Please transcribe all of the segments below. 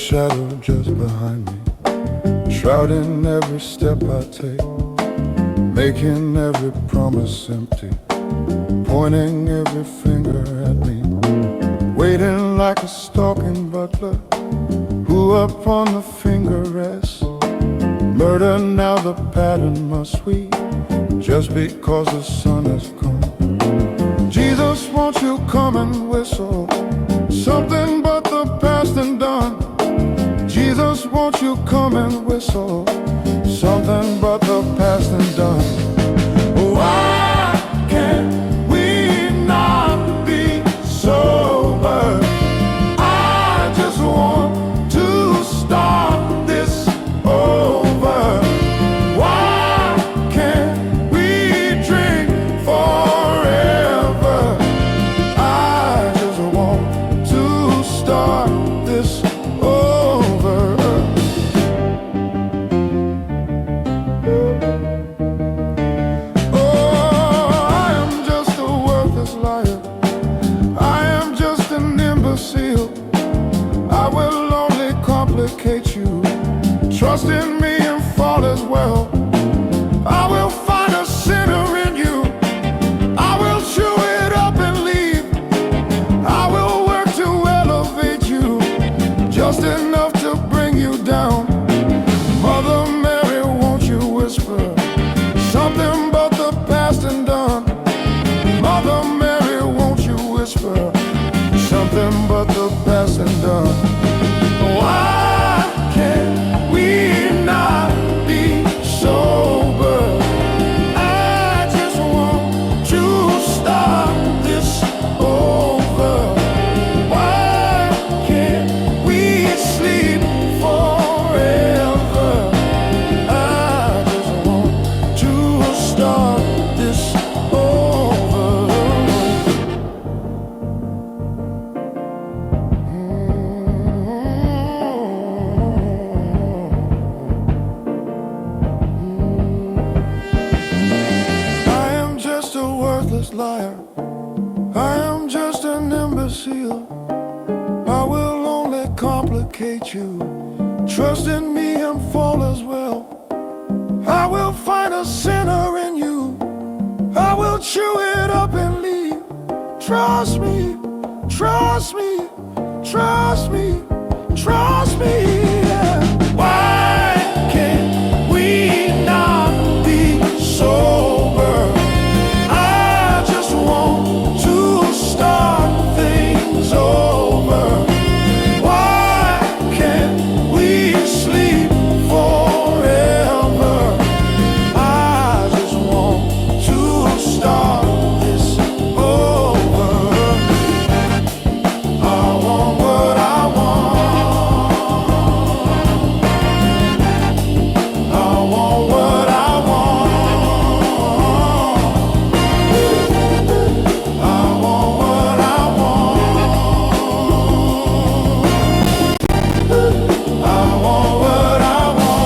shadow just behind me, shrouding every step I take, making every promise empty, pointing every finger at me, waiting like a stalking butler who upon the finger rests. Murder now the pattern must we, just because the sun has come. Jesus, won't you come and whistle something but the past and done? Jesus, won't you come and whistle something but the past and done? Why can't we not be sober? I just want to start this over. Why can't we drink forever? I just want to start this over. Oh, I am just a worthless liar. I am just an imbecile. I will only complicate you. Trust in me and fall as well. I will find a sinner in you. I will chew it up and leave. I will work to elevate you, just enough to bring you down. Mother Mary, won't you whisper something but the past and done? Mother Mary, won't you whisper something but the past and done? Why can't we not be sober? I just want to start this over. Why can't we sleep forever? I just want to start this over. I am just a worthless liar. I am just an imbecile. I will only complicate you. Trust in me and fall as well. I will find a sinner in you. I will chew it up and leave. Trust me, trust me, trust me, trust me. Yeah. Why can't we not be sober? I just want to start things over. Why can't we sleep forever? I just want to start this over. I want what I want. I want what I want. I want what I want. I want what I want.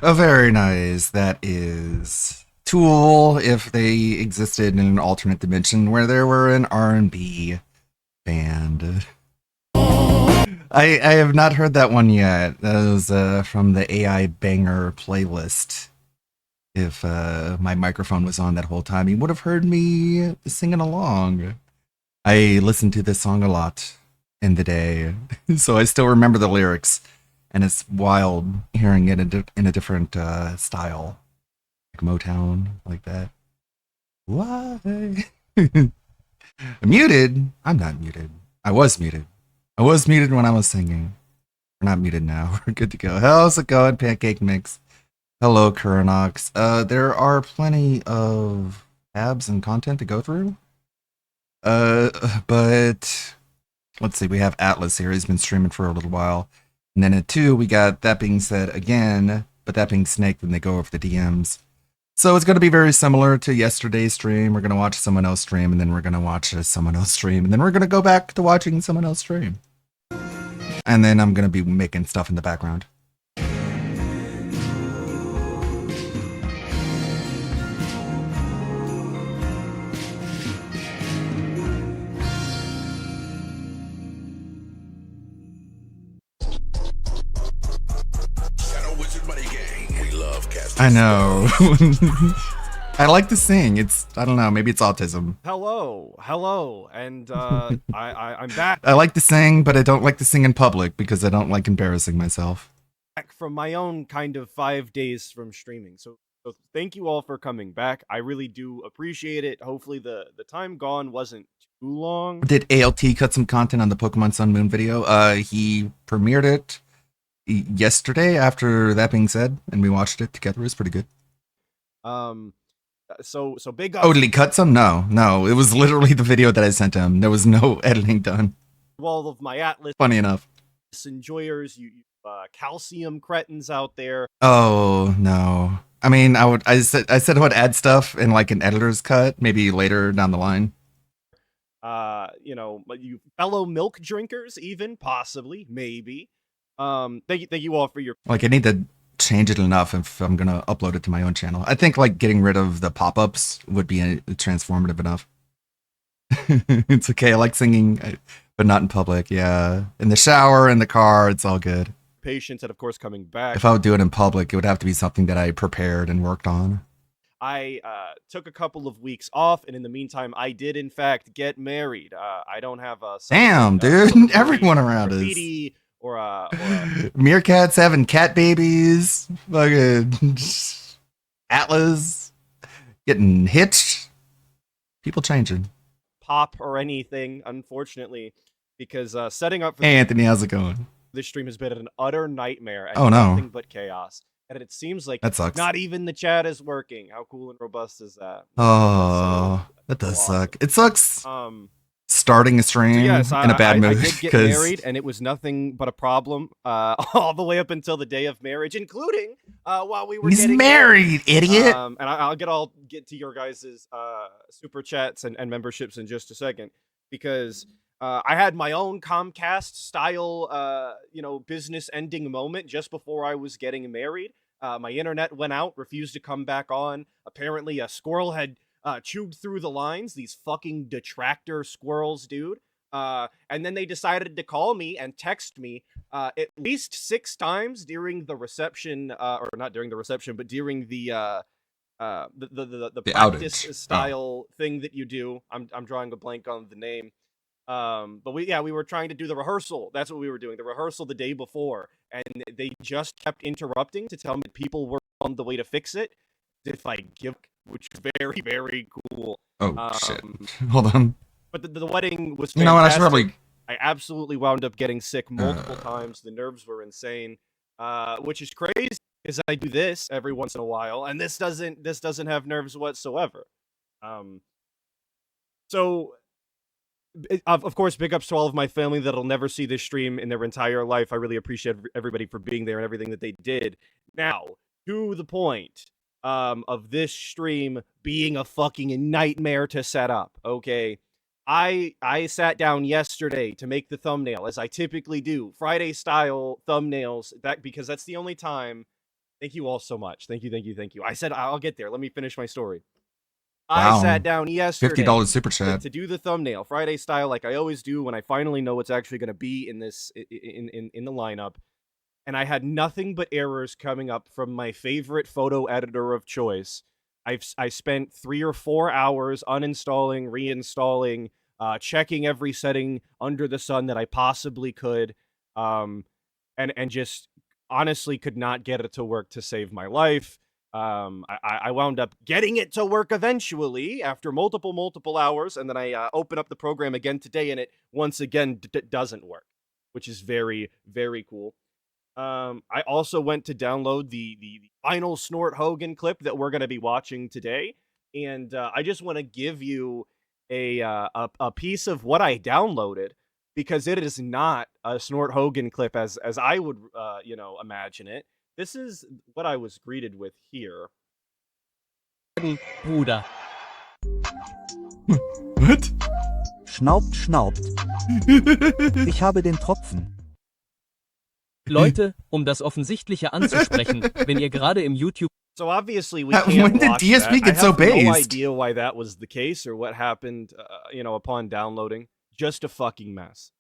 Oh, very nice. That is Tool, if they existed in an alternate dimension where there were an R&B band. I have not heard that one yet. That was from the AI Banger playlist. If my microphone was on that whole time, you would have heard me singing along. I listened to this song a lot in the day, so I still remember the lyrics. And it's wild hearing it in a different style, like Motown, like that. Why? I'm muted? I'm not muted. I was muted. I was muted when I was singing. We're not muted now. We're good to go. How's it going, Pancake Mix? Hello, Currenox. There are plenty of tabs and content to go through. But let's see. We have Atlas here. He's been streaming for a little while. And then at 2, we got That Being Said again, but that being Snake, then they go over the DMs. So it's going to be very similar to yesterday's stream. We're going to watch someone else stream, and then we're going to watch someone else stream, and then we're going to go back to watching someone else stream. And then I'm going to be making stuff in the background. I know. I like to sing. I don't know, maybe it's autism. Hello, and I'm back I like to sing, but I don't like to sing in public because I don't like embarrassing myself. from my own kind of 5 days from streaming. So thank you all for coming back. I really do appreciate it. Hopefully the time gone wasn't too long. Did ALT cut some content on the Pokemon Sun Moon video? He premiered it yesterday after that being said, and we watched it together. It was pretty good. So big up. Oh, did he cut some? No. It was literally the video that I sent him. There was no editing done. To all of my Atlas Funny enough. enjoyers, you calcium cretins out there. Oh no. I mean, I said I would add stuff in like an editor's cut, maybe later down the line. You fellow milk drinkers, even possibly, maybe. Thank you all for your. Like, I need to change it enough if I'm gonna upload it to my own channel. I think like getting rid of the pop-ups would be transformative enough. It's okay. I like singing, but not in public. Yeah, in the shower, in the car, it's all good. Patience and of course coming back. If I would do it in public, it would have to be something that I prepared and worked on. I took a couple of weeks off, and in the meantime, I did in fact get married. I don't have a damn, dude. Everyone around us. Or meerkats having cat babies. Fucking Atlas getting hitched. People changing. Pop or anything, unfortunately, because setting up for hey, Anthony, how's it going? This stream has been an utter nightmare and nothing but chaos. And it seems like that sucks. Not even the chat is working. How cool and robust is that? Oh, that does suck. It sucks. Starting a stream in a bad mood. I did get married, and it was nothing but a problem all the way up until the day of marriage, including while we were getting married, idiot. And I'll get to your guys' super chats and memberships in just a second, because I had my own Comcast style, business ending moment just before I was getting married. My internet went out, refused to come back on. Apparently, a squirrel had chewed through the lines. These fucking detractor squirrels, dude. And then they decided to call me and text me at least 6 times during the reception, or not during the reception, but during the practice outage style thing that you do. I'm drawing a blank on the name. But we were trying to do the rehearsal. That's what we were doing. The rehearsal the day before, and they just kept interrupting to tell me people were on the way to fix it. If I give, which is very, very cool. Oh shit! Hold on. But the wedding was fantastic. You know what? I should probably. I absolutely wound up getting sick multiple times. The nerves were insane, which is crazy because I do this every once in a while, and this doesn't have nerves whatsoever. So. Of course, big ups to all of my family that'll never see this stream in their entire life. I really appreciate everybody for being there and everything that they did. Now, to the point of this stream being a fucking nightmare to set up, okay? I sat down yesterday to make the thumbnail, as I typically do. Friday-style thumbnails, because that's the only time. Thank you all so much. Thank you. I said I'll get there. Let me finish my story. Wow. I sat down yesterday $50 super chat to do the thumbnail Friday style, like I always do when I finally know what's actually going to be in this in the lineup, and I had nothing but errors coming up from my favorite photo editor of choice. I spent 3 or 4 hours uninstalling, reinstalling, checking every setting under the sun that I possibly could, and just honestly could not get it to work to save my life. I wound up getting it to work eventually after multiple hours, and then I open up the program again today, and it once again doesn't work, which is very, very cool. I also went to download the final Snort Hogan clip that we're going to be watching today, and I just want to give you a piece of what I downloaded, because it is not a Snort Hogan clip as I would imagine it. This is what I was greeted with here. Bruder. What? Schnaubt, schnaubt. Ich habe den Tropfen. Leute, das Offensichtliche anzusprechen, wenn ihr gerade im YouTube. So obviously we can't when did watch DSP that. get so based? I have no idea why that was the case or what happened, upon downloading. Just a fucking mess.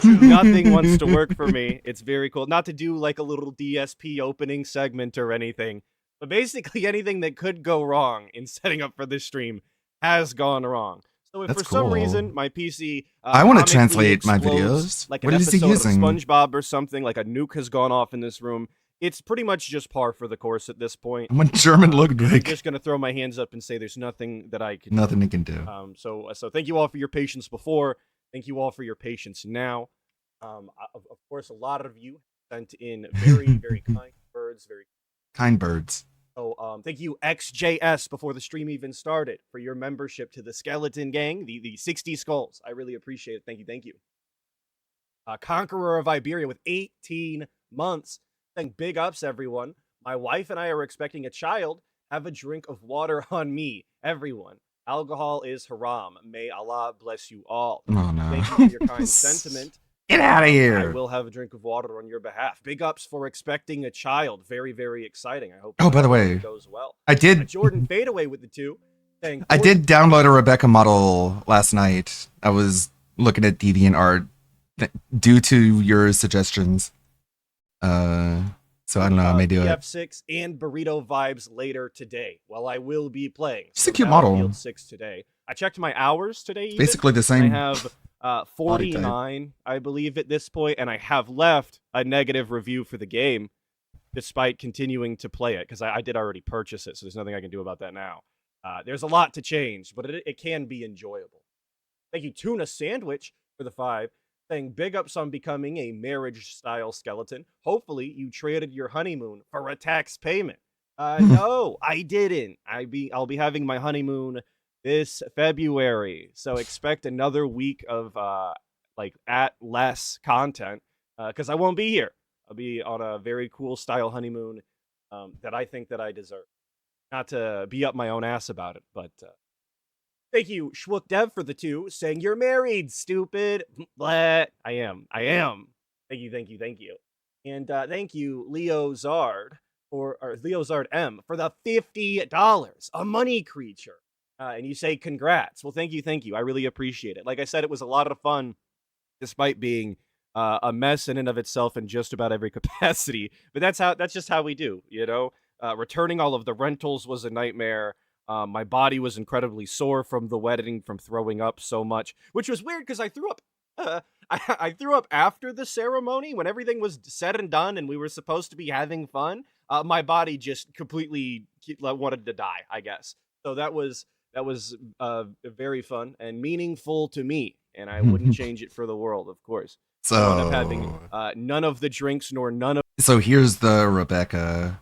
Nothing wants to work for me. It's very cool. Not to do like a little DSP opening segment or anything, But basically, anything that could go wrong in setting up for this stream has gone wrong. So if That's for some reason cool. my PC I want to comically translate my explodes videos. like What an is he episode of using? SpongeBob or something, like a nuke has gone off in this room, it's pretty much just par for the course at this point. What German look I'm like? just gonna throw my hands up and say there's nothing that I can do. Nothing he can do. So thank you all for your patience before. Thank you all for your patience now. Of course, a lot of you sent in very, very kind words, very Kind birds. so thank you XJS before the stream even started for your membership to the Skeleton Gang, the 60 skulls. I really appreciate it. Thank you. Conqueror of Iberia with 18 months. Thank big ups, everyone. My wife and I are expecting a child. Have a drink of water on me, everyone. Alcohol is haram. May Allah bless you all. Oh no. Thank you for your kind sentiment. Get out of I here. will have a drink of water on your behalf. Big ups for expecting a child. Very, very exciting. I hope. Oh, by the way, it goes well. I did. Jordan Fadeaway with the 2. Saying I did download a Rebecca model last night. I was looking at DeviantArt due to your suggestions. So I don't know. I may do it. F6 and Burrito Vibes later today. Well, I will be playing. It's a cute model. Battlefield 6 today. I checked my hours today. Even. Basically the same. I have 49, I believe, at this point, and I have left a negative review for the game, despite continuing to play it because I did already purchase it. So there's nothing I can do about that now. There's a lot to change, but it can be enjoyable. Thank you, Tuna Sandwich, for the 5. Saying big ups on becoming a marriage-style skeleton. Hopefully, you traded your honeymoon for a tax payment. No, I didn't. I'll be having my honeymoon this February, so expect another week of at less content because I won't be here. I'll be on a very cool style honeymoon that I think that I deserve. Not to be up my own ass about it, but. Thank you, Schwook Dev, for the 2, saying you're married, stupid. Blah. I am. Thank you. And thank you, Leo Zard Leo Zard M for the $50, a money creature. And you say congrats. Well, thank you. I really appreciate it. Like I said, it was a lot of fun, despite being a mess in and of itself in just about every capacity. But that's just how we do, you know. Returning all of the rentals was a nightmare. My body was incredibly sore from the wedding, from throwing up so much, which was weird because I threw up. I threw up after the ceremony when everything was said and done and we were supposed to be having fun. My body just completely wanted to die, I guess. So that was very fun and meaningful to me, and I wouldn't change it for the world, of course. So I wound up having none of the drinks nor none of. So here's the Rebecca.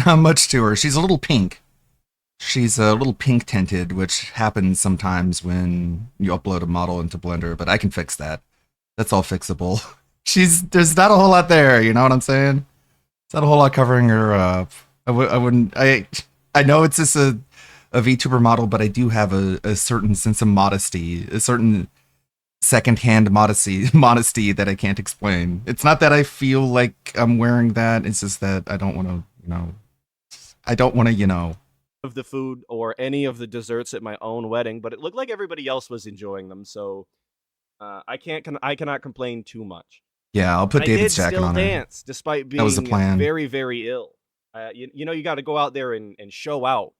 Not much to her. She's a little pink. She's a little pink tinted, which happens sometimes when you upload a model into Blender, but I can fix that. That's all fixable. There's not a whole lot there, you know what I'm saying? There's not a whole lot covering her up. I know it's just a VTuber model, but I do have a certain sense of modesty, a certain secondhand modesty that I can't explain. It's not that I feel like I'm wearing that, it's just that I don't want to, of the food or any of the desserts at my own wedding, but it looked like everybody else was enjoying them, so I cannot complain too much. Yeah, I'll put David's jacket on. I did still dance despite being that was the plan. Very, very ill. You got to go out there and show out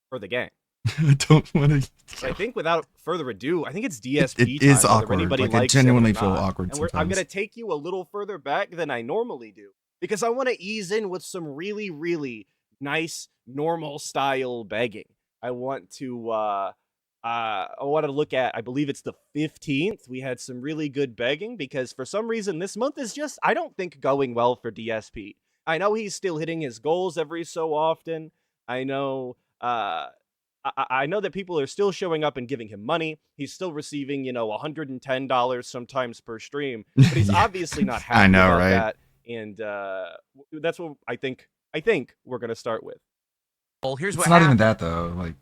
for the gang. I don't want to. I think without further ado, I think it's DSP It time. is awkward. Anybody Like, I likes genuinely it or feel not. awkward And sometimes. I'm going to take you a little further back than I normally do because I want to ease in with some really, really nice, normal style begging. I want to look at, I believe it's the 15th. We had some really good begging because for some reason this month is just, I don't think, going well for DSP. I know he's still hitting his goals every so often. I know I know that people are still showing up and giving him money. He's still receiving, $110 sometimes per stream, but he's obviously not happy I know, about right? that. And that's what I think we're going to start with. Well, here's It's what not happened. even that though. Like,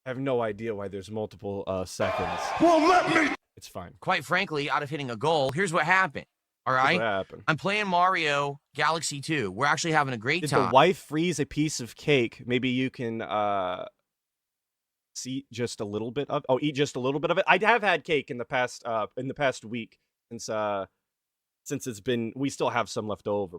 I have no idea why there's multiple seconds. Well, let me. It's fine. Quite frankly, out of hitting a goal, here's what happened. All That's right? what happened. I'm playing Mario Galaxy 2. We're actually having a great Did time. the wife freeze a piece of cake? Maybe you can eat just a little bit of it. I have had cake in the past week since it's been, we still have some left over.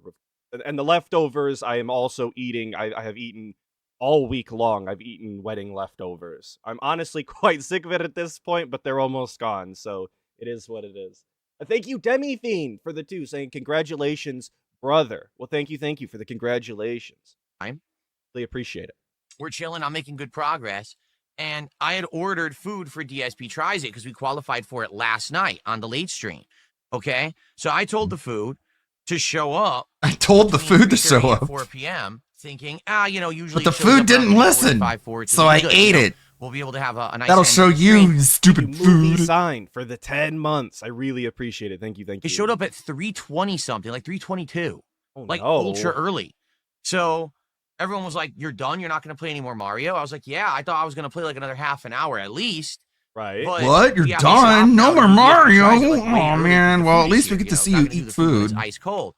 And the leftovers I am also eating. I have eaten all week long. I've eaten wedding leftovers. I'm honestly quite sick of it at this point, but they're almost gone, so it is what it is. Thank you, Demi Fiend, for the 2, saying congratulations, brother. Well, thank you for the congratulations. Time. Really appreciate it. We're chilling. I'm making good progress. And I had ordered food for DSP Tries It because we qualified for it last night on the late stream. Okay? So I told the food to show up. I told the between food to 3:30 show and up. 4 p.m. thinking, usually But the it shows food up didn't around listen, 3:45, 4, it's so gonna I be good, ate it. We'll be able to have a nice That'll end show to the stream. you, stupid Movie food. sign for the 10 months. I really appreciate it. Thank you. It showed up at 3:20 something, like 3:22. Oh, Like no. ultra early. So everyone was like, "You're done? You're not going to play any more Mario?" I was like, "Yeah, I thought I was going to play like another half an hour at least." Right. But What? You're yeah, we stopped done? now No more to do DSP Mario? Tries It, like, way Oh, early man. because the Well, food at is least we here, get to see Not you gonna do eat the food when it's food. ice cold.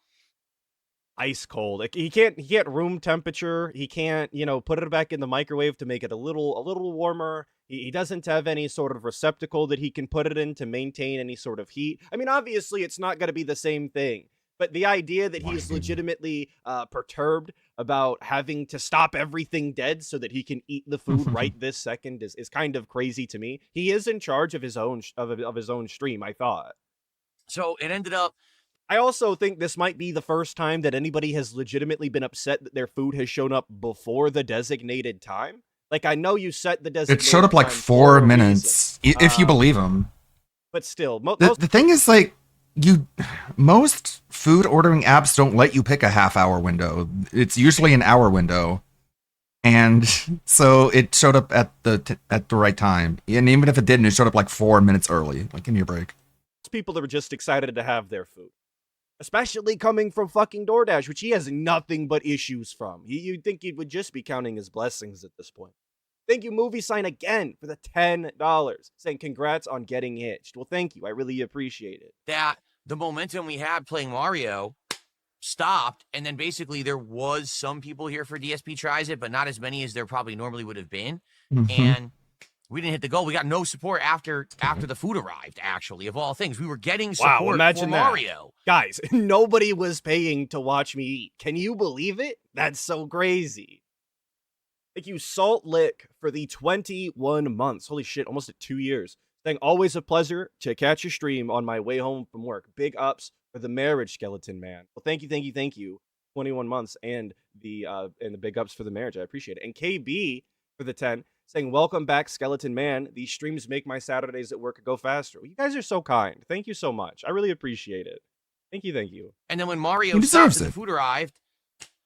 Ice cold. He can't room temperature. He can't, put it back in the microwave to make it a little warmer. He doesn't have any sort of receptacle that he can put it in to maintain any sort of heat. I mean, obviously, it's not going to be the same thing. But the idea that he's legitimately perturbed about having to stop everything dead so that he can eat the food right this second is kind of crazy to me. He is in charge of his own of his own stream, I thought. So it ended up. I also think this might be the first time that anybody has legitimately been upset that their food has shown up before the designated time. Like, I know you set the designated It showed up like time 4 for a minutes, reason. if you believe him. But still, The thing is, like, most food ordering apps don't let you pick a half-hour window. It's usually an hour window. And so it showed up at the right time. And even if it didn't, it showed up like 4 minutes early. Like, give me a break. people are just excited to have their food. Especially coming from fucking DoorDash, which he has nothing but issues from. You'd think he would just be counting his blessings at this point. Thank you, Movie Sign, again for the $10. Saying congrats on getting hitched. Well, thank you. I really appreciate it. That the momentum we had playing Mario stopped, and then basically there was some people here for DSP Tries It, but not as many as there probably normally would have been. And we didn't hit the goal. We got no support after the food arrived, actually, of all things. We were getting support imagine for that. Mario. Guys, nobody was paying to watch me eat. Can you believe it? That's so crazy. Thank you, Salt Lick, for the 21 months. Holy shit, almost at 2 years. Saying, always a pleasure to catch your stream on my way home from work. Big ups for the marriage, Skeleton Man. Well, thank you. 21 months and the big ups for the marriage. I appreciate it. And KB for the 10, saying, welcome back, Skeleton Man. These streams make my Saturdays at work go faster. Well, you guys are so kind. Thank you so much. I really appreciate it. Thank you. And then when Mario He stopped deserves and it. the food arrived,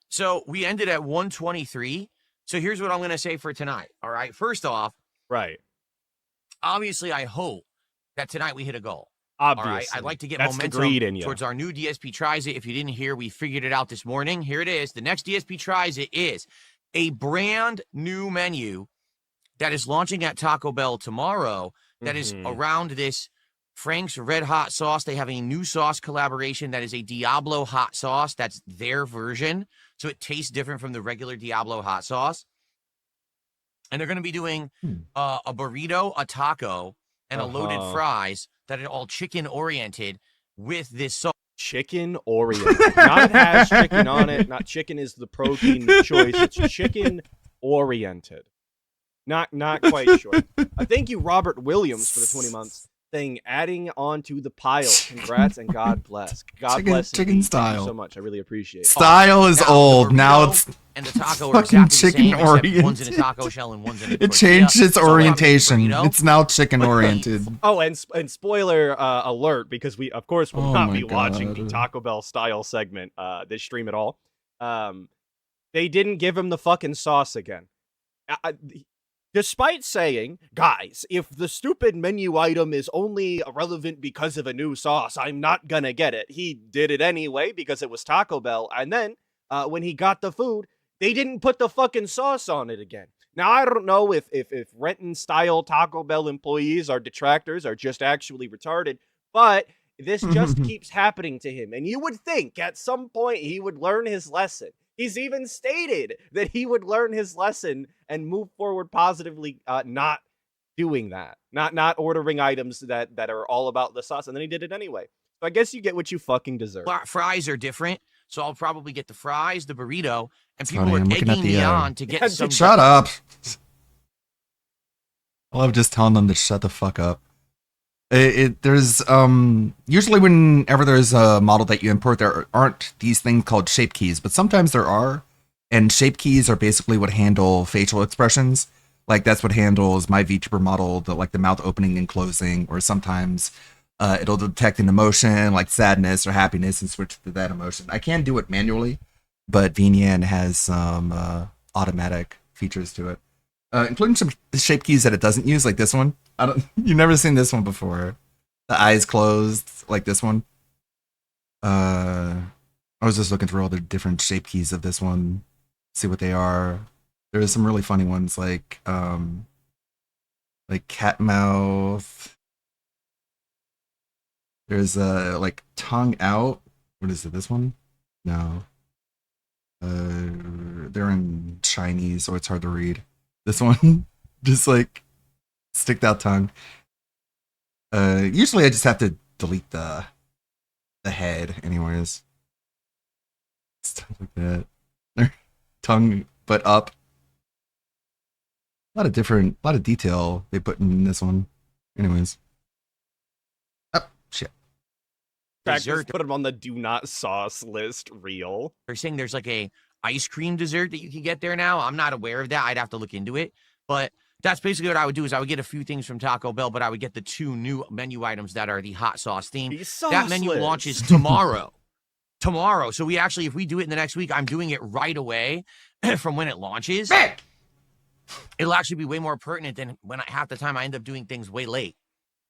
so we ended at 123. So here's what I'm going to say for tonight. All right. First off, Right. obviously, I hope that tonight we hit a goal. Obviously. All right. I'd like to get That's the momentum greed in you. towards our new DSP Tries It. If you didn't hear, we figured it out this morning. Here it is. The next DSP Tries It is a brand new menu that is launching at Taco Bell tomorrow. That is around this Frank's Red Hot sauce. They have a new sauce collaboration that is a Diablo hot sauce. That's their version. So it tastes different from the regular Diablo hot sauce. And they're going to be doing a burrito, a taco, and a loaded fries that are all chicken oriented with this sauce. Chicken oriented. Not it has chicken on it. Not chicken is the protein choice. It's chicken oriented. Not quite sure. Thank you, Robert Williams, for the 20 months. Saying, adding on to the pile. Congrats and God bless. God bless. Chicken indeed. style. Thank you so much. I really appreciate it. Style is Now, the old. Now burrito it's and the taco are fucking exactly the chicken same, except one's in a oriented. taco shell and one's in a It tortilla. changed its So obviously orientation. burrito. It's now chicken oriented. Oh, and spoiler alert, because we, of course, will Oh not my be watching the God. Taco Bell style segment this stream at all. They didn't give him the fucking sauce again. Despite saying, guys, if the stupid menu item is only relevant because of a new sauce, I'm not gonna get it. He did it anyway because it was Taco Bell. And then when he got the food, they didn't put the fucking sauce on it again. Now, I don't know if Renton-style Taco Bell employees are detractors or just actually retarded, but this just keeps happening to him. And you would think at some point he would learn his lesson. He's even stated that he would learn his lesson and move forward positively, not doing that. Not ordering items that are all about the sauce. And then he did it anyway. So I guess you get what you fucking deserve. Fries are different. So I'll probably get the fries, the burrito, and It's people funny, are I'm looking at egging the, me on to get Yeah, some. Shut up. I love just telling them to shut the fuck up. There's usually whenever there's a model that you import, there aren't these things called shape keys, but sometimes there are. And shape keys are basically what handle facial expressions. Like that's what handles my VTuber model, the mouth opening and closing, or sometimes it'll detect an emotion like sadness or happiness and switch to that emotion. I can do it manually, but VNyan has some automatic features to it, including some shape keys that it doesn't use, like this one. You've never seen this one before. The eyes closed, like this one. I was just looking through all the different shape keys of this one, see what they are. There's some really funny ones like cat mouth. There's like tongue out. What is it? This one? No. They're in Chinese, so it's hard to read. This one, just like sticked out tongue. Usually I just have to delete the head, anyways. Stuff like that. Tongue, but up. A lot of detail they put in this one. Anyways. Oh, shit. Practice put him on the do not sauce list. Real. They're saying there's like a ice cream dessert that you can get there now. I'm not aware of that. I'd have to look into it. But that's basically what I would do is I would get a few things from Taco Bell, but I would get the 2 new menu items that are the hot sauce theme. That menu launches tomorrow. Tomorrow. So we actually, if we do it in the next week, I'm doing it right away from when it launches. It'll actually be way more pertinent than when half the time I end up doing things way late.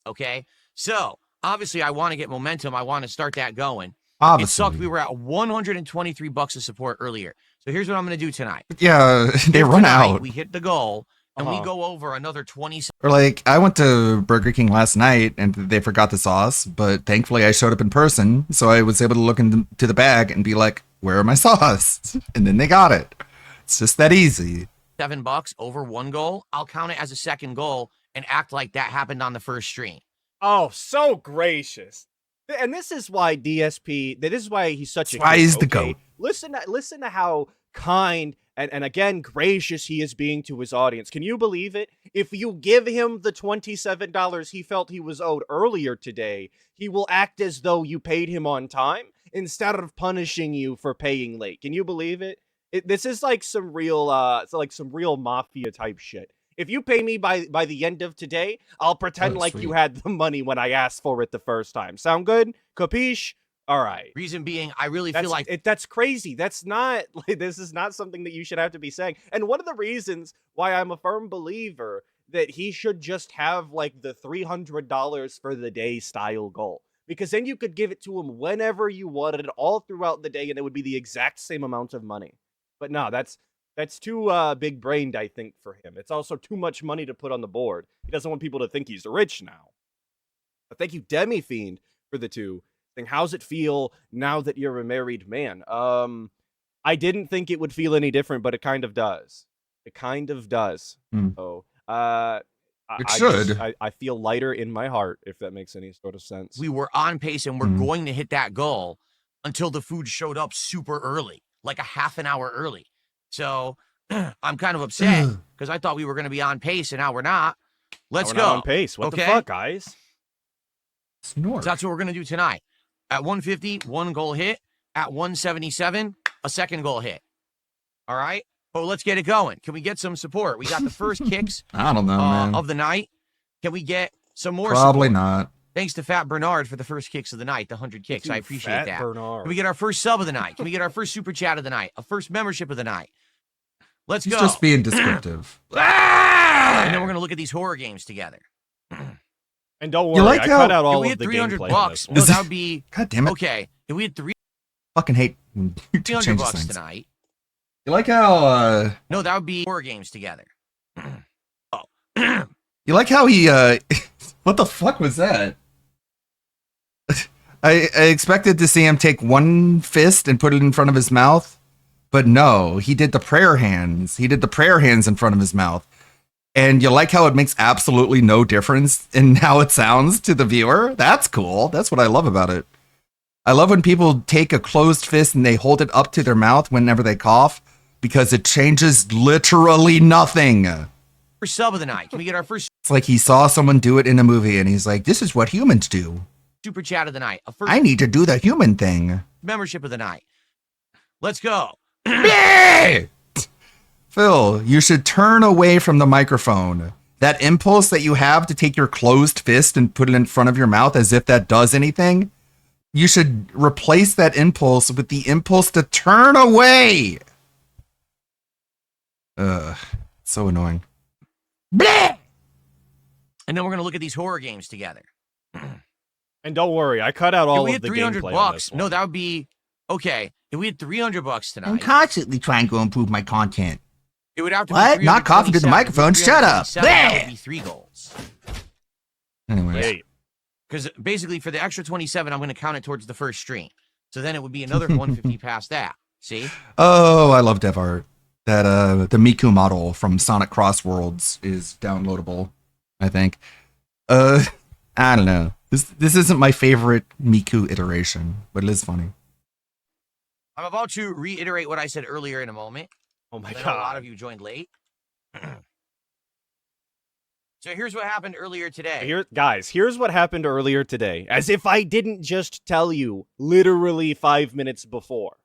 Okay? So obviously I want to get momentum. I want to start that going. Obviously. It sucked. We were at $123 of support earlier. So here's what I'm going to do tonight. Yeah, they run out. We hit the goal. And we go over another 20. Or like, I went to Burger King last night and they forgot the sauce, but thankfully I showed up in person, so I was able to look into the bag and be like, where are my sauce? And then they got it. It's just that easy. $7 over 1 goal. I'll count it as a second goal and act like that happened on the first stream. Oh, so gracious. And this is why DSP, this is why he's such a why he's the GOAT. Listen to how kind and again, gracious he is being to his audience. Can you believe it? If you give him the $27 he felt he was owed earlier today, he will act as though you paid him on time instead of punishing you for paying late. Can you believe it? This is like some real, some real mafia type shit. If you pay me by the end of today, I'll pretend like you had the money when I asked for it the first time. Sound good? Capiche? All right. Reason being, I really feel like that's crazy. That's not this is not something that you should have to be saying. And one of the reasons why I'm a firm believer that he should just have like the $300 for the day style goal, because then you could give it to him whenever you wanted all throughout the day, and it would be the exact same amount of money. But no, that's too big brained, I think, for him. It's also too much money to put on the board. He doesn't want people to think he's rich now. But thank you, Demi Fiend, for the 2. How's it feel now that you're a married man? I didn't think it would feel any different, but it kind of does. It kind of does. So, it should. I feel lighter in my heart, if that makes any sort of sense. We were on pace and we're going to hit that goal until the food showed up super early, like a half an hour early. So I'm kind of upset because I thought we were going to be on pace and now we're not. Let's go. Not on pace. What the fuck, guys? Snort. So that's what we're going to do tonight. At 150, 1 goal hit. At 177, a second goal hit. All right? Oh, let's get it going. Can we get some support? We got the first kicks I don't know, man. of the night. Can we get some more Probably support? not. Thanks to Fat Bernard for the first kicks of the night, the 100 kicks. I appreciate Fat that. Bernard. Can we get our first sub of the night? Can we get our first super chat of the night? A first membership of the night? Let's He's go. just being descriptive. And then we're going to look at these horror games together. And don't worry, I cut out all we of had the $300 gameplay. bucks. No, that would be God damn it. okay. If we had Fucking hate when you change $300 things. tonight. You like how No, that would be horror games together. you like how he what the fuck was that? I expected to see him take one fist and put it in front of his mouth, but no, he did the prayer hands. He did the prayer hands in front of his mouth. And you like how it makes absolutely no difference in how it sounds to the viewer? That's cool. That's what I love about it. I love when people take a closed fist and they hold it up to their mouth whenever they cough because it changes literally nothing. First sub of the night. Can we get our first It's like he saw someone do it in a movie and he's like, this is what humans do. super chat of the night? A first I need to do the human thing. membership of the night. Let's go. Phil, you should turn away from the microphone. That impulse that you have to take your closed fist and put it in front of your mouth as if that does anything, you should replace that impulse with the impulse to turn away. So annoying. Bleh! And then we're gonna look at these horror games together. And don't worry, I cut out If all we of had the 300 gameplay on bucks, this no, one. that would be okay. If we had 300 bucks I'm tonight, constantly trying to improve my content. it would have to What? be Not coughing to the 327. microphone. Shut up. 327, that Bleh! would be 3 goals. Anyways. Hey, Because basically, for the extra 27, I'm going to count it towards the first stream. So then it would be another 150 past that. See? Oh, I love dev art. That the Miku model from Sonic Cross Worlds is downloadable, I think. I don't know. This isn't my favorite Miku iteration, but it is funny. I'm about to reiterate what I said earlier in a moment. oh my I know a god. lot of you joined late. So here's what happened earlier today. Here's what happened earlier today. As if I didn't just tell you literally 5 minutes before.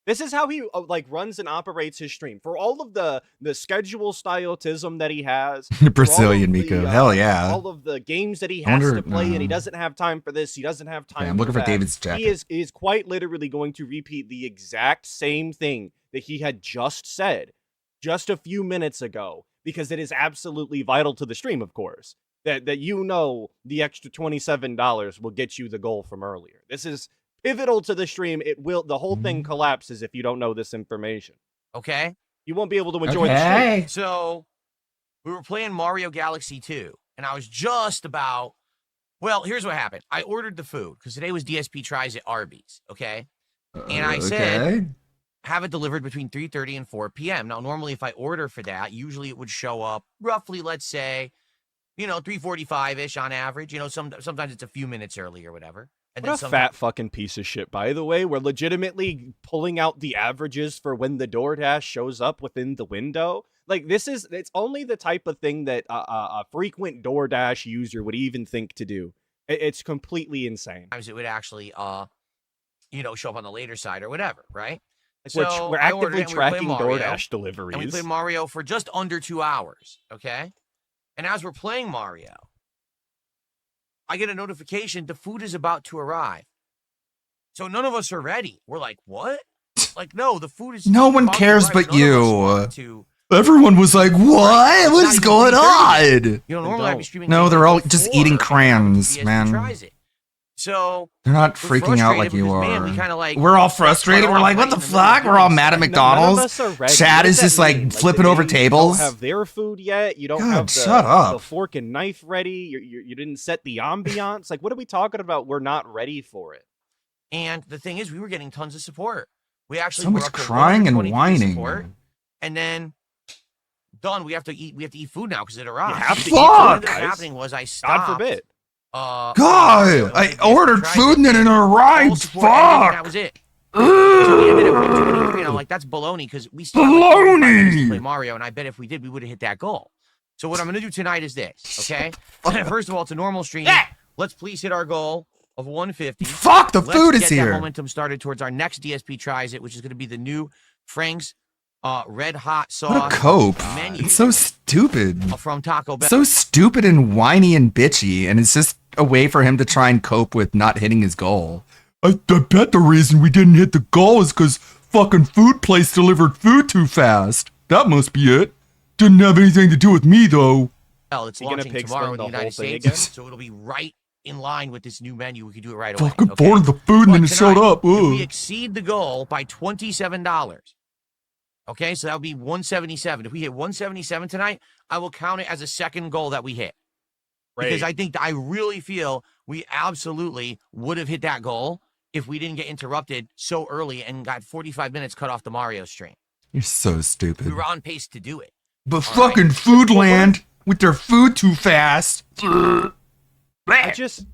This is how he runs and operates his stream. For all of the schedule styletism that he has, Brazilian for all of Miku. Hell yeah. all of the games that he I has wonder- to play, and he doesn't have time for this. He doesn't have time. Okay, I'm looking for that. David's jacket. He is quite literally going to repeat the exact same thing that he had just said just a few minutes ago, because it is absolutely vital to the stream, of course. That the extra $27 will get you the goal from earlier. This is pivotal to the stream. The whole thing collapses if you don't know this information. Okay? You won't be able to enjoy the stream. So we were playing Mario Galaxy 2, and I was just about. Well, here's what happened. I ordered the food because today was DSP Tries at Arby's, okay? And I said, have it delivered between 3:30 and 4 p.m. Now, normally, if I order for that, usually it would show up roughly, let's say, 3:45-ish on average. Sometimes it's a few minutes early or whatever. And What a fat fucking piece of shit, by the way. We're legitimately pulling out the averages for when the DoorDash shows up within the window. Like, it's only the type of thing that a frequent DoorDash user would even think to do. It's completely insane. Sometimes it would actually, show up on the later side or whatever, right? We're I ordered actively it, and we were playing tracking Mario, DoorDash deliveries. And we played Mario for just under 2 hours, okay? And as we're playing Mario, I get a notification the food is about to arrive. So none of us are ready. We're like, what? Like, no, the food is. No one about to cares arrive. but None of us you. want to- Everyone was like, what? It's What not is even going 3:30. on? Normally I'd be streaming. No, games they're all before just eating crayons, DSP man. tries it. So They're not we're freaking out like frustrated you because, are. man, we kinda like. We're all frustrated. We're like, what the fuck? We're all mad at None of McDonald's. us are ready. Chad What is does just that like mean? flipping they over tables. don't have their food yet. You don't God, have shut up. the fork and knife ready. You didn't set the ambiance. Like, what are we talking about? We're not ready for it. And the thing is, we were getting tons of support. We actually So were much up to crying and 123 whining. support. And then done. We have to eat. We have to eat food now because it arrived. You have to eat Fuck! food, What ended up guys. happening was I stopped. God forbid. God, I ordered food and then it arrived. That Fuck. was it. So we ended at 123, and I'm like, that's baloney because we still have like 45 minutes to play Mario, and I bet if we did, we would have hit that goal. So what I'm gonna do tonight is this, okay? First of all, it's a normal stream. Let's please hit our goal of 150. Fuck, the Let's food get is that here. momentum started towards our next DSP Tries It, which is gonna be the new Frank's red hot sauce What a cope. menu It's so stupid. from Taco Bell. So stupid and whiny and bitchy, and it's just a way for him to try and cope with not hitting his goal. I bet the reason we didn't hit the goal is because fucking food place delivered food too fast. That must be it. Didn't have anything to do with me, though. It's You gonna launching pig tomorrow spin in the the United whole thing States, again? so it'll be right in line with this new menu. We can do it right away. Fucking okay? ordered the food and then it But showed tonight, up. if we Ugh. exceed the goal by $27, okay, so that would be 177. If we hit 177 tonight, I will count it as a second goal that we hit. Because I really feel we absolutely would have hit that goal if we didn't get interrupted so early and got 45 minutes cut off the Mario stream. You're so stupid. We were on pace to do it. But All fucking Foodland with their food too fast. I just.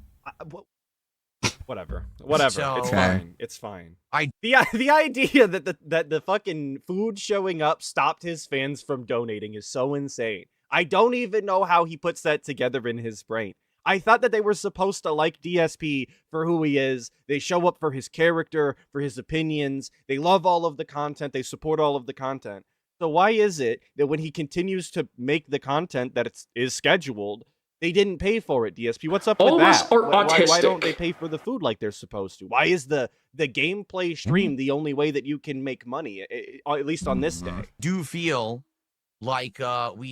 Whatever. So- It's Okay. fine. It's fine. I- The idea that the fucking food showing up stopped his fans from donating is so insane. I don't even know how he puts that together in his brain. I thought that they were supposed to like DSP for who he is. They show up for his character, for his opinions. They love all of the content. They support all of the content. So why is it that when he continues to make the content that is scheduled, they didn't pay for it, DSP? What's up with Almost that? are Why don't autistic. they pay for the food like they're supposed to? Why is the gameplay stream the only way that you can make money, at least on this day? Do feel like we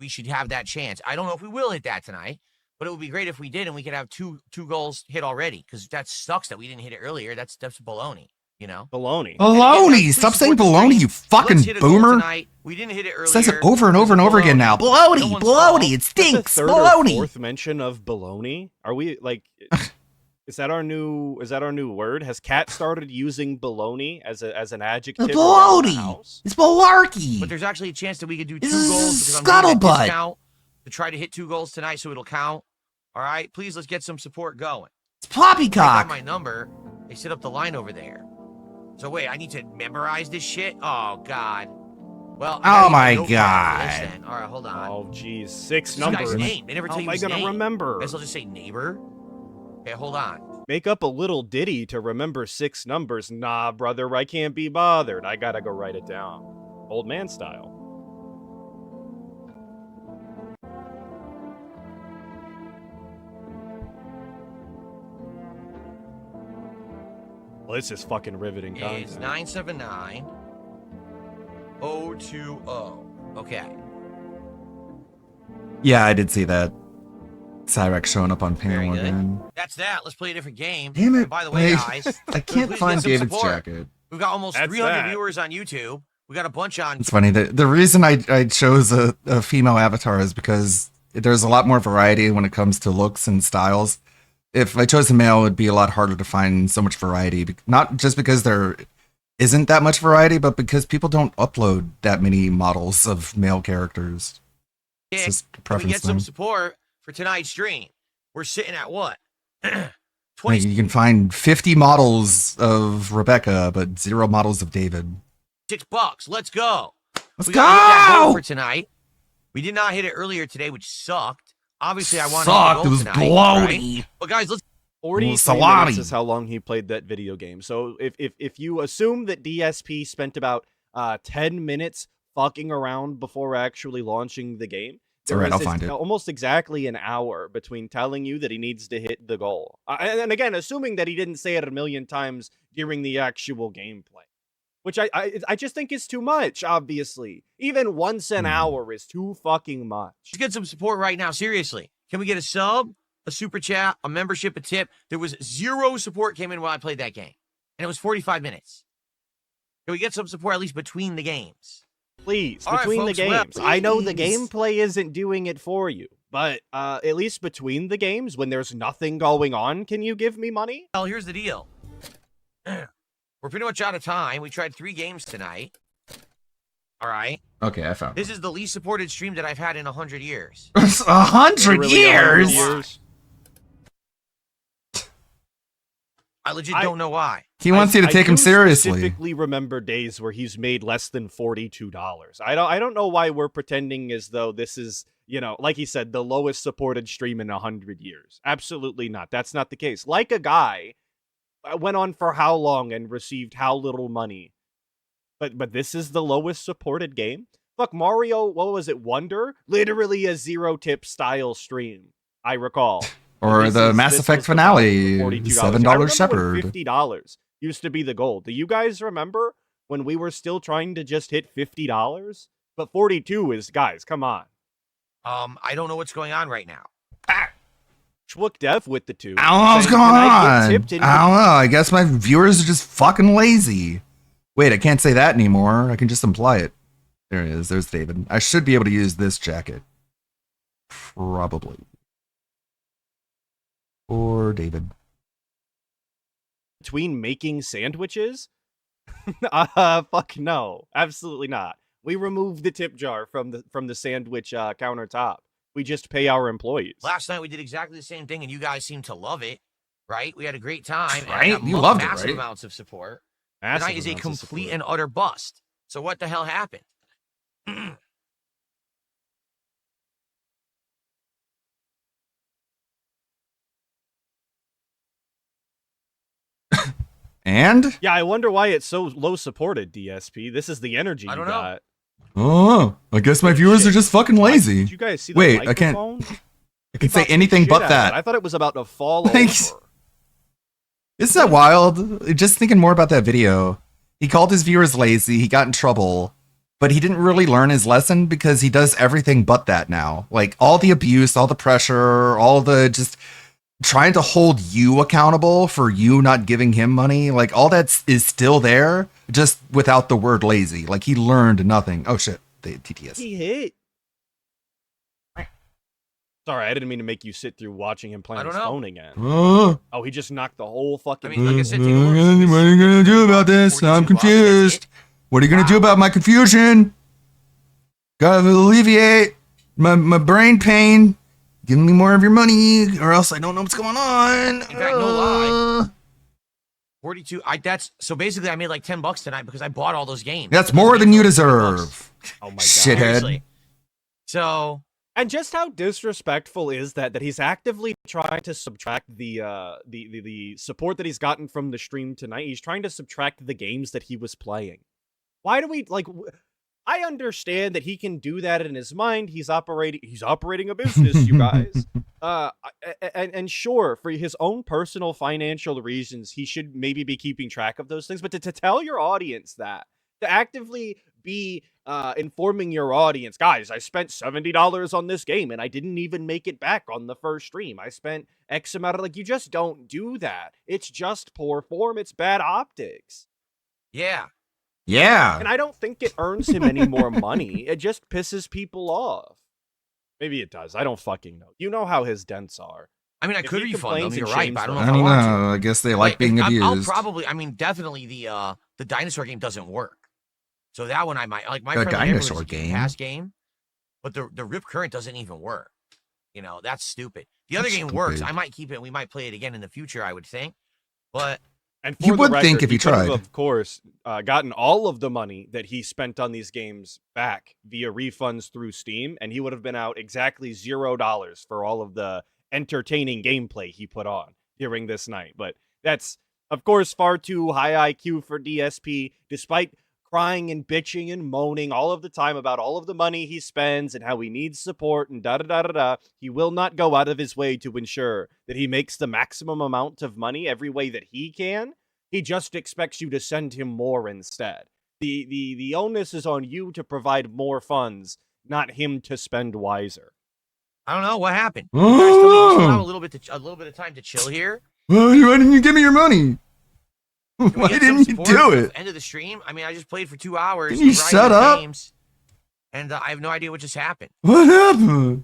should have that chance. I don't know if we will hit that tonight, but it would be great if we did, and we could have two goals hit already. Because that sucks that we didn't hit it earlier. That's baloney, you know. Baloney. Baloney! Stop saying baloney, you fucking Let's hit a goal boomer! tonight. We didn't hit it earlier. Says it over and over and over again now. Baloney! No one's Baloney! fault. It Is that stinks! the third or Baloney! fourth mention of baloney? Are we like? Is that our new word? Has Cat started using baloney as an adjective? around the Baloney! house? It's malarkey! But there's actually a chance that we could do 2 This is goals because I'm doing a scuttlebutt. discount to try to hit 2 goals tonight, so it'll count. All right, please, let's get some support going. It's They got poppycock! my number. They set up the line over there. So wait, I need to memorize this shit? Oh God. Well, I gotta Oh use my notepad for this God. then. All right, hold on. Oh, geez, 6 This guy's numbers. name. They never How tell am you I his gonna name. remember? I guess I'll just say neighbor. Okay, hold on. Make up a little ditty to remember 6 numbers. Nah, brother, I can't be bothered. I gotta go write it down, old man style. Well, this is fucking riveting content. It's 979 020. Okay. Yeah, I did see that. Cyrex showing up on Very panel good. again. That's that. Let's play a different game. Damn it. And by the way, Wait. guys, I can't please find get some David's support. jacket. We've got almost That's 300 that. viewers on YouTube. We got a bunch on. It's funny. The reason I chose a female avatar is because there's a lot more variety when it comes to looks and styles. If I chose a male, it would be a lot harder to find so much variety. Not just because there isn't that much variety, but because people don't upload that many models of male characters. It's just a Can we preference get some thing. support for tonight's stream? We're sitting at what? Like, 26 you can find 50 models of Rebecca, but 0 models of David. bucks. Let's go. Let's We gotta hit that goal go! for tonight. We did not hit it earlier today, which sucked. Obviously, I wanted Sucked. to It was tonight, right? bloaty. But guys, let's 43 salami. minutes is how long he played that video game. So if you assume that DSP spent about 10 minutes fucking around before actually launching the game, It's alright, I'll is find it. almost exactly an hour between telling you that he needs to hit the goal. And again, assuming that he didn't say it a million times during the actual gameplay. Which I just think is too much, obviously. Even once an hour is too fucking much. get some support right now. Seriously. Can we get a sub, a super chat, a membership, a tip? There was 0 support came in while I played that game. And it was 45 minutes. Can we get some support at least between the games? Please, All right, between folks, the well, games. I know the please. gameplay isn't doing it for you, but at least between the games, when there's nothing going on, can you give me money? Well, here's the deal. We're pretty much out of time. We tried 3 games tonight. All right. Okay, I found it. This is the least supported stream that I've had in 100 years. 100 Literally 100 years? years. I legit don't know why. He wants you to take I him do seriously. Specifically, remember days where he's made less than $42. I don't know why we're pretending as though this is, like he said, the lowest supported stream in 100 years. Absolutely not. That's not the case. Like a guy went on for how long and received how little money, but this is the lowest supported game. Fuck, Mario, what was it, Wonder? Literally a 0-tip style stream, I recall. Or This the is- Mass this Effect was the finale, $42. I $7 remember when Shepherd. $50 used to be the goal. Do you guys remember when we were still trying to just hit $50? But 42 is, guys, come on. I don't know what's going on right now. Schwook Dev with the 2. I don't know what's saying, going "Can I get on. tipped in I don't know. I guess my viewers are just fucking lazy. Wait, I can't say that anymore. I can just imply it. There it is. There's David. I should be able to use this jacket. Probably. Or David. between making sandwiches?" Fuck no. Absolutely not. We removed the tip jar from the sandwich countertop. We just pay our employees. Last night we did exactly the same thing, and you guys seem to love it. right? We had a great time. And Right? got You loved it, massive right? amounts of support. Massive Tonight is a amounts of complete support. and utter bust. So what the hell happened? And? Yeah, I wonder why it's so low supported, DSP. This is the energy I you don't know. got. Oh, I guess my viewers are just fucking lazy. Did you guys see the Wait, I can't. microphone? I can say Boxed the anything shit but out of that. it. I thought it was about to fall Thanks. over. Isn't that wild? Just thinking more about that video. He called his viewers lazy, he got in trouble, but he didn't really learn his lesson because he does everything but that now. Like, all the abuse, all the pressure, all the just trying to hold you accountable for you not giving him money. Like, all that is still there, just without the word lazy. Like, he learned nothing. Oh, shit. The TTS. He hit. Sorry, I didn't mean to make you sit through watching him play I on don't his know. phone again. Oh. Oh, he just knocked the whole fucking. I mean, like I said, take a What look. are you gonna do about this? I'm 42 bucks, that's confused. it. What are you gonna do about my confusion? Gotta alleviate my brain pain. Give me more of your money, or else I don't know what's going on. In fact, no lie. 42. That's so basically I made like $10 tonight because I bought all those games. That's Those more games than you were like $20. deserve. Oh my god. Shithead. Seriously. So And just how disrespectful is that he's actively trying to subtract the support that he's gotten from the stream tonight. He's trying to subtract the games that he was playing. Why do we like? I understand that he can do that in his mind. He's operating a business, you guys. And sure, for his own personal financial reasons, he should maybe be keeping track of those things. But to tell your audience that, to actively be informing your audience, guys, I spent $70 on this game and I didn't even make it back on the first stream. I spent X amount of, like, you just don't do that. It's just poor form. It's bad optics. yeah. Yeah. And I don't think it earns him any more money. It just pisses people off. Maybe it does. I don't fucking know. You know how his dents are. I mean, I If could he refund them. complains You're and right, but I don't know I if I don't want to. know. I guess they like being I'll abused. probably. I mean, definitely the dinosaur game doesn't work. So that one I might like. My The friend Cameron was dinosaur a Game game? Pass game, but the Rip Current doesn't even work. You know, that's stupid. The other game works. Stupid. I might keep it. We might play it again in the future. I would think, but And You for the would record, think if he you could have, tried. of course, gotten all of the money that he spent on these games back via refunds through Steam, and he would have been out exactly $0 for all of the entertaining gameplay he put on during this night. But that's, of course, far too high IQ for DSP, despite crying and bitching and moaning all of the time about all of the money he spends and how he needs support and da-da-da-da-da. He will not go out of his way to ensure that he makes the maximum amount of money every way that he can. He just expects you to send him more instead. The onus is on you to provide more funds, not him to spend wiser. I don't know what happened. You guys tell me we still have a little bit of time to chill here. Why didn't you give me your money? Can we Why get some didn't you support do at it? the end of the stream? I mean, I just played for 2 hours. Can you a variety shut of up? Games, and I have no idea what just happened. What happened?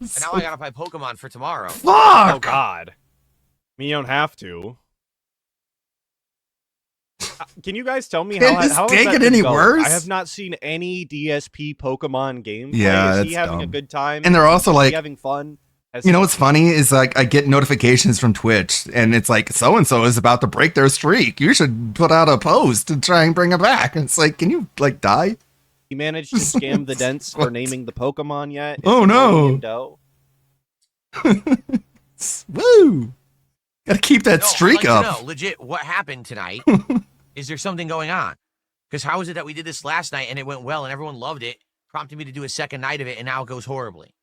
And now I gotta play Pokemon for tomorrow. Fuck! Oh, God. I mean, you don't have to. Can you guys tell me Can how this has day that get been any going? worse? I have not seen any DSP Pokemon gameplay. Yeah, Is that's he having a dumb. good time? And they're also Is like, he having fun? you know what's funny is like I get notifications from Twitch and it's like so and so is about to break their streak. You should put out a post to try and bring it back. And it's like, can you like die? He managed to scam the dents for What? naming the Pokemon yet? Is Oh, he no. rolling in dough? Woo! Gotta keep that No, streak I'd like up. to know, legit, what happened tonight? Is there something going on? Because how is it that we did this last night and it went well and everyone loved it, prompted me to do a second night of it, and now it goes horribly?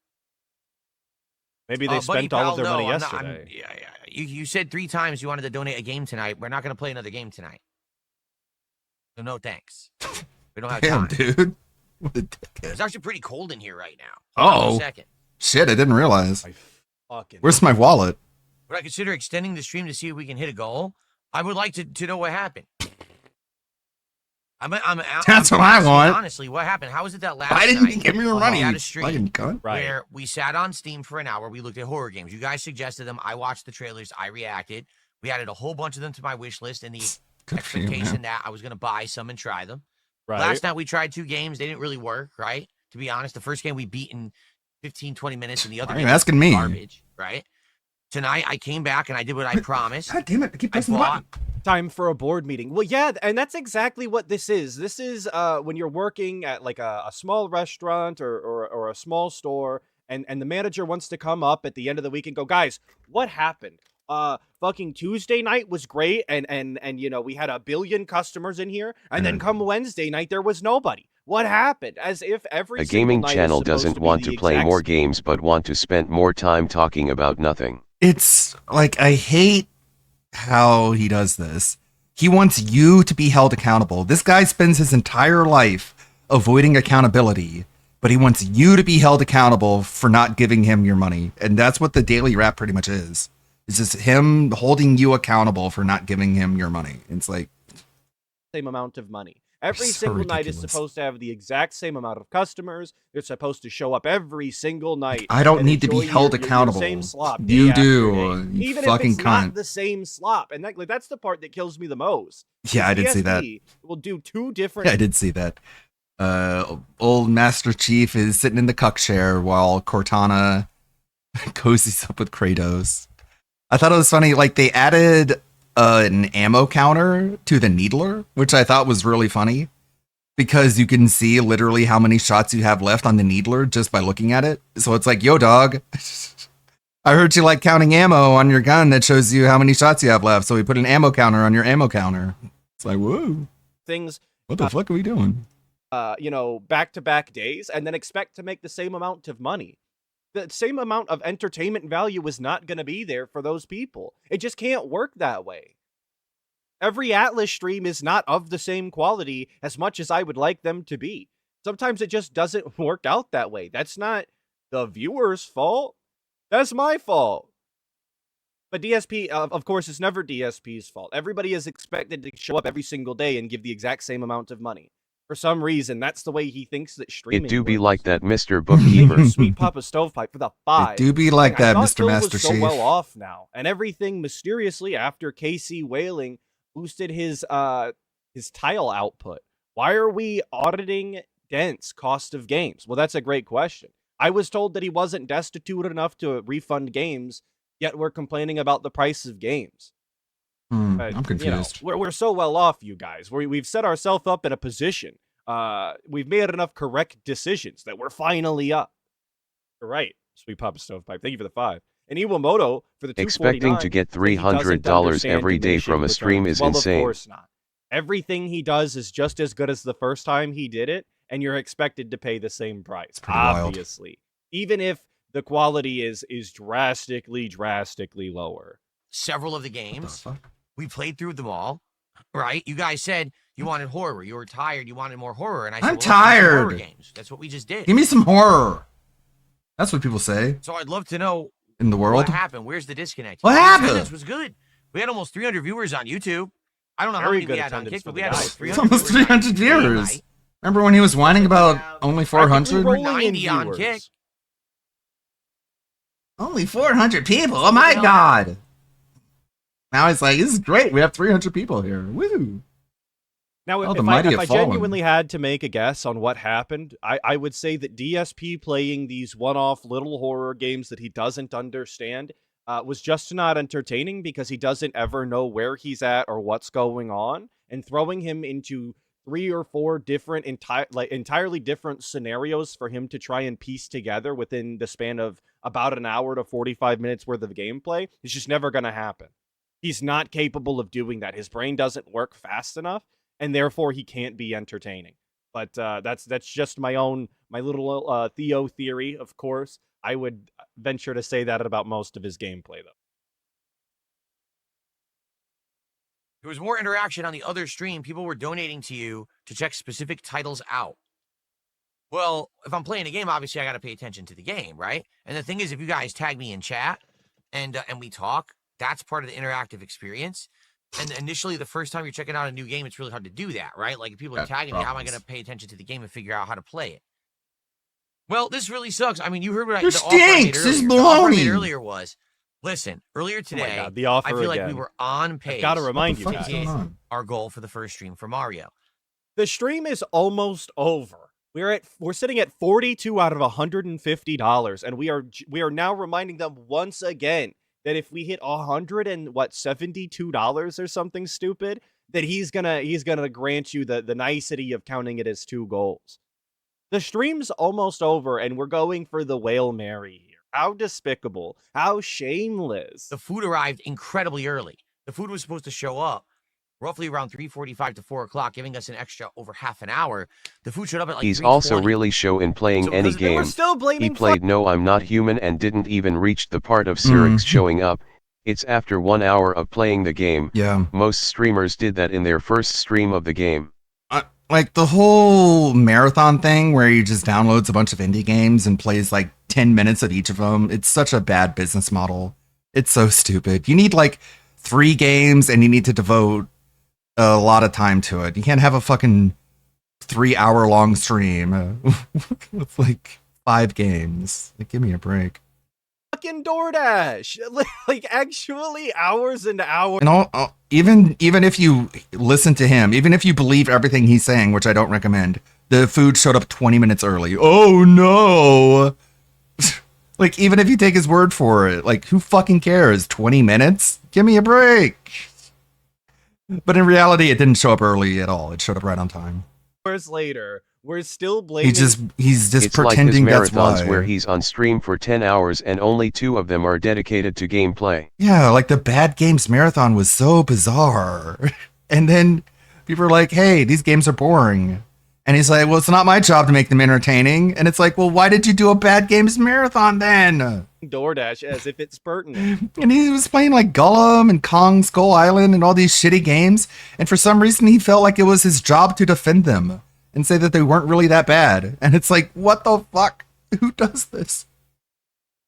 Maybe they Buddy spent all of pal, their money no, I'm not- yesterday. yeah. You said 3 times you wanted to donate a game tonight. We're not going to play another game tonight. So no thanks. We don't have Damn, time. dude. What a dickhead. It's actually pretty cold in here right now. Hold on Oh. a second. Shit, I didn't realize. My fucking Where's my wallet? Would I consider extending the stream to see if we can hit a goal? I would like to know what happened. I'm That's what I asking, want. Honestly, what happened? How was it that last Why didn't night you give me your we money? had You a stream fucking cunt. right. where we sat on Steam for an hour. We looked at horror games. You guys suggested them. I watched the trailers. I reacted. We added a whole bunch of them to my wish list in the Good for you, expectation man. that I was going to buy some and try them. Right. Last night we tried 2 games. They didn't really work, right? To be honest, the first game we beat in 15, 20 minutes, and the other Why are you game was asking me? garbage, right? Tonight, I came back and I did what I promised. God damn it! I keep I pressing the bought button. Time for a board meeting. Well, yeah, and that's exactly what this is. This is when you're working at like a small restaurant or a small store, and the manager wants to come up at the end of the week and go, guys, what happened? Fucking Tuesday night was great, and you know, we had 1 billion customers in here, and then come Wednesday night there was nobody. What happened? As if every A single gaming night is channel supposed doesn't to be want the to play exact more same. games but want to spend more time talking about nothing. It's like, I hate how he does this. He wants you to be held accountable. This guy spends his entire life avoiding accountability, but he wants you to be held accountable for not giving him your money. And that's what the daily rap pretty much is. It's just him holding you accountable for not giving him your money. It's like, same amount of money. Every So single night is ridiculous. supposed to have the exact same amount of customers. They're supposed to show up every single night. I don't and need to be enjoy held your accountable. same slop You day after do, day, you even fucking if it's not cunt. the same slop. And that's the part that kills me the most. Yeah, I did see that. DSP will do two different. Yeah, I did see that. Old Master Chief is sitting in the cuck chair while Cortana cozies up with Kratos. I thought it was funny. Like, they added an ammo counter to the Needler, which I thought was really funny because you can see literally how many shots you have left on the Needler just by looking at it. So it's like, yo, dog, I heard you like counting ammo on your gun that shows you how many shots you have left. So we put an ammo counter on your ammo counter. It's like, whoa, things, what the fuck are we doing? you know, back-to-back days, and then expect to make the same amount of money. The same amount of entertainment value is not going to be there for those people. It just can't work that way. Every Atlas stream is not of the same quality as much as I would like them to be. Sometimes it just doesn't work out that way. That's not the viewer's fault. That's my fault. But DSP, of course, it's never DSP's fault. Everybody is expected to show up every single day and give the exact same amount of money. For some reason, that's the way he thinks that streaming It do be works. like that, Mr. Thank Bookkeeper. you, Sweet Papa Stovepipe, for the 5. It do be like I that, thought Mr. Phil Master was so Chief. well off now, and everything mysteriously after KC Whaling boosted his tile output. Why are we auditing Dent's cost of games? Well, that's a great question. I was told that he wasn't destitute enough to refund games, yet we're complaining about the price of games. I'm You know, confused. we're so well off, you guys. We've set ourselves up in a position. We've made enough correct decisions that we're finally up. You're right, Sweet Papa Stovepipe. Thank you for the 5. And Iwamoto for the 249. Expecting to get saying he doesn't $300 understand every day diminishing from a stream returns. is Well, insane. Of course not. Everything he does is just as good as the first time he did it, and you're expected to pay the same price. pretty wild. Obviously, even if the quality is drastically lower. Several of the What the games, fuck? we played through them all, right? You guys said you wanted horror. You were tired. You wanted more horror. And I said, I'm well, let's do some horror tired. games. That's what we just did. Give me some horror. That's what people say So I'd love to know in the world. what happened. Where's the disconnect? What The happened? attendance was good. We had almost 300 viewers on YouTube. I don't know how Very many we good had on attendance Kick, for but we the had guys. almost It's 300 almost viewers on 300 game viewers. night. Remember when he was whining about only I think we 400? rolling in 90 on viewers. Kick. Only 400 people. Oh my god. Now it's like, this is great. We have 300 people here. Woo. Now, Oh, if the I mighty have fallen. genuinely had to make a guess on what happened, I would say that DSP playing these one-off little horror games that he doesn't understand was just not entertaining because he doesn't ever know where he's at or what's going on, and throwing him into 3 or 4 different entirely different scenarios for him to try and piece together within the span of about an hour to 45 minutes worth of gameplay is just never going to happen. He's not capable of doing that. His brain doesn't work fast enough, and therefore he can't be entertaining. But that's just my little Theo theory. Of course, I would venture to say that about most of his gameplay, though. There was more interaction on the other stream. People were donating to you to check specific titles out. Well, if I'm playing a game, obviously I got to pay attention to the game, right? And the thing is, if you guys tag me in chat and we talk, that's part of the interactive experience. And initially, the first time you're checking out a new game, it's really hard to do that, right? Like, if people are Got tagging me, how am I problems. going to pay attention to the game and figure out how to play it? Well, this really sucks. I mean, you heard what You the offer I made stinks. This is earlier. The offer I made baloney. earlier was, listen, earlier Oh my today, God, the offer I feel like again. we were on pace. I've got to What remind the you fuck is guys. going on? Our goal for the first stream for Mario. The stream is almost over. We're sitting at 42 out of $150, and we are now reminding them once again that if we hit $172 or something stupid, that he's gonna grant you the nicety of counting it as 2 goals. The stream's almost over, and we're going for the Whale Mary here. How despicable! How shameless! The food arrived incredibly early. The food was supposed to show up roughly around 3:45 to 4 o'clock, giving us an extra over half an hour. The food showed up at like He's 3:20. also really show in playing So any because they We're game. still He blaming played No I'm Not Human and didn't even reach the part of Cyrix showing up. It's after 1 hour of playing the game. Yeah. Most streamers did that in their first stream of the game. Like the whole marathon thing where he just downloads a bunch of indie games and plays like 10 minutes of each of them. It's such a bad business model. It's so stupid. You need like 3 games and you need to devote a lot of time to it. You can't have a fucking 3-hour long stream with like 5 games. Like, give me a break. fucking DoorDash. Like, actually, hours and hours. And even if you listen to him, even if you believe everything he's saying, which I don't recommend, the food showed up 20 minutes early. Oh no. Like, even if you take his word for it, like, who fucking cares? 20 minutes? Give me a break. But in reality, it didn't show up early at all. It showed up right on time. Hours later, we're still blaming. He's just It's like his pretending that's marathons why. where he's on stream for 10 hours and only 2 of them are dedicated to gameplay. Yeah, like the Bad Games Marathon was so bizarre. And then people are like, hey, these games are boring. And he's like, well, it's not my job to make them entertaining. And it's like, well, why did you do a Bad Games Marathon then? DoorDash as if it's pertinent. And he was playing like Gollum and Kong Skull Island and all these shitty games. And for some reason, he felt like it was his job to defend them and say that they weren't really that bad. And it's like, what the fuck? Who does this?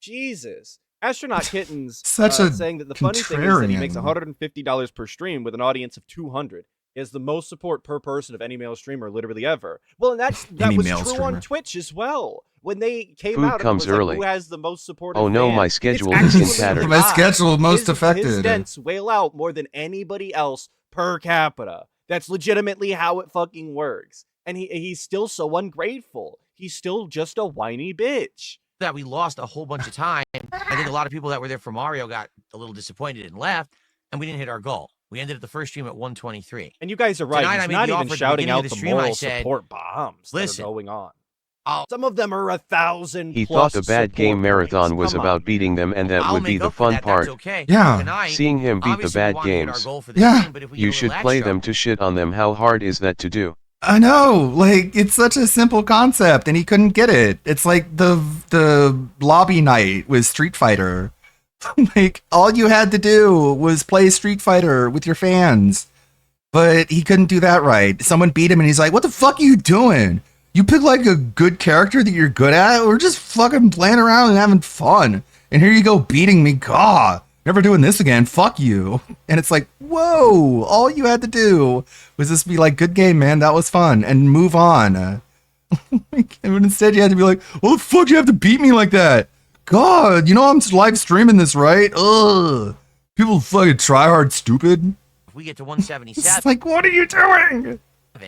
Jesus. Astronaut Kittens Such a saying that the funny thing is that he makes contrarian. $150 per stream with an audience of 200. He has the most support per person of any male streamer literally ever. Well, and that Any was male true streamer. on Twitch as well. When they came Food out, comes it was like, early. who has the most supportive Oh no, fan? my It's schedule is in actually tatters. the My guy. schedule most His affected. dents wail out more than anybody else per capita. That's legitimately how it fucking works. And he's still so ungrateful. He's still just a whiny bitch. That we lost a whole bunch of time. I think a lot of people that were there for Mario got a little disappointed and left, and we didn't hit our goal. We ended the first stream at 123. And you guys are right. Tonight, I He's made not the even offer at the shouting beginning of out the the stream. I moral said, support bombs that listen, are going on. I'll- Some of them are 1,000 He plus thought the Bad support Game Marathon points. was Come about on. beating them and that I'll would be make the up for fun that. part. That's okay. Yeah. Tonight, Seeing him beat the obviously, we bad wanna hit our games. goal for the Yeah. stream, but if we You get a should little play extra, them to shit on them. How hard is that to do? I know, like it's such a simple concept, and he couldn't get it. It's like the lobby night with Street Fighter. Like all you had to do was play Street Fighter with your fans, but he couldn't do that right. Someone beat him, and he's like, "What the fuck are you doing? You pick like a good character that you're good at. We're just fucking playing around and having fun, and here you go beating me. God, never doing this again. Fuck you." And it's like, whoa! All you had to do was just be like, "Good game, man. That was fun," and move on. And instead, you had to be like, "Well, the fuck, you have to beat me like that." God, you know I'm live streaming this, right? Ugh. People fucking try hard, stupid. if we get to It's 177, like, what are you doing?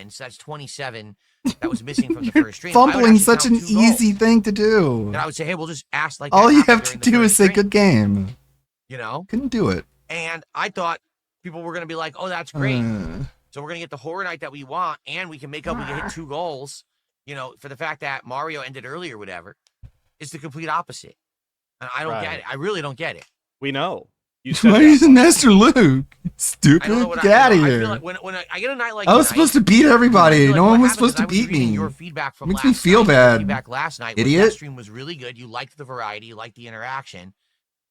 so that's 27 that was missing from the You're first stream. I would fumbling actually such an count 2 goals. easy thing to do. And I would say, hey, we'll just ask like All that you happened have to during the do is first say stream, good game. You know? Couldn't do it. And I thought people were going to be like, oh, that's great. Uh, So we're going to get the horror night that we want, and we can make up, we can hit 2 goals, you know, for the fact that Mario ended early or whatever. It's the complete opposite. And I don't get it. I really don't get it. We know. You said why are that. you using Master Luke? I don't know Stupid. what Get out of I here. feel like when I get a night like I was tonight, supposed to beat I everybody. feel like No what one was happened is supposed to I was beat reading me. Your feedback from Makes me last feel night, your bad. Feedback last night. was Idiot. That stream was really good. You liked the variety. You liked the interaction.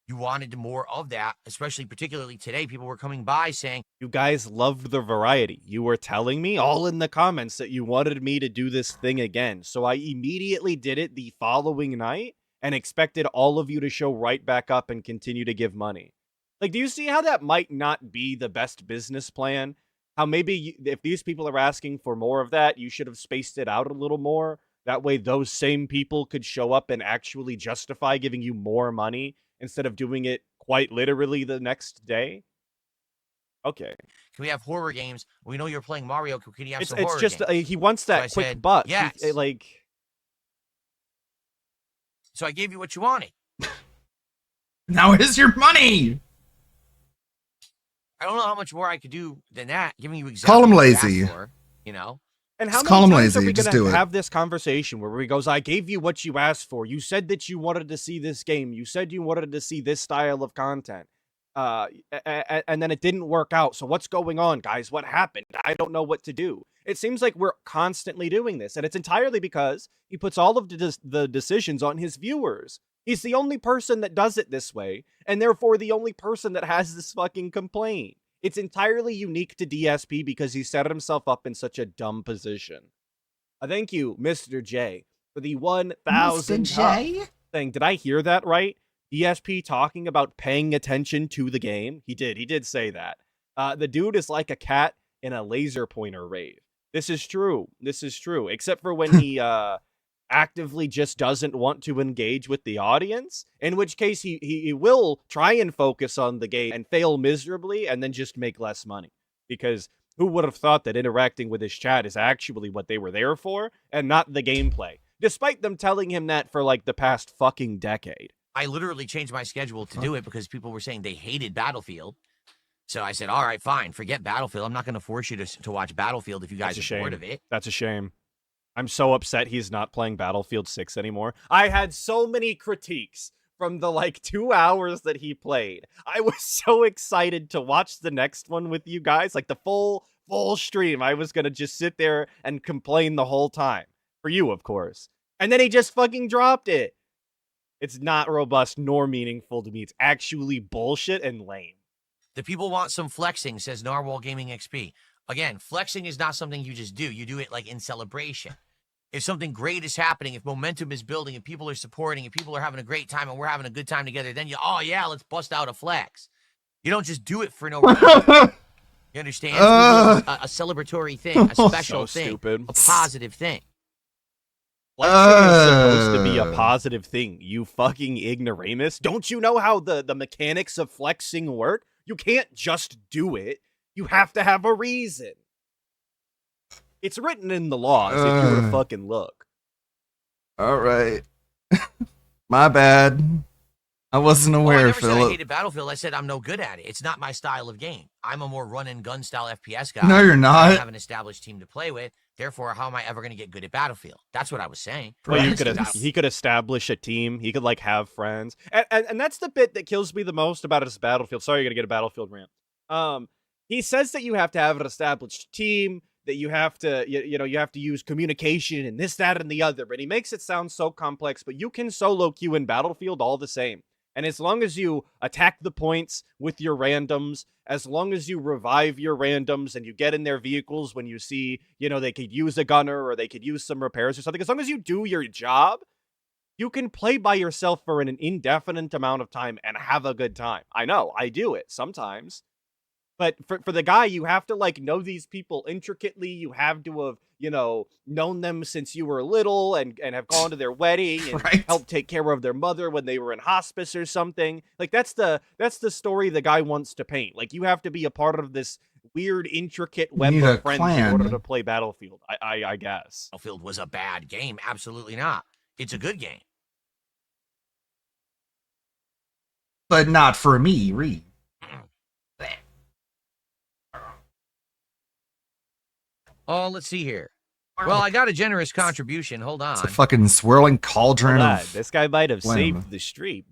You wanted more of that, especially particularly today. People were coming by saying, You guys loved the variety. You were telling me all in the comments that you wanted me to do this thing again. So I immediately did it the following night and expected all of you to show right back up and continue to give money. Like, do you see how that might not be the best business plan? How maybe if these people are asking for more of that, you should have spaced it out a little more. That way those same people could show up and actually justify giving you more money instead of doing it quite literally the next day. Okay. can we have horror games? We know you're playing Mario. Can you have It's some horror just games? he wants that So I quick said, buck. yes. Like So I gave you what you wanted. Now here's your money. I don't know how much more I could do than that, giving you exactly Call him what you asked lazy. for, you know? And how Just call many him times are lazy. we Just gonna do it. have this conversation where he goes, I gave you what you asked for. You said that you wanted to see this game. You said you wanted to see this style of content. And then it didn't work out. So what's going on, guys? What happened? I don't know what to do. It seems like we're constantly doing this, and it's entirely because he puts all of the decisions on his viewers. He's the only person that does it this way, and therefore the only person that has this fucking complaint. It's entirely unique to DSP because he set himself up in such a dumb position. Thank you, Mr. J, for the 1,000 thing. Did I hear that right? DSP talking about paying attention to the game? He did say that. The dude is like a cat in a laser pointer rave. This is true. Except for when he actively just doesn't want to engage with the audience, in which case he will try and focus on the game and fail miserably and then just make less money. Because who would have thought that interacting with his chat is actually what they were there for and not the gameplay, despite them telling him that for like the past fucking decade. I literally changed my schedule to do it because people were saying they hated Battlefield. So I said, all right, fine, forget Battlefield. I'm not going to force you to watch Battlefield if you guys are bored of it. That's a shame. I'm so upset he's not playing Battlefield 6 anymore. I had so many critiques from the like 2 hours that he played. I was so excited to watch the next one with you guys, like the full stream. I was going to just sit there and complain the whole time. For you, of course. And then he just fucking dropped it. It's not robust nor meaningful to me. It's actually bullshit and lame. The people want some flexing, says Narwhal Gaming XP. Again, flexing is not something you just do. You do it like in celebration. If something great is happening, if momentum is building, if people are supporting, if people are having a great time and we're having a good time together, then oh yeah, let's bust out a flex. You don't just do it for no reason. You understand? A celebratory thing, a special thing, stupid. A positive thing. Flexing is supposed to be a positive thing, you fucking ignoramus. Don't you know how the mechanics of flexing work? You can't just do it. You have to have a reason. It's written in the laws if you were to fucking look. All right. My bad. I wasn't aware, I never said I Philip. hated Battlefield. I said I'm no good at it. It's not my style of game. I'm a more run and gun style FPS guy. No, you're I not. don't have an established team to play with. Therefore, how am I ever going to get good at Battlefield? That's what I was saying. Well, he could establish a team. He could like have friends, and that's the bit that kills me the most about his Battlefield. Sorry, you're gonna get a Battlefield rant. He says that you have to have an established team, that you have to, you have to use communication and this, that, and the other. But he makes it sound so complex. But you can solo queue in Battlefield all the same. And as long as you attack the points with your randoms, as long as you revive your randoms and you get in their vehicles when you see, they could use a gunner or they could use some repairs or something, as long as you do your job, you can play by yourself for an indefinite amount of time and have a good time. I know, I do it sometimes. But for the guy, you have to like know these people intricately. You have to have, known them since you were little and have gone to their wedding and helped take care of their mother when they were in hospice or something. Like that's the story the guy wants to paint. Like you have to be a part of this weird, intricate web of friends in order to play Battlefield. I guess. Battlefield was a bad game. Absolutely not. It's a good game. But not for me, Reed. Oh, let's see here. Well, I got a generous contribution. Hold on. It's a fucking swirling cauldron of... This guy might have flame. saved the stream.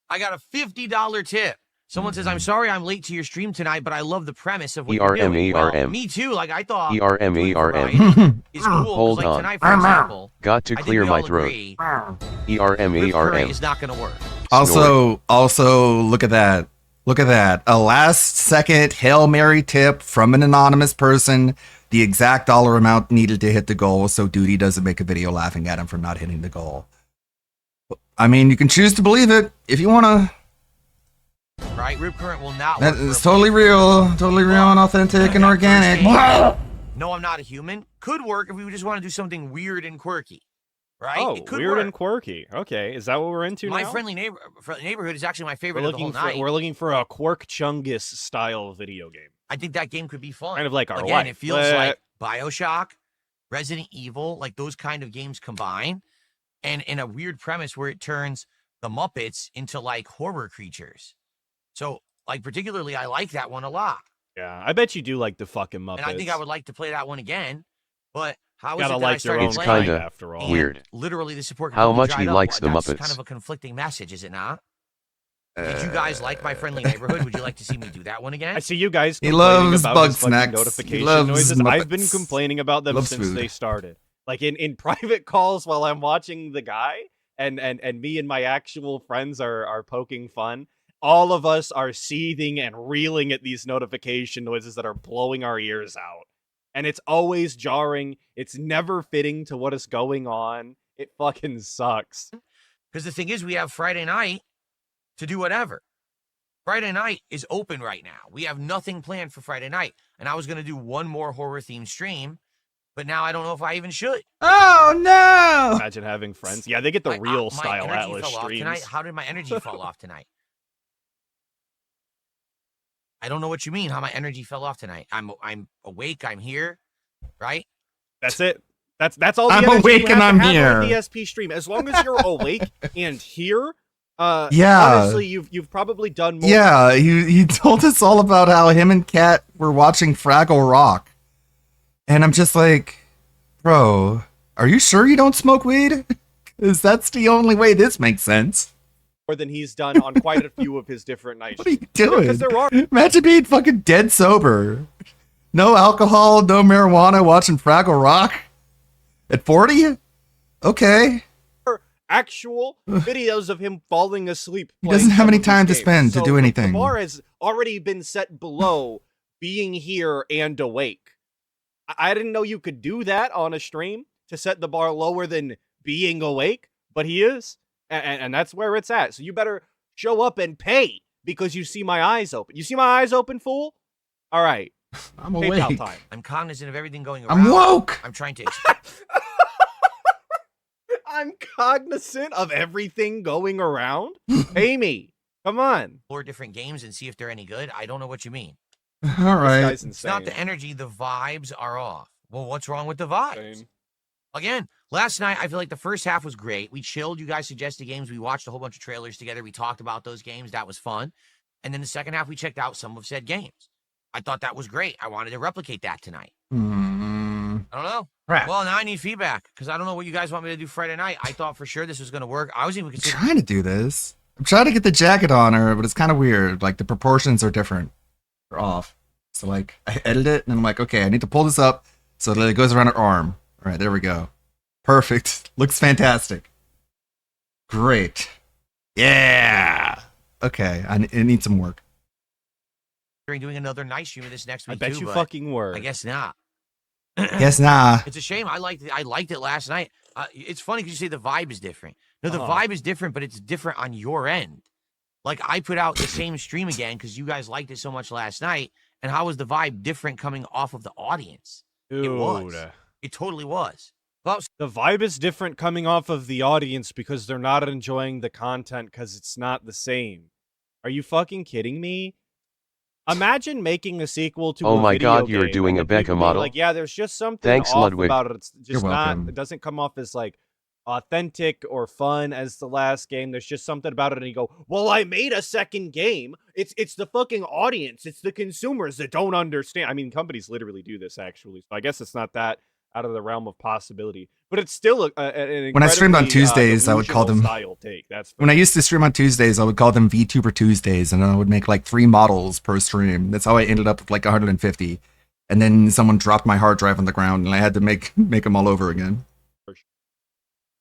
I got a $50 tip. Someone says, I'm sorry I'm late to your stream tonight, but I love the premise of what you're doing. Well, me too. Like, I thought is cool. Hold like, on. Tonight, for example, got to clear my throat. ERM is not going to work. Also, look at that. Look at that. A last-second Hail Mary tip from an anonymous person. The exact dollar amount needed to hit the goal, so Duty doesn't make a video laughing at him for not hitting the goal. I mean, you can choose to believe it if you want to. Right? Rip Current will not That work. is totally real and authentic and organic. No, I'm not a human. Could work if we just want to do something weird and quirky. Right? Oh, it could weird work. and quirky. Okay, is that what we're into My now? friendly neighborhood is actually my favorite of the whole night. We're looking for a Quirk Chungus style video game. I think that game could be fun. Kind of like our Again, life. it feels like BioShock. Resident Evil, like those kind of games combine, and in a weird premise where it turns the Muppets into like horror creatures. So, like, particularly, I like that one a lot. Yeah, I bet you do like the fucking Muppets. And I think I would like to play that one again. But how is Gotta it that I like your started own It's playing kind kinda after all. and weird. literally the support How completely much he dried up? likes the That's Muppets. kind of a conflicting message, is it not? Did you guys like My Friendly Neighborhood? Would you like to see me do that one again? I see you guys He complaining loves about bug his fucking snacks. He notification loves noises. I've been Muppets. complaining about them Loves since food. they started. Like in private calls while I'm watching the guy, and me and my actual friends are poking fun. All of us are seething and reeling at these notification noises that are blowing our ears out. And it's always jarring. It's never fitting to what is going on. It fucking sucks. Because the thing is, we have Friday night to do whatever. Friday night is open right now. We have nothing planned for Friday night. And I was going to do one more horror-themed stream, but now I don't know if I even should. Oh no! Imagine having friends. Yeah, they get the real My style energy Atlas fell off streams. tonight. How did my energy fall off tonight? I don't know what you mean, how my energy fell off tonight. I'm awake, I'm here, right? That's it. That's all. I'm the energy awake you and have I'm to have here. on a DSP stream. As long as you're awake and here, Yeah. honestly, you've probably done more. Yeah, he told us all about how him and Kat were watching Fraggle Rock. And I'm just like, bro, are you sure you don't smoke weed? Because that's the only way this makes sense. More than he's done on quite a few of his different nights. What are you doing? Because there are Imagine being fucking dead sober. No alcohol, no marijuana, watching Fraggle Rock at 40? Okay. actual videos of him falling asleep. He doesn't have playing any some of time to these spend games. to So do anything. The bar has already been set below being here and awake. I didn't know you could do that on a stream to set the bar lower than being awake, but he is, and that's where it's at. So you better show up and pay because you see my eyes open. You see my eyes open, fool? All right. I'm PayPal awake. time. I'm cognizant of everything going around. I'm woke. I'm trying to I'm cognizant of everything going around. Pay me. Come on. explore different games and see if they're any good. I don't know what you mean. All This right. guy's It's insane. not the energy, the vibes are off. Well, what's wrong with the vibes? Insane. Again, last night, I feel like the first half was great. We chilled. You guys suggested games. We watched a whole bunch of trailers together. We talked about those games. That was fun. And then the second half, we checked out some of said games. I thought that was great. I wanted to replicate that tonight. Mm, I don't know. crap. Well, now I need feedback because I don't know what you guys want me to do Friday night. I thought for sure this was going to work. I was even I'm considering trying to do this. I'm trying to get the jacket on her, but it's kind of weird. Like the proportions are different. They're off. So like I edit it and I'm like, okay, I need to pull this up so that it goes around her arm. All right, there we go. Perfect. Looks fantastic. Great. Yeah. Okay, it needs some work. doing another night stream of this next I week bet too, you but fucking were. I guess not. Yes, nah. It's a shame. I liked it last night. It's funny because you say the vibe is different. No, the Uh-huh. vibe is different, but it's different on your end. Like I put out the same stream again because you guys liked it so much last night. And how was the vibe different coming off of the audience? Dude. It was. It totally was. Well, The vibe is different coming off of the audience because they're not enjoying the content because it's not the same. Are you fucking kidding me? Imagine making a sequel to Oh a my video God, you're game doing and a then Becca people being model? Like, yeah, there's just something Thanks, off Ludwig. about it. It's just You're not. welcome. It doesn't come off as like authentic or fun as the last game. There's just something about it, and you go, "Well, I made a second game." It's the fucking audience. It's the consumers that don't understand. I mean, companies literally do this actually. So I guess it's not that out of the realm of possibility, but it's still an When I streamed on incredibly, Tuesdays, I would call delusional them- style take. That's When I used to stream on Tuesdays, I would call them VTuber Tuesdays, and I would make like 3 models per stream. That's how I ended up with like 150. And then someone dropped my hard drive on the ground, and I had to make them all over again.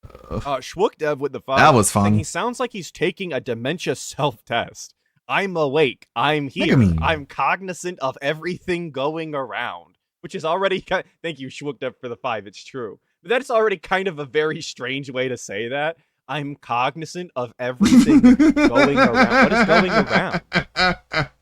Schwookdev with the 5. That was fun. He sounds like he's taking a dementia self-test. I'm awake. I'm Look here. at me. I'm cognizant of everything going around, which is already. Thank you, Schwookdev, for the 5. It's true, but that's already kind of a very strange way to say that. I'm cognizant of everything going around. What is going around?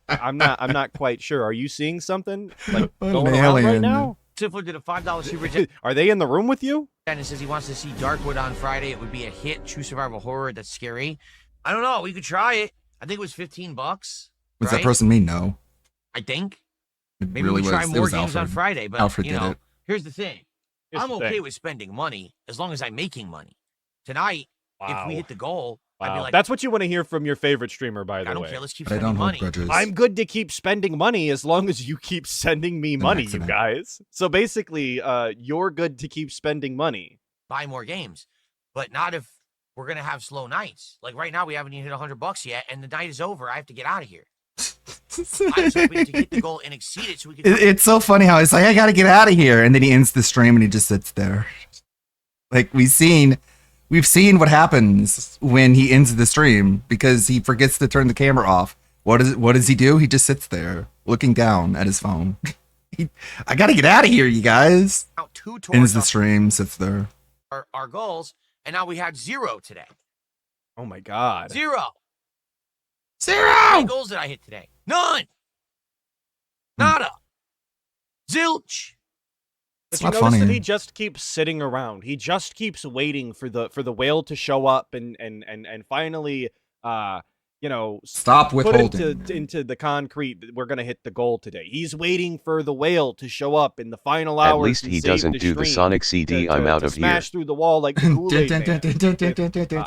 I'm not quite sure. Are you seeing something like What going an around right alien. now? Tiffler did a $5 super chat Are they in the room with you? and it says he wants to see Darkwood on Friday. It would be a hit, true survival horror that's scary. I don't know. We could try it. I think it was $15. What's right? that person mean? No. I think. It Maybe really we try was. It more was games on Alfred. Friday. But Alfred you did know, it. here's the thing. Here's I'm the okay thing. with spending money as long as I'm making money. Tonight, if we Wow. hit the goal, I'd be Wow. like, That's what you want to hear from your favorite streamer, by I the don't way. care. Let's keep But I spending don't hold money. grudges. I'm good to keep spending money as long as you keep sending me An money, you accident. guys. So basically, you're good to keep spending money. Buy more games, but not if we're gonna have slow nights. Like right now, we haven't even hit $100 yet, and the night is over. I have to get out of here. I was hoping to hit the goal and exceed it, so we could. It's so funny how he's like, I gotta get out of here, and then he ends the stream and he just sits there. Like we've seen what happens when he ends the stream because he forgets to turn the camera off. What does he do? He just sits there looking down at his phone. I gotta get out of here, you guys. Out 2 Ends towards the stream, sits there. our goals, and now we had 0 today. Oh my god. 0. How many goals did I hit today? None. Nada. Zilch. But It's you not notice that funny. he just keeps sitting around. He just keeps waiting for the whale to show up and finally Stop put withholding. into the concrete that we're gonna hit the goal today. He's waiting for the whale to show up in the final At hours. least and he save doesn't do the stream Sonic CD, I'm out to of here. smash through the wall like the Kool-Aid Man.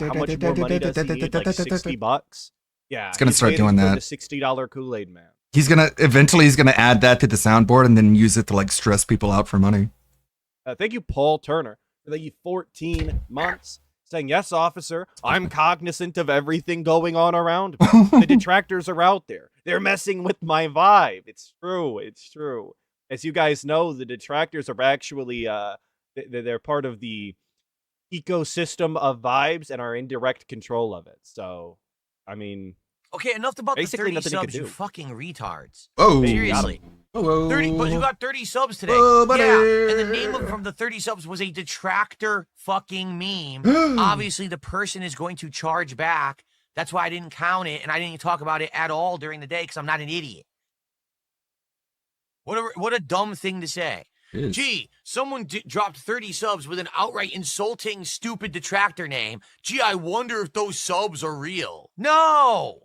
How much more money does he need? Like $60? Yeah, It's gonna he's start waiting doing for that. the $60 Kool-Aid Man. He's gonna add that to the soundboard and then use it to like stress people out for money. Thank you, Paul Turner, for the 14 months. Saying, yes, officer, I'm cognizant of everything going on around me. The detractors are out there. They're messing with my vibe. It's true. It's true. As you guys know, the detractors are actually, they're part of the ecosystem of vibes and are in direct control of it. So, I mean... Okay, enough about Basically the 30 nothing he could subs, you do. fucking retards. Oh, Seriously. Whoa. 30, but you got 30 subs today. Whoa, buddy. Yeah, and the name from the 30 subs was a detractor fucking meme. Obviously, the person is going to charge back. That's why I didn't count it, and I didn't talk about it at all during the day because I'm not an idiot. What a dumb thing to say. Gee, someone dropped 30 subs with an outright insulting, stupid detractor name. Gee, I wonder if those subs are real. No,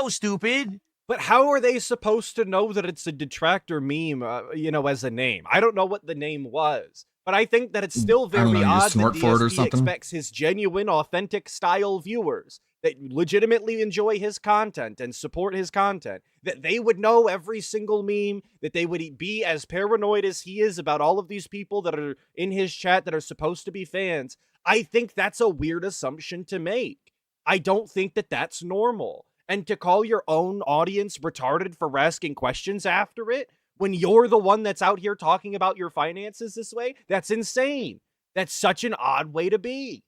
stupid. But how are they supposed to know that it's a detractor meme, as a name? I don't know what the name was, but I think that it's still I don't very know, you odd that snort for it or DSP something? expects his genuine, authentic style viewers that legitimately enjoy his content and support his content, that they would know every single meme, that they would be as paranoid as he is about all of these people that are in his chat that are supposed to be fans. I think that's a weird assumption to make. I don't think that that's normal. And to call your own audience retarded for asking questions after it, when you're the one that's out here talking about your finances this way, that's insane. That's such an odd way to be.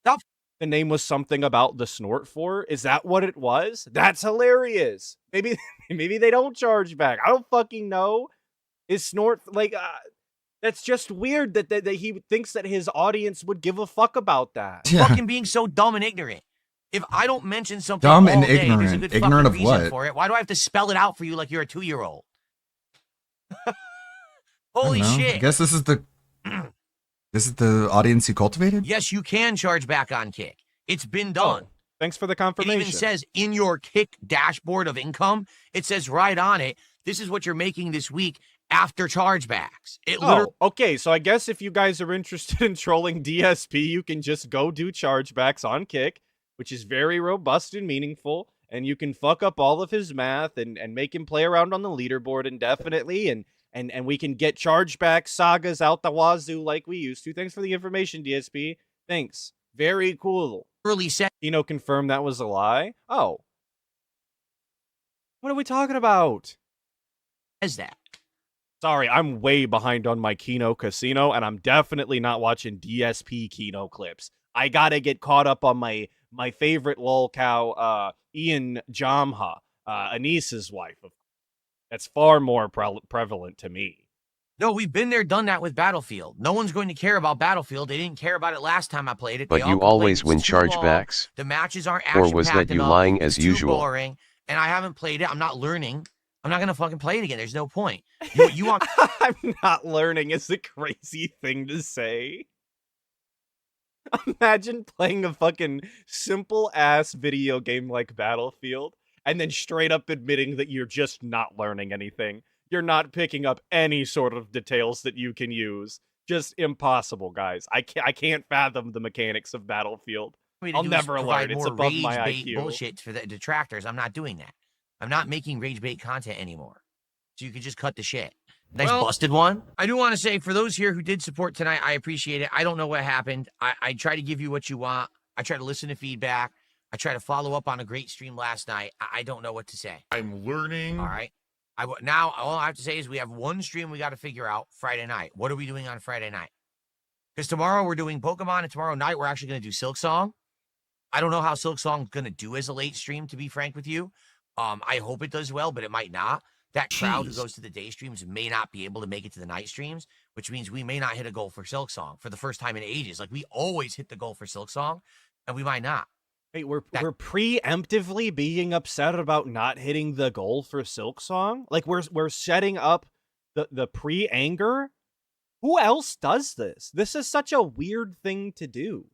The name was something about the snort for. Is that what it was? That's hilarious. Maybe they don't charge back. I don't fucking know. Is snort like that's just weird that he thinks that his audience would give a fuck about that. Yeah. Fucking being so dumb and ignorant. If I don't mention something Dumb all and day, there's a ignorant. good Ignorant fucking of reason what? for it. Why do I have to spell it out for you like you're a 2-year-old? I Holy don't know. shit. I guess this is the audience you cultivated? Yes, you can charge back on Kick. It's been done. Oh, thanks for the It confirmation. even says in your Kick dashboard of income, it says right on it, this is what you're making this week after chargebacks. It literally okay. So I guess if you guys are interested in trolling DSP, you can just go do chargebacks on Kick, which is very robust and meaningful. And you can fuck up all of his math and make him play around on the leaderboard indefinitely. And we can get chargeback sagas out the wazoo like we used to. Thanks for the information, DSP. Thanks. Very cool. said Kino confirmed that was a lie. Oh. What are we talking about? as that. Sorry, I'm way behind on my Kino Casino, and I'm definitely not watching DSP Kino clips. I gotta get caught up on my favorite lol cow, Ian Jamha, Anis's wife. That's far more prevalent to me. No, we've been there, done that with Battlefield. No one's going to care about Battlefield. They didn't care about it last time I played it. But They all you complained always it's win too long, chargebacks? The matches aren't Or action was that packed you enough, lying as it's too usual? boring, and I haven't played it. I'm not learning. I'm not going to fucking play it again. There's no point. You want I'm not learning is a crazy thing to say. Imagine playing a fucking simple-ass video game like Battlefield and then straight up admitting that you're just not learning anything. you're not picking up any sort of details that you can use. Just impossible, guys. I can't fathom the mechanics of Battlefield. I'll never learn. It's more above my rage bait IQ. bullshit for the detractors. I'm not doing that. I'm not making rage bait content anymore. So you can just cut the shit. Nice busted one. I do want to say, for those here who did support tonight, I appreciate it. I don't know what happened. I try to give you what you want. I try to listen to feedback. I try to follow up on a great stream last night. I don't know what to say. I'm learning. All right. Now all I have to say is we have one stream we got to figure out Friday night. What are we doing on Friday night? Because tomorrow we're doing Pokemon, and tomorrow night we're actually going to do Silk Song. I don't know how Silk Song's going to do as a late stream, to be frank with you. I hope it does well, but it might not. That crowd who goes to the day streams may not be able to make it to the night streams, which means we may not hit a goal for Silk Song for the first time in ages. Like, we always hit the goal for Silk Song, and we might not. Wait, we're preemptively being upset about not hitting the goal for Silk Song? Like, we're setting up the pre-anger? Who else does this? This is such a weird thing to do.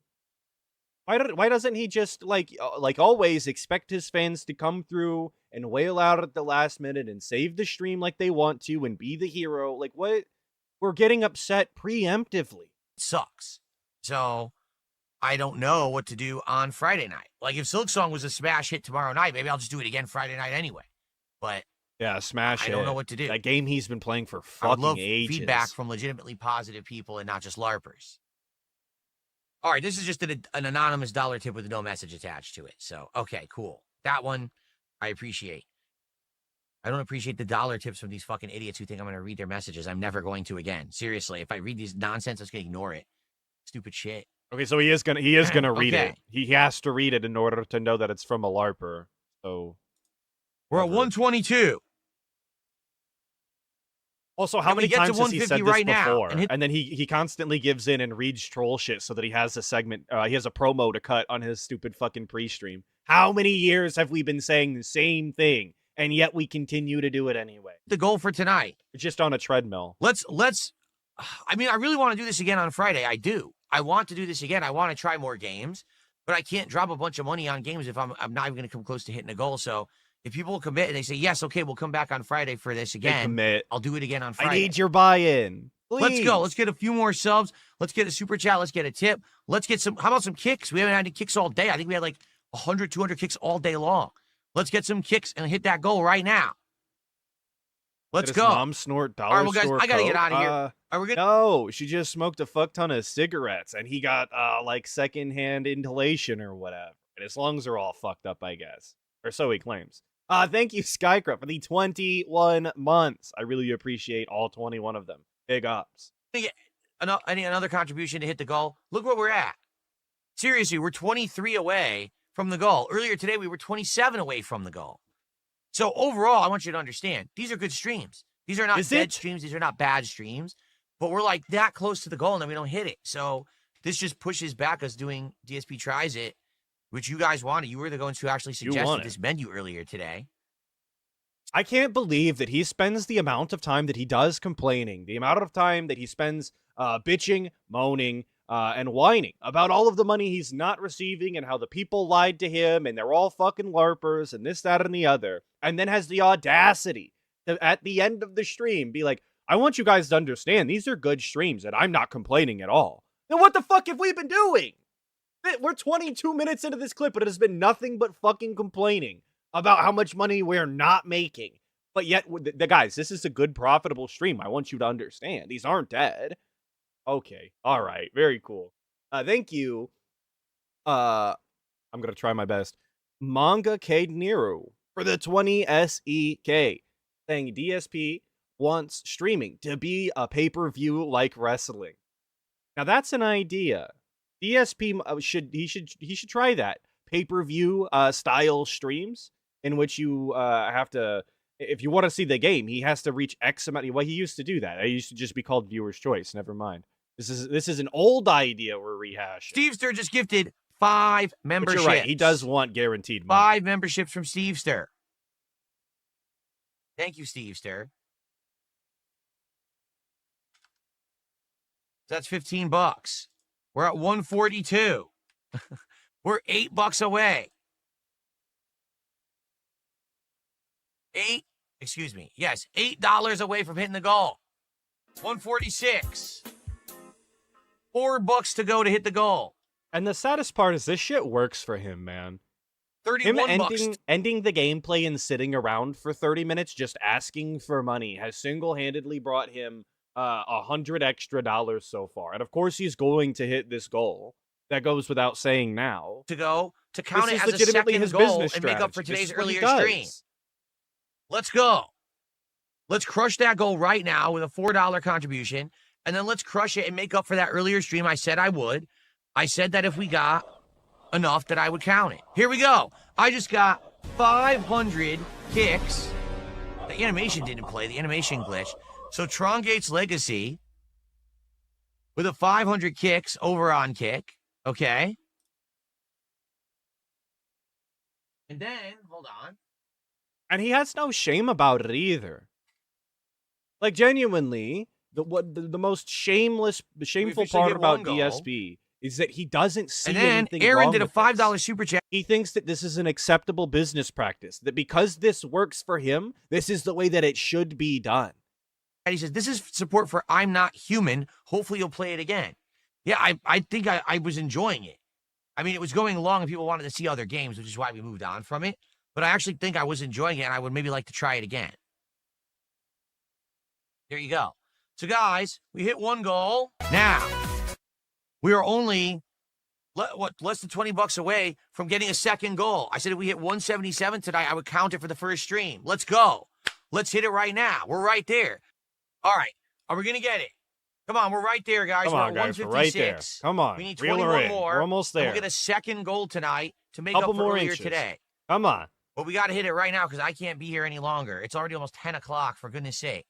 Why doesn't he just, like always, expect his fans to come through and wail out at the last minute and save the stream like they want to and be the hero? Like, what? We're getting upset preemptively. It sucks. So I don't know what to do on Friday night. Like, if Silk Song was a smash hit tomorrow night, maybe I'll just do it again Friday night anyway. But yeah, smash I don't know what to do. That game he's been playing for I would fucking love ages. feedback from legitimately positive people and not just LARPers. All right, this is just an anonymous dollar tip with no message attached to it. So, okay, cool. That one I appreciate. I don't appreciate the dollar tips from these fucking idiots who think I'm going to read their messages. I'm never going to again. Seriously, if I read these nonsense, I'm just going to ignore it. Stupid shit. Okay, so he is gonna read it. He has to read it in order to know that it's from a LARPer. So we're at 122. Also, how many times has he said this right before? Now, and then he constantly gives in and reads troll shit so that he has a segment, he has a promo to cut on his stupid fucking pre-stream. How many years have we been saying the same thing, and yet we continue to do it anyway? The goal for tonight. It's just on a treadmill. Let's. I mean, I really want to do this again on Friday. I do. I want to do this again. I want to try more games, but I can't drop a bunch of money on games if I'm not even going to come close to hitting a goal. So if people will commit and they say, yes, okay, we'll come back on Friday for this again. Commit. I'll do it again on Friday. I need your buy-in. Please. Let's go. Let's get a few more subs. Let's get a super chat. Let's get a tip. Let's get how about some kicks? We haven't had any kicks all day. I think we had like 100, 200 kicks all day long. Let's get some kicks and hit that goal right now. Let's go. Mom snort dollar all right, well, guys, I got to get out of here. Are we good? No, she just smoked a fuck ton of cigarettes, and he got, like, secondhand inhalation or whatever. And as long as they're all fucked up, I guess. Or so he claims. Thank you, Skycraft, for the 21 months. I really appreciate all 21 of them. Big ups. Another contribution to hit the goal. Look where we're at. Seriously, we're 23 away from the goal. Earlier today, we were 27 away from the goal. So overall, I want you to understand, these are good streams. These are not dead streams. These are not bad streams. But we're like that close to the goal, and then we don't hit it. So this just pushes back us doing DSP Tries It, which you guys wanted. You were the ones who actually suggested this menu earlier today. I can't believe that he spends the amount of time that he does complaining, the amount of time that he spends bitching, moaning, and whining about all of the money he's not receiving and how the people lied to him and they're all fucking LARPers and this, that, and the other, and then has the audacity to, at the end of the stream, be like, I want you guys to understand, these are good streams and I'm not complaining at all. Then what the fuck have we been doing? We're 22 minutes into this clip, but it has been nothing but fucking complaining about how much money we're not making. But yet, the guys, this is a good, profitable stream. I want you to understand. These aren't dead. Okay. All right. Very cool. Thank you. I'm going to try my best. Manga K Niru for the 20 SEK. Saying DSP wants streaming to be a pay-per-view like wrestling. Now that's an idea. DSP should try that. Pay-per-view style streams in which you have to, if you want to see the game, he has to reach X amount. Well, he used to do that. It used to just be called Viewer's Choice. Never mind. This is an old idea we're rehashing. Stevester just gifted 5 memberships. But you're right. He does want guaranteed money. 5 memberships from Stevester. Thank you, Stevester. That's $15. We're at 142. We're $8 away. Excuse me. Yes, $8 away from hitting the goal. 146. $4 to go to hit the goal. And the saddest part is this shit works for him, man. Him 31 bucks. ending the gameplay and sitting around for 30 minutes just asking for money has single-handedly brought him $100 extra so far. And of course he's going to hit this goal. That goes without saying now. To go to count This it is as a legitimately second his goal business and make up for strategy. This today's is what he earlier stream. does. Let's go. Let's crush that goal right now with a $4 contribution. And then let's crush it and make up for that earlier stream I said I would. I said that if we got enough that I would count it. Here we go. I just got 500 kicks. The animation didn't play. The animation glitched. So Tron Gates Legacy with a 500 kicks over on kick. Okay. And then, hold on. And he has no shame about it either. Like, genuinely, the most shameful officially part get about one goal. DSP is that he doesn't see And then anything Aaron wrong did a with this. $5 super chat. He thinks that this is an acceptable business practice, that because this works for him, this is the way that it should be done. And he says, this is support for I'm Not Human. Hopefully you'll play it again. Yeah, I think I was enjoying it. I mean, it was going along and people wanted to see other games, which is why we moved on from it. But I actually think I was enjoying it and I would maybe like to try it again. There you go. So guys, we hit one goal. Now, we are only, less than 20 bucks away from getting a second goal. I said if we hit 177 tonight, I would count it for the first stream. Let's go. Let's hit it right now. We're right there. All right. Are we going to get it? Come on, we're right there, guys. Come we're on, at guys, we're right there. 156. Come on, We need reel her 21 in. more. We're almost and there. We'll get a second goal tonight to make Couple up for more earlier inches. today. Come on. But we got to hit it right now because I can't be here any longer. It's already almost 10 o'clock, for goodness sake.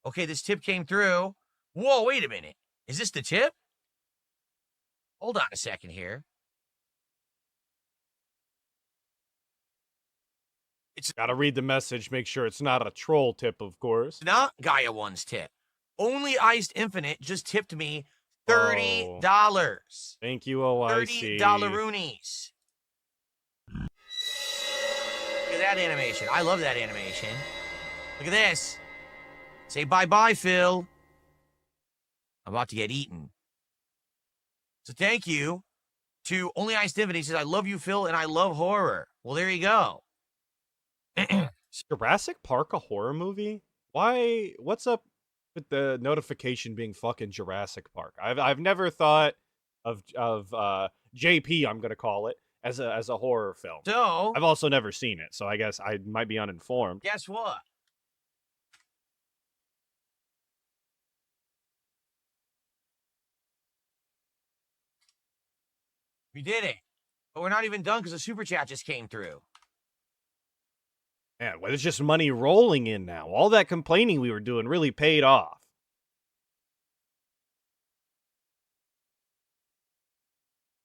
Okay, this tip came through. Whoa, wait a minute. Is this the tip? Hold on a second here. It's Gotta read the message, make sure it's not a troll tip, of course. not Gaia 1's tip. Only Iced Infinite just tipped me $30. Thank you, OIC. $30 roonies. Look at that animation. I love that animation. Look at this. Say bye-bye, Phil. I'm about to get eaten. So thank you to Only Iced Infinite. He says, I love you, Phil, and I love horror. Well, there you go. Is Jurassic Park a horror movie? Why? What's up with the notification being fucking Jurassic Park? I've never thought of JP, I'm gonna call it, as a horror film. So, I've also never seen it, so I guess I might be uninformed. guess what? We did it. But we're not even done because the super chat just came through. Man, well, there's just money rolling in now. All that complaining we were doing really paid off.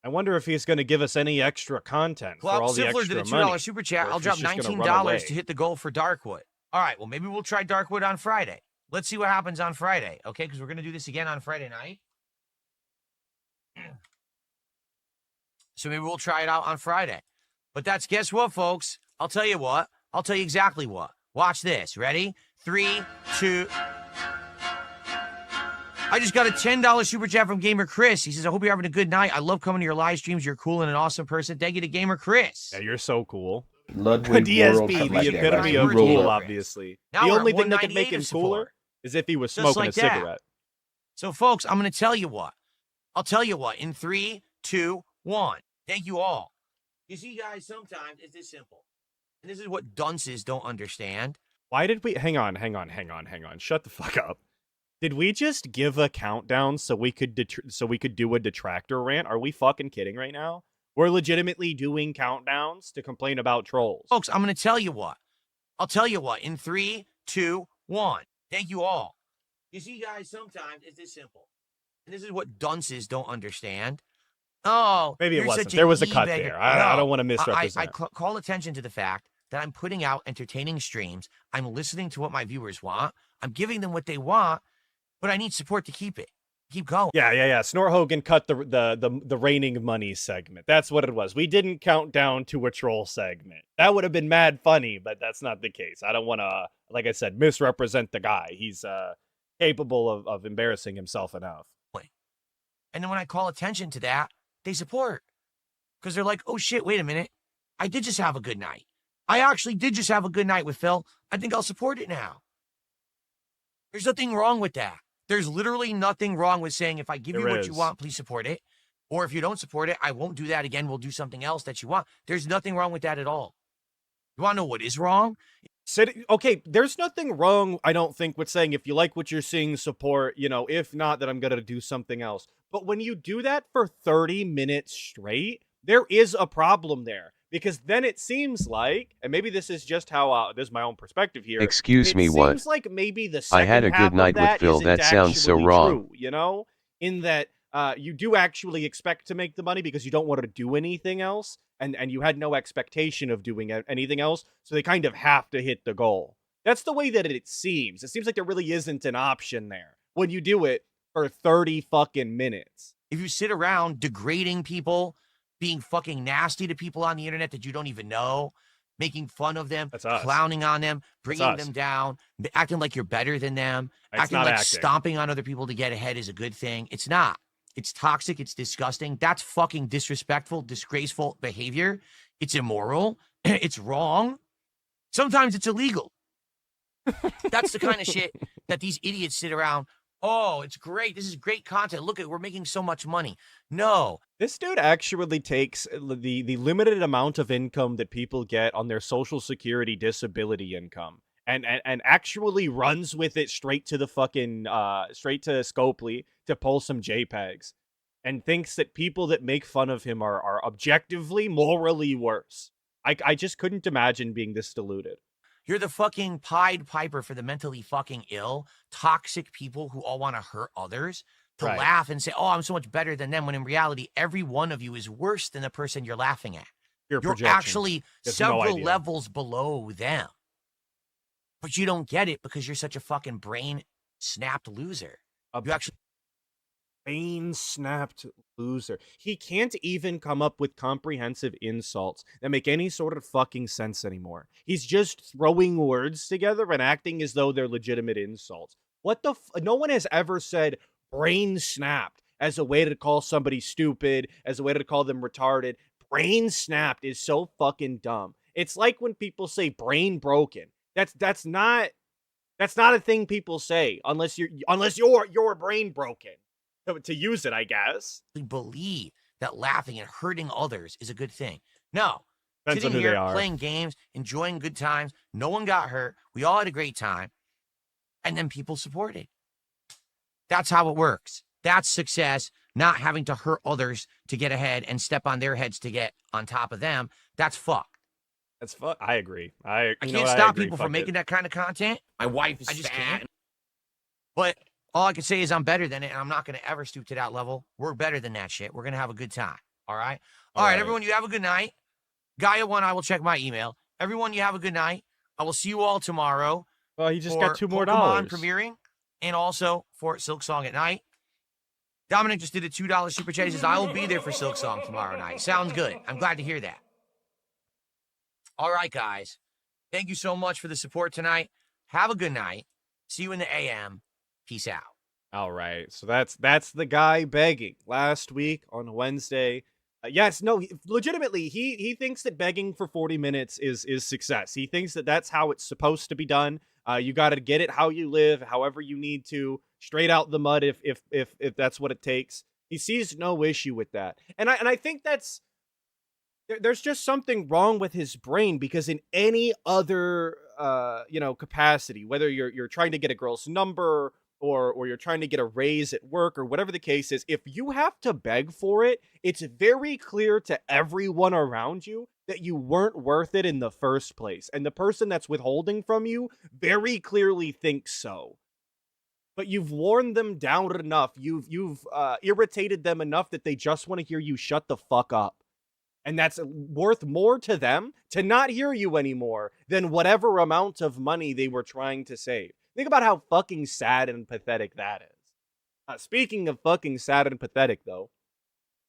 I wonder if he's going to give us any extra content for all the Siffler extra did a $2 money. super chat. or if I'll drop he's just gonna run away. $19 to hit the goal for Darkwood. All right, well, maybe we'll try Darkwood on Friday. Let's see what happens on Friday, okay? Because we're going to do this again on Friday night. So maybe we'll try it out on Friday. But that's, guess what, folks? I'll tell you what. I'll tell you exactly what. Watch this. Ready? 3, 2... I just got a $10 super chat from Gamer Chris. He says, I hope you're having a good night. I love coming to your live streams. You're cool and an awesome person. Thank you to Gamer Chris. Yeah, you're so cool. Ludwig DSP, World the Cup epitome Gamer of Chris. cool, obviously. Now The we're only at thing that could make 198 him of cooler support. is if he was Just smoking like a that. cigarette. So, folks, I'm going to tell you what. I'll tell you what. In 3, 2, 1. Thank you all. You see, guys, sometimes it's this simple. And this is what dunces don't understand. Why did we... Hang on. Shut the fuck up. Did we just give a countdown so we could do a detractor rant? Are we fucking kidding right now? We're legitimately doing countdowns to complain about trolls. Folks, I'm going to tell you what. I'll tell you what. In 3, 2, 1. Thank you all. You see, guys, sometimes it's this simple. And this is what dunces don't understand. Oh, Maybe it you're wasn't. such an There was a cut e-beggar. there. I don't want to I misrepresent. call attention to the fact that I'm putting out entertaining streams. I'm listening to what my viewers want. I'm giving them what they want, but I need support to keep it. Keep going. Yeah. Snort Hogan cut the raining money segment. That's what it was. We didn't count down to a troll segment. That would have been mad funny, but that's not the case. I don't want to, like I said, misrepresent the guy. He's capable of embarrassing himself enough. And then when I call attention to that, they support. Because they're like, oh shit, wait a minute. I did just have a good night. I actually did just have a good night with Phil. I think I'll support it now. There's nothing wrong with that. There's literally nothing wrong with saying, if I give you what you want, please support it. Or if you don't support it, I won't do that again. We'll do something else that you want. There's nothing wrong with that at all. You want to know what is wrong? Okay, there's nothing wrong, I don't think, with saying if you like what you're seeing, support, if not, then I'm going to do something else. But when you do that for 30 minutes straight, there is a problem there. Because then it seems like, and maybe this is just how, this is my own perspective here. Excuse me, what? It seems like maybe the second I had a good night with Phil. That sounds so wrong. True, in that you do actually expect to make the money because you don't want to do anything else. And you had no expectation of doing anything else. So they kind of have to hit the goal. That's the way that it seems. It seems like there really isn't an option there when you do it for 30 fucking minutes. If you sit around degrading people, being fucking nasty to people on the internet that you don't even know, making fun of them, clowning on them, bringing them down, acting like you're better than them, acting like stomping on other people to get ahead is a good thing. It's not. It's toxic. It's disgusting. That's fucking disrespectful, disgraceful behavior. It's immoral. It's wrong. Sometimes it's illegal. That's the kind of shit that these idiots sit around. Oh, it's great. This is great content. Look at, we're making so much money. No. This dude actually takes the limited amount of income that people get on their Social Security disability income and actually runs with it straight to the fucking, straight to Scopely to pull some JPEGs and thinks that people that make fun of him are objectively, morally worse. I just couldn't imagine being this deluded. You're the fucking Pied Piper for the mentally fucking ill, toxic people who all want to hurt others, to laugh and say, oh, I'm so much better than them, when in reality, every one of you is worse than the person you're laughing at. You're actually several levels below them. But you don't get it because you're such a fucking brain-snapped loser. You actually... Brain-snapped loser. He can't even come up with comprehensive insults that make any sort of fucking sense anymore. He's just throwing words together and acting as though they're legitimate insults. What the no one has ever said brain-snapped as a way to call somebody stupid, as a way to call them retarded. Brain-snapped is so fucking dumb. It's like when people say brain broken. That's not a thing people say unless you're brain broken. To use it, I guess. Believe that laughing and hurting others is a good thing. No. Sitting here, playing games, enjoying good times. No one got hurt. We all had a great time. And then people supported. That's how it works. That's success. Not having to hurt others to get ahead and step on their heads to get on top of them. That's fucked. That's fuck. I agree. I can't stop people from making that kind of content. My wife is fat. Can't. But all I can say is I'm better than it, and I'm not going to ever stoop to that level. We're better than that shit. We're going to have a good time. All right? All right, everyone, you have a good night. Gaia1, I will check my email. Everyone, you have a good night. I will see you all tomorrow. Well, he just got $2 more. Pokemon premiering, and also for Silk Song at night. Dominic just did a $2 super chat. He says, I will be there for Silk Song tomorrow night. Sounds good. I'm glad to hear that. All right, guys. Thank you so much for the support tonight. Have a good night. See you in the AM. Peace out. All right. So that's the guy begging last week on Wednesday. Yes, no, legitimately, he thinks that begging for 40 minutes is success. He thinks that that's how it's supposed to be done. You got to get it how you live, however you need to, straight out the mud if that's what it takes. He sees no issue with that. And I think there's just something wrong with his brain, because in any other capacity, whether you're trying to get a girl's number or you're trying to get a raise at work or whatever the case is, if you have to beg for it, it's very clear to everyone around you that you weren't worth it in the first place. And the person that's withholding from you very clearly thinks so. But you've worn them down enough. You've irritated them enough that they just want to hear you shut the fuck up. And that's worth more to them to not hear you anymore than whatever amount of money they were trying to save. Think about how fucking sad and pathetic that is. Speaking of fucking sad and pathetic, though,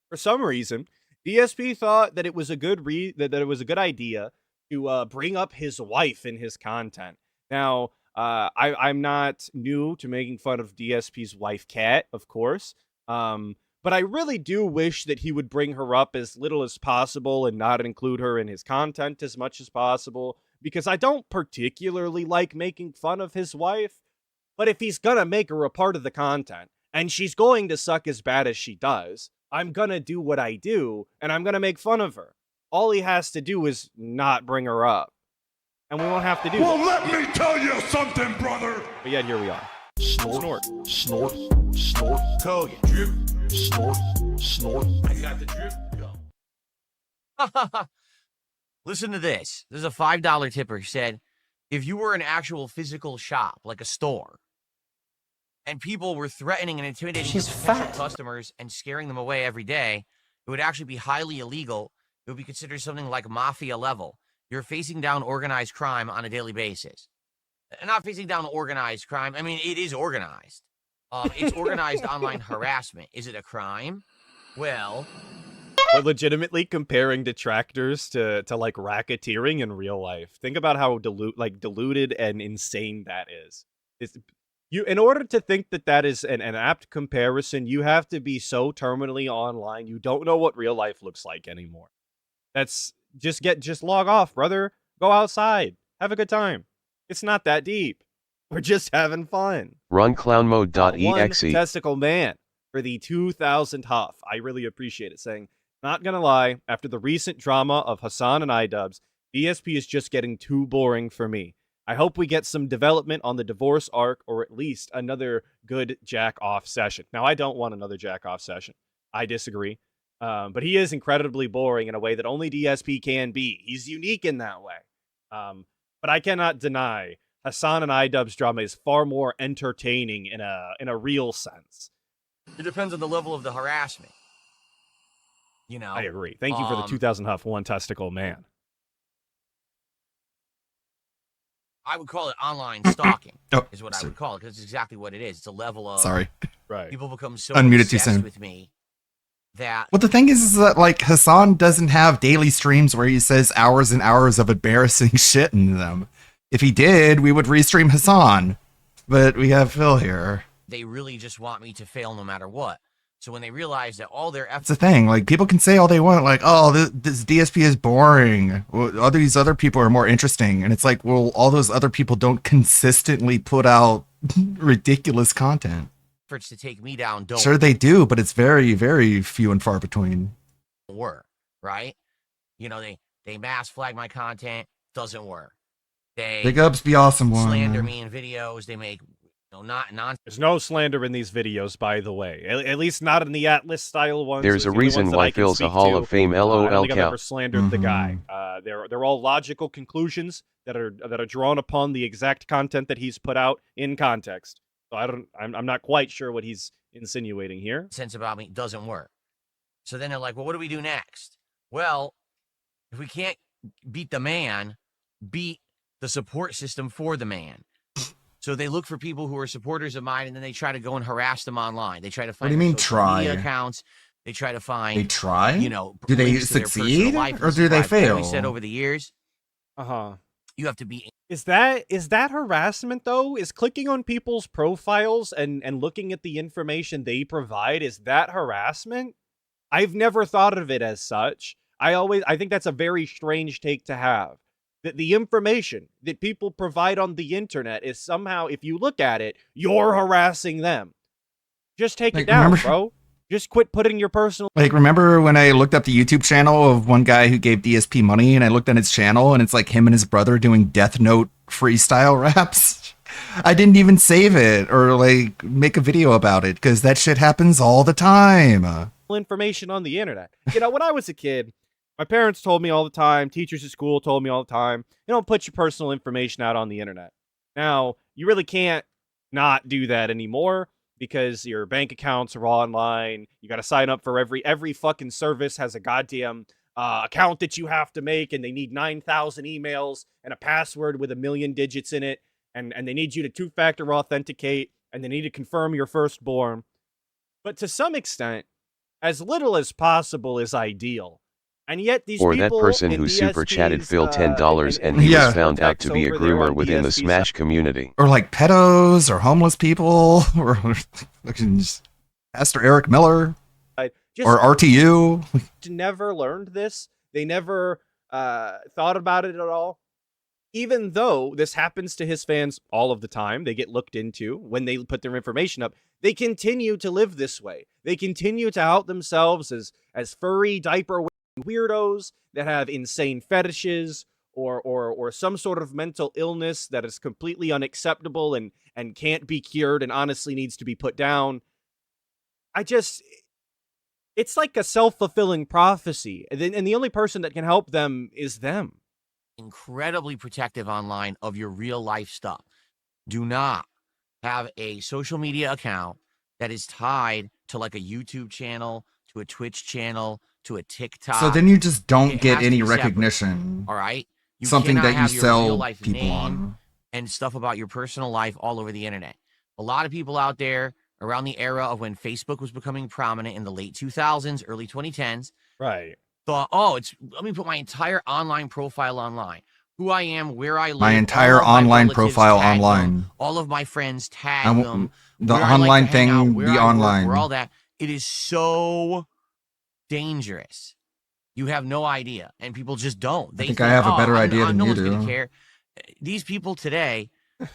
for some reason, DSP thought that it was a good that it was a good idea to bring up his wife in his content. Now, I'm not new to making fun of DSP's wife, Kat, of course. But I really do wish that he would bring her up as little as possible and not include her in his content as much as possible, because I don't particularly like making fun of his wife. But if he's gonna make her a part of the content, and she's going to suck as bad as she does, I'm gonna do what I do, and I'm gonna make fun of her. All he has to do is not bring her up. And we won't have to do Well, that. let me tell you something, brother. But yet, here we are. Snort, snort, snort, Cody. drip, snort, snort. I got the drip. Go. Listen to this. There's a $5 tipper who said, if you were an actual physical shop, like a store, and people were threatening and intimidating your potential customers and scaring them away every day, it would actually be highly illegal. It would be considered something like mafia level. You're facing down organized crime on a daily basis. Not facing down organized crime. I mean, it is organized. It's organized online harassment. Is it a crime? Well, But legitimately comparing detractors to like racketeering in real life. Think about how diluted and insane that is. In order to think that that is an apt comparison, you have to be so terminally online you don't know what real life looks like anymore. That's just log off, brother. Go outside. Have a good time. It's not that deep. We're just having fun. Run One clownmode.exe. testicle man for the 2000 huff. I really appreciate it. Saying, not gonna lie, after the recent drama of Hassan and iDubbbz, DSP is just getting too boring for me. I hope we get some development on the divorce arc, or at least another good jack-off session. Now, I don't want another jack-off session. I disagree. But he is incredibly boring in a way that only DSP can be. He's unique in that way. But I cannot deny Hassan and iDubbbz drama is far more entertaining in a real sense. it depends on the level of the harassment. You know? I agree. Thank you for the 2000 huff, one testicle man. I would call it online stalking, Oh, is what I sorry. would call it, because it's exactly what it is. It's a level of Sorry. Right. people become so Unmuted too obsessed soon. with me that Well, the thing is that, like, Hassan doesn't have daily streams where he says hours and hours of embarrassing shit in them. If he did, we would restream Hassan. But we have Phil here. they really just want me to fail no matter what. So when they realize that all their That's the efforts thing. Like, people can say all they want, like, oh, this DSP is boring. Well, all these other people are more interesting. And it's like, well, all those other people don't consistently put out ridiculous content. to take me down don't Sure, they do, but it's very, very few and far between. work, right? You know, they mass flag my content, doesn't work. They Big ups, be awesome one. slander me in videos. They make not nonsense. There's no slander in these videos, by the way. At least not in the Atlas style ones. There's Those a are the reason ones that why I can Phil's a speak Hall to. of Fame I don't LOL think I've ever cow. slandered the guy. They're all logical conclusions that are drawn upon the exact content that he's put out in context. So I'm not quite sure what he's insinuating here. Sense about me doesn't work. So then they're like, well, what do we do next? Well, if we can't beat the man, beat the support system for the man. So they look for people who are supporters of mine, and then they try to go and harass them online. They try to find do you mean their social media try? accounts. They try to find, They try? you know, Do they links to their personal succeed, life or and do they stuff. I've always fail? said over the years, Uh-huh. you have to be Is that harassment though? Is clicking on people's profiles and looking at the information they provide, is that harassment? I've never thought of it as such. I think that's a very strange take to have. That the information that people provide on the internet is somehow, if you look at it, you're harassing them. Just take Like, it down, remember- bro. Just quit putting your personal Like, remember when I looked up the YouTube channel of one guy who gave DSP money, and I looked at his channel, and it's like him and his brother doing Death Note freestyle raps? I didn't even save it or, like, make a video about it, because that shit happens all the time. information on the internet. You know, when I was a kid, my parents told me all the time, teachers at school told me all the time, you don't put your personal information out on the internet. Now, you really can't not do that anymore because your bank accounts are all online. You got to sign up for every fucking service has a goddamn account that you have to make, and they need 9,000 emails and a password with 1,000,000 digits in it, and they need you to two-factor authenticate, and they need to confirm your firstborn. But to some extent, as little as possible is ideal. And yet these Or that people person in who super chatted DSPs, Phil $10 and and he was Yeah. found out cortex to be a over there groomer on within the DSP Smash community. Or like pedos or homeless people or fucking Pastor Eric Miller side, just or RTU. never learned this. They never thought about it at all. Even though this happens to his fans all of the time, they get looked into when they put their information up. They continue to live this way. They continue to out themselves as furry diaper weirdos that have insane fetishes or some sort of mental illness that is completely unacceptable and can't be cured and honestly needs to be put down. It's like a self-fulfilling prophecy. And the only person that can help them is them. Incredibly protective online of your real life stuff. Do not have a social media account that is tied to like a YouTube channel, to a Twitch channel, to a TikTok. So then you just don't It get has to any be separate. recognition. All right? You Something cannot that you have your real sell life people name on. and stuff about your personal life all over the internet. A lot of people out there around the era of when Facebook was becoming prominent in the late 2000s, early 2010s, Right. thought, let me put my entire online profile online. Who I am, where I live. My entire all of my online relatives, profile tag them. online. All of my friends tag I them. the where I like online to hang out, thing where be I work, online. where all that. It is so dangerous. You have no idea, and people just don't. They I think I have a better idea than no you one's gonna do. care. These people today,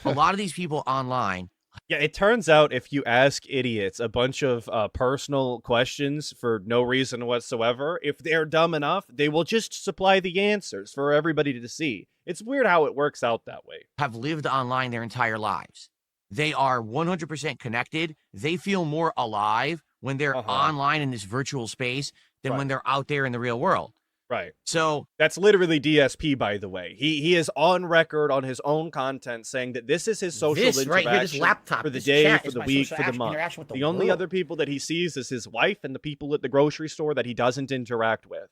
a lot of these people online. Yeah, it turns out if you ask idiots a bunch of personal questions for no reason whatsoever, if they're dumb enough, they will just supply the answers for everybody to see. It's weird how it works out that way. Have lived online their entire lives. They are 100% connected. They feel more alive when they're online in this virtual space than when they're out there in the real world. Right. So that's literally DSP, by the way. He is on record on his own content saying that this is his social interaction right here, this laptop, for the this day, chat for is the my week, social for the month. interaction with the The only world. other people that he sees is his wife and the people at the grocery store that he doesn't interact with.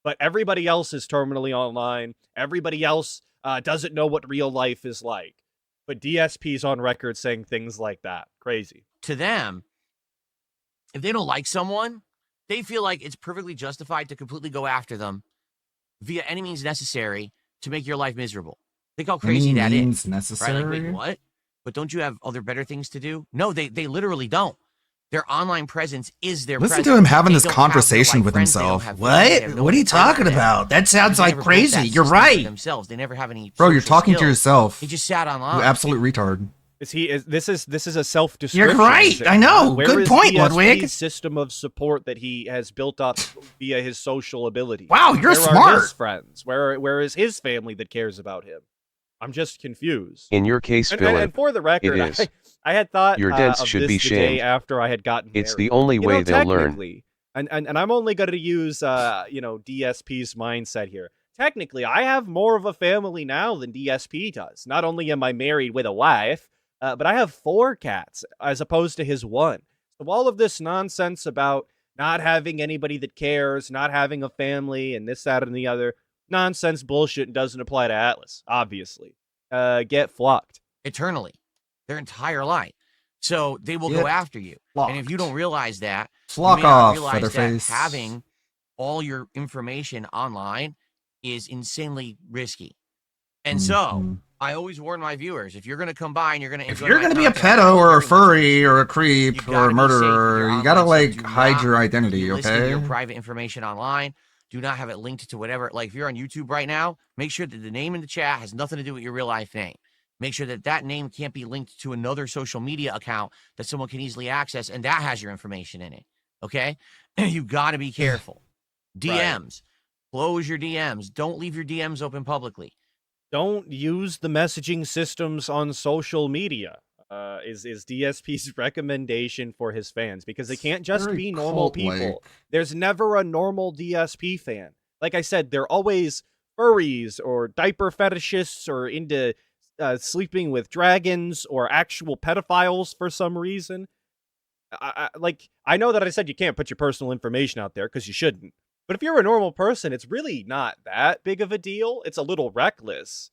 But everybody else is terminally online. Everybody else doesn't know what real life is like. But DSP's on record saying things like that. Crazy. To them, if they don't like someone, they feel like it's perfectly justified to completely go after them via any means necessary to make your life miserable. Think how crazy that is. Means necessary? Right? Like, wait, what? But don't you have other better things to do? No, they literally don't. Their online presence is their Listen presence. to him having They this don't have conversation real-life with friends, they don't himself. have family, they have no What are you one to fight talking with them. about? That sounds Because they like never built crazy. that You're system for right. themselves. They never have any. Bro, you're social talking to skills. yourself. He just sat online. You absolute retard. This is a self-description. You're right. I know. Where Good is point, DSP's Ludwig. system of support that he has built up via his social ability. Wow, you're Where smart. Are his friends? Where is his family that cares about him? I'm just confused. In your case, And Philip, for the record, it is. I had thought Your dents of should this be the day shamed. after I had gotten It's married. the only way they'll learn. Technically, and I'm only going to use DSP's mindset here. Technically, I have more of a family now than DSP does. Not only am I married with a wife, but I have 4 cats as opposed to his 1. So all of this nonsense about not having anybody that cares, not having a family, and this, that, and the other, nonsense bullshit doesn't apply to Atlas, obviously. Get flocked. Eternally, their entire life. So they will go after you. And if you don't realize that, Flock you may not off, realize that Featherface. having all your information online is insanely risky. And so I always warn my viewers, if you're going to come by and you're going to If you're going to be a pedo or a furry or a creep or a murderer, you got to like hide your identity, okay? Your private information online. Do not have it linked to whatever. Like if you're on YouTube right now, make sure that the name in the chat has nothing to do with your real life name. Make sure that that name can't be linked to another social media account that someone can easily access, and that has your information in it. Okay? You got to be careful. DMs. Close your DMs. Don't leave your DMs open publicly. Don't use the messaging systems on social media. Is DSP's recommendation for his fans, because they can't just very be normal cult-like. people. There's never a normal DSP fan. Like I said, they're always furries or diaper fetishists or into sleeping with dragons or actual pedophiles for some reason. I know that I said you can't put your personal information out there because you shouldn't. But if you're a normal person, it's really not that big of a deal. It's a little reckless.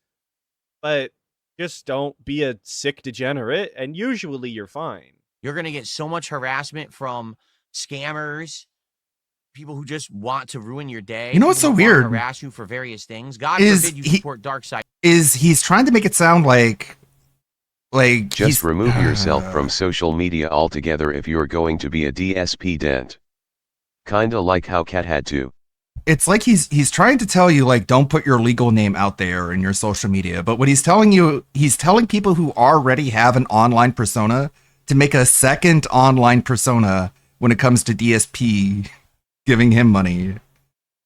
But just don't be a sick degenerate, and usually you're fine. You're going to get so much harassment from scammers, people who just want to ruin your day. You know what's so people who wanna weird? harass you for various things. God Is forbid you he- support dark side. Is he's trying to make it sound like Just he's- remove yourself from social media altogether if you're going to be a DSP dent. Kinda like how Cat had to. It's like he's trying to tell you, like, don't put your legal name out there in your social media. But what he's telling you, he's telling people who already have an online persona to make a second online persona when it comes to DSP giving him money.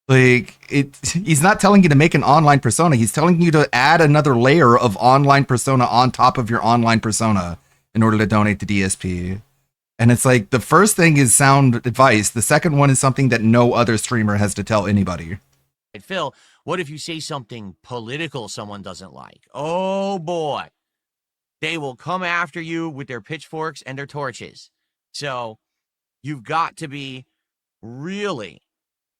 Like, he's not telling you to make an online persona. He's telling you to add another layer of online persona on top of your online persona in order to donate to DSP. And it's like, the first thing is sound advice. The second one is something that no other streamer has to tell anybody. Phil, what if you say something political someone doesn't like? Oh boy. They will come after you with their pitchforks and their torches. So you've got to be really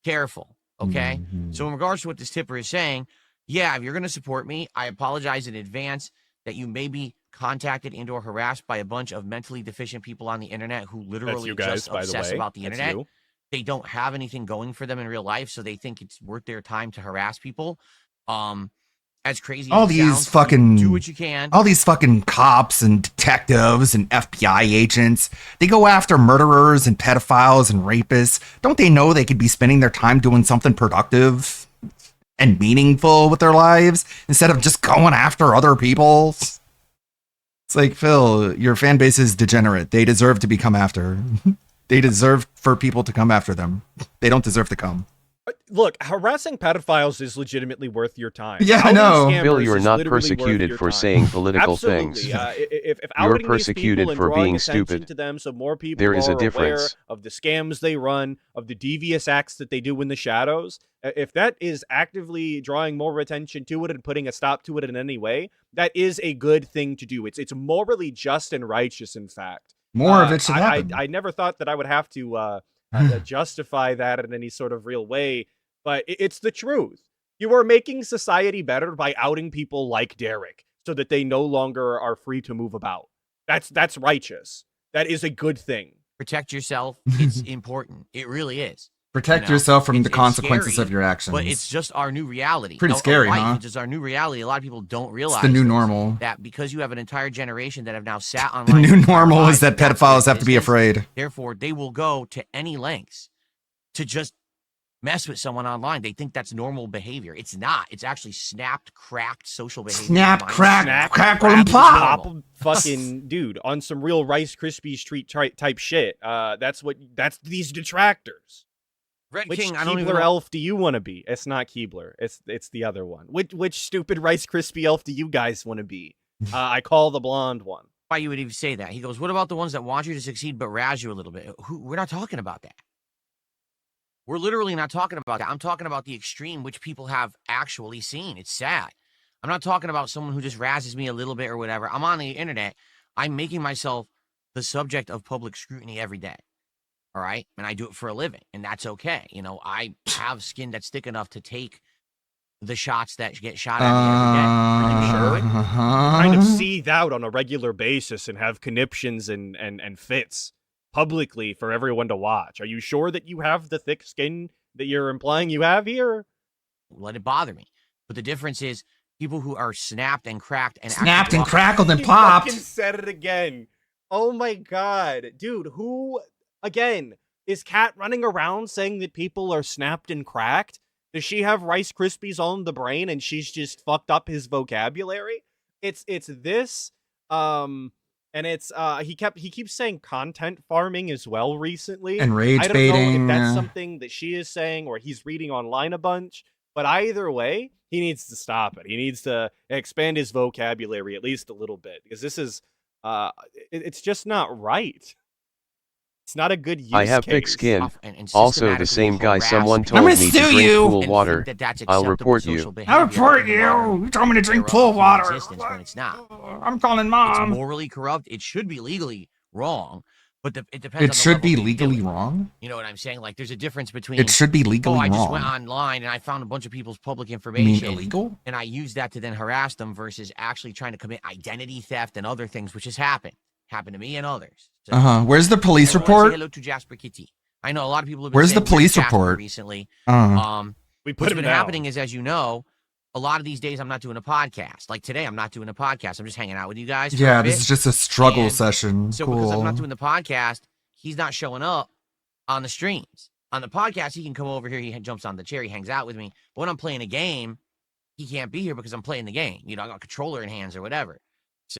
careful. Okay. Mhm. So in regards to what this tipper is saying, yeah, if you're going to support me, I apologize in advance that you may be contacted and or harassed by a bunch of mentally deficient people on the internet who literally you guys, just by the obsess way. about the That's internet. you. They don't have anything going for them in real life, so they think it's worth their time to harass people. As crazy All as it these sounds, fucking- do what you can. All these fucking cops and detectives and FBI agents, they go after murderers and pedophiles and rapists. Don't they know they could be spending their time doing something productive and meaningful with their lives instead of just going after other people? It's like, Phil, your fan base is degenerate. They deserve to be come after. They deserve for people to come after them. They don't deserve to come. Look, harassing pedophiles is legitimately worth your time. Yeah, I Outing know. scammers Phil, you're is not literally worth persecuted your for time. saying political Absolutely. things. If You're outing these persecuted people and for drawing being attention stupid. to them so more people There is are a difference. aware of the scams they run, of the devious acts that they do in the shadows, if that is actively drawing more attention to it and putting a stop to it in any way, that is a good thing to do. It's morally just and righteous, in fact. More of it should happen. I never thought that I would have to justify that in any sort of real way, but it's the truth. You are making society better by outing people like Derek so that they no longer are free to move about. That's righteous. That is a good thing. Protect yourself. It's important. It really is. Protect You know, yourself from the it's consequences scary, of your actions. But it's just our new reality. Pretty scary, life, huh? It's just our new reality. A lot of people don't realize It's the new this, normal. that because you have an entire generation that have now sat The online. new their entire normal lives, is that that's their pedophiles have to be business. afraid. Therefore, they will go to any lengths to just mess with someone online. They think that's normal behavior. It's not. It's actually snapped, cracked social behavior. Snap, Mind crack, snap, crackle, and crap is pop. normal. Fucking dude, on some real Rice Krispies treat type shit. That's these detractors. Red Which King, I don't even Keebler know. elf do you want to be? It's not Keebler. It's the other one. Which stupid Rice Krispie elf do you guys want to be? I call the blonde one. Why you would even say that? He goes, "What about the ones that want you to succeed but razz you a little bit?" We're not talking about that. We're literally not talking about that. I'm talking about the extreme, which people have actually seen. It's sad. I'm not talking about someone who just razzes me a little bit or whatever. I'm on the internet. I'm making myself the subject of public scrutiny every day. All right. And I do it for a living, and that's okay. You know, I have skin that's thick enough to take the shots that get shot at me every day. Are you sure? Kind of Uh-huh. seethe out on a regular basis and have conniptions and fits publicly for everyone to watch. Are you sure that you have the thick skin that you're implying you have here? Let it bother me. But the difference is people who are snapped and cracked and Snapped actually and walk- crackled and He popped. fucking said it again. Oh my god. Dude, who, again, is Kat running around saying that people are snapped and cracked? Does she have Rice Krispies on the brain and she's just fucked up his vocabulary? It's this, and it's he keeps saying content farming as well recently. And rage I don't know if baiting. that's something that she is saying or he's reading online a bunch, but either way, he needs to stop it. He needs to expand his vocabulary at least a little bit, because this is it's just not right. It's not a good use I have case. thick skin. off and Also the systematically same guy harass someone people I'm told gonna me sue to drink you. cool and water. think that that's I'll acceptable report social you. behavior I'll report in the you. modern You told me to drink era pool of water. existence when it's not. I'm calling It's mom. morally corrupt. It should be legally wrong, but it depends on It the should level be they do legally it. wrong. You know what I'm saying? Like, there's a difference between, It should be oh, legally I just went wrong. online and I found a bunch of people's public You mean information illegal? and I used that to then harass them versus actually trying to commit identity theft and other things, which has happened. Happened to me and others. So Where's the police everyone say report? hello to Jasper Kitty. I know a lot of people have been Where's saying, the police Jasper report? recently. We put What's him been down. happening is, as you know, a lot of these days I'm not doing a podcast. Like today, I'm not doing a podcast. I'm just hanging out with you guys. For Yeah, a bit. this is just a struggle And session. So cool. because I'm not doing the podcast, he's not showing up on the streams. On the podcast, he can come over here. He jumps on the chair. He hangs out with me. But when I'm playing a game, he can't be here because I'm playing the game. You know, I got a controller in hands or whatever.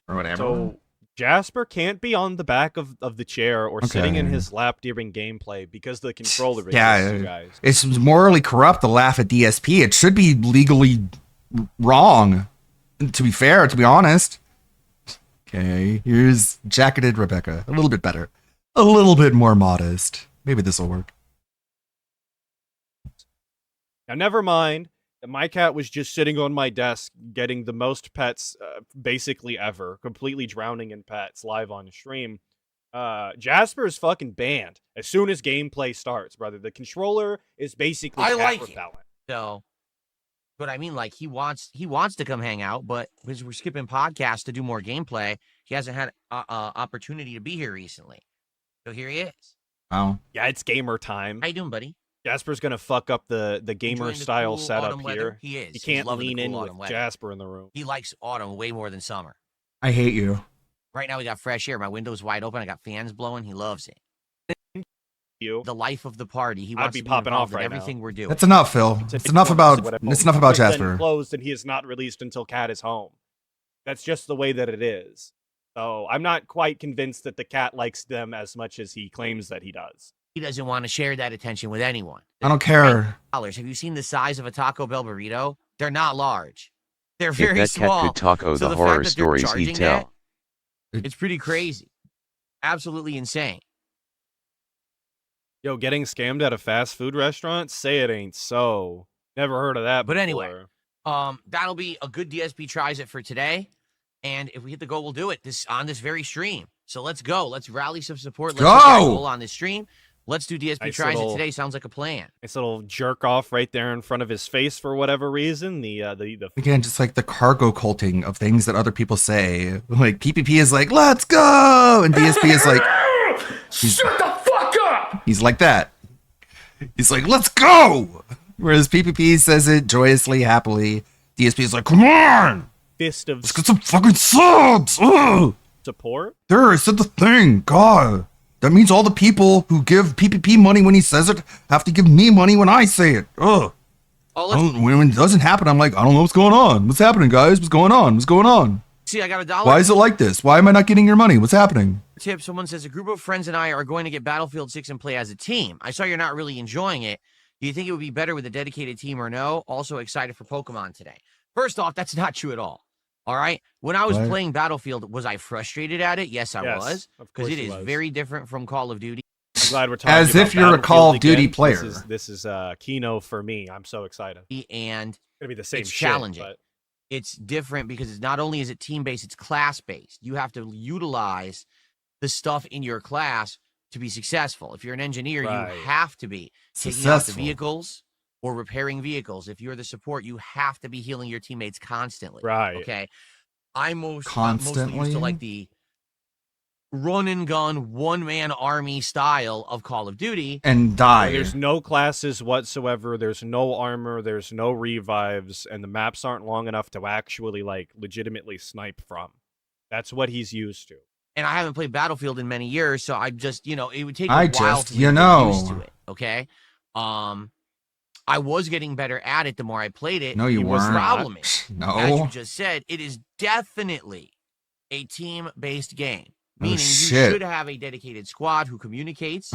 or whatever. So Jasper can't be on the back of the chair or sitting in Okay. his lap during gameplay because the controller exists, Yeah, you guys. It's morally corrupt to laugh at DSP. It should be legally wrong. To be fair, to be honest. Okay, here's jacketed Rebecca. A little bit better. A little bit more modest. Maybe this will work. Now, never mind that my cat was just sitting on my desk getting the most pets basically ever, completely drowning in pets live on stream. Jasper is fucking banned as soon as gameplay starts, brother. The controller is basically I cat like it. repellent. So, but I mean, like he wants to come hang out, but because we're skipping podcasts to do more gameplay, he hasn't had opportunity to be here recently. So here he is. Wow. Yeah, it's gamer time. How you doing, buddy? Jasper's gonna fuck up the gamer Enjoying the style cool setup autumn weather? here. He is. He He's can't loving the lean cool in with autumn weather. Jasper in the room. He likes autumn way more than summer. I hate you. Right now we got fresh air. My window's wide open. I got fans blowing. He loves it. You. The life of the party. He I'd wants be to be popping involved off in right now. everything we're doing. That's enough, Phil. It's enough about Jasper. Closed and he is not released until Cat is home. That's just the way that it is. So I'm not quite convinced that the cat likes them as much as he claims that he does. He doesn't want to share that attention with anyone. I don't care. $10. Have you seen the size of a Taco Bell burrito? They're not large. They're If very that small. cat could taco So the fact horror that they're stories charging he'd tell. that, it's pretty crazy. Absolutely insane. Yo, getting scammed at a fast food restaurant? Say it ain't so. Never heard of that But before. anyway, that'll be a good DSP tries it for today. And if we hit the goal, we'll do it on this very stream. So let's go. Let's rally some support. Let's hit that goal on this stream. Let's do DSP Nice tries little- it today. Sounds like a plan. Nice little jerk off right there in front of his face for whatever reason. The Again, just like the cargo culting of things that other people say. Like PPP is like, let's go, and DSP is like, shut the fuck up. He's like that. He's like, let's go. Whereas PPP says it joyously, happily. DSP is like, come on, fist of let's get some fucking subs. Ugh. support. There, I said the thing. God, that means all the people who give PPP money when he says it have to give me money when I say it. Ugh. When it doesn't happen, I'm like, I don't know what's going on. What's happening, guys? What's going on? What's going on? See, I got $1. Why is it like this? Why am I not getting your money? What's happening? Tip, someone says a group of friends and I are going to get Battlefield 6 and play as a team. I saw you're not really enjoying it. Do you think it would be better with a dedicated team or no? Also excited for Pokemon today. First off, that's not true at all. All right. When I was What? playing Battlefield, was I frustrated at it? Yes, I was. Of Because course it he is was. very different from Call of Duty. I'm glad we're talking As about if you're a Battlefield Call of Duty again. player. This is Kino for me. I'm so excited. And It's gonna be the same it's shit, challenging. but- It's different because it's not only is it team-based, it's class-based. You have to utilize the stuff in your class to be successful. If you're an engineer, Right. you have to be taking out the Successful. vehicles or repairing vehicles. If you're the support, you have to be healing your teammates constantly. Right. Okay. I'm mostly used to Constantly? like the run and gun one-man army style of Call of Duty. And die. There's no classes whatsoever. There's no armor. There's no revives, and the maps aren't long enough to actually like legitimately snipe from. That's what he's used to. And I haven't played Battlefield in many years, so I'm just, it would take I a while just, for me you to know. get used to it. Okay. I was getting better at it the more I played it. No, you The weren't. problem is, as you No. just said, it is definitely a team-based game. Oh, Meaning you shit. should have a dedicated squad who communicates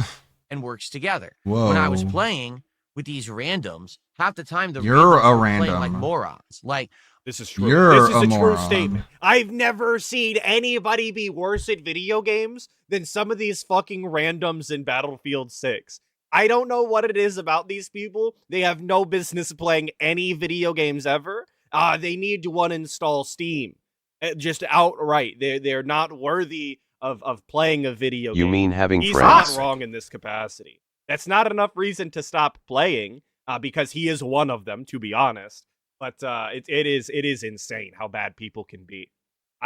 and works together. Whoa. When I was playing with these randoms, half the time the You're randoms a were playing like random. morons. Like, This is true. You're this is a a true moron. statement. I've never seen anybody be worse at video games than some of these fucking randoms in Battlefield 6. I don't know what it is about these people. They have no business playing any video games ever. They need to uninstall Steam. Just outright. They're not worthy of playing a video game. You mean having He's friends? not wrong in this capacity. That's not enough reason to stop playing, because he is one of them, to be honest. But it is insane how bad people can be.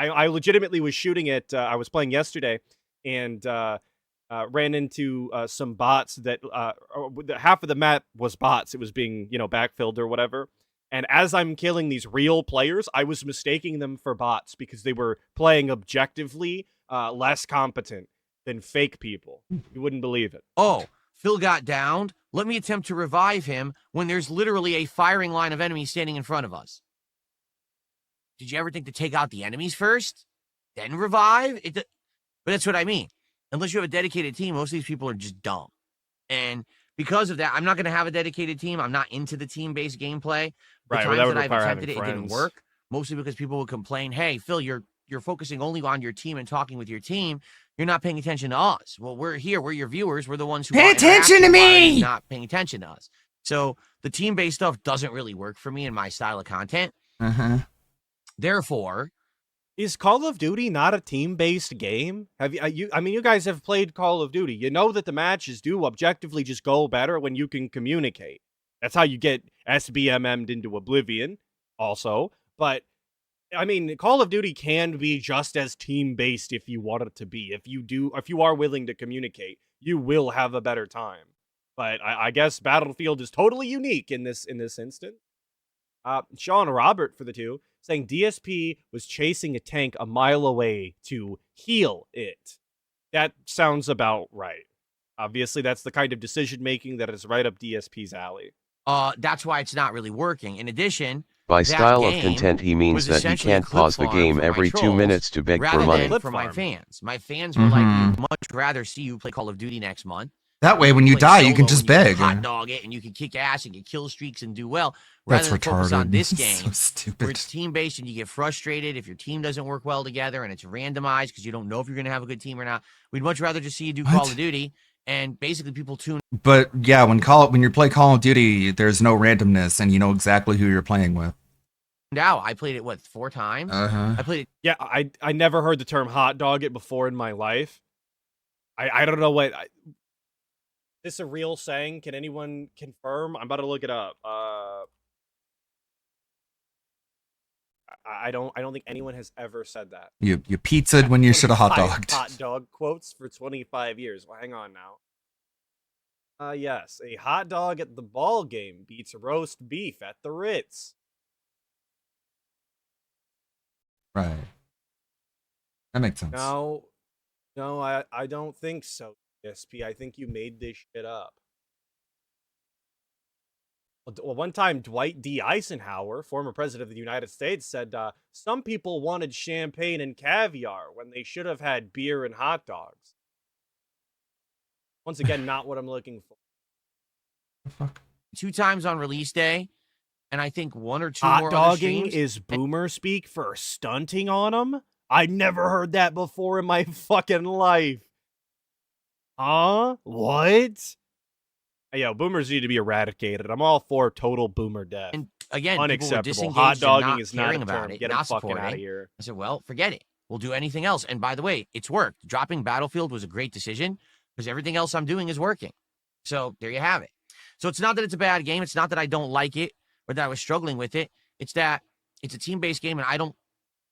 I legitimately was shooting it. I was playing yesterday and ran into some bots that half of the map was bots. It was being, backfilled or whatever. And as I'm killing these real players, I was mistaking them for bots because they were playing objectively less competent than fake people. You wouldn't believe it. Oh, Phil got downed. Let me attempt to revive him when there's literally a firing line of enemies standing in front of us. Did you ever think to take out the enemies first, then revive? But that's what I mean. Unless you have a dedicated team, most of these people are just dumb. And because of that, I'm not going to have a dedicated team. I'm not into the team-based gameplay. The Right, times that would that I've require attempted it, having it didn't friends. work. Mostly because people would complain, hey, Phil, you're focusing only on your team and talking with your team. You're not paying attention to us. Well, we're here. We're your viewers. We're the ones who Pay want attention to interaction. Why are you me! not paying attention to us? So the team-based stuff doesn't really work for me in my style of content. Uh-huh. Therefore, is Call of Duty not a team-based game? Have you? I mean, you guys have played Call of Duty. You know that the matches do objectively just go better when you can communicate. That's how you get SBMM'd into oblivion, also. But I mean, Call of Duty can be just as team-based if you want it to be. If you are willing to communicate, you will have a better time. But I guess Battlefield is totally unique in this instant. Sean Robert for the two saying DSP was chasing a tank a mile away to heal it. That sounds about right. Obviously, that's the kind of decision making that is right up DSP's alley. that's why it's not really working. In addition, By that style of game content he means was that he essentially a can't clip pause the farm game for my every 2 trolls minutes to beg rather for money. than Clip for my farm. fans. My fans were like, we'd much rather see you play Call of Duty next month. That way, when you Play die, you can solo just and you beg. hot dog it and you can kick ass and get kill streaks and do well. That's Rather than focus on retarded. this So game where stupid. it's team-based and you get frustrated if your team doesn't work well together and it's randomized because you don't know if you're going to have a good team or not. We'd much rather just see you do Call What? of Duty, and basically people tune But yeah, when you play Call of Duty, there's no randomness, and you know exactly who you're playing with. out. I played it, 4 times? Uh-huh. I played it Yeah, I never heard the term hot dog it before in my life. I don't know what. Is this a real saying? Can anyone confirm? I'm about to look it up. I don't think anyone has ever said that. You pizzaed when you should have hot dogged. Hot dog quotes for 25 years. Well, hang on now. Yes, a hot dog at the ball game beats roast beef at the Ritz. Right. That makes sense. No, I don't think so, SP. I think you made this shit up. Well, one time, Dwight D. Eisenhower, former president of the United States, said some people wanted champagne and caviar when they should have had beer and hot dogs. Once again, not what I'm looking for. The fuck? 2 times on release day, and I think 1 or 2 Hot more other dogging streams. is boomer speak for stunting on them? I never heard that before in my fucking life. Huh? What? Yo, boomers need to be eradicated. I'm all for total boomer death. And again, people were Unacceptable. disengaged Hot and dogging not is not a caring term. about it, Get not them fucking supporting out of it. here. I said, well, forget it. We'll do anything else. And by the way, it's worked. Dropping Battlefield was a great decision because everything else I'm doing is working. So there you have it. So it's not that it's a bad game. It's not that I don't like it or that I was struggling with it. It's that it's a team-based game and I don't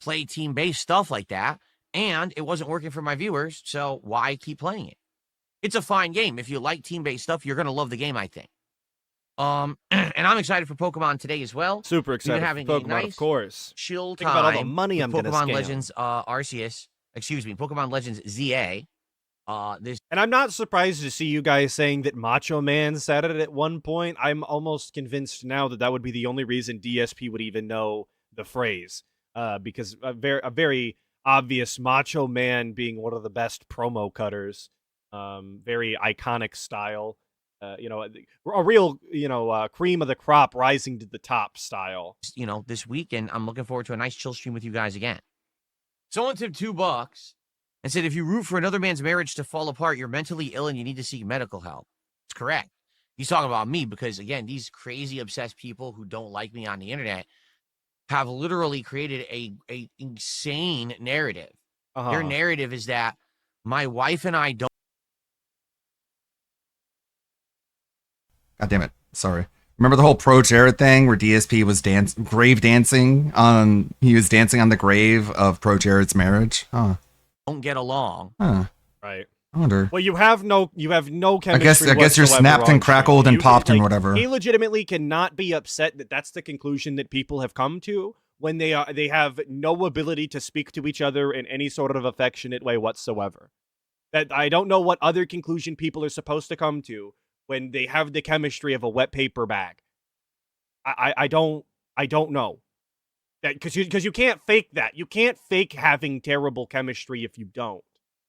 play team-based stuff like that. And it wasn't working for my viewers. So why keep playing it? It's a fine game. If you like team-based stuff, you're going to love the game, I think. And I'm excited for Pokemon today as well. Super excited for having a Pokemon, nice of course. Chill Think time about all the money with I'm gonna Pokemon scam. Legends Arceus. Excuse me, Pokemon Legends ZA. This And I'm not surprised to see you guys saying that Macho Man said it at one point. I'm almost convinced now that that would be the only reason DSP would even know the phrase. Because a very obvious Macho Man being one of the best promo cutters. Very iconic style. A real, cream of the crop rising to the top style. this week, and I'm looking forward to a nice chill stream with you guys again. Someone tipped $2 and said, if you root for another man's marriage to fall apart, you're mentally ill and you need to seek medical help. It's correct. He's talking about me because, again, these crazy obsessed people who don't like me on the internet have literally created a insane narrative. Their narrative is that my wife and I don't. God damn it. Sorry. Remember the whole Pro Jared thing where DSP was grave dancing on? He was dancing on the grave of Pro Jared's marriage. Huh. Don't get along. Huh. Right. I wonder. Well, you have no chemistry. I guess you're whatsoever snapped on and crackled stream. and popped and Like, whatever. He legitimately cannot be upset that that's the conclusion that people have come to when they have no ability to speak to each other in any sort of affectionate way whatsoever. That I don't know what other conclusion people are supposed to come to when they have the chemistry of a wet paper bag. I don't know. Because you can't fake that. You can't fake having terrible chemistry if you don't.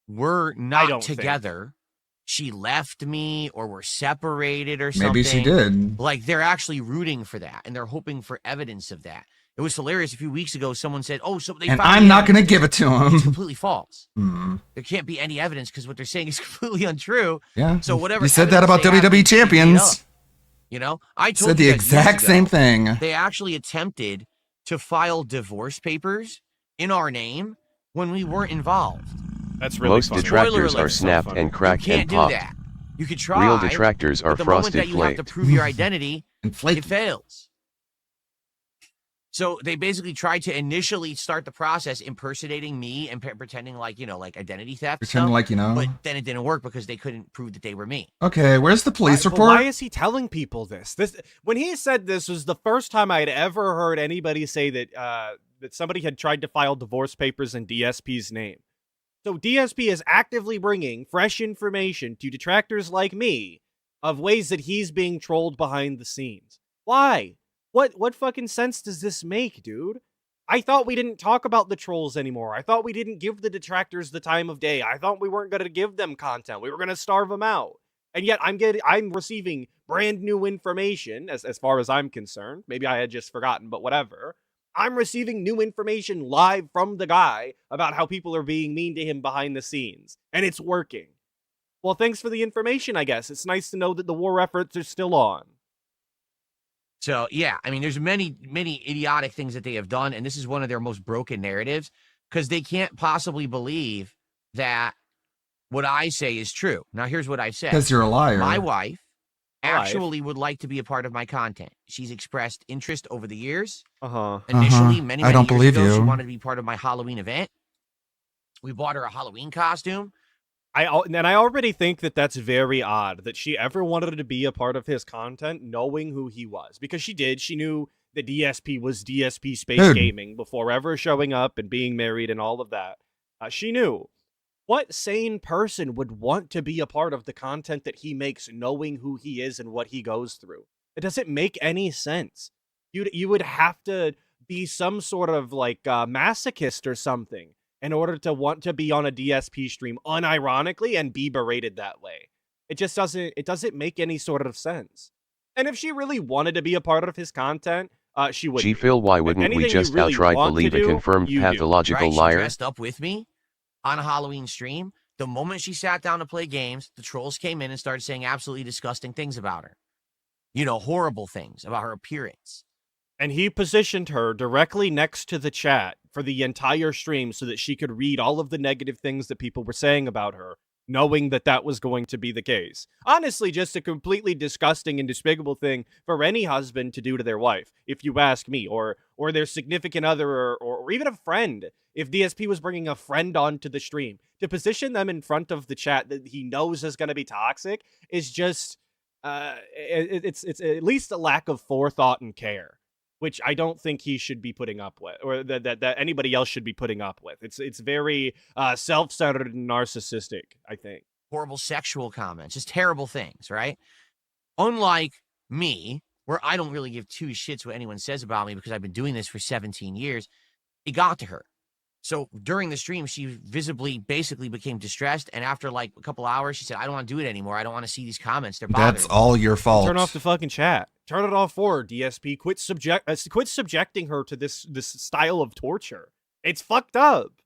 We're I not don't together. She left me, or we're separated, or something. Maybe she did. Like, they're actually rooting for that, and they're hoping for evidence of that. It was hilarious. A few weeks ago, someone said, "Oh, so they." And found I'm the not going to evidence." give it to It's him. completely false. Hmm. There can't be any evidence because what they're saying is completely untrue. Yeah. So whatever. You said that about evidence they have, WWE they made up. champions. You know, I told Said the you guys years exact same ago, thing. They actually attempted to file divorce papers in our name when we weren't involved. That's really Most funny. detractors Spoiler are alert. snapped and You cracked can't and do popped. that. You could try. Real detractors are but the moment frosted that you have to flaked. prove your identity, And flake. it fails. So they basically tried to initially start the process impersonating me and pretending like, like identity theft Pretending stuff, like, but then it didn't work because they couldn't prove that they were me. Okay, where's the police But report? why is he telling people this? When he said this was the first time I'd ever heard anybody say that that somebody had tried to file divorce papers in DSP's name. So DSP is actively bringing fresh information to detractors like me of ways that he's being trolled behind the scenes. Why? What fucking sense does this make, dude? I thought we didn't talk about the trolls anymore. I thought we didn't give the detractors the time of day. I thought we weren't going to give them content. We were going to starve them out. And yet I'm receiving brand new information as far as I'm concerned. Maybe I had just forgotten, but whatever. I'm receiving new information live from the guy about how people are being mean to him behind the scenes. And it's working. Well, thanks for the information, I guess. It's nice to know that the war efforts are still on. So, yeah, I mean, there's many, many idiotic things that they have done, and this is one of their most broken narratives, because they can't possibly believe that what I say is true. Now, here's what I've said. Because you're a liar. My wife Alive. actually would like to be a part of my content. She's expressed interest over the years. Uh-huh. Initially, many I don't years believe ago, she you. wanted to be part of my Halloween event. We bought her a Halloween costume. I already think that that's very odd that she ever wanted to be a part of his content knowing who he was. Because she did. She knew that DSP was DSP Space Dude. Gaming before ever showing up and being married and all of that. She knew. What sane person would want to be a part of the content that he makes knowing who he is and what he goes through? It doesn't make any sense. You would have to be some sort of like masochist or something in order to want to be on a DSP stream unironically and be berated that way. It just doesn't make any sort of sense. And if she really wanted to be a part of his content, she would. G-Phil, why wouldn't we anything you just really outright want to believe a do, confirmed you do. pathological Right? She liar? dressed up with me on a Halloween stream. The moment she sat down to play games, the trolls came in and started saying absolutely disgusting things about her. Horrible things about her appearance. And he positioned her directly next to the chat for the entire stream so that she could read all of the negative things that people were saying about her, knowing that that was going to be the case. Honestly, just a completely disgusting and despicable thing for any husband to do to their wife, if you ask me, or their significant other, or even a friend. If DSP was bringing a friend onto the stream, to position them in front of the chat that he knows is going to be toxic is just, it's at least a lack of forethought and care, which I don't think he should be putting up with, or that anybody else should be putting up with. It's very self-centered and narcissistic, I think. Horrible sexual comments, just terrible things, right? Unlike me, where I don't really give two shits what anyone says about me because I've been doing this for 17 years, it got to her. So during the stream, she visibly basically became distressed, and after like a couple hours, she said, "I don't want to do it anymore. I don't want to see these comments. They're bothering That's me." all your fault. Turn off the fucking chat. Turn it off for her, DSP. Quit subjecting her to this style of torture. It's fucked up.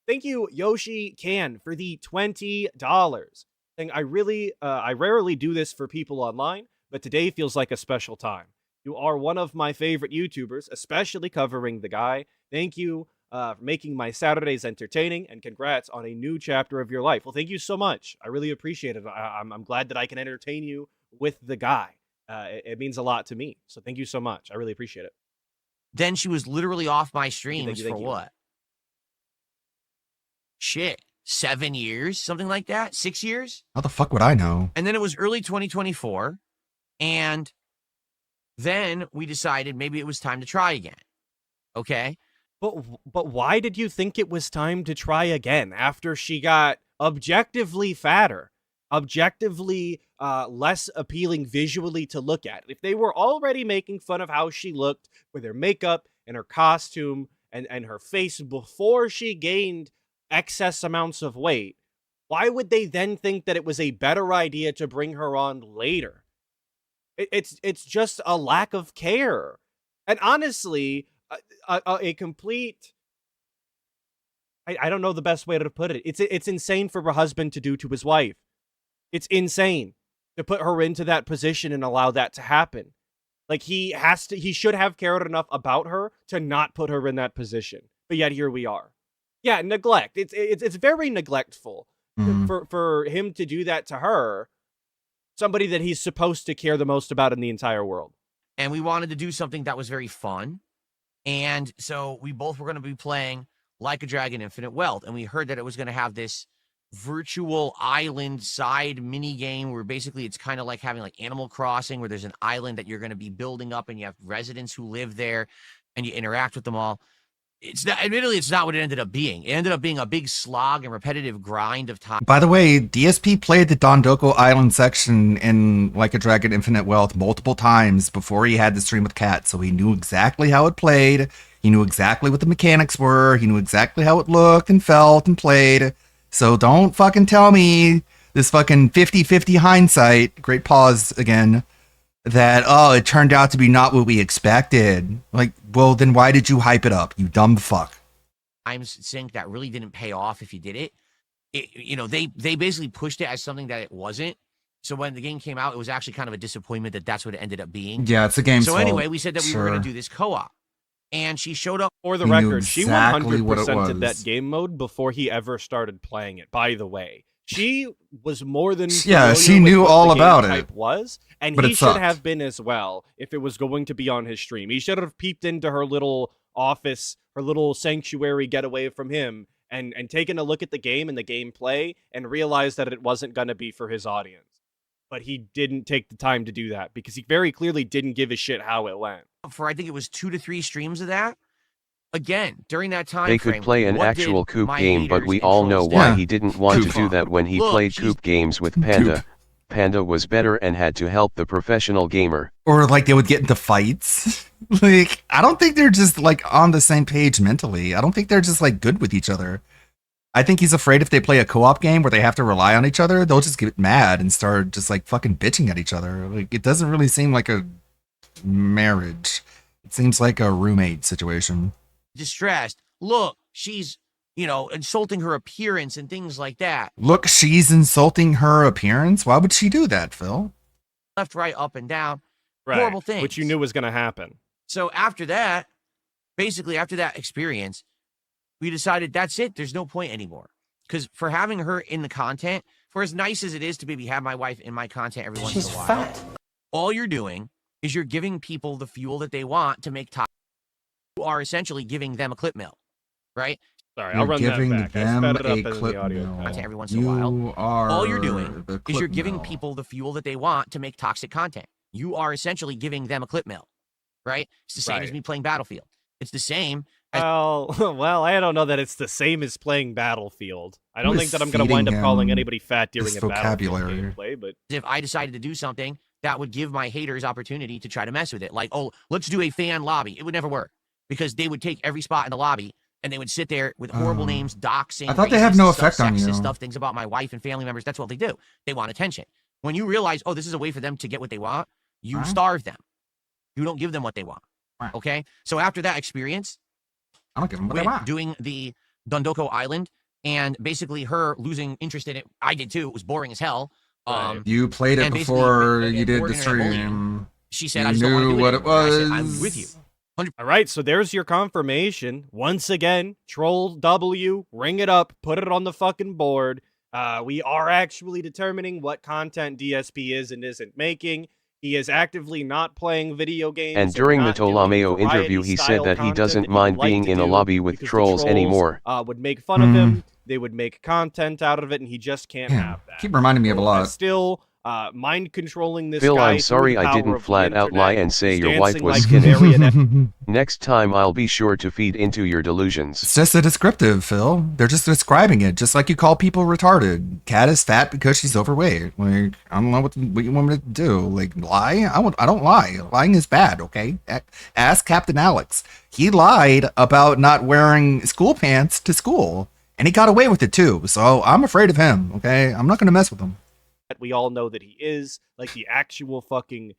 Thank you, Yoshi Can, for the $20. And I rarely do this for people online, but today feels like a special time. You are one of my favorite YouTubers, especially covering the guy. Thank you for making my Saturdays entertaining, and congrats on a new chapter of your life. Well, thank you so much. I really appreciate it. I'm glad that I can entertain you with the guy. it means a lot to me. So thank you so much. I really appreciate it. Then she was literally off my Thank streams you, for thank you. what? Shit, 7 years, something like that, 6 years. How the fuck would I know? And then it was early 2024, and then we decided maybe it was time to try again. Okay. But why did you think it was time to try again after she got objectively fatter, objectively less appealing visually to look at? If they were already making fun of how she looked with her makeup and her costume and her face before she gained excess amounts of weight, why would they then think that it was a better idea to bring her on later? It's just a lack of care. And honestly, a complete, I don't know the best way to put it. It's insane for her husband to do to his wife. It's insane to put her into that position and allow that to happen. Like, he should have cared enough about her to not put her in that position. But yet here we are. Yeah, neglect. It's very neglectful for him to do that to her, somebody that he's supposed to care the most about in the entire world. And we wanted to do something that was very fun. And so we both were going to be playing Like a Dragon Infinite Wealth. And we heard that it was going to have this virtual island side mini game where basically it's kind of like having like Animal Crossing, where there's an island that you're going to be building up and you have residents who live there and you interact with them all. It's not, admittedly, it's not what it ended up being. It ended up being a big slog and repetitive grind of time. By the way, DSP played the Dondoko Island section in Like a Dragon Infinite Wealth multiple times before he had the stream with Kat, so he knew exactly how it played. He knew exactly what the mechanics were. He knew exactly how it looked and felt and played. So don't fucking tell me this fucking 50-50 hindsight, great pause again, that, oh, it turned out to be not what we expected. Like, well, then why did you hype it up, you dumb fuck? Times sync that really didn't pay off if you did it. They basically pushed it as something that it wasn't. So when the game came out, it was actually kind of a disappointment that that's what it ended up being. Yeah, it's a game. So anyway, we said that we were going to do this co-op. And she showed up. For the He knew record, she exactly what it 100%ed that was. game mode before he ever started playing it, by the way. She was more than Yeah, familiar she with knew what all the game about type it. was, and But he it should sucked. have been as well if it was going to be on his stream. He should have peeped into her little office, her little sanctuary getaway from him, and taken a look at the game and the gameplay and realized that it wasn't going to be for his audience. But he didn't take the time to do that because he very clearly didn't give a shit how it went. For I think it was 2 to 3 streams of that. Again, during that time They frame, could play an what actual did Coop my game, but haters we and all know trolls why Yeah. he didn't want to Coop. do that when he Look, played she's- Coop games with Panda. Coop. Panda was better and had to help the professional gamer. Or like they would get into fights. Like, I don't think they're just like on the same page mentally. I don't think they're just like good with each other. I think he's afraid if they play a co-op game where they have to rely on each other, they'll just get mad and start just like fucking bitching at each other. Like, it doesn't really seem like a marriage. It seems like a roommate situation. distressed. Look, she's, insulting her appearance and things like that. Look, she's insulting her appearance. Why would she do that, Phil? Left, right, up, and down. Right. Horrible things. Which you knew was going to happen. So after that, basically after that experience, we decided that's it. There's no point anymore. Because for having her in the content, for as nice as it is to maybe have my wife in my content every once in a while, all you're doing is you're giving people the fuel that they want to make top. You are essentially giving them a clip mill, right? Sorry, You're I'll run giving that back. I them sped it up a in clip the audio. mill. Content every once in a while. You are All you're doing the is clip you're giving mill. people the fuel that they want to make toxic content. You are essentially giving them a clip mill, right? It's the same as Right. me playing Battlefield. It's the same. Well, I don't know that it's the same as playing Battlefield. I don't Who think is that I'm going to wind up feeding calling him anybody fat during this a Battlefield vocabulary? gameplay, but If I decided to do something that would give my haters opportunity to try to mess with it, like, oh, let's do a fan lobby. It would never work because they would take every spot in the lobby and they would sit there with horrible names, doxing. I thought they have no racist stuff, effect on sexist you. stuff, things about my wife and family members. That's what they do. They want attention. When you realize, oh, this is a way for them to get what they want, you Right. starve them. You don't give them what they want. Right. Okay? So after that experience, I don't give them what they with want. doing the Dondoko Island and basically her losing interest in it, I did too. It was boring as hell. Right. You played it and basically, before again, you did we're the gonna bully stream. She said, You I just don't want to knew do what it anymore. And I said, I'm was. with you. all right, so there's your confirmation. Once again, Troll W, ring it up, put it on the fucking board. We are actually determining what content DSP is and isn't making. He is actively not playing video games. And during the not doing Ptolomeo interview, he said variety-style that he content doesn't that he mind would like being to in a do lobby with because the trolls anymore. would make fun of him. They would make content out of it, and he just can't have that. Keep reminding me of a lot. Still, mind controlling this Phil, guy. I'm sorry I didn't flat out lie and say your wife was skinny. Next time I'll be sure to feed into your delusions. It's just a descriptive, Phil. They're just describing it, just like you call people retarded. Kat is fat because she's overweight. Like, I don't know what you want me to do. Like, lie? I don't lie. Lying is bad, okay? Ask Captain Alex. He lied about not wearing school pants to school, and he got away with it too. So I'm afraid of him, okay? I'm not going to mess with him. We all know that he is like the actual fucking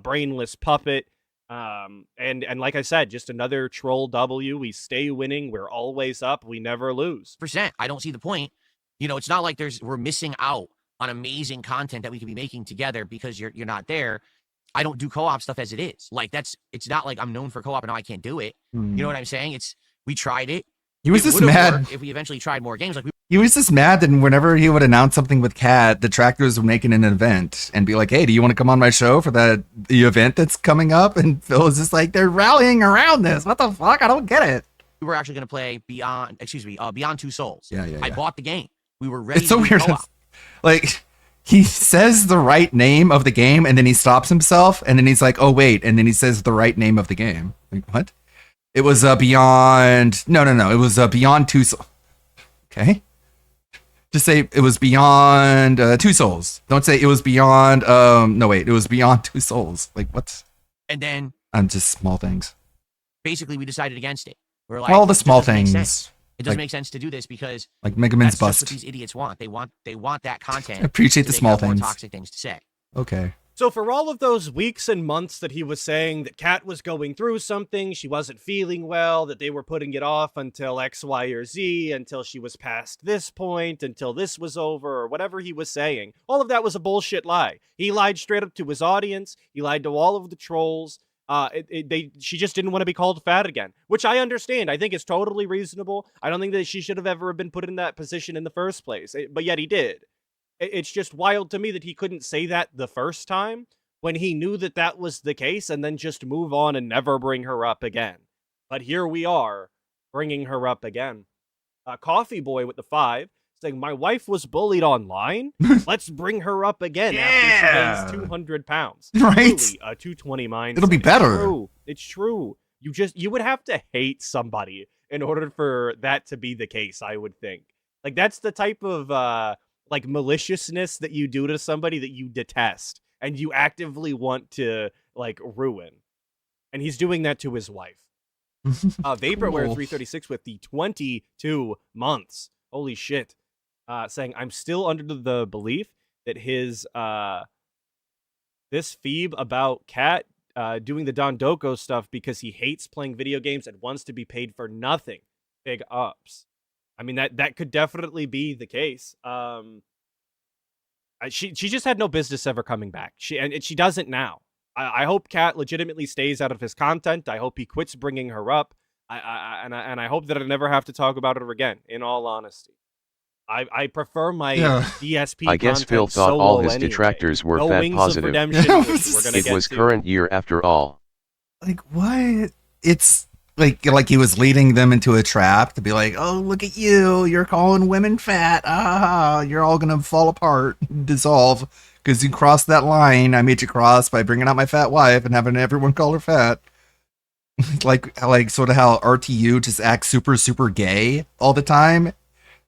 brainless puppet. And like I said, just another troll W. We stay winning. We're always up. We never lose. I don't see the point. You know, it's not like we're missing out on amazing content that we could be making together because you're not there. I don't do co-op stuff as it is. Like it's not like I'm known for co-op and now I can't do it. You know what I'm saying? We tried it. He was just mad if we eventually tried more games. He was just mad that whenever he would announce something with Kat, the trackers would make it an event and be like, hey, do you want to come on my show for the event that's coming up? And Phil was just like, they're rallying around this. What the fuck? I don't get it. We were actually going to play Beyond Two Souls. Yeah. I bought the game. We were ready. It's so weird. Like, he says the right name of the game and then he stops himself and then he's like, oh, wait. And then he says the right name of the game. Like, what? It was Beyond. No. It was Beyond Two Souls. Okay. Just say it was Beyond Two Souls. Don't say it was Beyond. No, wait. It was Beyond Two Souls. Like, what? And then. Just small things. Basically, we decided against it. We're like, all the small things. It doesn't make sense to do this because. Like Mega Man's bust. That's what these idiots want. They want that content. I appreciate the small things. More toxic things to say. Okay. So for all of those weeks and months that he was saying that Kat was going through something, she wasn't feeling well, that they were putting it off until X, Y, or Z, until she was past this point, until this was over, or whatever he was saying, all of that was a bullshit lie. He lied straight up to his audience. He lied to all of the trolls. She just didn't want to be called fat again, which I understand. I think it's totally reasonable. I don't think that she should have ever been put in that position in the first place, but yet he did. It's just wild to me that he couldn't say that the first time when he knew that that was the case and then just move on and never bring her up again. But here we are bringing her up again. Coffee Boy with the 5 saying, my wife was bullied online. Let's bring her up again after she weighs 200 pounds. Right? Truly, 220 mindset. It'll be better. It's true. You would have to hate somebody in order for that to be the case, I would think. Like, that's the type of like maliciousness that you do to somebody that you detest and you actively want to like ruin. And he's doing that to his wife. Vaporware 336 with the 22 months. Holy shit. Saying, I'm still under the belief that his this Phoebe about Kat doing the Don Doko stuff because he hates playing video games and wants to be paid for nothing. Big ups. I mean, that could definitely be the case. She just had no business ever coming back. She doesn't now. I hope Kat legitimately stays out of his content. I hope he quits bringing her up. I hope that I never have to talk about her again. In all honesty, I prefer my DSP. I guess Phil thought all his detractors were fat positive. It was current year after all. Like, what? It's like he was leading them into a trap to be like, oh, look at you, you're calling women fat, you're all gonna fall apart, dissolve because you crossed that line I made you cross by bringing out my fat wife and having everyone call her fat. like sort of how RTU just acts super gay all the time,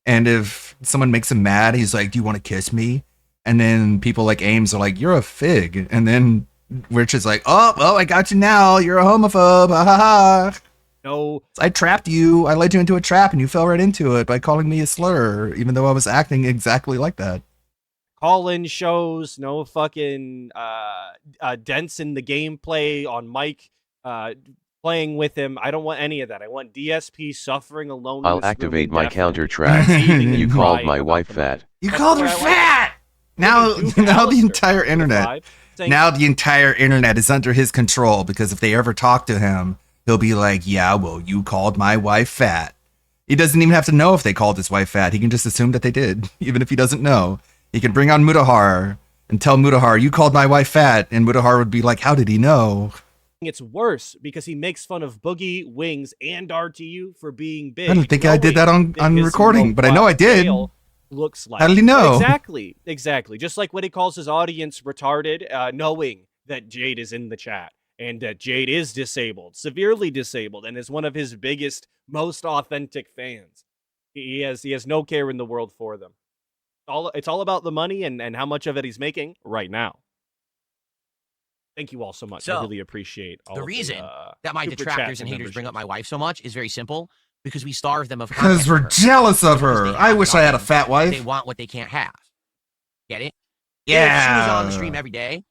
and if someone makes him mad, he's like, do you want to kiss me? And then people like Ames are like, you're a fig, and then Rich is like, oh, I got you now, you're a homophobe, ha ha ha. No, I trapped you. I led you into a trap and you fell right into it by calling me a slur, even though I was acting exactly like that. Call-in shows, no fucking dents in the gameplay on Mike playing with him. I don't want any of that. I want DSP suffering alone. I'll activate my counter trap. You called my wife fat. You called her fat! Now the entire internet. Now the entire internet is under his control because if they ever talk to him, he'll be like, yeah, well, you called my wife fat. He doesn't even have to know if they called his wife fat. He can just assume that they did, even if he doesn't know. He can bring on Mutahar and tell Mutahar, you called my wife fat, and Mutahar would be like, how did he know? It's worse because he makes fun of Boogie, Wings, and RTU for being big. I don't think I did that on his recording, but I know I did. tail looks like. How did he know? Exactly. Just like when he calls his audience retarded, knowing that Jade is in the chat and that Jade is disabled, severely disabled, and is one of his biggest, most authentic fans. He has no care in the world for them. It's all about the money and how much of it he's making right now. Thank you all so much. I really appreciate all the of reason the, that my super detractors chats and haters bring up memberships. my wife so much is very simple. Because we starve them of Because content we're for her. jealous of Because her. they I have wish I had a nothing. fat wife. They want what they can't have. Get it? Yeah. If she was on the stream every day,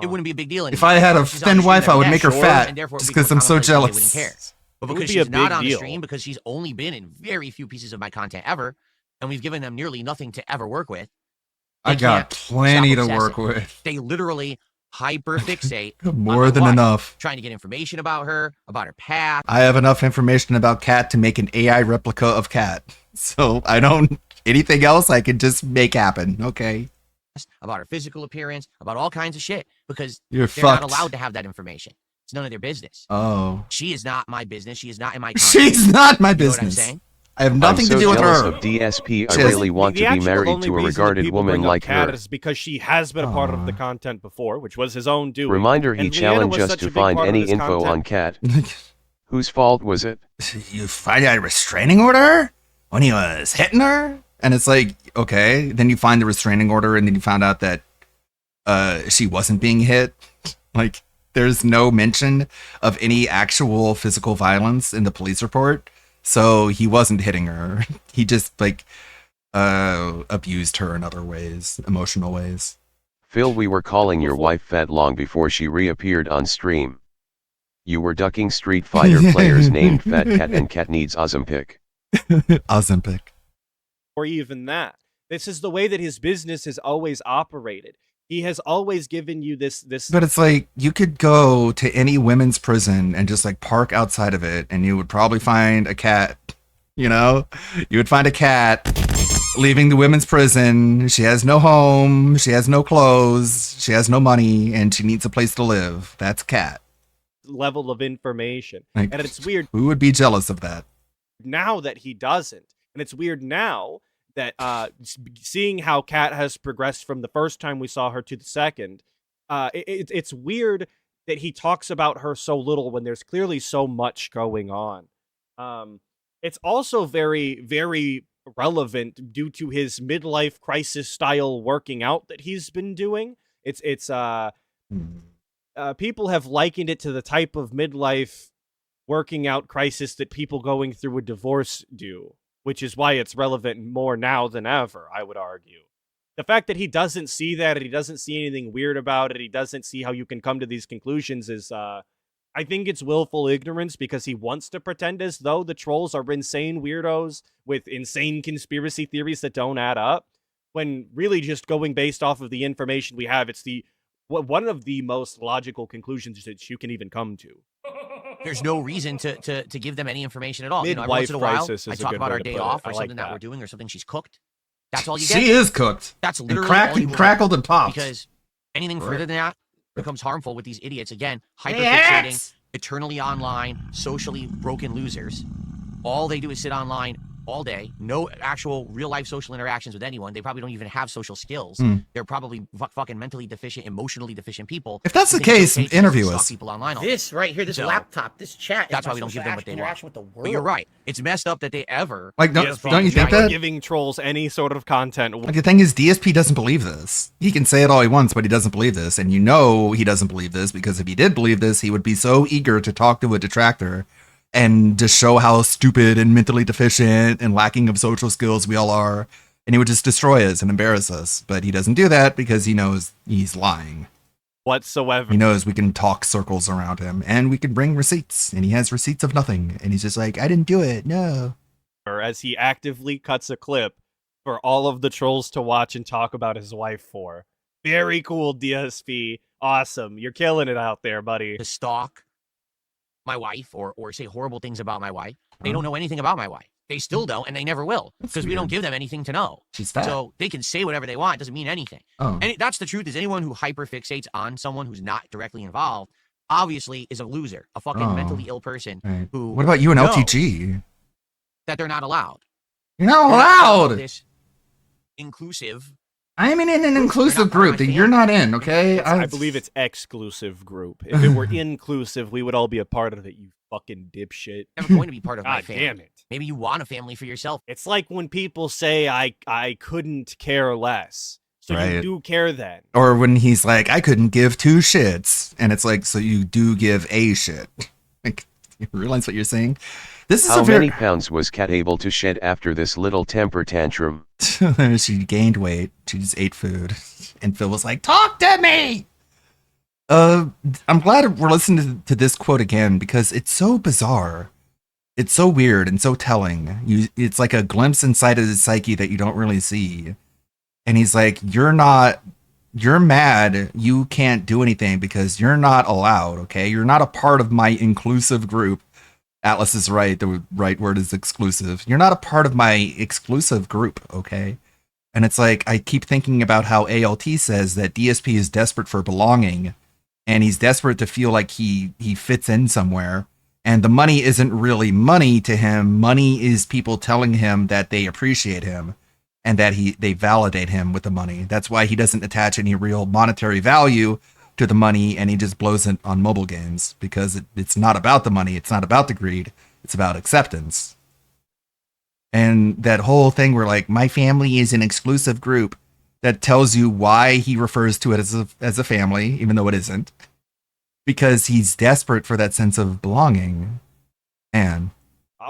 it wouldn't be a big deal anymore. If I had a She's on the thin stream wife, I every would day, make her sure, fat and therefore it just would become because I'm so commonplace that they jealous. wouldn't care. But It would because be a she's not big on the deal. stream, because she's only been in very few pieces of my content ever, and we've given them nearly nothing to ever work with. I got can't plenty stop to work obsessing. with. They literally hyperfixate on More my than wife, enough. trying to get information about her past. I have enough information about Kat to make an AI replica of Kat. So I don't, anything else I can just make happen. Okay. About her physical appearance, about all kinds of shit, because You're they're not fucked. allowed to have that information. It's none of their business. Oh. She is not my business. She is not in my content. She's not my You know what I'm business. saying? I have nothing I'm so to do with jealous her. of DSP. I She has- really want to be actual married only to a reason that regarded people woman bring up like Kat her. is because she has been a part of the content before, which was his own doing. Reminder, he And Leanna challenged was us such to a big find part of any this info on content. Kat. Whose fault was it? You find a restraining order when he was hitting her? And it's like, okay. Then you find the restraining order and then you found out that she wasn't being hit. Like, there's no mention of any actual physical violence in the police report. So he wasn't hitting her. He just, like, abused her in other ways, emotional ways. Phil, we were calling your wife fat long before she reappeared on stream. You were ducking Street Fighter players named Fat Cat and Cat Needs Ozempic. Ozempic. Or even that. This is the way that his business has always operated. He has always given you this. But it's like, you could go to any women's prison and just like park outside of it and you would probably find a cat, you know? You would find a cat leaving the women's prison. She has no home, she has no clothes, she has no money, and she needs a place to live. That's Cat. level of information. Like, And it's weird who would be jealous of that? now that he doesn't. And it's weird now that seeing how Kat has progressed from the first time we saw her to the second, it's weird that he talks about her so little when there's clearly so much going on. It's also very, very relevant due to his midlife crisis style working out that he's been doing. People have likened it to the type of midlife working out crisis that people going through a divorce do, which is why it's relevant more now than ever, I would argue. The fact that he doesn't see that, and he doesn't see anything weird about it, he doesn't see how you can come to these conclusions is, I think it's willful ignorance because he wants to pretend as though the trolls are insane weirdos with insane conspiracy theories that don't add up, when really just going based off of the information we have, it's one of the most logical conclusions that you can even come to. There's no reason to give them any information at all. You know, every Midlife once in a while, crisis I is a talk good about way our to day put it. off I or like something that that. we're doing or something she's cooked. That's all you get. She is cooked. That's And literally all you will get. crackled and popped. Because anything further than that becomes harmful with these idiots. Again, Yes! hyperfixating, eternally online, socially broken losers. All they do is sit online all day. No actual real life social interactions with anyone. They probably don't even have social skills. They're probably fucking mentally deficient, emotionally deficient people. If that's who the think it's case, okay to interview stalk us. people online all This right here, this So, laptop, this chat. that's is why my we don't give social them what they want. interaction with the world. But you're right. It's messed up that they ever. Like, don't you think Never that? giving trolls any sort of content. Like, the thing is, DSP doesn't believe this. He can say it all he wants, but he doesn't believe this. And you know he doesn't believe this, because if he did believe this, he would be so eager to talk to a detractor and to show how stupid and mentally deficient and lacking of social skills we all are. And he would just destroy us and embarrass us. But he doesn't do that because he knows he's lying. Whatsoever. He knows we can talk circles around him and we can bring receipts. And he has receipts of nothing. And he's just like, I didn't do it. No. As he actively cuts a clip for all of the trolls to watch and talk about his wife for. Very cool, DSP. Awesome. You're killing it out there, buddy. To stalk my wife or say horrible things about my wife. They don't know anything about my wife. They still don't, and they never will, because we don't give them anything to know. She's fat. So they can say whatever they want. It doesn't mean anything. Oh. And that's the truth, is anyone who hyperfixates on someone who's not directly involved, obviously is a loser, a fucking mentally ill person Right. who What about you and knows LTG? that they're not allowed. You're not They're not part of allowed. This inclusive. I'm in an They're inclusive not part of group my that you're family. not in, okay? I believe it's exclusive group. If it were inclusive, we would all be a part of it, you fucking dipshit. Never going to be part of my God family. damn it. Maybe you want a family for yourself. It's like when people say I couldn't care less. So you Right. do care then. Or when he's like, I couldn't give two shits. And it's like, so you do give a shit. Like, you realize what you're saying? This is How a very... many pounds was Kat able to shed after this little temper tantrum? She gained weight. She just ate food. And Phil was like, talk to me! I'm glad we're listening to this quote again because it's so bizarre. It's so weird and so telling. It's like a glimpse inside of his psyche that you don't really see. And he's like, you're mad. You can't do anything because you're not allowed. Okay. You're not a part of my inclusive group. Atlas is right. The right word is exclusive. You're not a part of my exclusive group. Okay. And it's like, I keep thinking about how ALT says that DSP is desperate for belonging and he's desperate to feel like he fits in somewhere. And the money isn't really money to him. Money is people telling him that they appreciate him and that they validate him with the money. That's why he doesn't attach any real monetary value to the money and he just blows it on mobile games because it's not about the money. It's not about the greed. It's about acceptance. And that whole thing where like, my family is an exclusive group, that tells you why he refers to it as a family, even though it isn't. Because he's desperate for that sense of belonging. Man,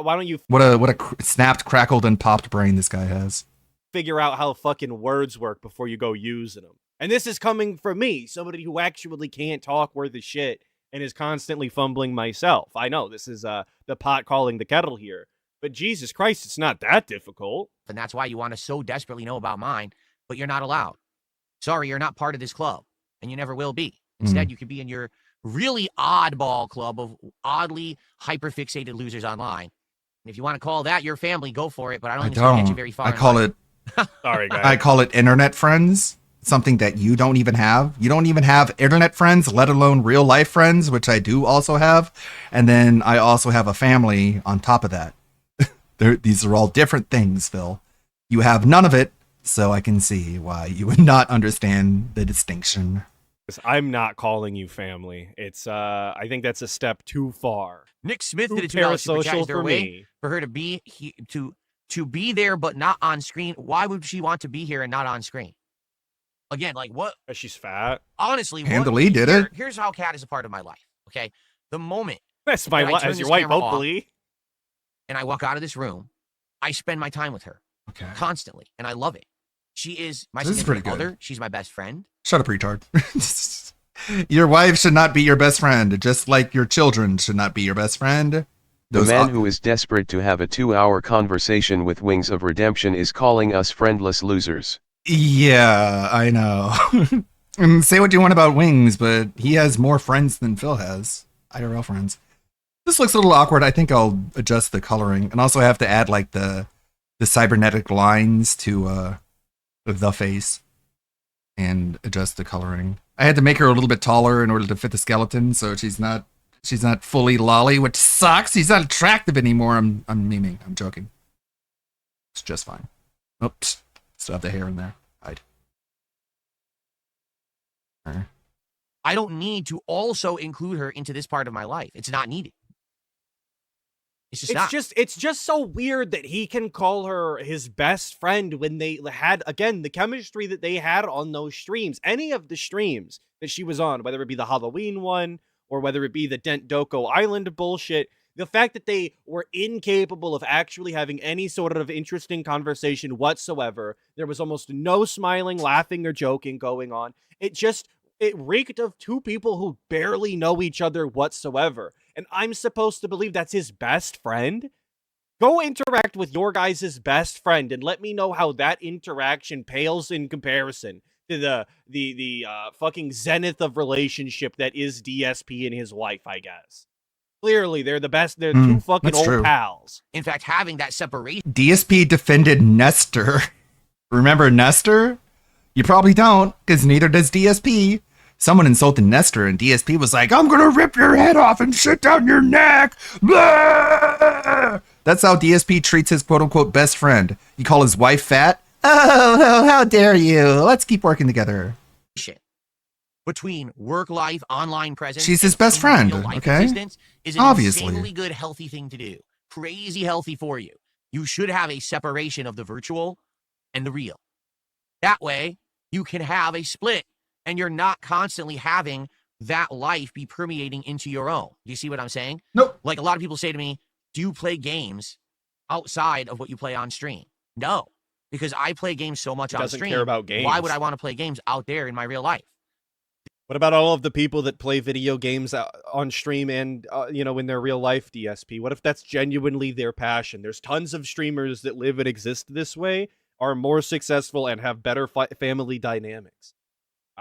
Why don't you what a snapped, crackled, and popped brain this guy has. figure out how fucking words work before you go using them? And this is coming from me, somebody who actually can't talk worth of shit and is constantly fumbling myself. I know this is the pot calling the kettle here, but Jesus Christ, it's not that difficult. And that's why you want to so desperately know about mine, but you're not allowed. Sorry, you're not part of this club, and you never will be. Instead, you could be in your really oddball club of oddly hyperfixated losers online. And if you want to call that your family, go for it, but I don't think it's going to get you very far. I call it... Sorry, guys. I call it internet friends. Something that you don't even have. You don't even have internet friends, let alone real life friends, which I do also have. And then I also have a family on top of that. These are all different things, Phil. You have none of it, so I can see why you would not understand the distinction. I'm not calling you family. It's I think that's a step too far. Nick Smith did a Too $2 super chat. parasocial Is there a for way me. for her to be to be there but not on screen? Why would she want to be here and not on screen? Again, like what? She's fat. Honestly, Handily did it. Here's how Kat is a part of my life. Okay, the moment That's my Can I wife, turn as your this wife, camera off? hopefully. and I walk out of this room, I spend my time with her Okay. constantly, and I love it. She is my This is pretty significant good. other. She's my best friend. Shut up, retard. Your wife should not be your best friend, just like your children should not be your best friend. The man who is desperate to have a 2-hour conversation with Wings of Redemption is calling us friendless losers. Yeah, I know. And say what you want about Wings, but he has more friends than Phil has. IRL friends. This looks a little awkward. I think I'll adjust the coloring. And also I have to add like the cybernetic lines to the face and adjust the coloring. I had to make her a little bit taller in order to fit the skeleton, so she's not fully lolly, which sucks. She's not attractive anymore. I'm memeing. I'm joking. It's just fine. Oops. Still have the hair in there. Hide. Alright. I don't need to also include her into this part of my life. It's not needed. It's just so weird that he can call her his best friend when they had, again, the chemistry that they had on those streams. Any of the streams that she was on, whether it be the Halloween one or whether it be the Dent Doko Island bullshit, the fact that they were incapable of actually having any sort of interesting conversation whatsoever. There was almost no smiling, laughing, or joking going on. It reeked of two people who barely know each other whatsoever. And I'm supposed to believe that's his best friend? Go interact with your guys' best friend and let me know how that interaction pales in comparison to the fucking zenith of relationship that is DSP and his wife, I guess. Clearly, they're the best. They're two fucking that's old true. pals. In fact, having that separation DSP defended Nestor. Remember Nestor? You probably don't, because neither does DSP. Someone insulted Nestor, and DSP was like, I'm gonna rip your head off and shit down your neck. Blah! That's how DSP treats his quote-unquote best friend. You call his wife fat? Oh, how dare you. Let's keep working together. between work life, online presence, She's his and best friend, real life okay? existence is an Obviously. insanely good, healthy thing to do. Crazy healthy for you. You should have a separation of the virtual and the real. That way, you can have a split, and you're not constantly having that life be permeating into your own. Do you see what I'm saying? Nope. Like a lot of people say to me, do you play games outside of what you play on stream? No, because I play games so much on Doesn't stream. care about games. Why would I want to play games out there in my real life? What about all of the people that play video games on stream and, in their real life, DSP? What if that's genuinely their passion? There's tons of streamers that live and exist this way, are more successful, and have better family dynamics.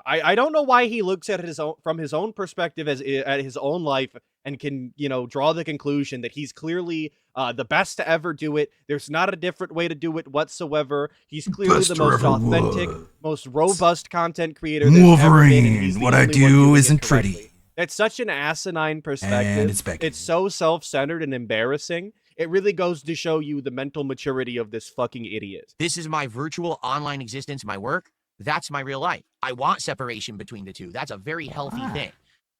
I don't know why he looks at it from his own perspective at his own life and can, draw the conclusion that he's clearly the best to ever do it. There's not a different way to do it whatsoever. He's clearly Best the most there ever authentic, was. most robust content creator there's ever been, and he's Wolverine, the what I only one do doing isn't it correctly. pretty. It's such an asinine perspective. And it's Becky. It's so self-centered and embarrassing. It really goes to show you the mental maturity of this fucking idiot. This is my virtual online existence, my work. That's my real life. I want separation between the two. That's a very healthy thing.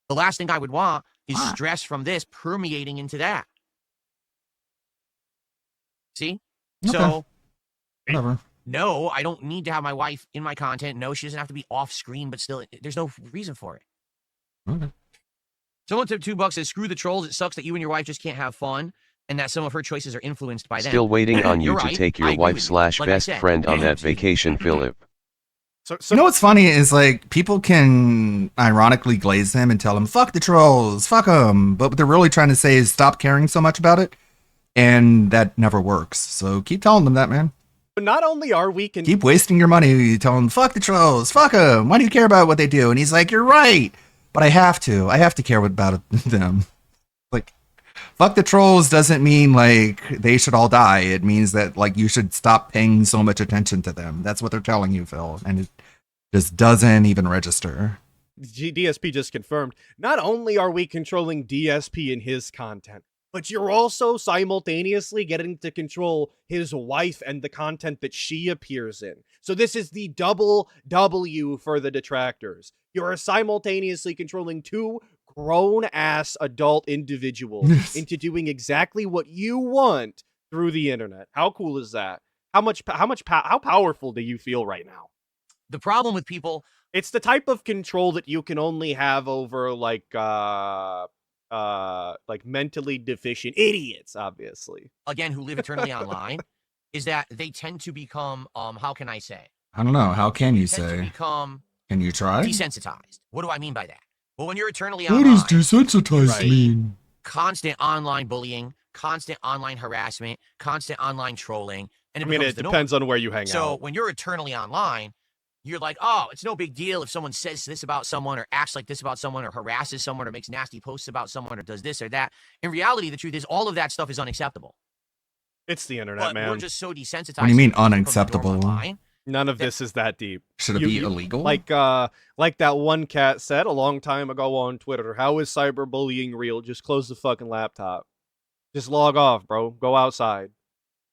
The last thing I would want is stress from this permeating into that. See? Okay. So, Whatever. no, I don't need to have my wife in my content. No, she doesn't have to be off screen, but still, there's no reason for it. Okay. Someone tipped $2 says, screw the trolls. It sucks that you and your wife just can't have fun and that some of her choices are influenced by them. Still waiting on you You're to right. take I your agree wife with you. slash Like I best said. friend on that vacation, Philip. So You know what's funny is like people can ironically glaze them and tell them fuck the trolls, fuck them, but what they're really trying to say is stop caring so much about it, and that never works. So keep telling them that, man. not only are we Keep wasting your money. You tell them fuck the trolls, fuck them. Why do you care about what they do? And he's like, you're right, but I have to. I have to care about them. Like, fuck the trolls doesn't mean like they should all die. It means that like you should stop paying so much attention to them. That's what they're telling you, Phil, and it just doesn't even register. DSP just confirmed, not only are we controlling DSP and his content, but you're also simultaneously getting to control his wife and the content that she appears in. So this is the double W for the detractors. You are simultaneously controlling two grown-ass adult individuals into doing exactly what you want through the internet. How cool is that? How powerful do you feel right now? The problem with people, It's the type of control that you can only have over like mentally deficient idiots, obviously. again, who live eternally online, is that they tend to become, how can I say? I don't know. How can you They tend to say? become Can you try? desensitized. What do I mean by that? Well, when you're eternally What online, does desensitized Right. mean? constant online bullying, constant online harassment, constant online trolling, and I mean, becomes it the norm. depends on where you hang So out. when you're eternally online, you're like, oh, it's no big deal if someone says this about someone or acts like this about someone or harasses someone or makes nasty posts about someone or does this or that. In reality, the truth is all of that stuff is unacceptable. It's the internet, But man. we're just so desensitized. What do you mean from the norm unacceptable? online. None of this is that deep. Should it You- be you- illegal? Like that one cat said a long time ago on Twitter, how is cyberbullying real? Just close the fucking laptop. Just log off, bro. Go outside.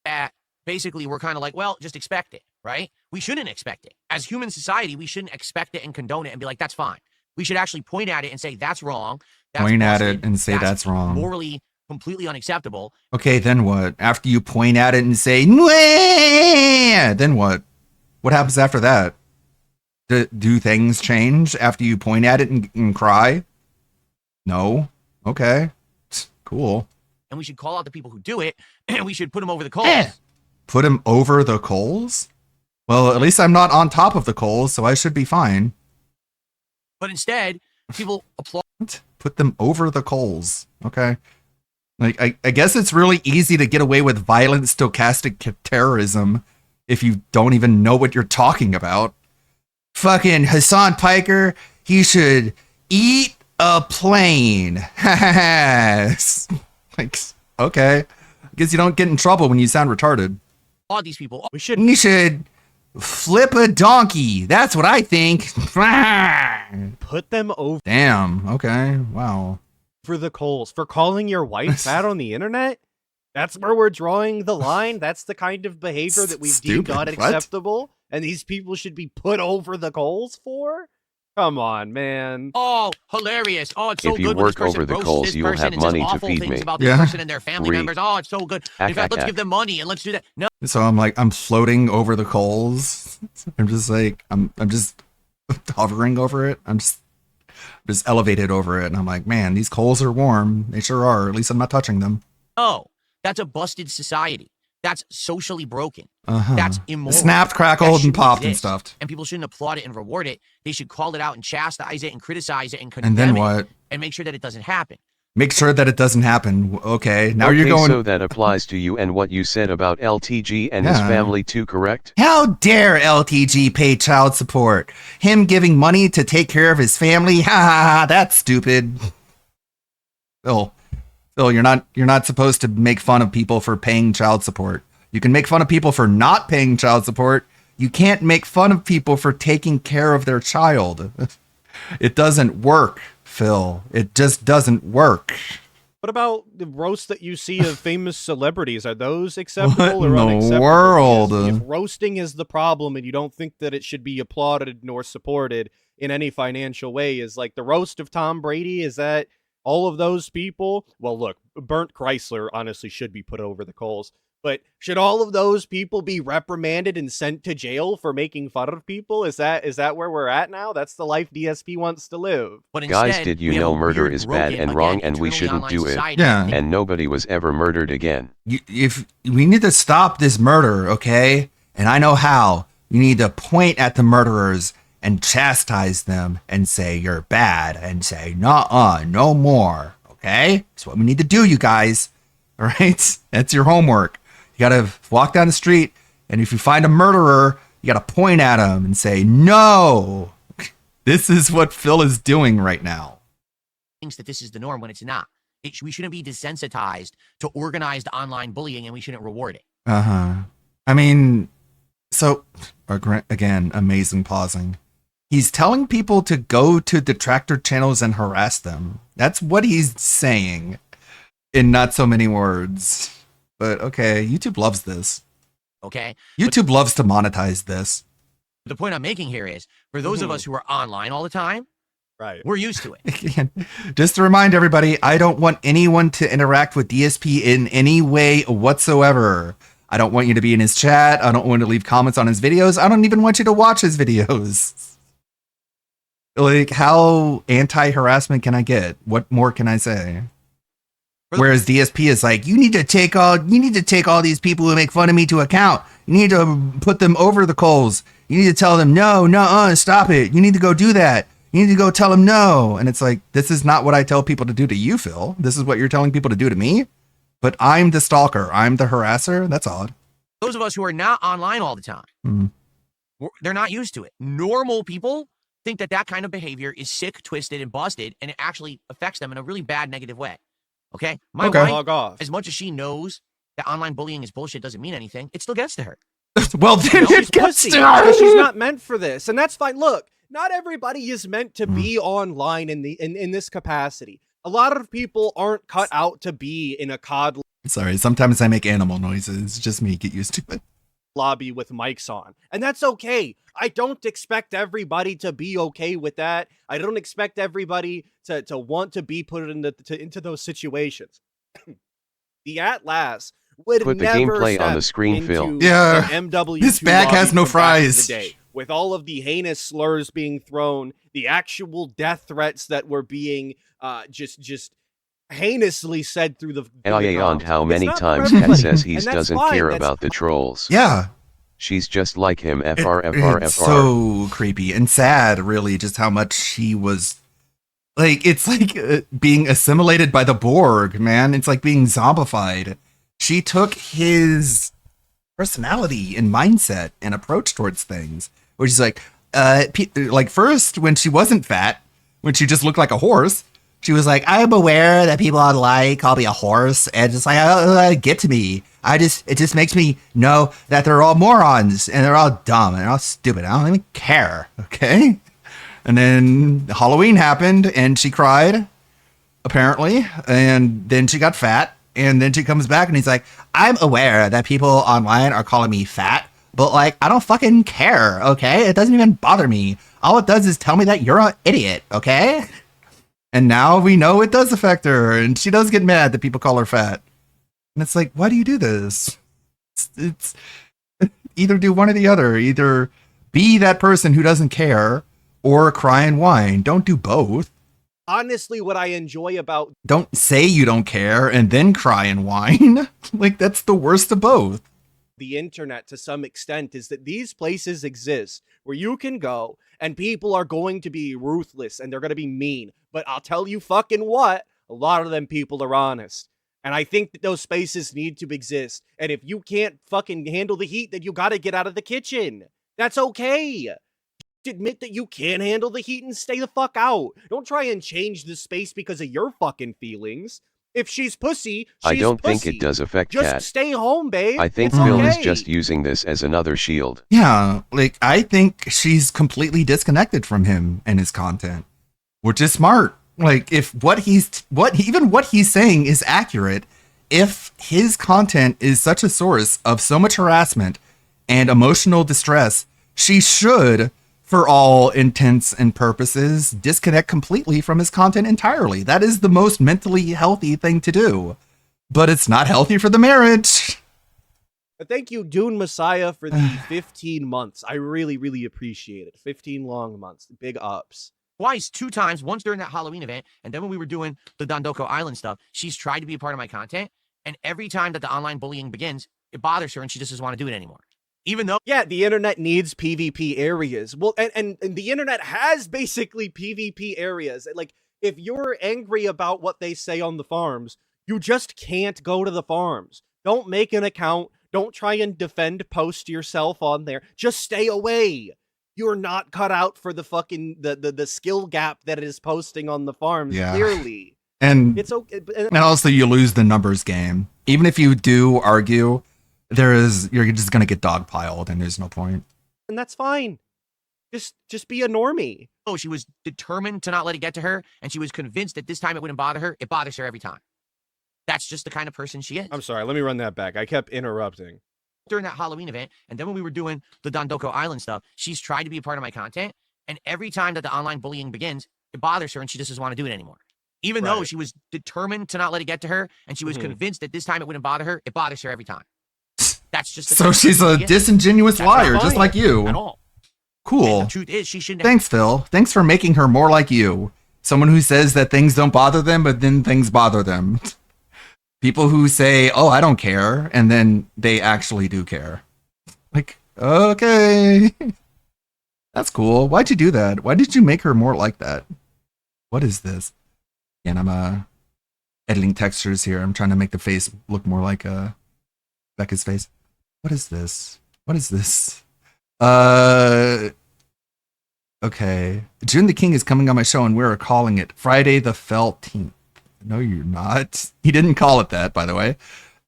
That basically we're kind of like, well, just expect it, right? We shouldn't expect it. As human society, we shouldn't expect it and condone it and be like, that's fine. We should actually point at it and say, that's wrong. That's Point at busted, it and say that's wrong. Morally, completely unacceptable. Okay, then what? After you point at it and say, "Mwah!" Then what? What happens after that? Do things change after you point at it and cry? No? Okay. Cool. And we should call out the people who do it, and we should put them over the coals. Put him over the coals? Well, at least I'm not on top of the coals, so I should be fine. But instead, people applaud. What? Put them over the coals. Okay. Like, I guess it's really easy to get away with violent stochastic terrorism if you don't even know what you're talking about. Fucking Hassan Piker, he should eat a plane. Like, okay. Guess you don't get in trouble when you sound retarded. All these people. You should flip a donkey. That's what I think. Put them over Damn. Okay. Wow. the coals for calling your wife fat on the internet. That's where we're drawing the line. That's the kind of behavior that we've deemed Stupid. What? unacceptable, and these people should be put over the coals for. Come on, man. Oh, hilarious. Oh, it's so If you good when this work over person the roasts coals, this you will person have and says money to awful feed things me. about this Yeah. person and their family Re- members. Oh, it's so good. In fact, let's give them money and let's do that. No, So I'm floating over the coals. I'm just I'm just hovering over it. I'm just elevated over it. And I'm like, man, these coals are warm. They sure are. At least I'm not touching them. that's a busted society. That's socially broken. Uh-huh. That's immoral. Snapped, crackled, and shouldn't popped and exist. stuffed. And people shouldn't applaud it and reward it. They should call it out and chastise it and criticize it and condemn And then it what? and make sure that it doesn't happen. Make sure that it doesn't happen. Okay. Now Okay, you're going. so that applies to you and what you said about LTG and his Yeah. family too, correct? How dare LTG pay child support? Him giving money to take care of his family? Ha ha ha! That's stupid. Phil, you're not supposed to make fun of people for paying child support. You can make fun of people for not paying child support. You can't make fun of people for taking care of their child. It doesn't work, Phil. It just doesn't work. What about the roasts that you see of famous celebrities? Are those acceptable What or in the unacceptable? world? If roasting is the problem and you don't think that it should be applauded nor supported in any financial way, is like the roast of Tom Brady, is that all of those people? Well, look, Burnt Chrysler honestly should be put over the coals. But should all of those people be reprimanded and sent to jail for making fun of people? Is that where we're at now? That's the life DSP wants to live. But Guys, instead, did you we have know a murder weird, is bad broken, and wrong again, and we internally shouldn't online do it? society. Yeah. And nobody was ever murdered again. If we need to stop this murder, okay? And I know how. You need to point at the murderers and chastise them and say you're bad and say nuh-uh, no more, okay? That's what we need to do, you guys. All right? That's your homework. You gotta walk down the street, and if you find a murderer, you gotta point at him and say no. This is what Phil is doing right now. Thinks that this is the norm when it's not. We shouldn't be desensitized to organized online bullying, and we shouldn't reward it. Uh-huh. I mean, so, again, amazing pausing. He's telling people to go to detractor channels and harass them. That's what he's saying in not so many words. But okay, YouTube loves this. Okay? YouTube loves to monetize this. The point I'm making here is, for those of us who are online all the time, Right. we're used to it. Again, just to remind everybody, I don't want anyone to interact with DSP in any way whatsoever. I don't want you to be in his chat. I don't want to leave comments on his videos. I don't even want you to watch his videos. Like, how anti-harassment can I get? What more can I say? Whereas DSP is like, you need to take all these people who make fun of me to account. You need to put them over the coals. You need to tell them no, stop it. You need to go do that. You need to go tell them no. And it's like, this is not what I tell people to do to you, Phil. This is what you're telling people to do to me. But I'm the stalker. I'm the harasser. That's odd. Those of us who are not online all the time, they're not used to it. Normal people think that kind of behavior is sick, twisted, and busted, and it actually affects them in a really bad, negative way. Okay? My wife, Log off. as much as she knows that online bullying is bullshit, doesn't mean anything, it still gets to her. Well, then She's it gets pussy to because she's her. not meant for this, and that's fine. Look, not everybody is meant to be online in this capacity. A lot of people aren't cut out to be in a COD Sorry, sometimes I make animal noises. Just me. Get used to it. lobby with mics on, and that's okay. I don't expect everybody to be okay with that. I don't expect everybody to want to be put into those situations. The Atlas would Put the never gameplay on the step screen, Phil. into Yeah. the MW2 This bag lobby has no from back in the fries. day, with all of the heinous slurs being thrown, the actual death threats that were being just heinously said through the And comms. how It's many not for times Kat everybody, says he and that's doesn't fine. care That's about the trolls. Yeah. She's just like him, It's FR. so creepy and sad, really, just how much he was like. It's like being assimilated by the Borg, man. It's like being zombified. She took his personality and mindset and approach towards things, where she's like, like first when she wasn't fat, when she just looked like a horse, She was like, I'm aware that people online call me a horse, and just like, get to me. It just makes me know that they're all morons and they're all dumb and they're all stupid. I don't even care. Okay. And then Halloween happened and she cried, apparently. And then she got fat. And then she comes back and he's like, I'm aware that people online are calling me fat, but like, I don't fucking care. Okay. It doesn't even bother me. All it does is tell me that you're an idiot. Okay. And now we know it does affect her, and she does get mad that people call her fat. And it's like, why do you do this? It's either do one or the other. Either be that person who doesn't care, or cry and whine. Don't do both. Honestly, what I enjoy about Don't say you don't care and then cry and whine. Like, that's the worst of both. the internet to some extent is that these places exist where you can go and people are going to be ruthless and they're going to be mean. But I'll tell you fucking what, a lot of them people are honest. And I think that those spaces need to exist. And if you can't fucking handle the heat, then you got to get out of the kitchen. That's okay. Admit that you can handle the heat and stay the fuck out. Don't try and change the space because of your fucking feelings. If she's pussy, she's I don't pussy. think it does affect Just Kat. stay home, babe. I think It's Phil okay. is just using this as another shield. Yeah, like, I think she's completely disconnected from him and his content, which is smart. Like, if what he's saying is accurate, if his content is such a source of so much harassment and emotional distress, she should, for all intents and purposes, disconnect completely from his content entirely. That is the most mentally healthy thing to do. But it's not healthy for the marriage. Thank you, Dune Messiah, for the 15 months. I really, really appreciate it. 15 long months. Big ups. Twice, 2 times, once during that Halloween event, and then when we were doing the Dondoko Island stuff, she's tried to be a part of my content, and every time that the online bullying begins, it bothers her and she just doesn't want to do it anymore. Even though, Yeah, the internet needs PvP areas. Well, and the internet has basically PvP areas. Like, if you're angry about what they say on the farms, you just can't go to the farms. Don't make an account. Don't try and post yourself on there. Just stay away. You're not cut out for the fucking the skill gap that is posting on the farms. Yeah. Clearly, And it's okay. And also, you lose the numbers game. Even if you do argue, you're just gonna get dogpiled, and there's no point. And that's fine. Just be a normie. she was determined to not let it get to her, and she was convinced that this time it wouldn't bother her. It bothers her every time. That's just the kind of person she is. I'm sorry. Let me run that back. I kept interrupting. During that Halloween event, and then when we were doing the Dondoko Island stuff, she's tried to be a part of my content, and every time that the online bullying begins, it bothers her and she just doesn't want to do it anymore. Even though she was determined to not let it get to her, and she was convinced that this time it wouldn't bother her, it bothers her every time. That's just the So kind of she's person a she is. disingenuous That's not liar, just fine like you. at all. Cool. And the truth is, she shouldn't. Thanks, Phil. Thanks for making her more like you. Someone who says that things don't bother them, but then things bother them. People who say, oh, I don't care, and then they actually do care. Like, okay. That's cool. Why'd you do that? Why did you make her more like that? What is this? And I'm editing textures here. I'm trying to make the face look more like Becca's face. What is this? What is this? Okay. June the King is coming on my show, and we're calling it Friday the 13th. No, you're not. He didn't call it that, by the way.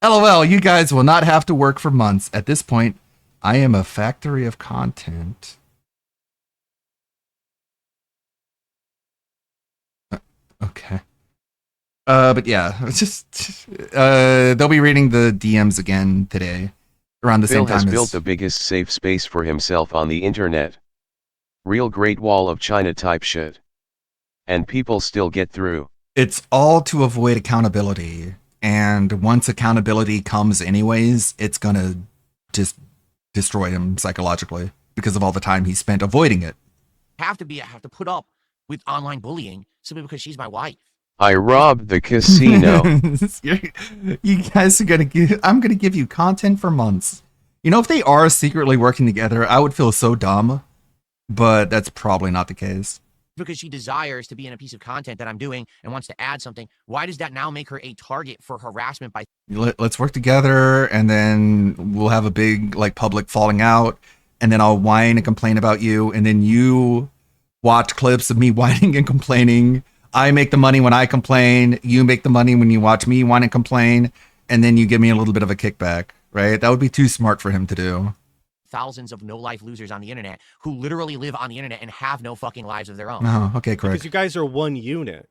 LOL, you guys will not have to work for months. At this point, I am a factory of content. Okay. But yeah, it's just they'll be reading the DMs again today around the Phil same time has as built the biggest safe space for himself on the internet. Real Great Wall of China type shit. And people still get through. It's all to avoid accountability. And once accountability comes anyways, it's gonna just destroy him psychologically because of all the time he spent avoiding it. I have to put up with online bullying simply because she's my wife. I robbed the casino. You guys are I'm gonna give you content for months. You know, if they are secretly working together, I would feel so dumb, but that's probably not the case. Because she desires to be in a piece of content that I'm doing and wants to add something, why does that now make her a target for harassment by Let's work together, and then we'll have a big like public falling out, and then I'll whine and complain about you, and then you watch clips of me whining and complaining I make the money when I complain. You make the money when you watch me want to complain, and then you give me a little bit of a kickback, right? That would be too smart for him to do. Thousands of no-life losers on the internet who literally live on the internet and have no fucking lives of their own. Oh, okay, correct. Because you guys are one unit.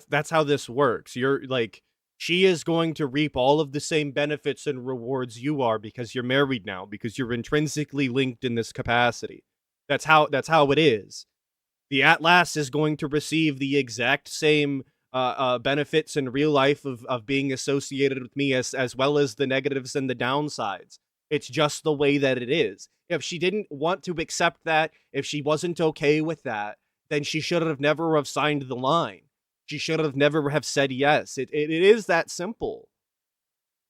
That's how this works. You're like, she is going to reap all of the same benefits and rewards you are because you're married now, because you're intrinsically linked in this capacity. That's how it is. The Atlas is going to receive the exact same benefits in real life of being associated with me as well as the negatives and the downsides. It's just the way that it is. If she didn't want to accept that, if she wasn't okay with that, then she should have never have signed the line. She should have never have said yes. It is that simple.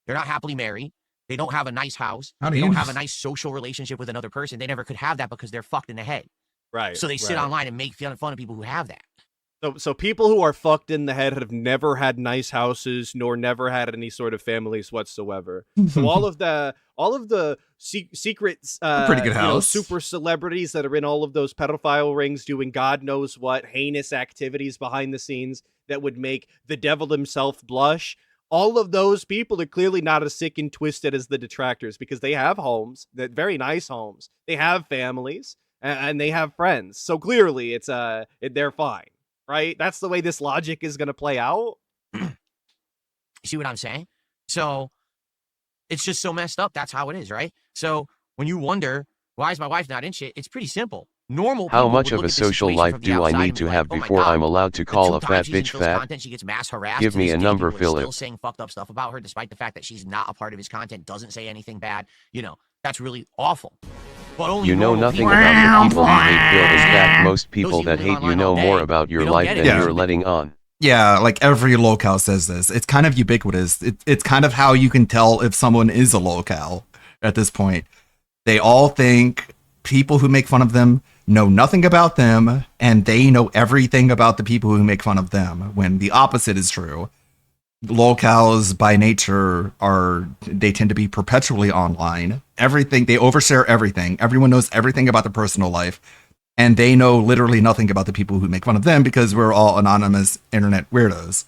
They're not happily married. They don't have a nice house. How do They you don't know? have a nice social relationship with another person. They never could have that because they're fucked in the head. Right. So they sit online and make fun of people who have that. So people who are fucked in the head have never had nice houses nor never had any sort of families whatsoever. So all of the secrets, pretty good house. Super celebrities that are in all of those pedophile rings doing God knows what heinous activities behind the scenes that would make the devil himself blush. All of those people are clearly not as sick and twisted as the detractors because they have homes, that very nice homes. They have families and they have friends. So clearly they're fine. Right? That's the way this logic is going to play out. You see what I'm saying? So it's just so messed up. That's how it is, right? So when you wonder, why is my wife not in shit? It's pretty simple. Normal How people much would of look a at this social situation life from the do I outside need and be to like, have "Oh my before God, I'm allowed to the call two a times fat she's in bitch Phil's fat? content, she gets mass harassed. Give to me this a day, number, people are still Philip. saying fucked up stuff about her, despite the fact that she's not a part of his content, doesn't say anything bad. That's really awful. But only You know normal nothing people about the people you hate, Phil. In understand. fact, most Those people that live hate you online know all more day. about your You don't life get than it. Yeah. you're letting on. Yeah, like every locale says this. It's kind of ubiquitous. It's kind of how you can tell if someone is a locale at this point. They all think people who make fun of them know nothing about them, and they know everything about the people who make fun of them, when the opposite is true. Locales by nature they tend to be perpetually online. Everything, they overshare everything. Everyone knows everything about their personal life, and they know literally nothing about the people who make fun of them because we're all anonymous internet weirdos.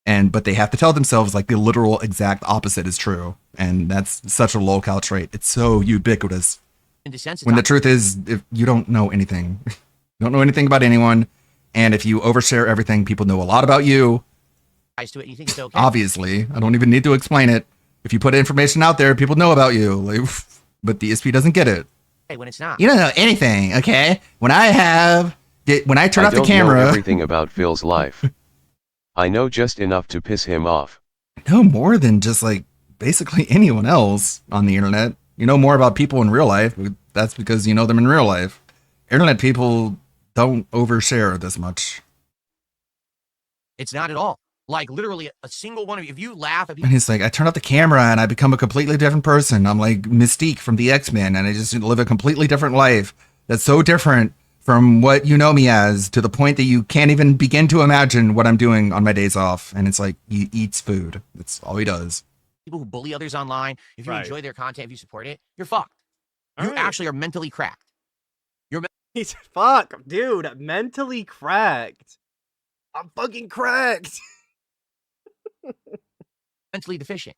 But they have to tell themselves like the literal exact opposite is true, and that's such a locale trait. It's so ubiquitous. When the truth is, if you don't know anything, you don't know anything about anyone, and if you overshare everything, people know a lot about you. To it, you think it's okay? Obviously, I don't even need to explain it. If you put information out there, people know about you. Like, but the ESP doesn't get it. Hey, when it's not. You don't know anything, okay? When I turn I off the don't know camera, everything about Phil's life. I know just enough to piss him off. know more than just like basically anyone else on the internet. You know more about people in real life. That's because you know them in real life. Internet people don't overshare this much. It's not at all. Like literally a single one of you, if you laugh at And people, he's like, I turn off the camera and I become a completely different person. I'm like Mystique from the X-Men, and I just live a completely different life. That's so different from what you know me as, to the point that you can't even begin to imagine what I'm doing on my days off. And it's like, he eats food. That's all he does. people who bully others online, if you Right. enjoy their content, if you support it, you're fucked. All You right. actually are mentally cracked. He's fuck, dude. Mentally cracked. I'm fucking cracked. Mentally deficient.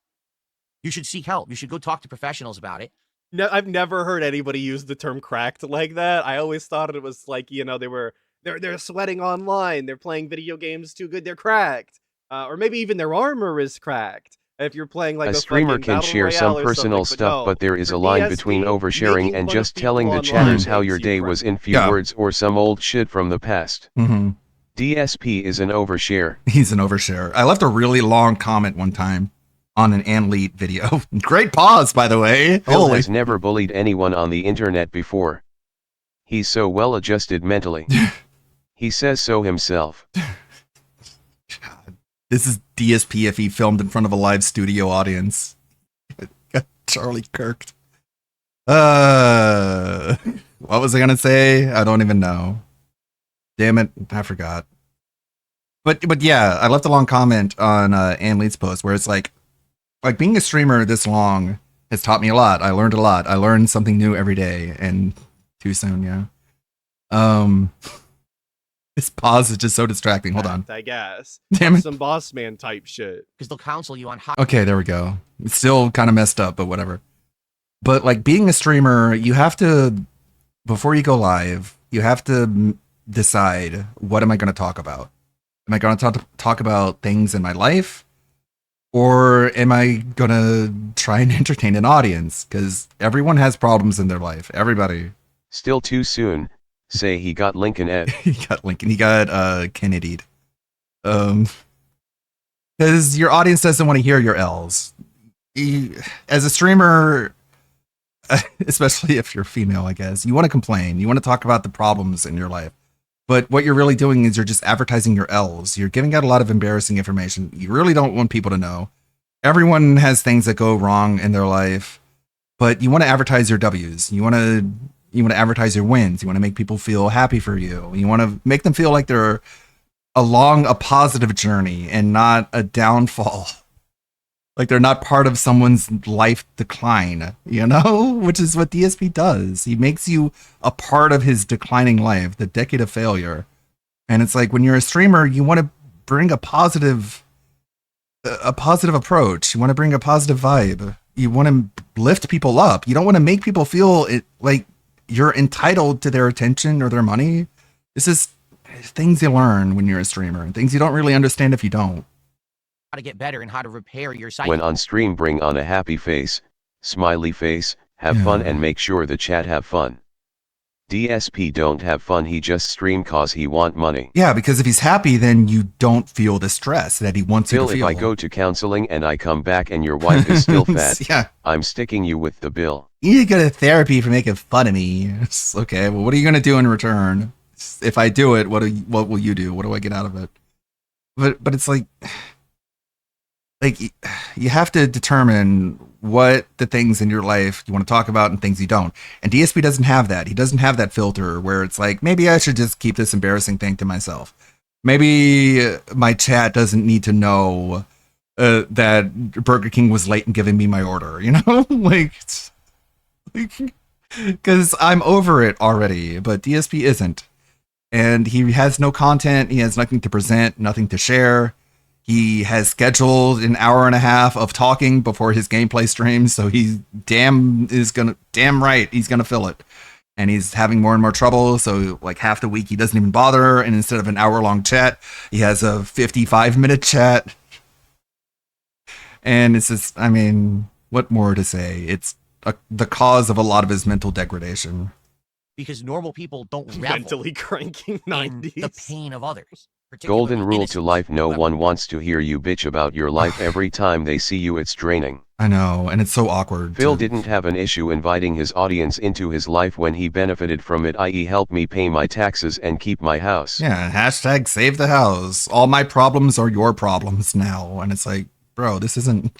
You should seek help. You should go talk to professionals about it. No, I've never heard anybody use the term cracked like that. I always thought it was like, they're sweating online, they're playing video games too good, they're cracked. Or maybe even their armor is cracked. If you're playing like A streamer fucking can Battle share Royale some or personal something, stuff, no. but there is For a line DSP, between oversharing making and fun just of people telling the online chatters how makes your you day crack. was in few Yeah. words or some old shit from the past. Mm-hmm. DSP is an overshare. He's an overshare. I left a really long comment one time on an Anleet video. Great pause, by the way. Phil Holy. has never bullied anyone on the internet before. He's so well adjusted mentally. He says so himself. God. This is DSP if he filmed in front of a live studio audience. Charlie Kirk. What was I gonna say? I don't even know. Damn it, I forgot. But yeah, I left a long comment on Ann Lee's post where it's like being a streamer this long has taught me a lot. I learned a lot. I learned something new every day, and too soon, yeah. This pause is just so distracting. Hold on. I guess. Damn it. Some boss man type shit. Because they'll counsel you on how. Okay, there we go. It's still kind of messed up, but whatever. But like being a streamer, you have to, before you go live, you have to decide, what am I going to talk about? Am I going to talk about things in my life? Or am I going to try and entertain an audience? Because everyone has problems in their life. Everybody. Still too soon. Say he got Lincoln Ed. He got Lincoln. He got Kennedy'd. Because your audience doesn't want to hear your L's. As a streamer, especially if you're female, I guess, you want to complain. You want to talk about the problems in your life. But what you're really doing is you're just advertising your L's. You're giving out a lot of embarrassing information. You really don't want people to know. Everyone has things that go wrong in their life, but you want to advertise your W's. You want to advertise your wins. You want to make people feel happy for you. You want to make them feel like they're along a positive journey and not a downfall. Like they're not part of someone's life decline, you know, which is what DSP does. He makes you a part of his declining life, the decade of failure. And it's like when you're a streamer, you want to bring a positive approach. You want to bring a positive vibe. You want to lift people up. You don't want to make people feel like you're entitled to their attention or their money. This is things you learn when you're a streamer and things you don't really understand if you don't. How to get better and how to repair your site. When on stream, bring on a happy face, smiley face, have fun, and make sure the chat have fun. DSP don't have fun, he just stream cause he want money. Yeah, because if he's happy, then you don't feel the stress that he wants you to feel. If I go to counseling and I come back and your wife is still fat, yeah, I'm sticking you with the bill. You need to go to therapy for making fun of me. It's okay, well, what are you going to do in return? If I do it, what will you do? What do I get out of it? But it's like you have to determine what the things in your life you want to talk about and things you don't. And DSP doesn't have that. He doesn't have that filter where it's like, maybe I should just keep this embarrassing thing to myself. Maybe my chat doesn't need to know that Burger King was late in giving me my order, you know? Because I'm over it already, but DSP isn't. And he has no content. He has nothing to present, nothing to share. He has scheduled an hour and a half of talking before his gameplay streams, so he's damn right he's gonna fill it. And he's having more and more trouble, so like half the week he doesn't even bother, and instead of an hour-long chat, he has a 55-minute chat. And it's just, I mean, what more to say? It's the cause of a lot of his mental degradation. Because normal people don't revel Mentally cranking 90s. in the pain of others. Golden rule to life: no one wants to hear you bitch about your life every time they see you. It's draining. I know, and it's so awkward. Phil didn't have an issue inviting his audience into his life when he benefited from it, i.e. help me pay my taxes and keep my house. Yeah, hashtag save the house. All my problems are your problems now. And it's like, bro, this isn't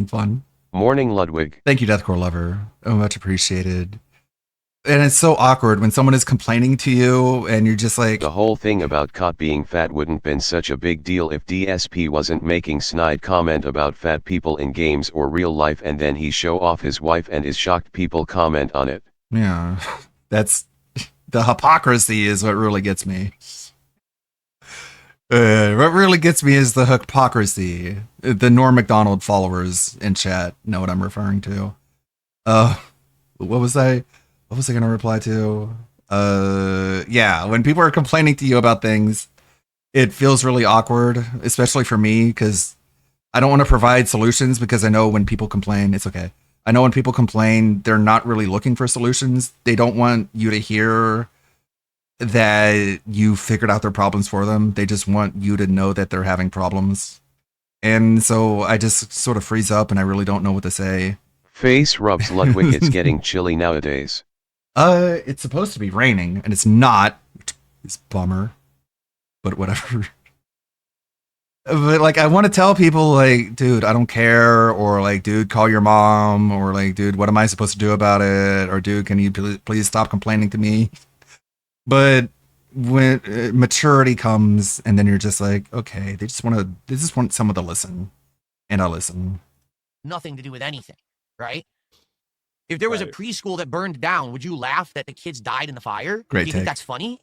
fun. Morning, Ludwig. Thank you, Deathcore Lover. Oh, much appreciated. And it's so awkward when someone is complaining to you and you're just like... The whole thing about Cot being fat wouldn't been such a big deal if DSP wasn't making snide comment about fat people in games or real life, and then he show off his wife and his shocked people comment on it. Yeah, that's... The hypocrisy is what really gets me. What really gets me is the hypocrisy. The Norm Macdonald followers in chat know what I'm referring to. What was I going to reply to? Yeah, when people are complaining to you about things, it feels really awkward, especially for me, because I don't want to provide solutions, because I know when people complain, it's okay. I know when people complain, they're not really looking for solutions. They don't want you to hear that you figured out their problems for them. They just want you to know that they're having problems. And so I just sort of freeze up and I really don't know what to say. Face rubs. Ludwig, it's getting chilly nowadays. It's supposed to be raining, and it's not. It's a bummer, but whatever. But like, I want to tell people, like, dude, I don't care, or like, dude, call your mom, or like, dude, what am I supposed to do about it, or dude, can you please stop complaining to me? But when maturity comes, and then you're just like, okay, they just want someone to listen, and I listen. Nothing to do with anything, right? If there was a preschool that burned down, would you laugh that the kids died in the fire? Great Do you think take. that's funny?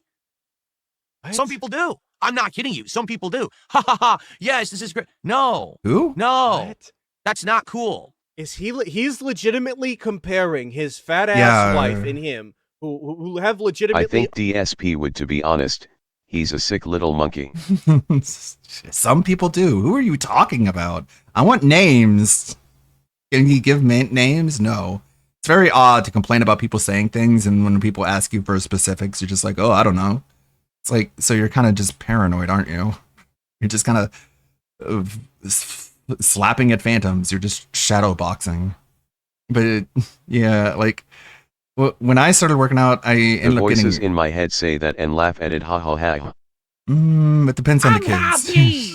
Some people do. I'm not kidding you. Some people do. Ha ha ha. Yes, this is great. No. Who? No. What? That's not cool. Is he's legitimately comparing his fat ass Yeah. wife and him, who have legitimately. I think DSP would, to be honest, he's a sick little monkey. Some people do. Who are you talking about? I want names. Can you give names? No. It's very odd to complain about people saying things, and when people ask you for specifics, you're just like, oh, I don't know. It's like, so you're kind of just paranoid, aren't you? You're just kind of slapping at phantoms. You're just shadow boxing. But yeah, like when I started working out, I The ended up voices getting. in my head say that and laugh at it. Ha ha ha. It depends on the kids. Happy.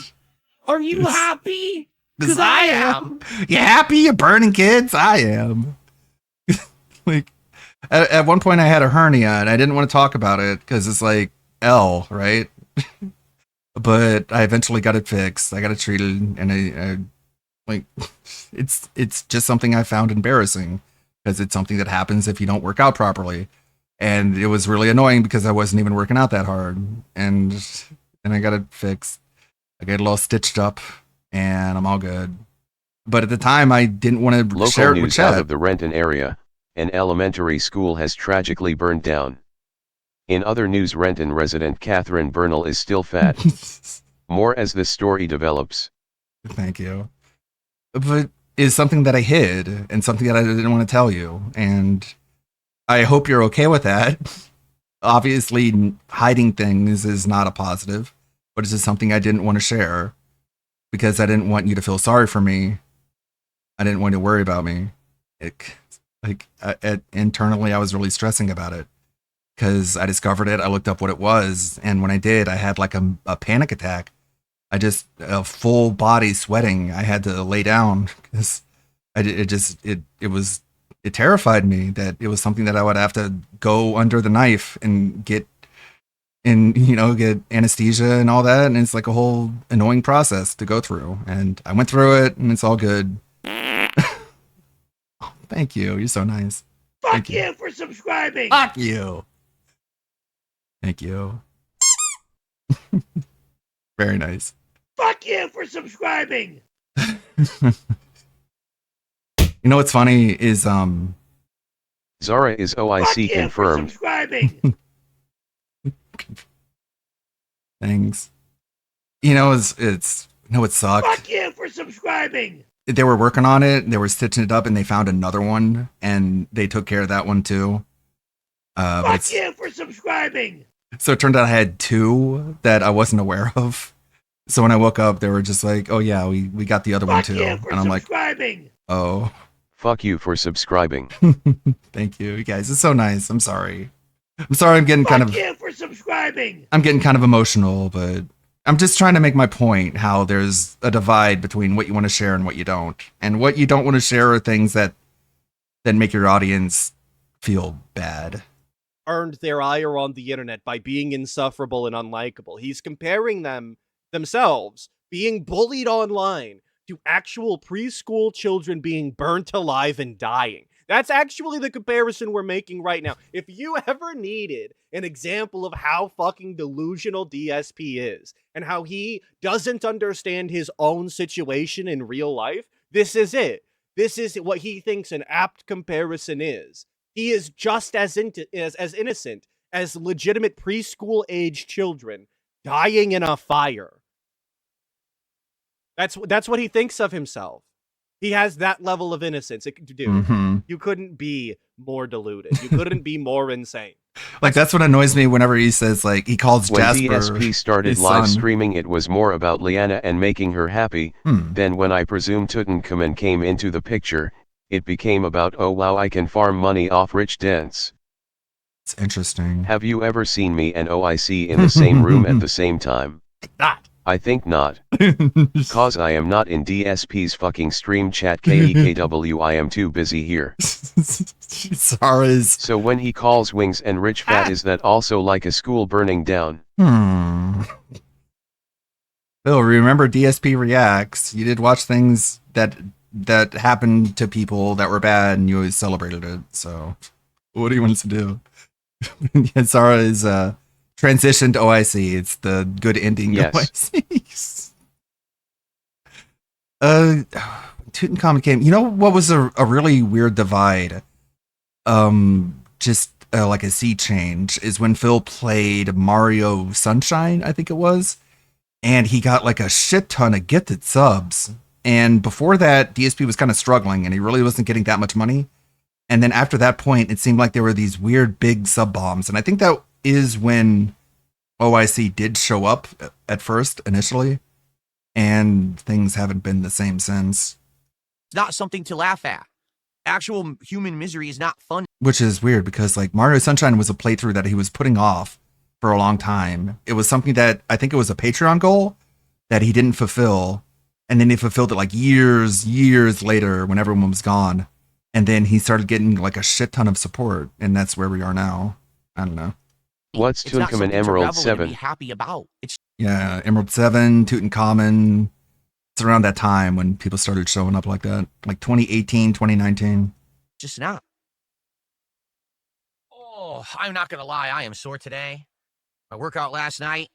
Are you happy? Because I am. You happy? You burning kids? I am. Like at one point I had a hernia and I didn't want to talk about it because it's like L, right? But I eventually got it fixed. I got it treated, and I like it's just something I found embarrassing because it's something that happens if you don't work out properly. And it was really annoying because I wasn't even working out that hard. And I got it fixed. I got it all stitched up and I'm all good. But at the time I didn't want to Local share it with news out Chad. of the Renton area. An elementary school has tragically burned down. In other news, Renton resident Catherine Bernal is still fat. More as this story develops. Thank you. But it's something that I hid and something that I didn't want to tell you. And I hope you're okay with that. Obviously, hiding things is not a positive, but it's just something I didn't want to share because I didn't want you to feel sorry for me. I didn't want you to worry about me. Internally, I was really stressing about it because I discovered it. I looked up what it was. And when I did, I had like a panic attack. I just a full body sweating. I had to lay down because it terrified me that it was something that I would have to go under the knife and get anesthesia and all that. And it's like a whole annoying process to go through. And I went through it and it's all good. Oh, thank you. You're so nice. Fuck you for subscribing. Fuck you. Thank you. Very nice. Fuck you for subscribing. You know what's funny is Zara is OIC confirmed. Subscribing. things. It sucked. Fuck you for subscribing. They were working on it, they were stitching it up, and they found another one, and they took care of that one too. Fuck you for subscribing. So it turned out I had two that I wasn't aware of. So when I woke up, they were just like, "Oh yeah, we got the other one too," and I'm like, "Oh, Fuck you for subscribing. thank you, you guys. It's so nice. I'm sorry. I'm getting Fuck you for subscribing. I'm getting kind of emotional, but I'm just trying to make my point how there's a divide between what you want to share and what you don't. And what you don't want to share are things that make your audience feel bad. Earned their ire on the internet by being insufferable and unlikable. He's comparing themselves being bullied online to actual preschool children being burnt alive and dying. That's actually the comparison we're making right now. If you ever needed an example of how fucking delusional DSP is and how he doesn't understand his own situation in real life, this is it. This is what he thinks an apt comparison is. He is just as innocent as legitimate preschool age children dying in a fire. That's what he thinks of himself. He has that level of innocence. Dude, you couldn't be more deluded. You couldn't be more insane. Like, that's what annoys me whenever he says, like, he calls When Jasper DSP started his live son. streaming, it was more about Liana and making her happy. Then when I presume Tutankhamun came into the picture, it became about, oh wow, I can farm money off rich dents. It's interesting. Have you ever seen me and OIC in the same room at the same time? Not. I think not. Cause I am not in DSP's fucking stream chat KEKW, I am too busy here. Zara's. So when he calls Wings and Rich Fat, is that also like a school burning down? Bill, remember DSP Reacts. You did watch things that happened to people that were bad and you always celebrated it. So what do you want us to do? Yeah, Zara is transition to OIC. It's the good ending Yes. OIC. Tutankhamun came. You know what was a really weird divide? Just like a sea change is when Phil played Mario Sunshine, I think it was, and he got like a shit ton of gifted subs. And before that, DSP was kind of struggling, and he really wasn't getting that much money. And then after that point, it seemed like there were these weird big sub bombs, and I think that is when OIC did show up at first initially, and things haven't been the same since. It's not something to laugh at. Actual human misery is not fun. Which is weird because like Mario Sunshine was a playthrough that he was putting off for a long time. It was something that I think it was a Patreon goal that he didn't fulfill. And then he fulfilled it like years later when everyone was gone. And then he started getting like a shit ton of support. And that's where we are now. I don't know. What's It's not Tutankhamun something to Emerald revel in and 7? be happy about. It's Yeah, Emerald 7, Tutankhamun. It's around that time when people started showing up like that. Like 2018, 2019. just not. Oh, I'm not gonna lie, I am sore today. My workout last night.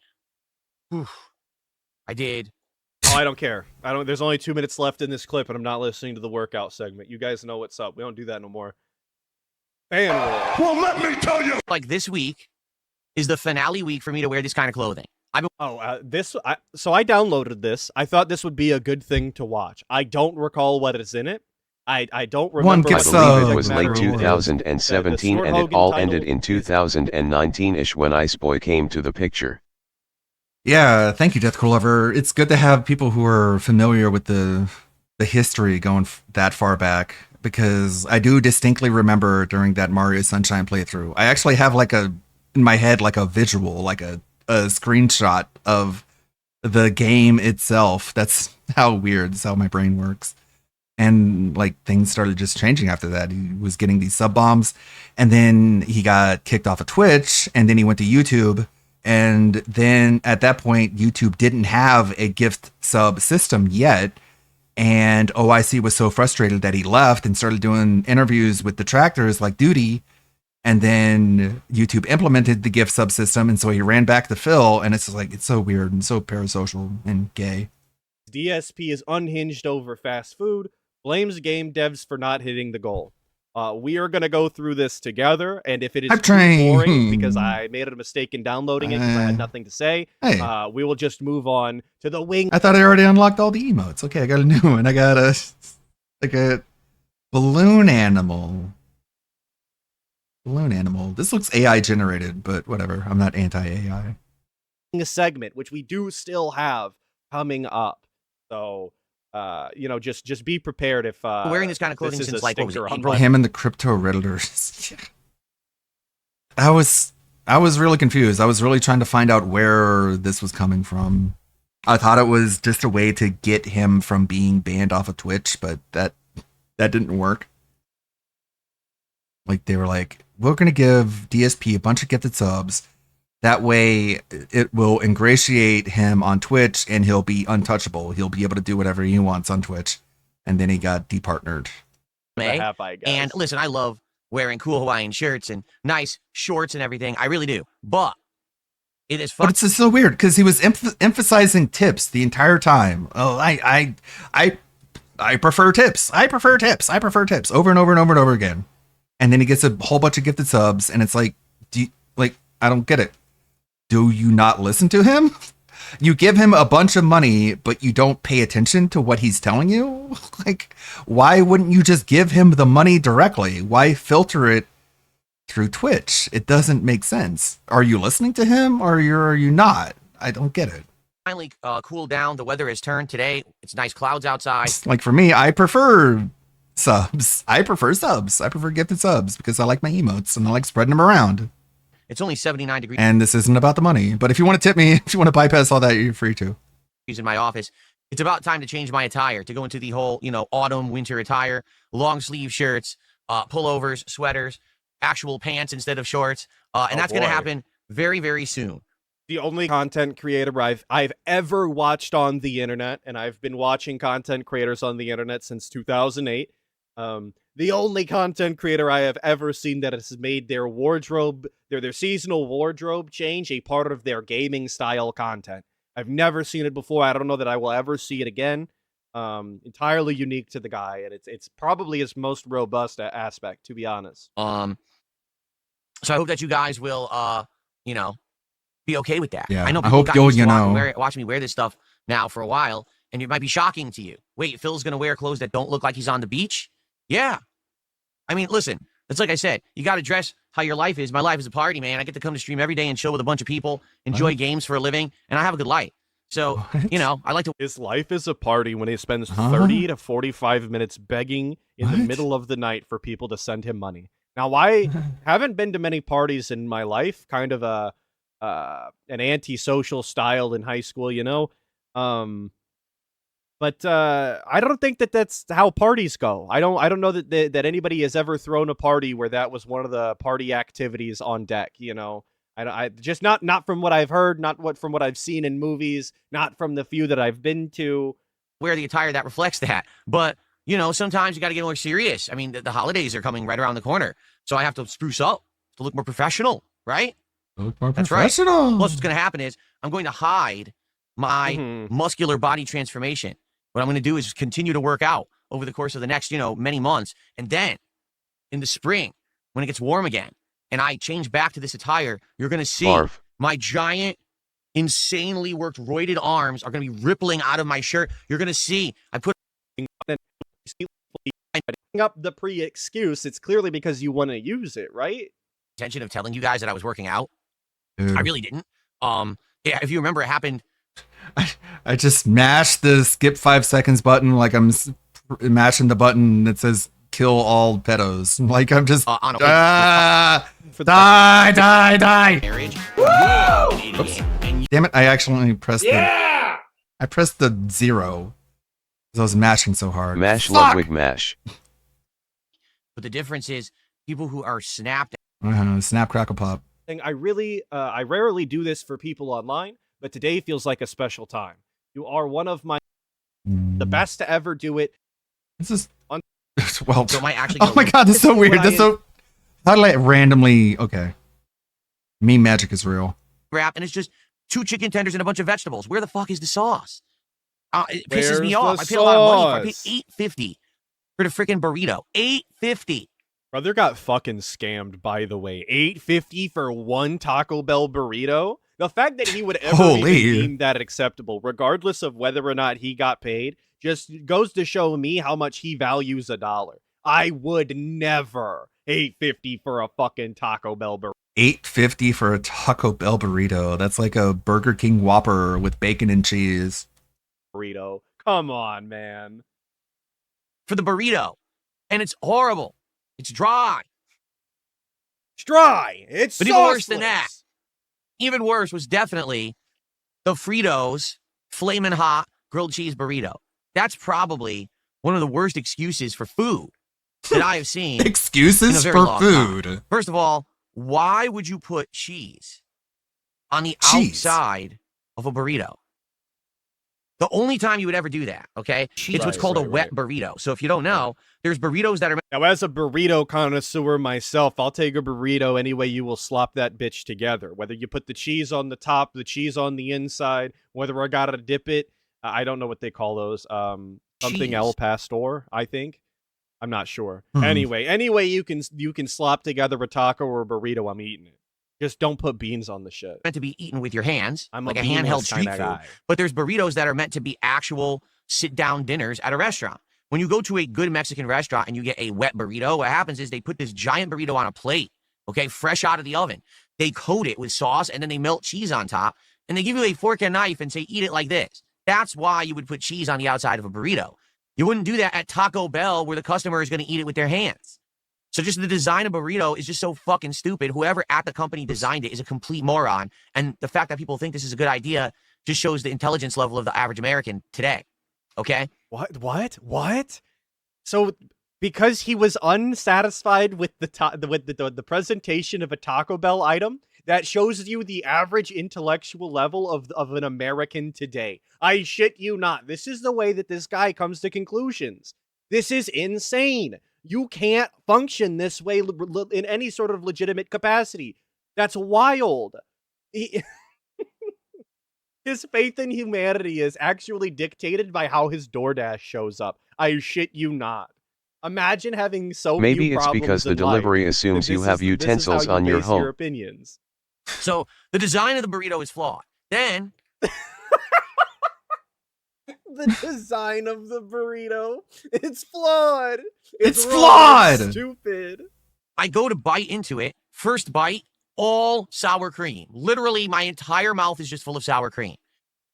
Whew, I did. Oh, I don't care. There's only 2 minutes left in this clip, and I'm not listening to the workout segment. You guys know what's up. We don't do that no more. Fan roll. Well, let me tell you. Like this week is the finale week for me to wear this kind of clothing. So I downloaded this. I thought this would be a good thing to watch. I don't recall what is in it. I don't remember. One I gets believe it so was matter late of what it is. 2017 The and it Hogan all title ended in is- 2019-ish when Iceboy came to the picture. Yeah, thank you, Death Lover. It's good to have people who are familiar with the history going that far back, because I do distinctly remember during that Mario Sunshine playthrough, I actually have like in my head like a visual, like a screenshot of the game itself. That's how weird. That's how my brain works. And like things started just changing after that. He was getting these sub bombs, and then he got kicked off of Twitch, and then he went to YouTube. And then at that point, YouTube didn't have a gift sub system yet. And OIC was so frustrated that he left and started doing interviews with detractors like Duty. And then YouTube implemented the gift sub system. And so he ran back to Phil. And it's just like, it's so weird and so parasocial and gay. DSP is unhinged over fast food, blames game devs for not hitting the goal. We are going to go through this together, and if it is I'm too boring trying. because I made a mistake in downloading it because I had nothing to say, Hey. we will just move on to the wing. I thought I already unlocked all the emotes. Okay, I got a new one. I got a balloon animal. Balloon animal. This looks AI generated, but whatever. I'm not anti-AI. segment, which we do still have coming up. So, just be prepared if Wearing this kind of clothing this is since a like what was it, stinker on April? my- Him and the crypto redditors. I was really confused. I was really trying to find out where this was coming from. I thought it was just a way to get him from being banned off of Twitch, but that didn't work. Like they were like, we're gonna give DSP a bunch of gifted subs. That way it will ingratiate him on Twitch and he'll be untouchable. He'll be able to do whatever he wants on Twitch. And then he got departnered. May. half eye guys. And listen, I love wearing cool Hawaiian shirts and nice shorts and everything. I really do. But it is fun. But it's just so weird because he was emphasizing tips the entire time. Oh, I prefer tips. I prefer tips. I prefer tips over and over and over and over again. And then he gets a whole bunch of gifted subs, and it's like, I don't get it. Do you not listen to him? You give him a bunch of money, but you don't pay attention to what he's telling you? Like, why wouldn't you just give him the money directly? Why filter it through Twitch? It doesn't make sense. Are you listening to him or are you not? I don't get it. Finally cooled down. The weather has turned today. It's nice clouds outside. Like for me, I prefer subs. I prefer gifted subs because I like my emotes and I like spreading them around. It's only 79 degrees And this isn't about the money. But if you want to tip me, if you want to bypass all that, you're free to. in my office. It's about time to change my attire, to go into the whole, autumn, winter attire, long sleeve shirts, pullovers, sweaters, actual pants instead of shorts. And that's going to boy. happen very, very soon. The only content creator I've ever watched on the internet, and I've been watching content creators on the internet since 2008. the only content creator I have ever seen that has made their wardrobe, their seasonal wardrobe change a part of their gaming style content. I've never seen it before. I don't know that I will ever see it again. Entirely unique to the guy, and it's probably his most robust aspect, to be honest. So I hope that you guys will, you know, be okay with that. Yeah, I know I people hope got you'll, used to you know. watching me wear this stuff now for a while, and it might be shocking to you. Wait, Phil's gonna wear clothes that don't look like he's on the beach? Yeah. I mean, listen, it's like I said, you got to dress how your life is. My life is a party, man. I get to come to stream every day and chill with a bunch of people, enjoy games for a living, and I have a good life. So, What? you know, I like to. His life is a party when he spends Huh? 30 to 45 minutes begging in the What? middle of the night for people to send him money. Now, I haven't been to many parties in my life, kind of an antisocial style in high school, you know. But I don't think that that's how parties go. I don't know that anybody has ever thrown a party where that was one of the party activities on deck. You know, I just not from what I've heard, from what I've seen in movies, not from the few that I've been to. Wear the attire that reflects that. But, you know, sometimes you got to get more serious. I mean, the holidays are coming right around the corner. So I have to spruce up to look more professional, right? Look more That's right. professional. Plus, what's going to happen is I'm going to hide my muscular body transformation. What I'm going to do is continue to work out over the course of the next, you know, many months. And then in the spring, when it gets warm again, and I change back to this attire, you're going to see Barf. my giant, insanely worked, roided arms are going to be rippling out of my shirt. You're going to see I put Up the pre-excuse, it's clearly because you want to use it, right? intention of telling you guys that I was working out. Dude, I really didn't. Yeah, if you remember, it happened. I just mashed the skip 5 seconds button like I'm mashing the button that says kill all pedos. Like I'm just On a die. marriage. Oops. Damn it! I actually pressed I pressed the 0 because I was mashing so hard. Mash Fuck! Ludwig mash. But the difference is people who are snapped Snap crackle pop. I rarely do this for people online, but today feels like a special time. You are one of the best to ever do it. This is well. so it might actually Oh my god, this is so weird. That's so. How did I randomly? Okay. Meme magic is real. wrap, and it's just 2 chicken tenders and a bunch of vegetables. Where the fuck is the sauce? It pisses Where's me the off. I paid a lot of money. I paid sauce? $8.50 for the freaking burrito. $8.50. Brother got fucking scammed, by the way. $8.50 for one Taco Bell burrito? The fact that he would ever even deem that acceptable, regardless of whether or not he got paid, just goes to show me how much he values a dollar. I would never $8.50 for a fucking Taco Bell burrito. $8.50 for a Taco Bell burrito. That's like a Burger King Whopper with bacon and cheese. Come on, man. For the burrito. And it's horrible. It's dry. It's dry. It's But even worse than that, even worse was definitely the Fritos Flamin' Hot Grilled Cheese Burrito. That's probably one of the worst excuses for food that I have seen. Excuses in a very for long food. time. First of all, why would you put cheese on the Cheese. outside of a burrito? The only time you would ever do that, okay? It's what's called a wet burrito. So if you don't know, there's burritos that are... Now, as a burrito connoisseur myself, I'll take a burrito any way you will slop that bitch together. Whether you put the cheese on the top, the cheese on the inside, whether I gotta dip it, I don't know what they call those. Something Cheese. El Pastor, I think. I'm not sure. Anyway, you can slop together a taco or a burrito. I'm eating it. Just don't put beans on the shit. meant to be eaten with your hands, I'm like a beanless handheld street kinda food. guy. But there's burritos that are meant to be actual sit-down dinners at a restaurant. When you go to a good Mexican restaurant and you get a wet burrito, what happens is they put this giant burrito on a plate, okay, fresh out of the oven. They coat it with sauce, and then they melt cheese on top, and they give you a fork and knife and say, eat it like this. That's why you would put cheese on the outside of a burrito. You wouldn't do that at Taco Bell where the customer is going to eat it with their hands. So just the design of burrito is just so fucking stupid. Whoever at the company designed it is a complete moron. And the fact that people think this is a good idea just shows the intelligence level of the average American today. Okay? What? So because he was unsatisfied with the presentation of a Taco Bell item, that shows you the average intellectual level of an American today. I shit you not. This is the way that this guy comes to conclusions. This is insane. You can't function this way in any sort of legitimate capacity. That's wild. His faith in humanity is actually dictated by how his DoorDash shows up. I shit you not. Imagine having so Maybe few it's problems because the in life delivery that assumes you this have is utensils how you on your base your home. opinions. So the design of the burrito is flawed. Then The design of the burrito, it's flawed. It's wrong. flawed. It's stupid. I go to bite into it. First bite, all sour cream. Literally, my entire mouth is just full of sour cream.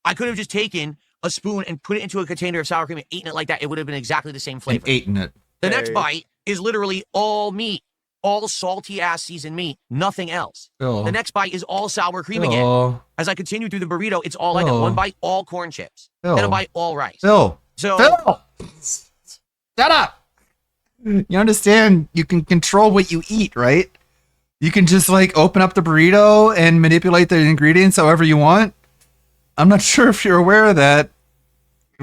I could have just taken a spoon and put it into a container of sour cream and eaten it like that. It would have been exactly the same And flavor. eating it. The next Hey. bite is literally all meat, all salty ass seasoned meat, nothing else. Phil. The next bite is all sour cream again. Phil. As I continue through the burrito, it's all like that. Phil. One bite, all corn chips. Phil. Then a bite, all rice. Phil. So Phil. Shut up. You understand? You can control what you eat, right? You can just like open up the burrito and manipulate the ingredients however you want. I'm not sure if you're aware of that.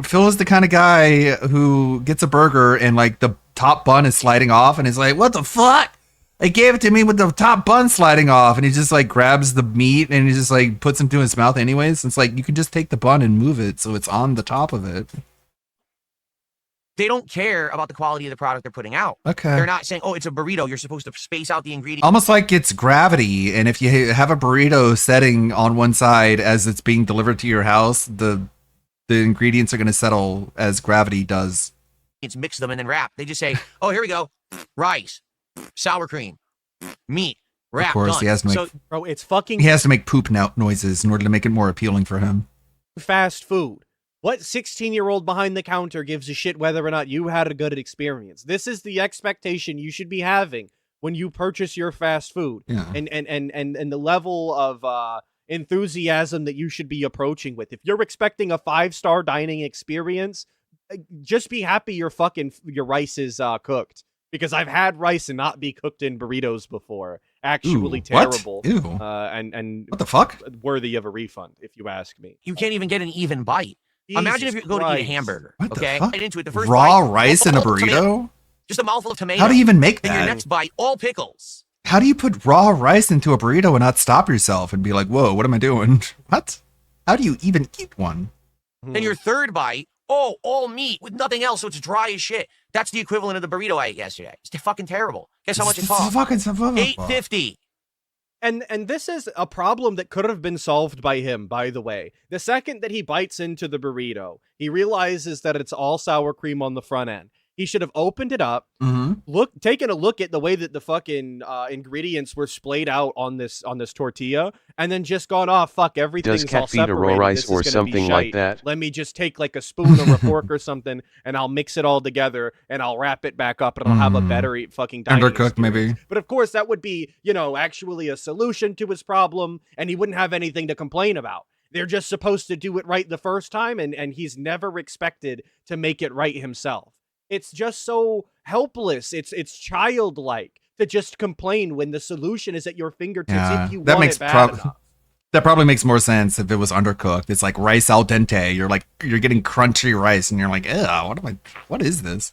Phil is the kind of guy who gets a burger and like the top bun is sliding off and is like, what the fuck? They gave it to me with the top bun sliding off, and he just like grabs the meat and he just like puts it into his mouth anyways. It's like you can just take the bun and move it so it's on the top of it. they don't care about the quality of the product they're putting out. Okay. They're not saying, oh, it's a burrito. You're supposed to space out the ingredients. Almost like it's gravity, and if you have a burrito setting on one side as it's being delivered to your house, the ingredients are going to settle as gravity does. It's mix them and then wrap. They just say, oh, here we go. Rice, sour cream, meat, wrap, Of course, done. he has to make So Bro, it's fucking he has to make poop noises in order to make it more appealing for him. fast food. What 16-year-old behind the counter gives a shit whether or not you had a good experience? This is the expectation you should be having when you purchase your fast food. Yeah. And the level of enthusiasm that you should be approaching with. If you're expecting a 5-star dining experience, just be happy your rice is cooked. Because I've had rice and not be cooked in burritos before. Actually Ooh, what? terrible. Ew. And What the fuck? worthy of a refund, if you ask me. you can't even get an even bite. Imagine if Jesus you go to eat a Christ. hamburger. What the Okay, fuck? right into it. The first Raw bite, rice in a all tomato. burrito? Just a mouthful of tomato. How do you even make Then your that? next bite, all pickles. How do you put raw rice into a burrito and not stop yourself and be like, whoa, what am I doing? What? How do you even eat one? Then your third bite, oh, all meat with nothing else, so it's dry as shit. That's the equivalent of the burrito I ate yesterday. It's fucking terrible. Guess how much it cost? $8.50. And this is a problem that could have been solved by him, by the way. The second that he bites into the burrito, he realizes that it's all sour cream on the front end. He should have opened it up, Mm-hmm. taken a look at the way that the fucking ingredients were splayed out on this tortilla, and then just gone off. Fuck, everything's Does all cat feed a separated. raw rice This is or gonna be something like shite. that? Let me just take like a spoon or a fork or something, and I'll mix it all together, and I'll wrap it back up, and I'll have a better fucking dining Undercooked, experience. maybe. But of course, that would be, actually a solution to his problem, and he wouldn't have anything to complain about. They're just supposed to do it right the first time, and he's never expected to make it right himself. It's just so helpless. It's childlike to just complain when the solution is at your fingertips if you want it bad enough. That probably makes more sense if it was undercooked. It's like rice al dente. You're getting crunchy rice, and you're like, ew, what is this?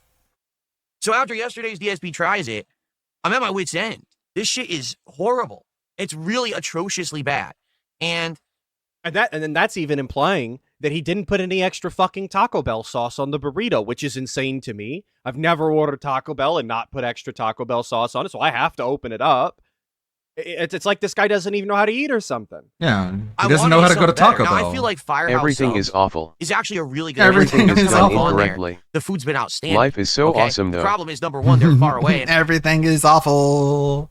So after yesterday's DSP tries it, I'm at my wit's end. This shit is horrible. It's really atrociously bad. And then that's even implying that he didn't put any extra fucking Taco Bell sauce on the burrito, which is insane to me. I've never ordered Taco Bell and not put extra Taco Bell sauce on it, so I have to open it up. It's like this guy doesn't even know how to eat or something. Yeah, he I doesn't wanna know how eat to go to something better. Taco Now, Bell. I feel like Firehouse Everything Subs is awful. is actually a really good Everything Everything is is done awful. incorrectly. The food's been outstanding. Life is so Okay? awesome, though. Problem is, number one, they're far away. And Everything is awful.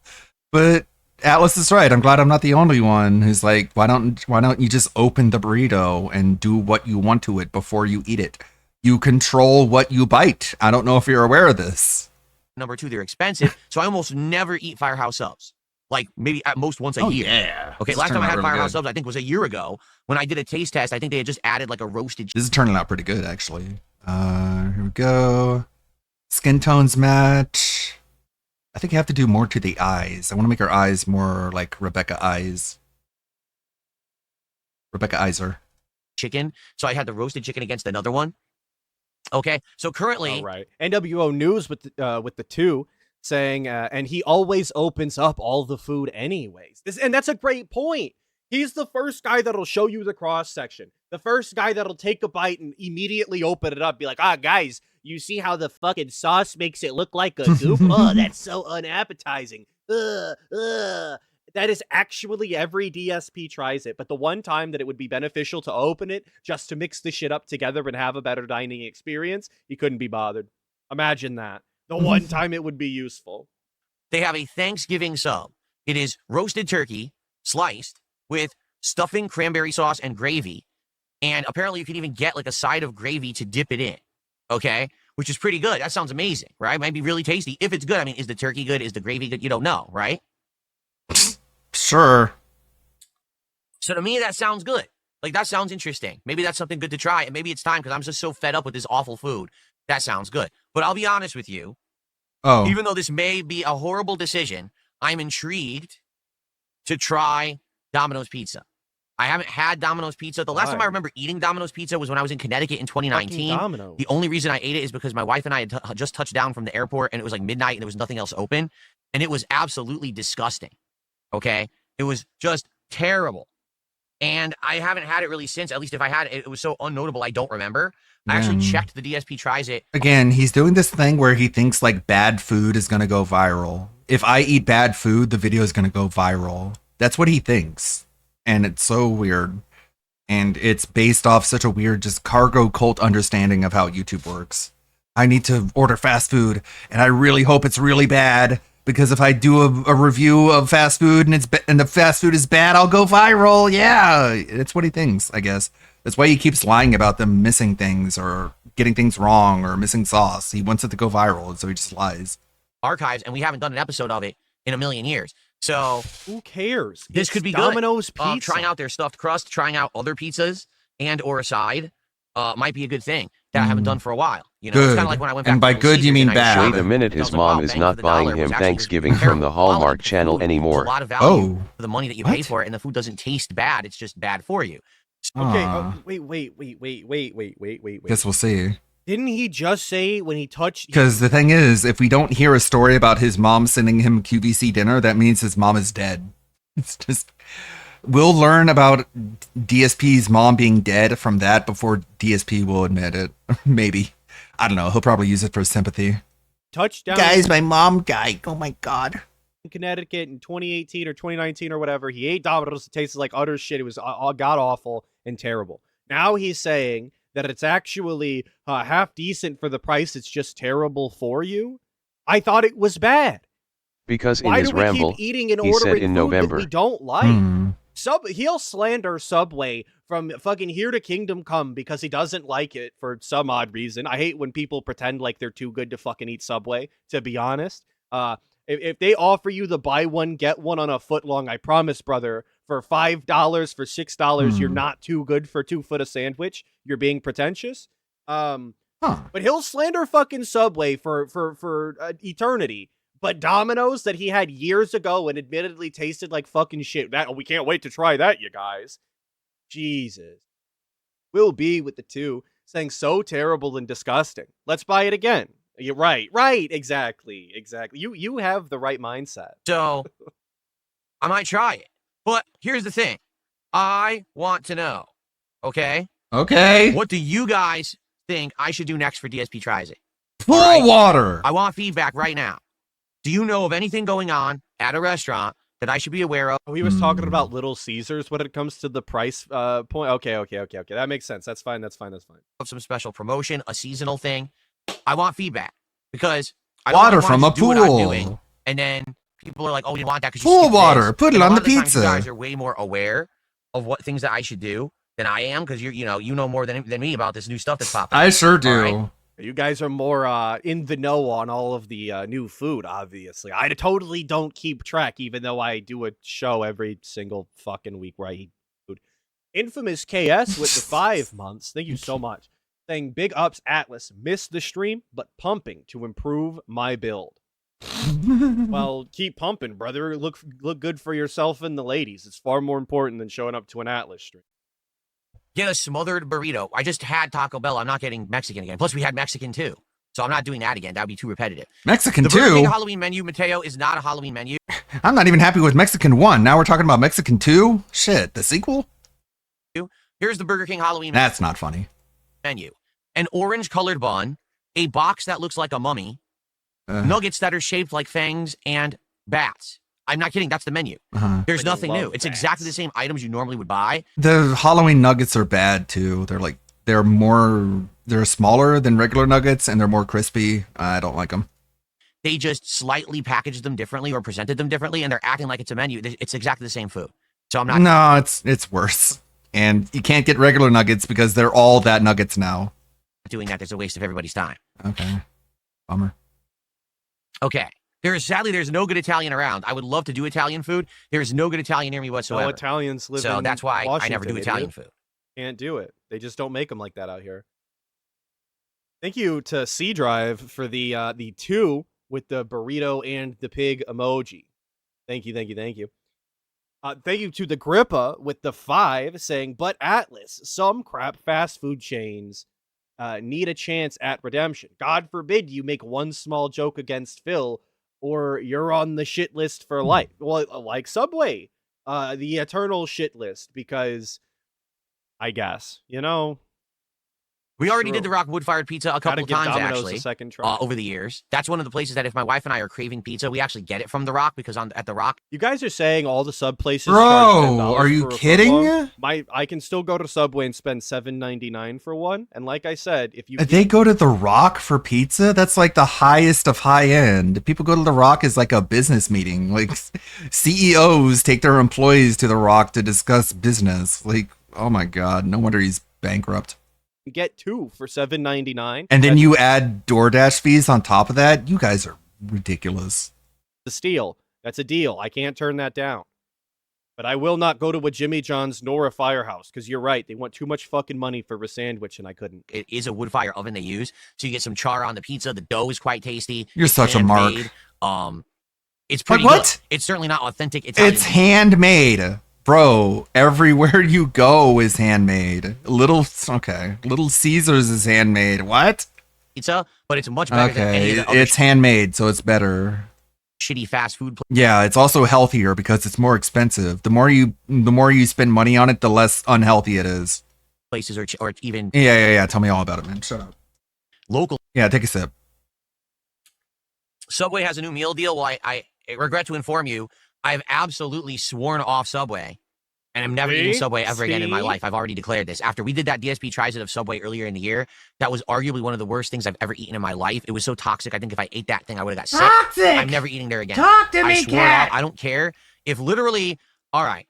But Atlas is right. I'm glad I'm not the only one who's like, why don't you just open the burrito and do what you want to it before you eat it? You control what you bite. I don't know if you're aware of this. number two, they're expensive. So I almost never eat Firehouse Subs. Like maybe at most once a year. Yeah. Okay, This is last time turning I out had really Firehouse good. Subs, I think was a year ago when I did a taste test. I think they had just added like a roasted. This is turning out pretty good, actually. Here we go. Skin tones match. I think I have to do more to the eyes. I want to make her eyes more like Rebecca Eyes. Rebecca Iser. chicken. So I had the roasted chicken against another one. Okay, so currently, All right. NWO News with the 2 saying, and he always opens up all the food anyways. And that's a great point. He's the first guy that'll show you the cross section. The first guy that'll take a bite and immediately open it up, be like, guys, you see how the fucking sauce makes it look like a goop? Oh, that's so unappetizing. That is actually every DSP tries it, but the one time that it would be beneficial to open it just to mix the shit up together and have a better dining experience, he couldn't be bothered. Imagine that. The one time it would be useful. they have a Thanksgiving sub. It is roasted turkey, sliced, with stuffing, cranberry sauce, and gravy. And apparently you can even get like a side of gravy to dip it in. Okay? Which is pretty good. That sounds amazing, right? Might be really tasty. If it's good, I mean, is the turkey good? Is the gravy good? You don't know, right? Sure. So to me, that sounds good. Like, that sounds interesting. Maybe that's something good to try. And maybe it's time because I'm just so fed up with this awful food. That sounds good. But I'll be honest with you. Oh. Even though this may be a horrible decision, I'm intrigued to try Domino's Pizza. I haven't had Domino's Pizza. The last time I remember eating Domino's Pizza was when I was in Connecticut in 2019. The only reason I ate it is because my wife and I had just touched down from the airport and it was like midnight and there was nothing else open. And it was absolutely disgusting. Okay? It was just terrible. And I haven't had it really since. At least if I had it, it was so unnotable I don't remember. I actually checked the DSP Tries It. Again, he's doing this thing where he thinks like bad food is going to go viral. If I eat bad food, the video is going to go viral. That's what he thinks. And it's so weird. And it's based off such a weird, just cargo cult understanding of how YouTube works. I need to order fast food, and I really hope it's really bad. Because if I do a review of fast food and the fast food is bad, I'll go viral. Yeah, it's what he thinks, I guess. That's why he keeps lying about them missing things or getting things wrong or missing sauce. He wants it to go viral, and so he just lies. Archives, and we haven't done an episode of it in a million years. So who cares? This could be Domino's good. Pizza. Trying out their stuffed crust, trying out other pizzas and or a side might be a good thing that I haven't done for a while. You know, it's kind of like when I went back. And by to good, you mean bad. Wait a minute, his mom is not buying him Thanksgiving from the Hallmark Channel anymore. A lot of value for the money that you pay for it, and the food doesn't taste bad. It's just bad for you. Okay, wait. Guess we'll see. Didn't he just say when he touched... Because the thing is, if we don't hear a story about his mom sending him QVC dinner, that means his mom is dead. It's just... We'll learn about DSP's mom being dead from that before DSP will admit it. Maybe. I don't know. He'll probably use it for sympathy. Touchdown. Guys, my mom died. Oh my God. In Connecticut in 2018 or 2019 or whatever, he ate Domino's. It tasted like utter shit. It was god-awful and terrible. Now he's saying that it's actually half decent for the price. It's just terrible for you. I thought it was bad. Because in Why his do we ramble, keep eating and he ordering said in food November, that we don't like? He'll slander Subway from fucking Here to Kingdom Come because he doesn't like it for some odd reason. I hate when people pretend like they're too good to fucking eat Subway, to be honest. If they offer you the buy one, get one on a foot long, I promise, brother, for $5, for $6, you're not too good for 2 foot of sandwich. You're being pretentious. But he'll slander fucking Subway for eternity. But Domino's that he had years ago and admittedly tasted like fucking shit. We can't wait to try that, you guys. Jesus. Will be with the 2 saying so terrible and disgusting. Let's buy it again. You're right. Exactly. You have the right mindset. So I might try it. But here's the thing. I want to know. Okay? What do you guys think I should do next for DSP Tries It? Pool water. I want feedback right now. Do you know of anything going on at a restaurant that I should be aware of? He was talking about Little Caesars when it comes to the price point. Okay. That makes sense. That's fine. Of some special promotion, a seasonal thing. I want feedback because I don't water want from to a do what I'm pool. doing, and then people are like, "Oh, you want that because pool water? Put it on the pizza." You guys are way more aware of what things that I should do than I am because you know more than me about this new stuff that's popping. I sure do. Right? You guys are more in the know on all of the new food, obviously. I totally don't keep track, even though I do a show every single fucking week where I eat food. Infamous KS with the 5 months. Thank you so much. Saying, big ups, Atlas. Missed the stream, but pumping to improve my build. Well, keep pumping, brother. Look good for yourself and the ladies. It's far more important than showing up to an Atlas stream. Get a smothered burrito. I just had Taco Bell. I'm not getting Mexican again. Plus, we had Mexican too. So I'm not doing that again. That would be too repetitive. Mexican The Burger King 2? Halloween menu, Mateo, is not a Halloween menu. I'm not even happy with Mexican 1. Now we're talking about Mexican 2? Shit, the sequel? Here's the Burger King Halloween That's not funny. menu. An orange colored bun, a box that looks like a mummy, nuggets that are shaped like fangs, and bats. I'm not kidding. That's the menu. There's Like, nothing love new. It's bats. exactly the same items you normally would buy. The Halloween nuggets are bad too. They're smaller than regular nuggets and they're more crispy. I don't like them. They just slightly packaged them differently or presented them differently, and they're acting like it's a menu. It's exactly the same food. So I'm not No, it's worse. And you can't get regular nuggets because they're all that nuggets now. doing that. There's a waste of everybody's time. Okay. Bummer. Okay. Sadly, there's no good Italian around. I would love to do Italian food. There's no good Italian near me No whatsoever. Italians live So in that's why I never do Washington, Italian idiot. food. Can't do it. They just don't make them like that out here. Thank you to C Drive for the 2 with the burrito and the pig emoji. Thank you. Thank you to the Grippa with the 5 saying, but Atlas, some crap fast food chains need a chance at redemption. God forbid you make one small joke against Phil or you're on the shit list for life. Well, like Subway, the eternal shit list, because I guess, We already True. did the Rock wood-fired pizza a gotta couple of give times, Domino's actually, a second try. over the years. That's one of the places that if my wife and I are craving pizza, we actually get it from the Rock, because at the Rock, You guys are saying all the sub places Bro, charge $10 are you for a kidding? footlong? I can still go to Subway and spend $7.99 for one. And like I said, if you They go to The Rock for pizza? That's like the highest of high end. People go to The Rock as like a business meeting. Like CEOs take their employees to The Rock to discuss business. Like, oh my God, no wonder he's bankrupt. get 2 for $7.99, And then that's you add DoorDash fees on top of that? You guys are ridiculous. a steal. That's a deal. I can't turn that down. But I will not go to a Jimmy John's nor a Firehouse, because you're right. They want too much fucking money for a sandwich, and I couldn't. it is a wood-fire oven they use, so you get some char on the pizza. The dough is quite tasty. You're It's such a mark. handmade. It's pretty what? good. It's certainly not authentic Italian. It's handmade. Bro, everywhere you go is handmade. Little Caesars is handmade. What? pizza, but it's much better than any of Okay, the other it's handmade, so it's better. shitty fast food Yeah, it's also healthier because it's more expensive. The more you spend money on it, the less unhealthy it is. places or even Yeah. Tell me all about it, man. Shut up. local. Yeah, take a sip. Subway has a new meal deal. Well, I regret to inform you, I have absolutely sworn off Subway, and I'm never eating See? Subway ever again in my See? life. I've already declared this. After we did that DSP Tries It of Subway earlier in the year, that was arguably one of the worst things I've ever eaten in my life. It was so toxic. I think if I ate that thing, I would have got sick. Toxic! I'm never eating there again. Talk to I me, swore cat! off. I don't care. If literally, all right,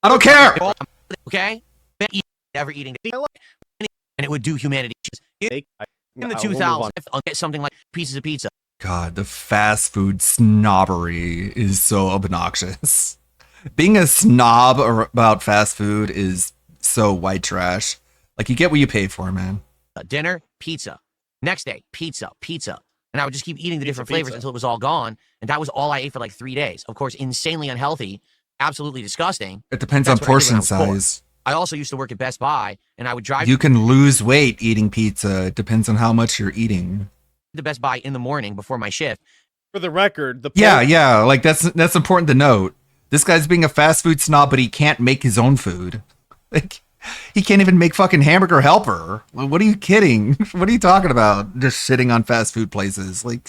I don't care! okay? Never eating it. And it would do humanity. In the We'll move 2000s, on. I'll get something like pieces of pizza. God, the fast food snobbery is so obnoxious. Being a snob about fast food is so white trash. Like, you get what you pay for, man. Dinner, pizza. Next day, pizza. And I would just keep eating the Pizza, different flavors pizza. until it was all gone. And that was all I ate for like 3 days. Of course, insanely unhealthy, absolutely disgusting. It depends That's on what I did portion when I was poor. size. I also used to work at Best Buy, and I would drive You can lose weight eating pizza. It depends on how much you're eating. to Best Buy in the morning before my shift. For the record, the Yeah. Like, that's important to note. This guy's being a fast food snob, but he can't make his own food. Like, he can't even make fucking Hamburger Helper. What are you kidding? What are you talking about? Just shitting on fast food places. Like,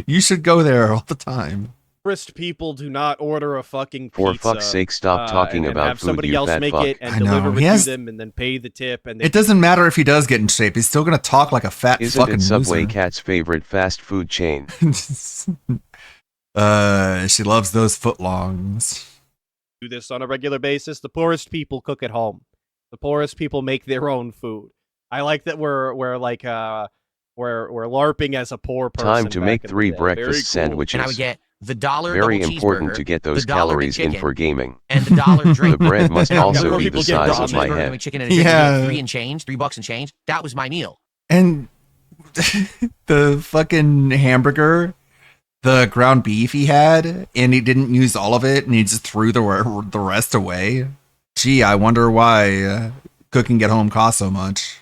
you should go there all the time. poorest people do not order a fucking pizza. For fuck's sake, stop talking and about have food, somebody you else fat make fuck. it and I know. deliver He it has- to them and then pay the tip. And they It doesn't matter if he does get in shape. He's still going to talk like a fat Isn't fucking it Subway loser. Cat's favorite fast food chain? She loves those footlongs. do this on a regular basis. The poorest people cook at home. The poorest people make their own food. I like that we're LARPing as a poor person. Time to back make in the 3 day. Very breakfast cool. sandwiches. And I would get the dollar Very double important cheeseburger, to get the those dollar calories in McChicken, for gaming. and the dollar drink. The bread must And I would also get be people the get size ramen of my cheeseburger, head. McChicken, and a Yeah. $3 and change, $3 and change. That was my meal. And the fucking hamburger, the ground beef he had, and he didn't use all of it, and he just threw the rest away. Gee, I wonder why cooking at home costs so much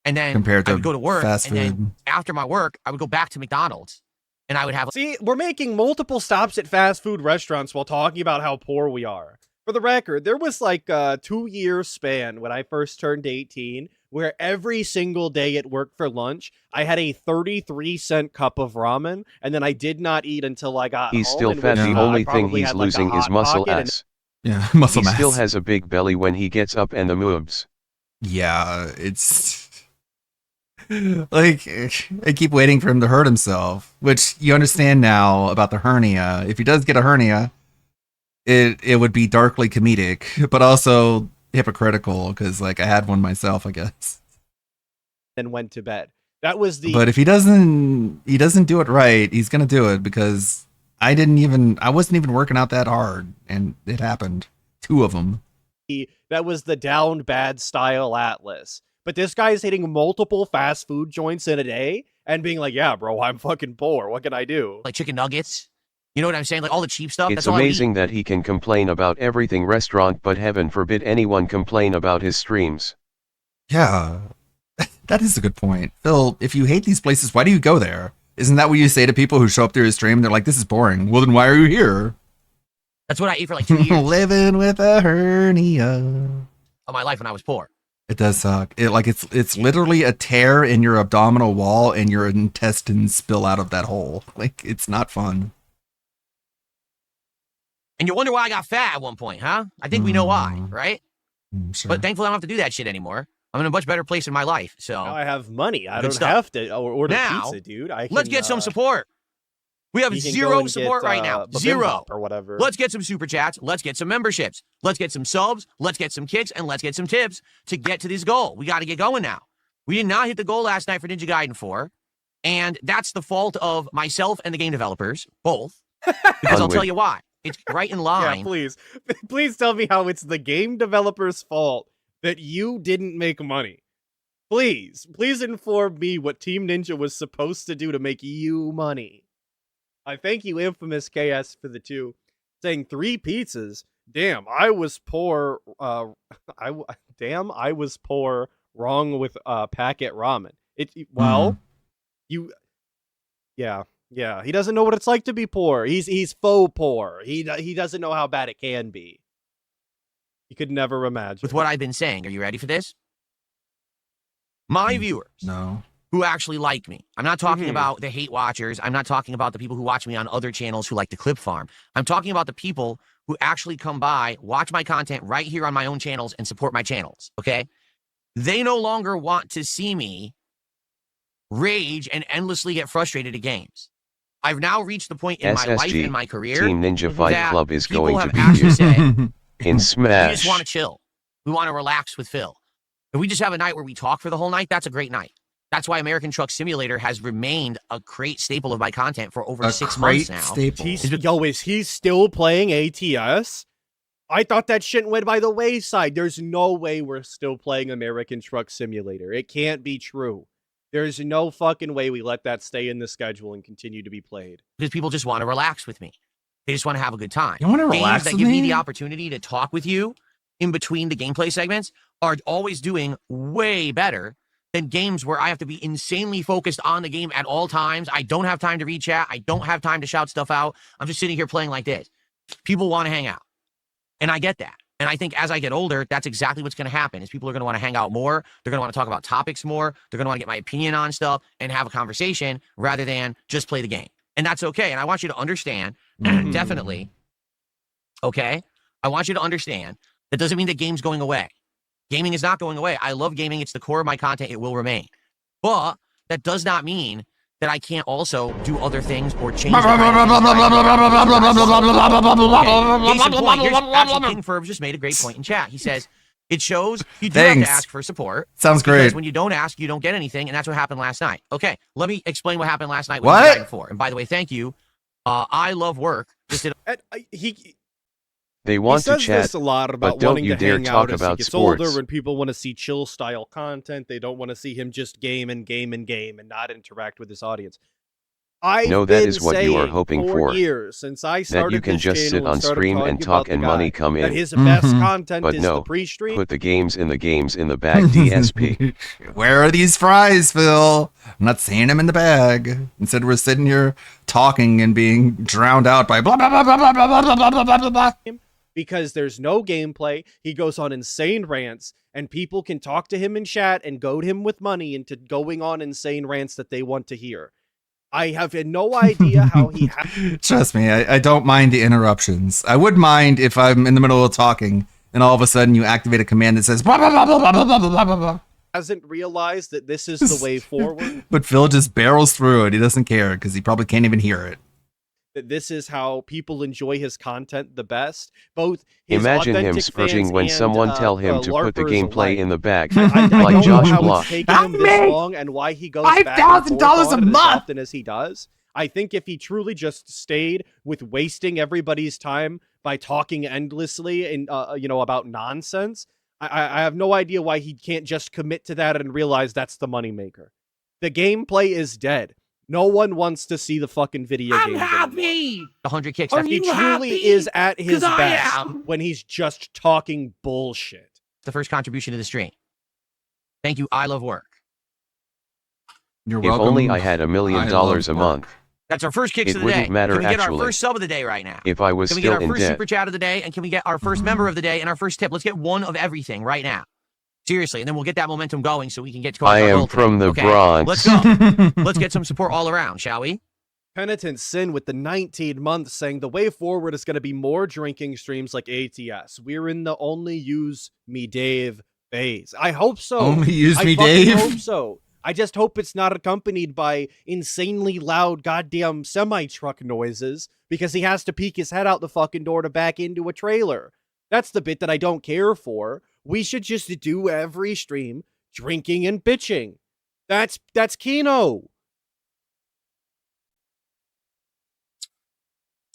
And then compared I to would go to work, fast and then food. after my work, I would go back to McDonald's, and I would have. See, we're making multiple stops at fast food restaurants while talking about how poor we are. For the record, there was like a 2-year span when I first turned 18 where every single day at work for lunch, I had a 33-cent cup of ramen, and then I did not eat until I got He's home. still in fat. which, The I only thing probably he's had, like, a losing is Hot muscle Pocket and ass. Yeah, muscle He mass. still has a big belly when he gets up and the moves. Yeah, it's like I keep waiting for him to hurt himself, which you understand now about the hernia. If he does get a hernia, it would be darkly comedic, but also hypocritical because like I had one myself, I guess. then went to bed. That was the But if he doesn't do it right, he's gonna do it because I wasn't even working out that hard, and it happened. 2 of them. that was the down bad style Atlas. But this guy's hitting multiple fast food joints in a day and being like, "Yeah, bro, I'm fucking poor. What can I do?" like chicken nuggets. You know what I'm saying? Like all the cheap stuff. It's That's all I would eat. amazing that he can complain about everything restaurant, but heaven forbid anyone complain about his streams. Yeah, that is a good point, Phil. If you hate these places, why do you go there? Isn't that what you say to people who show up to your stream? They're like, "This is boring." Well, then why are you here? That's what I ate for like 2 years Living with a hernia. of my life when I was poor. It does suck. It's literally a tear in your abdominal wall and your intestines spill out of that hole. Like, it's not fun. And you wonder why I got fat at one point, huh? I think we know why, Mm. right? Sure. But thankfully, I don't have to do that shit anymore. I'm in a much better place in my life. So Now I have money. I Good don't stuff. have to order Now, pizza, dude. I let's can, get some support. We have you can go zero and support get, right now. bibimbap Zero. or whatever. Let's get some super chats. Let's get some memberships. Let's get some subs. Let's get some kicks. And let's get some tips to get to this goal. We got to get going now. We did not hit the goal last night for Ninja Gaiden 4. And that's the fault of myself and the game developers, both. Because I'll tell you why. It's right in line. Yeah, please tell me how it's the game developer's fault that you didn't make money. Please inform me what Team Ninja was supposed to do to make you money. I thank you, Infamous KS, for the 2. Saying 3 pizzas. Damn, I was poor. I was poor. Wrong with packet ramen. Yeah. He doesn't know what it's like to be poor. He's faux poor. He doesn't know how bad it can be. He could never imagine. With what I've been saying, are you ready for this? My viewers. No. Who actually like me. I'm not talking Mhm. about the hate watchers. I'm not talking about the people who watch me on other channels who like the clip farm. I'm talking about the people who actually come by, watch my content right here on my own channels and support my channels, okay? They no longer want to see me rage and endlessly get frustrated at games. I've now reached the point in my life SSG, and my career Team Ninja Fight that Club is people going to have be actually here said, in we just Smash. want to chill. We want to relax with Phil. If we just have a night where we talk for the whole night, that's a great night. That's why American Truck Simulator has remained a great staple of my content for over 6 months now. Staple. Is he still playing ATS? I thought that shit went by the wayside. There's no way we're still playing American Truck Simulator. It can't be true. There's no fucking way we let that stay in the schedule and continue to be played. Because people just want to relax with me. They just want to have a good time. You want to Games relax that with give me me? the opportunity to talk with you in between the gameplay segments are always doing way better than games where I have to be insanely focused on the game at all times. I don't have time to read chat. I don't have time to shout stuff out. I'm just sitting here playing like this. People want to hang out. And I get that. And I think as I get older, that's exactly what's going to happen is people are going to want to hang out more. They're going to want to talk about topics more. They're going to want to get my opinion on stuff and have a conversation rather than just play the game. And that's okay. And I want you to understand, definitely, okay? I want you to understand that doesn't mean that game's going away. Gaming is not going away. I love gaming. It's the core of my content. It will remain. But that does not mean that I can't also do other things or change the kind of things that I do. Okay, case in point, here's actually King Ferb just made a great point in chat. He says, it shows you do have Thanks. to ask for support. Sounds Because great. when you don't ask, you don't get anything, and that's what happened last night. Okay, let me explain what happened last night with What? Dragon 4. And by the way, thank you. I love work. Just did They He want to says chat, this a lot about but don't wanting you to dare hang talk out as he about gets sports. older when people want to see chill style content. They don't want to see him just game and not interact with his audience. I've No, that been is what you are saying hoping for for. years since I started That you can this just sit channel on started stream talking and talk about the and money guy, come that in. his best Mhm. content But is the no, pre-stream. put the games in the bag, DSP. Where are these fries, Phil? I'm not seeing them in the bag. Instead, we're sitting here talking and being drowned out by blah blah blah blah blah blah blah blah blah blah blah. Because there's no gameplay. He goes on insane rants, and people can talk to him in chat and goad him with money into going on insane rants that they want to hear. I have no idea how he Trust me, I don't mind the interruptions. I would mind if I'm in the middle of talking and all of a sudden you activate a command that says blah blah blah blah blah blah blah blah blah. hasn't realized that this is the way forward. But Phil just barrels through it. He doesn't care because he probably can't even hear it. That this is how people enjoy his content the best. Both his Imagine him authentic spurging fans when and, someone tell him to put the LARPers gameplay alike. in the bag, I like don't know Josh how Block. it's taken him this long and why he goes back and forth $5,000 on a it month. as often as he does. I think if he truly just stayed with wasting everybody's time by talking endlessly and about nonsense, I have no idea why he can't just commit to that and realize that's the moneymaker. The gameplay is dead. No one wants to see the fucking video games anymore. 100 kicks. He truly is at his best when he's just talking bullshit. The first contribution to the stream. Thank you. I love work. You're If welcome. only I had $1 million love a work. month. That's our first kicks It of the day. wouldn't matter, Can we get our actually. first sub of the day right now? If I was Can we get still our in first debt. super chat of the day? And can we get our first member of the day and our first tip? Let's get one of everything right now. Seriously, and then we'll get that momentum going so we can get to I our am goal today. from the Okay, Bronx. Let's go. Let's get some support all around, shall we? Penitent Sin with the 19 months saying the way forward is going to be more drinking streams like ATS. We're in the only use me Dave phase. I hope so. Only use I me, fucking Dave. hope so. I just hope it's not accompanied by insanely loud goddamn semi-truck noises because he has to peek his head out the fucking door to back into a trailer. That's the bit that I don't care for. We should just do every stream drinking and bitching. That's Kino.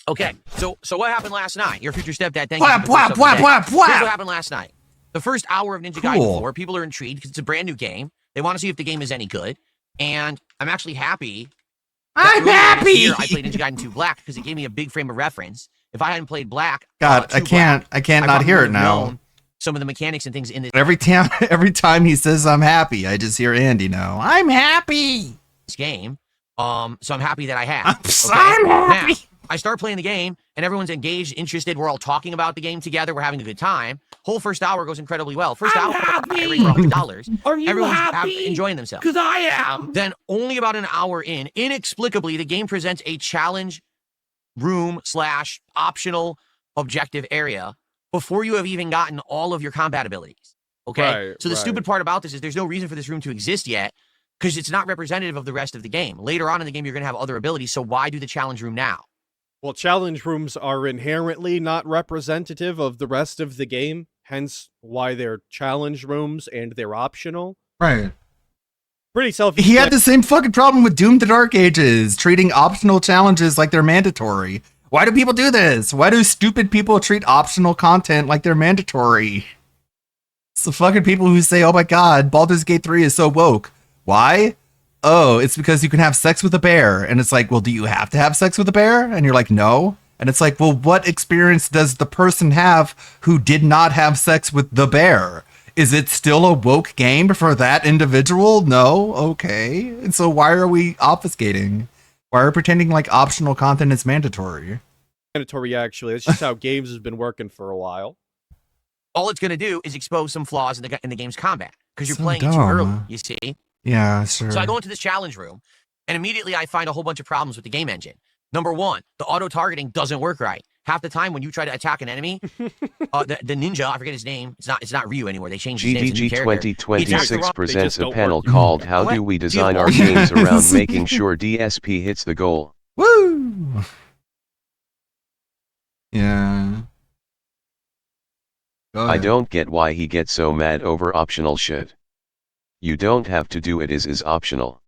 Okay, so what happened last night? Your future stepdad, thank Whap, you. for the whap, first sub of the whap, day. whap, Here's what whap. happened last night. The first hour of Ninja Gaiden Cool. 4, people are intrigued because it's a brand new game. They want to see if the game is any good. And I'm actually happy. that I'm earlier this happy. year I played Ninja Gaiden 2 Black because it gave me a big frame of reference. If I hadn't played Black, God, 2 I can't Black, not probably hear it would've now. known some of the mechanics and things in this Every time he says I'm happy, I just hear Andy now. I'm happy. game. So I'm happy that I have. I'm happy. Now, I start playing the game, and everyone's engaged, interested. We're all talking about the game together. We're having a good time. Whole first hour goes incredibly well. First hour, I rate for $100. Are you Everyone's happy? enjoying themselves. Because I am. Then, only about an hour in, inexplicably, the game presents a challenge room / optional objective area before you have even gotten all of your combat abilities. Okay? Right, So the right. stupid part about this is there's no reason for this room to exist yet because it's not representative of the rest of the game. Later on in the game, you're going to have other abilities. So why do the challenge room now? Well, challenge rooms are inherently not representative of the rest of the game, hence why they're challenge rooms and they're optional. Right. Pretty self. He had the same fucking problem with Doom the Dark Ages, treating optional challenges like they're mandatory. Why do people do this? Why do stupid people treat optional content like they're mandatory? It's the fucking people who say, oh my god, Baldur's Gate 3 is so woke. Why? Oh, it's because you can have sex with a bear. And it's like, well, do you have to have sex with a bear? And you're like, no. And it's like, well, what experience does the person have who did not have sex with the bear? Is it still a woke game for that individual? No? Okay. And so why are we obfuscating? Why are we pretending like optional content is mandatory? mandatory. Actually, it's just how games has been working for a while. All it's going to do is expose some flaws in the game's combat because you're So playing it too dumb. early, you see? Yeah, sure. So I go into this challenge room, and immediately I find a whole bunch of problems with the game engine. Number one, the auto-targeting doesn't work right. Half the time when you try to attack an enemy, the ninja, I forget his name, it's not Ryu anymore. They changed his name. It's a new GDG character. He attacks the 2026 wrong- presents just a don't panel work. called How What? Do We Do you Design have Our all- Games Around Making Sure DSP Hits the Goal. Woo! Yeah. Go I ahead. don't get why he gets so mad over optional shit. You don't have to do it is optional.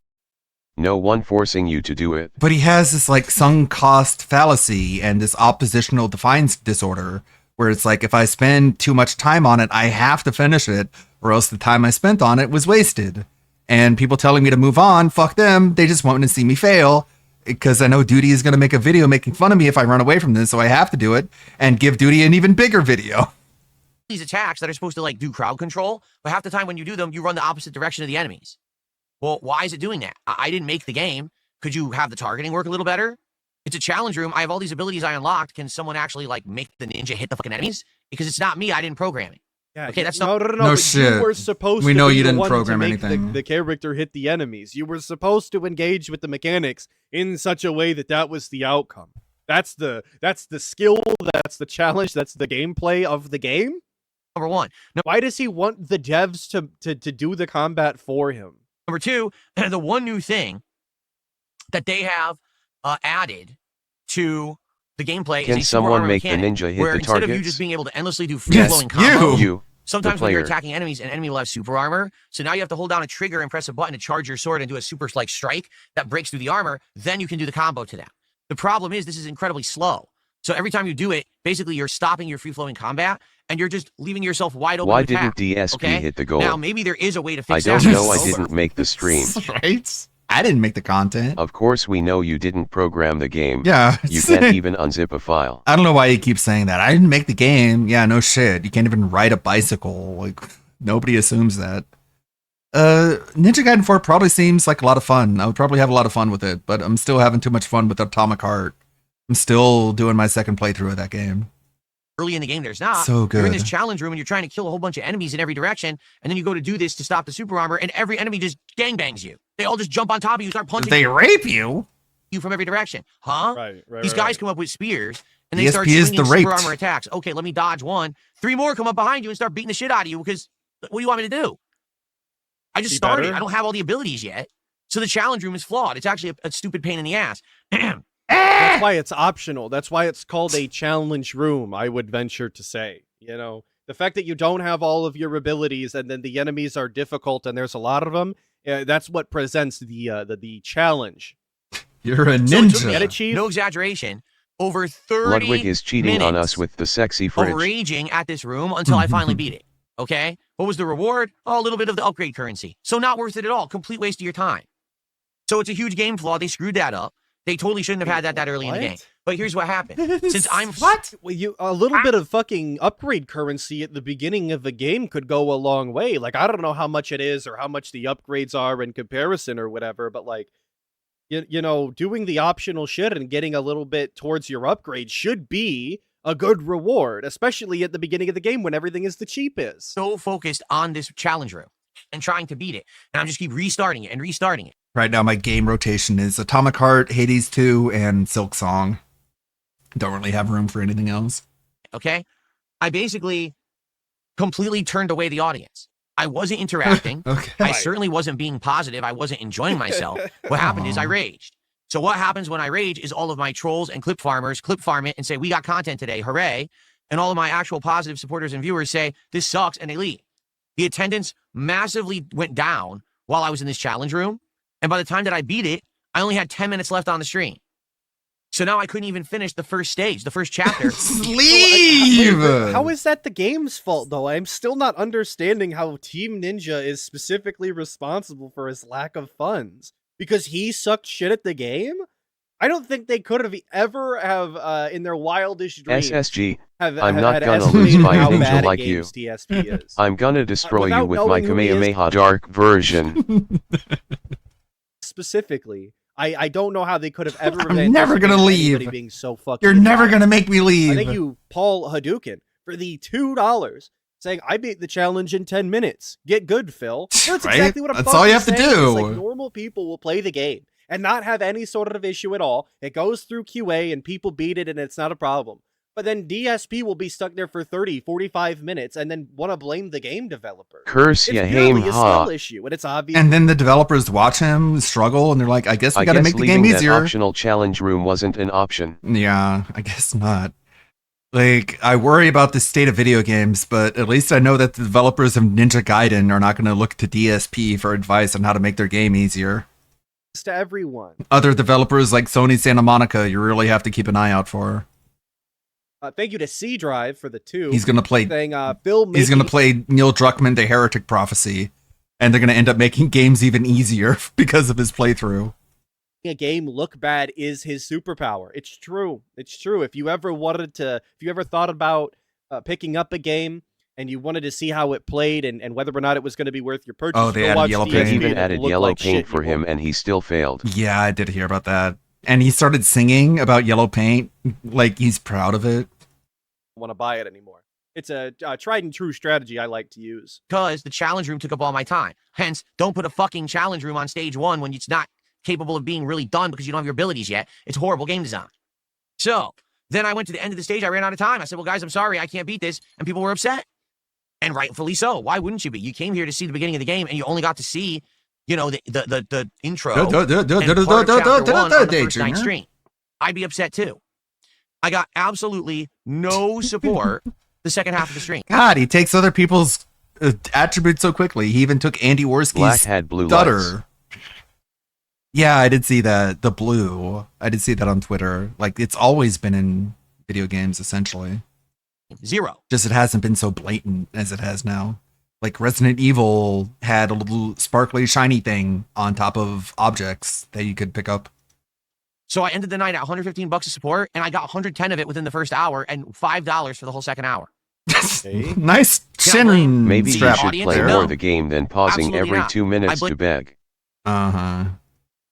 No one forcing you to do it. But he has this like sunk cost fallacy and this oppositional defiance disorder where it's like if I spend too much time on it, I have to finish it or else the time I spent on it was wasted. And people telling me to move on, fuck them. They just want to see me fail. because I know Duty is going to make a video making fun of me if I run away from this, so I have to do it and give Duty an even bigger video. These attacks that are supposed to like do crowd control, but half the time when you do them, you run the opposite direction of the enemies. Well, why is it doing that? I didn't make the game. Could you have the targeting work a little better? It's a challenge room. I have all these abilities I unlocked. Can someone actually like make the ninja hit the fucking enemies? Because it's not me. I didn't program it. Yeah, Okay, that's no, not. no, no, No but shit. You were supposed We to know be you the didn't one to program make anything. the character hit the enemies. You were supposed to engage with the mechanics in such a way that that was the outcome. That's the skill. That's the challenge. That's the gameplay of the game. Number one. Why does he want the devs to do the combat for him? Number two, the one new thing that they have added to the gameplay Can is a someone super armor make the mechanic, ninja hit where the instead of you targets? just being able to endlessly do Yes, free-flowing combos, You, sometimes the when you're player. attacking enemies, an enemy will have super armor. So now you have to hold down a trigger and press a button to charge your sword and do a super like strike that breaks through the armor. Then you can do the combo to that. The problem is this is incredibly slow. So every time you do it, basically you're stopping your free-flowing combat and you're just leaving yourself wide open. Why to attack, didn't DSP okay? hit the goal? Now maybe there is a way to I fix don't that. know. I Over. didn't make the stream. Right? I didn't make the content. Of course we know you didn't program the game. Yeah. You can't even unzip a file. I don't know why you keep saying that. I didn't make the game. Yeah, no shit. You can't even ride a bicycle. Like, nobody assumes that. Ninja Gaiden 4 probably seems like a lot of fun. I would probably have a lot of fun with it, but I'm still having too much fun with Atomic Heart. I'm still doing my second playthrough of that game. Early in the game, there's not. So You're in good. this challenge room and you're trying to kill a whole bunch of enemies in every direction, and then you go to do this to stop the super armor, and every enemy just gangbangs you. They all just jump on top of you, start punching They rape you? you from every direction. Huh? Right. These guys come up with spears, and they DSP start is swinging the super raped. armor attacks. Okay, let me dodge one. 3 more come up behind you and start beating the shit out of you because what do you want me to do? I just Be started. better? I don't have all the abilities yet. So the challenge room is flawed. It's actually a stupid pain in the ass. That's why it's optional. That's why it's called a challenge room, I would venture to say. You know, the fact that you don't have all of your abilities and then the enemies are difficult and there's a lot of them, that's what presents the challenge. You're a So it took ninja. me, Get it, Chief? no exaggeration, over 30 Ludwig is cheating on minutes us with the sexy of fridge. raging at this room until I finally beat it. Okay? What was the reward? Oh, a little bit of the upgrade currency. So not worth it at all. Complete waste of your time. So it's a huge game flaw. They screwed that up. They totally shouldn't have had that early in the game. But here's what happened. Since I'm What? Well, a little bit of fucking upgrade currency at the beginning of the game could go a long way. Like, I don't know how much it is or how much the upgrades are in comparison or whatever, but like, you know, doing the optional shit and getting a little bit towards your upgrade should be a good reward, especially at the beginning of the game when everything is the cheapest. so focused on this challenge room and trying to beat it. And I'm just keep restarting it and restarting it. Right now, my game rotation is Atomic Heart, Hades 2, and Silk Song. Don't really have room for anything else. Okay? I basically completely turned away the audience. I wasn't interacting. Okay. I certainly wasn't being positive. I wasn't enjoying myself. What happened is I Aw. raged. So what happens when I rage is all of my trolls and clip farmers clip farm it and say, we got content today, hooray. And all of my actual positive supporters and viewers say, this sucks, and they leave. The attendance massively went down while I was in this challenge room. And by the time that I beat it, I only had 10 minutes left on the stream. So now I couldn't even finish the first stage, the first chapter. Leave! How is that the game's fault, though? I'm still not understanding how Team Ninja is specifically responsible for his lack of funds. Because he sucked shit at the game? I don't think they could have ever have, in their wildest dreams, SSG, have I'm had not gonna estimated lose my how ninja bad a like you. game's DSP is. I'm gonna destroy you without with my knowing who he is- Kamehameha Dark version. Specifically, I don't know how they could have ever. I'm never gonna anticipated leave. anybody being so fucking. You're never biased. gonna make me leave. I think you, Paul Hadouken, for the $2, saying I beat the challenge in 10 minutes. Get good, Phil. That's Right? exactly what I'm. That's all you have to fucking saying. It's do. like normal people will play the game and not have any sort of issue at all. It goes through QA and people beat it and it's not a problem. But then DSP will be stuck there for 30, 45 minutes and then want to blame the game developer. Curse It's ya purely hame a ha. skill issue, and it's obvious. And then the developers watch him struggle, and they're like, I guess we I gotta guess make the game leaving that easier. optional challenge room wasn't an option. Yeah, I guess not. Like, I worry about the state of video games, but at least I know that the developers of Ninja Gaiden are not going to look to DSP for advice on how to make their game easier. to everyone. Other developers like Sony Santa Monica, you really have to keep an eye out for. Thank you to C Drive for the 2. He's going to play saying, Phil, He's going to play Neil Druckmann, The Heretic Prophecy, and they're going to end up making games even easier because of his playthrough. a game look bad is his superpower. It's true. It's true. If you ever thought about picking up a game and you wanted to see how it played and whether or not it was going to be worth your purchase, Oh, they go added watch yellow DSP paint. They even and it'll added look yellow like paint shit. for him and he still failed. Yeah, I did hear about that. And he started singing about yellow paint, like he's proud of it. Want to buy it anymore. It's a tried and true strategy I like to use. Because the challenge room took up all my time. Hence, don't put a fucking challenge room on stage 1 when it's not capable of being really done because you don't have your abilities yet. It's horrible game design. So then I went to the end of the stage. I ran out of time. I said, well, guys, I'm sorry. I can't beat this. And people were upset. And rightfully so. Why wouldn't you be? You came here to see the beginning of the game and you only got to see, you know, the intro and part of chapter 1 on the first night stream. I'd be upset too. I got absolutely no support the second half of the stream. God, he takes other people's attributes so quickly. He even took Andy Black Worski's had blue stutter. lights. Yeah, I did see that. The blue. I did see that on Twitter. Like, it's always been in video games, essentially. 0. Just it hasn't been so blatant as it has now. Like, Resident Evil had a little sparkly, shiny thing on top of objects that you could pick up. So I ended the night at $115 of support, and I got 110 of it within the first hour, and $5 for the whole second hour. Okay. Nice chin Maybe you strap should audience? play No. more of the game than pausing Absolutely every not. 2 minutes I to beg. Uh-huh.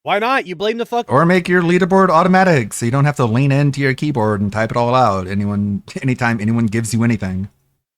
Why not? You blame the fuck Or make your leaderboard automatic so you don't have to lean into your keyboard and type it all out anytime anyone gives you anything.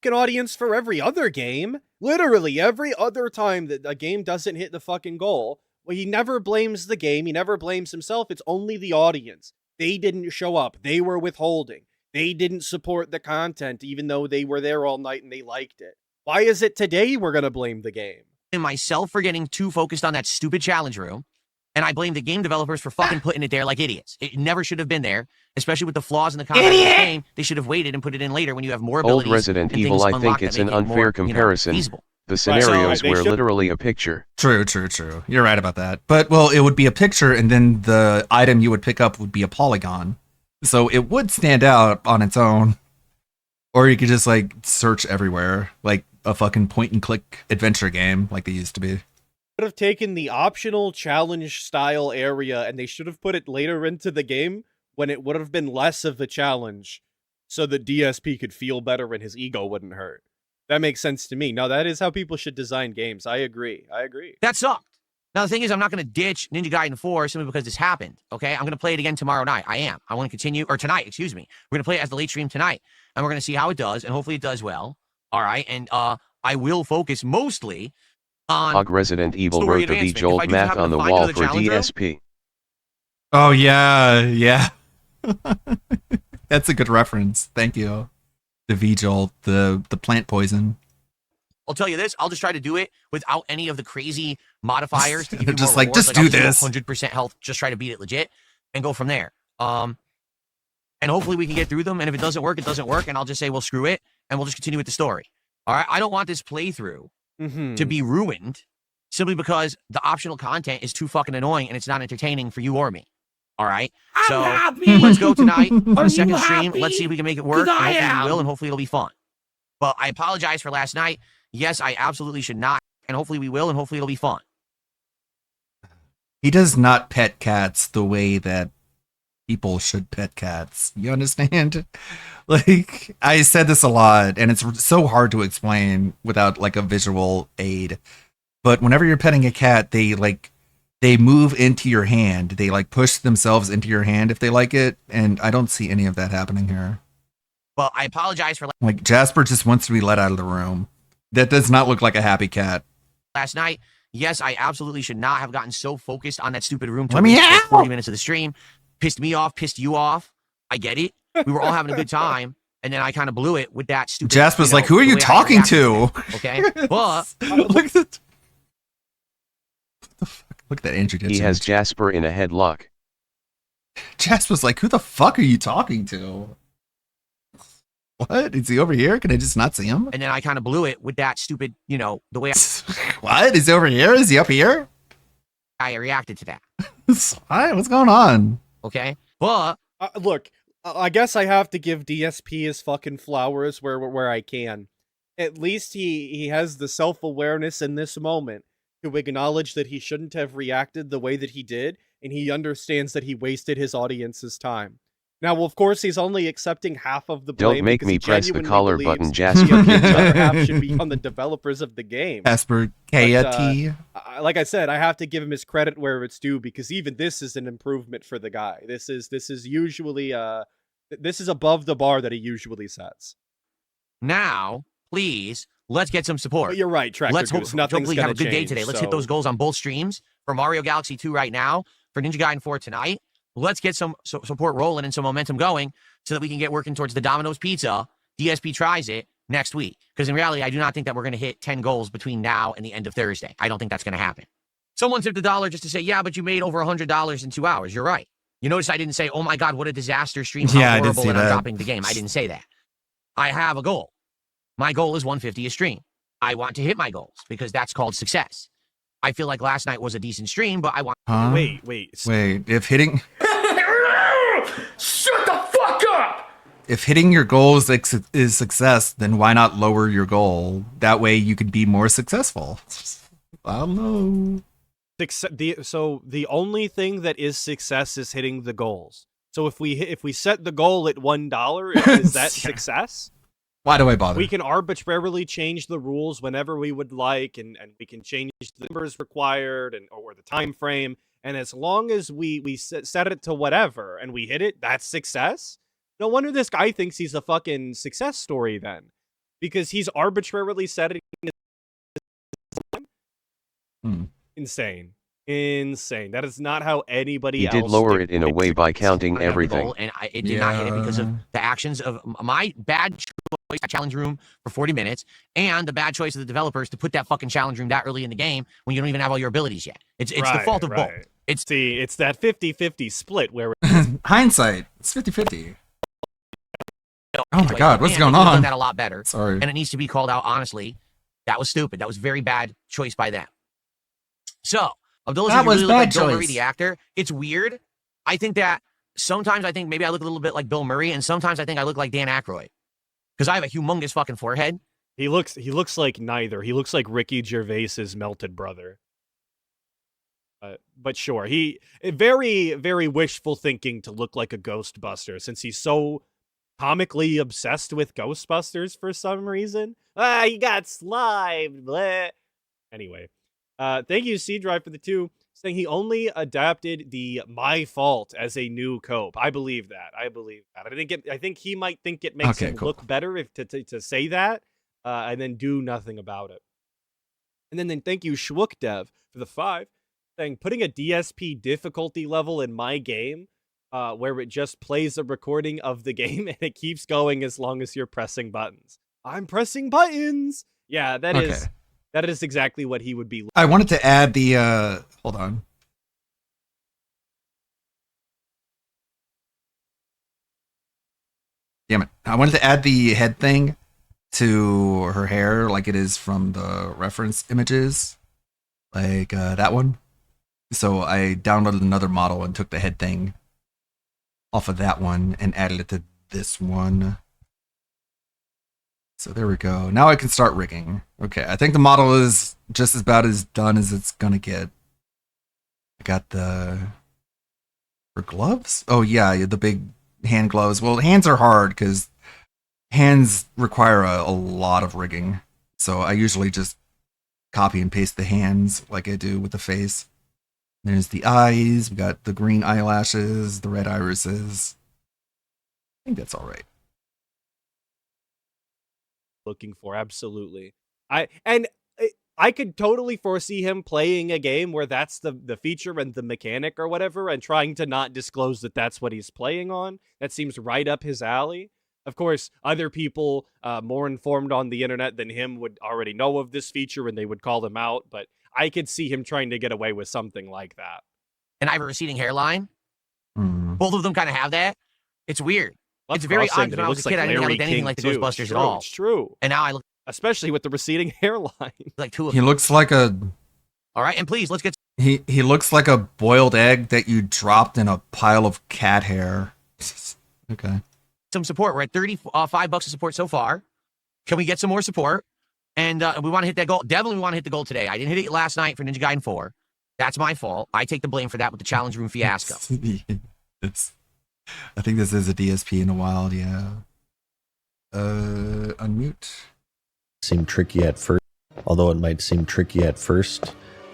fucking audience for every other game. Literally every other time that a game doesn't hit the fucking goal. Well, he never blames the game. He never blames himself. It's only the audience. They didn't show up. They were withholding. They didn't support the content, even though they were there all night and they liked it. Why is it today we're going to blame the game? And myself for getting too focused on that stupid challenge room, and I blame the game developers for fucking putting it there like idiots. It never should have been there, especially with the flaws in the content of the game. They should have waited and put it in later when you have more abilities. Old Resident and Evil, things I think unlocked it's that an make it unfair more, comparison. feasible. The scenarios they were should- literally a picture. True. You're right about that. But, well, it would be a picture, and then the item you would pick up would be a polygon. So it would stand out on its own. Or you could just, like, search everywhere, like a fucking point-and-click adventure game like they used to be. Could have taken the optional challenge style area and they should have put it later into the game when it would have been less of a challenge so the DSP could feel better and his ego wouldn't hurt. That makes sense to me. No, that is how people should design games. I agree. That sucked. Now, the thing is, I'm not going to ditch Ninja Gaiden 4 simply because this happened, okay? I'm going to play it again tomorrow night. I am. I want to continue, or tonight, excuse me. We're going to play it as the late stream tonight, and we're going to see how it does, and hopefully it does well, all right? And I will focus mostly on... Og Resident Evil story wrote the advancement. If V-Jolt I just math happen on to the find wall another for challenge room, DSP. Oh, yeah. That's a good reference. Thank you. The V-Jolt, the plant poison. I'll tell you this, I'll just try to do it without any of the crazy modifiers to give you Just more like, rewards. just I'll do this. 100% health, just try to beat it legit, and go from there. And hopefully we can get through them, and if it doesn't work, it doesn't work, and I'll just say, well, screw it, and we'll just continue with the story. All right? I don't want this playthrough to be ruined simply because the optional content is too fucking annoying and it's not entertaining for you or me. All right? So let's go tonight on the second stream. Let's see if we can make it work. And hopefully we will, and hopefully it'll be fun. But I apologize for last night. Yes, I absolutely should not. And hopefully we will, and hopefully it'll be fun. He does not pet cats the way that people should pet cats. You understand? Like, I said this a lot, and it's so hard to explain without, like, a visual aid. But whenever you're petting a cat, they move into your hand. They, like, push themselves into your hand if they like it, and I don't see any of that happening here. But I apologize for Like, Jasper just wants to be let out of the room. That does not look like a happy cat. last night. Yes, I absolutely should not have gotten so focused on that stupid room to Let me waste out! 40 minutes of the stream. Pissed me off, pissed you off. I get it. We were all having a good time, and then I kind of blew it with that stupid... Jasper's like, who are the you way I talking reacted to? that, okay? But... Look at that. What the fuck? Look at that Andrew He Ditch has image. Jasper in a headlock. Jasper's like, who the fuck are you talking to? What? Is he over here? Can I just not see him? And then I kind of blew it with that stupid, the way What? Is he over here? Is he up here? I reacted to that, What? What's going on? okay? But... Look, I guess I have to give DSP his fucking flowers where I can. At least he has the self-awareness in this moment to acknowledge that he shouldn't have reacted the way that he did, and he understands that he wasted his audience's time. Now, well, of course, he's only accepting half of the blame. Don't make because me he press the genuinely collar believes button, Jasper the other Kidza. half should be on the developers of the game. Casper But, K-A-T. like I said, I have to give him his credit where it's due, because even this is an improvement for the guy. This is usually this is above the bar that he usually sets. Now, please, let's get some support. But you're right, Tractor Let's Goose. hope Nothing's hopefully gonna have a good day change, today. Let's hit so- those goals on both streams for Mario Galaxy 2 right now, for Ninja Gaiden 4 tonight. Let's get some support rolling and some momentum going so that we can get working towards the Domino's Pizza. DSP tries it next week. Because in reality, I do not think that we're going to hit 10 goals between now and the end of Thursday. I don't think that's going to happen. Someone tipped $1 just to say, yeah, but you made over $100 in 2 hours. You're right. You notice I didn't say, oh my God, what a disaster stream. How Yeah, I did horrible, see and I'm that. dropping the game. I didn't say that. I have a goal. My goal is 150 a stream. I want to hit my goals because that's called success. I feel like last night was a decent stream, but I want... Huh? Wait. If hitting... Shut the fuck up! If hitting your goals is success, then why not lower your goal? That way you could be more successful. I don't know. So the only thing that is success is hitting the goals. So if we set the goal at $1, is that success? Why do I bother? We can arbitrarily change the rules whenever we would like, and we can change the numbers required or the time frame. And as long as we set it to whatever and we hit it, that's success. No wonder this guy thinks he's a fucking success story then, because he's arbitrarily setting his Insane. That is not how anybody He else did lower it in a way by counting I have a everything. goal, and it did not hit it because of the actions of my bad choice at challenge room for 40 minutes and the bad choice of the developers to put that fucking challenge room that early in the game when you don't even have all your abilities yet. It's the fault of both. It's that 50-50 split where Hindsight. It's 50-50. Oh my Anyway, God, what's man, going they could've done on? that a lot better. Sorry. And it needs to be called out honestly. That was stupid. That was very bad choice by them. So, Abdullah says That you was really look like bad Bill Murray, choice. the actor. It's weird. I think that sometimes I think maybe I look a little bit like Bill Murray, and sometimes I think I look like Dan Aykroyd. Because I have a humongous fucking forehead. he looks like neither. He looks like Ricky Gervais's melted brother. But sure, he very, very wishful thinking to look like a Ghostbuster, since he's so comically obsessed with Ghostbusters for some reason. He got slimed. Bleh. Anyway, thank you, C Drive, for the 2, saying he only adapted the "my fault" as a new cope. I believe that. I think he might think it makes him look better if to say that, and then do nothing about it. And then thank you, Schwookdev, for the 5, saying putting a DSP difficulty level in my game, where it just plays a recording of the game and it keeps going as long as you're pressing buttons. I'm pressing buttons. Yeah, that is exactly what he would be. I wanted to add the, hold on. Damn it. I wanted to add the head thing to her hair like it is from the reference images. Like that one. So I downloaded another model and took the head thing off of that one and added it to this one. So there we go. Now I can start rigging. Okay, I think the model is just about as done as it's gonna get. I got the... For gloves? Oh yeah, the big hand gloves. Well, hands are hard because hands require a lot of rigging. So I usually just copy and paste the hands like I do with the face. There's the eyes. We got the green eyelashes, the red irises. I think that's all right. Looking for, absolutely. I could totally foresee him playing a game where that's the feature and the mechanic or whatever, and trying to not disclose that that's what he's playing on. That seems right up his alley. Of course, other people more informed on the internet than him would already know of this feature and they would call him out, but I could see him trying to get away with something like that. And I have a receding hairline. Mm. Both of them kind of have that. It's weird. It's very odd. When I was a kid, I didn't look anything like the Ghostbusters at all. It's true. And now I look especially with the receding hairline. like two of He them. looks like a... All right, and please, let's get He looks like a boiled egg that you dropped in a pile of cat hair. Okay. some support. We're at $35 of support so far. Can we get some more support? And we want to hit that goal. Definitely want to hit the goal today. I didn't hit it last night for Ninja Gaiden 4. That's my fault. I take the blame for that with the challenge room fiasco. Yes. I think this is a DSP in a while, yeah. Unmute. Seem tricky at first. Although it might seem tricky at first,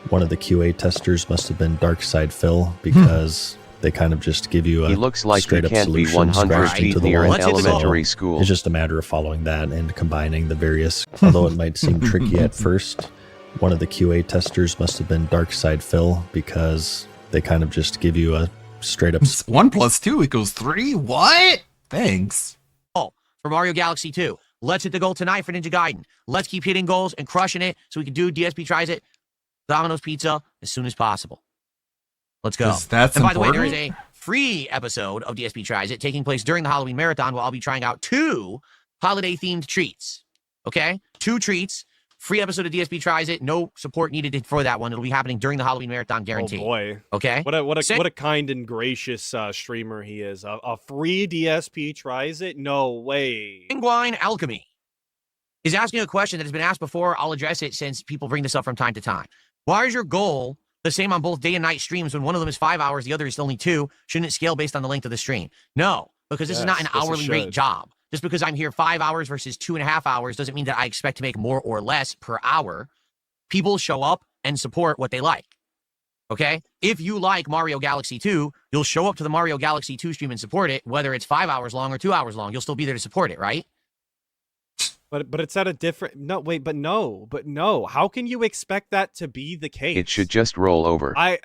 one of the QA testers must have been Darkside Phil because they kind of just give you a He looks like he straight up can't be solution 100 scratched feet into the near an wall. elementary So school. it's just a matter of following that and combining the various. Although it might seem tricky at first, one of the QA testers must have been Darkside Phil because they kind of just give you a straight up. 1 + 2 = 3? What? Thanks. For Mario Galaxy 2. Let's hit the goal tonight for Ninja Gaiden. Let's keep hitting goals and crushing it so we can do DSP Tries It, Domino's Pizza as soon as possible. Let's go. That's And by the way, there important? is a free episode of DSP Tries It taking place during the Halloween Marathon where I'll be trying out 2 holiday-themed treats. Okay? 2 treats. Free episode of DSP Tries It. No support needed for that one. It'll be happening during the Halloween Marathon, guaranteed. Oh boy. Okay? What a kind and gracious streamer he is. A free DSP Tries It? No way. Penguin Alchemy is asking a question that has been asked before. I'll address it since people bring this up from time to time. Why is your goal the same on both day and night streams when one of them is 5 hours, the other is only 2? Shouldn't it scale based on the length of the stream? No, because this is not an Yes, it hourly rate should. job. Just because I'm here 5 hours versus 2.5 hours doesn't mean that I expect to make more or less per hour. People show up and support what they like. Okay? If you like Mario Galaxy 2, you'll show up to the Mario Galaxy 2 stream and support it, whether it's 5 hours long or 2 hours long. You'll still be there to support it, right? But it's at a different no. How can you expect that to be the case? It should just roll over. I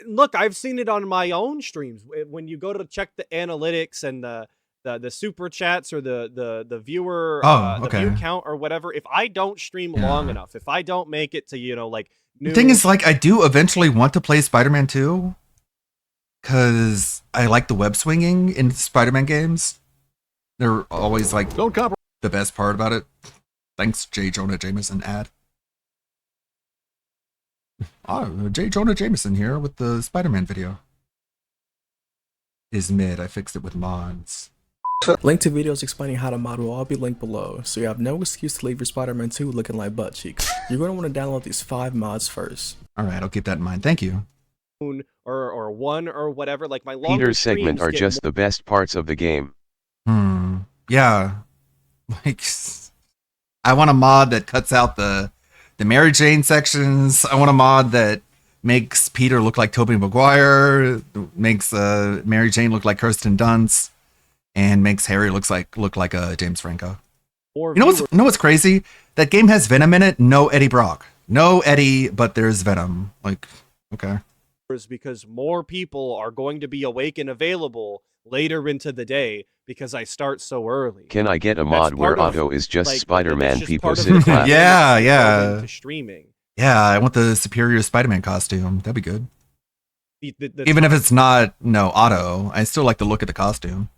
look, I've seen it on my own streams. When you go to check the analytics and the super chats or the viewer the view count or whatever, if I don't stream long enough, if I don't make it to, like The thing is, like, I do eventually want to play Spider-Man 2 because I like the web swinging in Spider-Man games. They're always like the best part about it. Thanks, J. Jonah Jameson ad. J. Jonah Jameson here with the Spider-Man video. Is mid. I fixed it with mods. Link to videos explaining how to mod will all be linked below, so you have no excuse to leave your Spider-Man 2 looking like butt cheeks. You're going to want to download these 5 mods first. Alright, I'll keep that in mind. Thank you. or 1 or whatever, like my longer Peter's segment streams are get just the best parts of the game. Yeah. Like, I want a mod that cuts out the Mary Jane sections. I want a mod that makes Peter look like Tobey Maguire, makes Mary Jane look like Kirsten Dunst, and makes Harry look like James Franco. more You know viewers. what's crazy? That game has Venom in it. No Eddie Brock. No Eddie, but there's Venom. Like, okay. Because more people are going to be awake and available later into the day because I start so early. Can I get a That's mod where part of, Otto is just like, Spider-Man that's just people part of sit the clap? Yeah, dynamic yeah. going to streaming. Yeah, I want the superior Spider-Man costume. That'd be good. The Even if it's not Otto, I still like the look of the costume.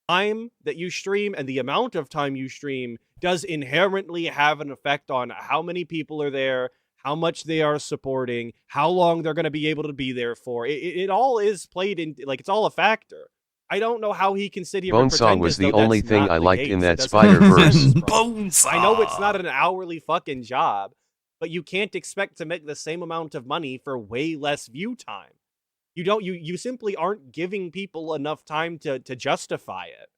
time that you stream and the amount of time you stream does inherently have an effect on how many people are there, how much they are supporting, how long they're going to be able to be there for. It all is played in, like, it's all a factor. I don't know how he can sit here and Bonesong pretend was as the though only that's thing not I the liked case. in It that doesn't make Spider-Verse. sense, bro. Bonesong. I know it's not an hourly fucking job, but you can't expect to make the same amount of money for way less view time. You simply aren't giving people enough time to justify it.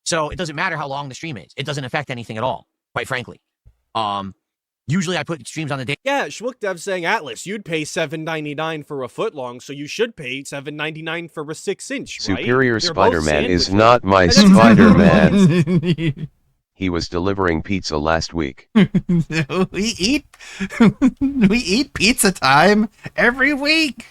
So it doesn't matter how long the stream is. It doesn't affect anything at all, quite frankly. Usually I put streams on the day. Yeah, Schwookdev saying, Atlas, you'd pay $7.99 for a foot long, so you should pay $7.99 for a 6-inch, right? Superior They're both Spider-Man is sandwiches. not my And that's exactly what it Spider-Man. He was delivering pizza last week. we eat pizza time every week.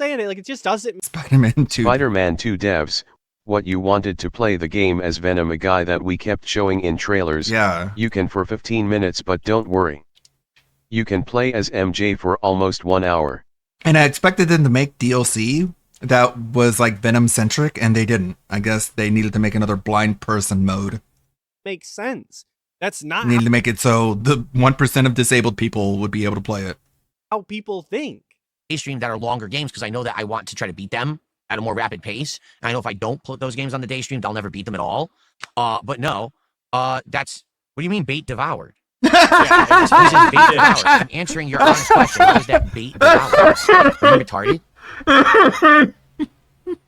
Saying it, like, it just doesn't. Spider-Man 2. Spider-Man 2 devs, what you wanted to play the game as Venom, a guy that we kept showing in trailers. Yeah. You can for 15 minutes, but don't worry. You can play as MJ for almost 1 hour. And I expected them to make DLC that was like Venom centric, and they didn't. I guess they needed to make another blind person mode. Makes sense. That's not Needed to make it so the 1% of disabled people would be able to play it. how people think. Stream that are longer games because I know that I want to try to beat them at a more rapid pace. And I know if I don't put those games on the day stream, I'll never beat them at all. But no, that's, what do you mean bait devoured? This isn't bait devour. I'm answering your honest question. How is that bait devour? Are you retarded?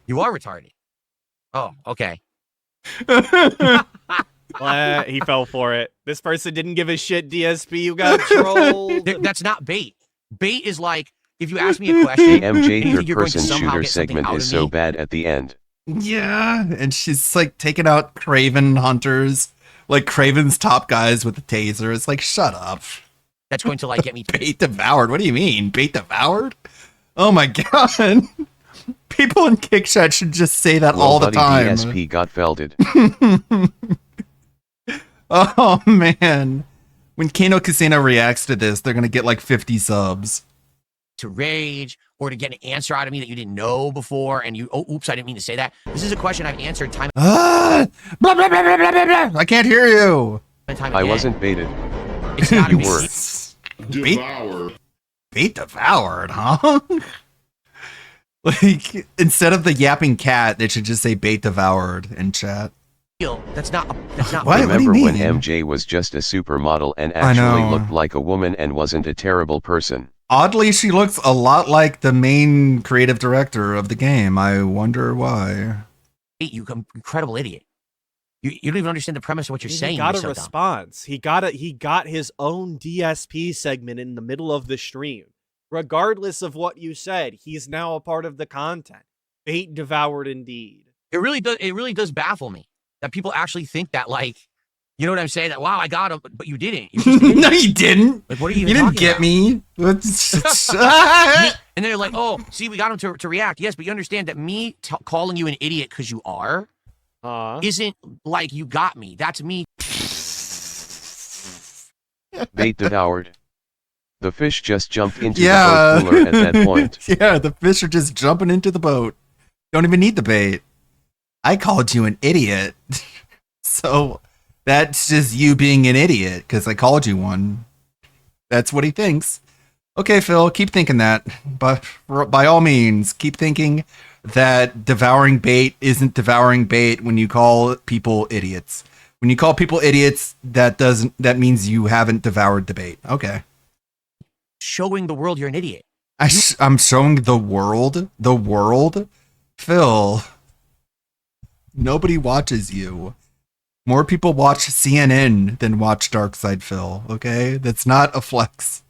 You are retarded. Oh, okay. He fell for it. This person didn't give a shit, DSP. You got trolled. That's not bait. Bait is like, if you ask me a question, The and you MJ think you're going to third-person somehow shooter get something segment out is of so me, bad at the end. Yeah, and she's like taking out Craven hunters, like Craven's top guys with the taser. It's like, shut up. that's going to like get me to Bait devoured? What do you mean? Bait devoured? Oh my god. People in Kick Chat should just say that all the Buddy time. DSP got felded. Oh man. When Kano Casino reacts to this, they're gonna get like 50 subs. rage or to get an answer out of me that you didn't know before, and you, oh, oops, I didn't mean to say that. This is a question I've answered time Blah, blah, blah, blah, blah, blah, blah. I can't hear you. and time I again. wasn't baited. It's not You a were. Bait devoured, huh? Like, instead of the yapping cat, they should just say bait devoured in chat. deal. That's not What? What do you Remember when mean? MJ was just a supermodel and I actually know. looked like a woman and wasn't a terrible person? Oddly, she looks a lot like the main creative director of the game. I wonder why. you incredible idiot. You don't even understand the premise of what you're saying. He got You're a so dumb. response. He got his own DSP segment in the middle of the stream. Regardless of what you said, he's now a part of the content. Bait devoured indeed. It really does baffle me that people actually think that, like, you know what I'm saying? That, wow, I got him, but you didn't. You just didn't. No, you didn't. Like, what are you You even didn't talking get about? me. And they're like, oh, see, we got him to react. Yes, but you understand that me calling you an idiot because you are isn't like you got me. That's me. Bait devoured. The fish just jumped into Yeah. the boat cooler at that point. Yeah, the fish are just jumping into the boat. Don't even need the bait. I called you an idiot. So that's just you being an idiot because I called you one. That's what he thinks. Okay, Phil, keep thinking that. But by all means, keep thinking that devouring bait isn't devouring bait when you call people idiots. When you call people idiots, that means you haven't devoured the bait. Okay. Showing the world you're an idiot. I'm showing the world, Phil. Nobody watches you. More people watch CNN than watch Darkside Phil. Okay, that's not a flex.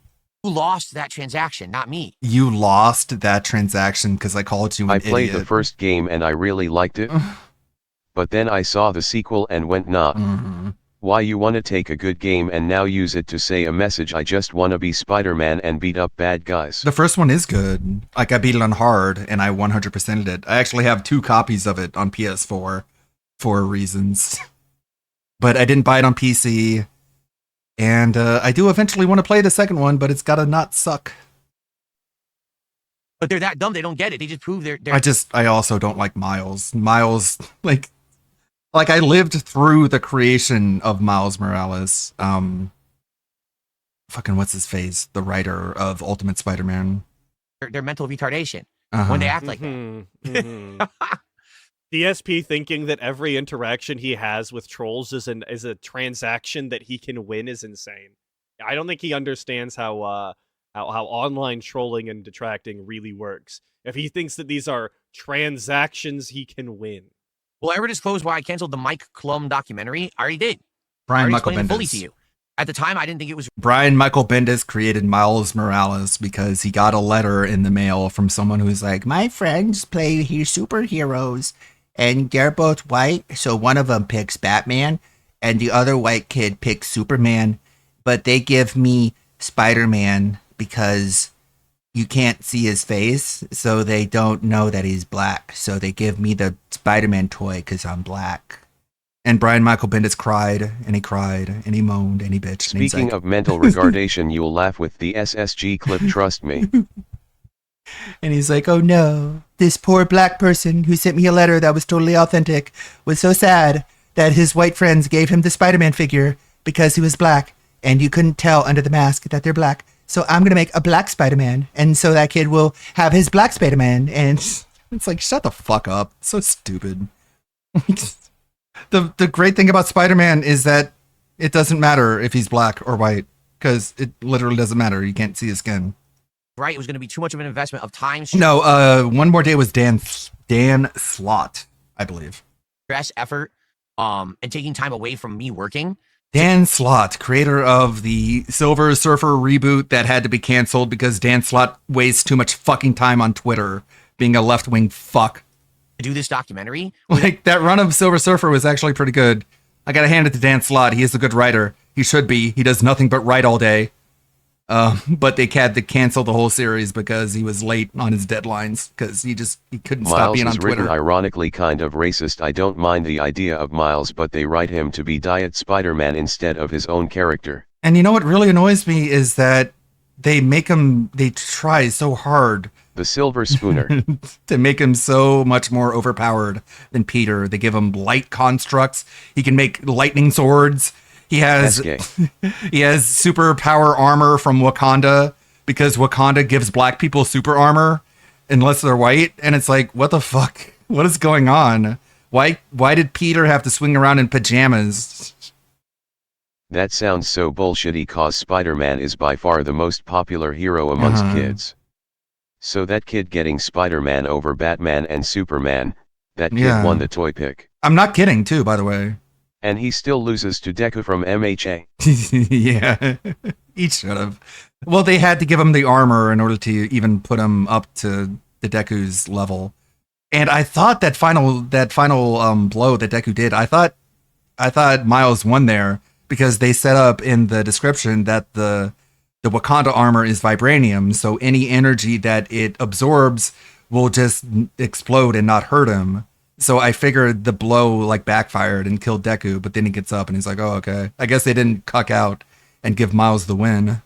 You lost that transaction, not me. You lost that transaction because I called you an I played idiot. the first game and I really liked it. But then I saw the sequel and went, nah. Mm-hmm. Why you wanna take a good game and now use it to say a message? I just wanna be Spider-Man and beat up bad guys. The first one is good. Like, I beat it on hard and I 100%ed it. I actually have 2 copies of it on PS4 for reasons. But I didn't buy it on PC. And I do eventually want to play the second one, but it's gotta not suck. But they're that dumb, they don't get it. They just prove they're I also don't like Miles. Miles, like I lived through the creation of Miles Morales. Fucking what's his face? The writer of Ultimate Spider-Man. they're mental retardation Uh-huh. when they act like that. Mhm. DSP thinking that every interaction he has with trolls is a transaction that he can win is insane. I don't think he understands how online trolling and detracting really works. If he thinks that these are transactions he can win. Will I ever disclose why I canceled the Mike Klum documentary? I already did. I Brian already Michael explained it fully to Bendis. you. At the time, I didn't think it was Brian Michael Bendis created Miles Morales because he got a letter in the mail from someone who's like, my friends play superheroes and they're both white, so one of them picks Batman and the other white kid picks Superman, but they give me Spider-Man because you can't see his face, so they don't know that he's black, so they give me the Spider-Man toy because I'm black. And Brian Michael Bendis cried, and he moaned, and he bitched. And he's Speaking like, of mental retardation, you'll laugh with the SSG clip, trust me. and he's like, oh no, this poor black person who sent me a letter that was totally authentic was so sad that his white friends gave him the Spider-Man figure because he was black, and you couldn't tell under the mask that they're black. So I'm going to make a black Spider-Man, and so that kid will have his black Spider-Man. And it's like, shut the fuck up. It's so stupid. The great thing about Spider-Man is that It doesn't matter if he's black or white because it literally doesn't matter. You can't see his skin. Right? It was going to be too much of an investment of time, No, One More Day was Dan Slott, I believe. stress, effort, and taking time away from me working. Dan Slott, creator of the Silver Surfer reboot that had to be canceled because Dan Slott wastes too much fucking time on Twitter being a left-wing fuck. To do this documentary. Like, that run of Silver Surfer was actually pretty good. I gotta hand it to Dan Slott. He is a good writer. He should be. He does nothing but write all day. But they had to cancel the whole series because he was late on his deadlines because he couldn't stop Miles being on is written Twitter. ironically kind of racist. I don't mind the idea of Miles, but they write him to be Diet Spider-Man instead of his own character. And you know what really annoys me is that they try so hard The Silver Spooner. to make him so much more overpowered than Peter. They give him light constructs. He can make lightning swords. He has he has superpower armor from Wakanda because Wakanda gives black people super armor unless they're white. And it's like, what the fuck? What is going on? Why did Peter have to swing around in pajamas? That sounds so bullshitty cause Spider-Man is by far the most popular hero amongst kids. So that kid getting Spider-Man over Batman and Superman, that kid won the toy pick. I'm not kidding too, by the way. And he still loses to Deku from MHA. Yeah, he should have. Well, they had to give him the armor in order to even put him up to the Deku's level. And I thought that final blow that Deku did, I thought Miles won there because they set up in the description that the Wakanda armor is vibranium, so any energy that it absorbs will just explode and not hurt him. So I figured the blow like backfired and killed Deku, but then he gets up and he's like, oh, okay. I guess they didn't cuck out and give Miles the win.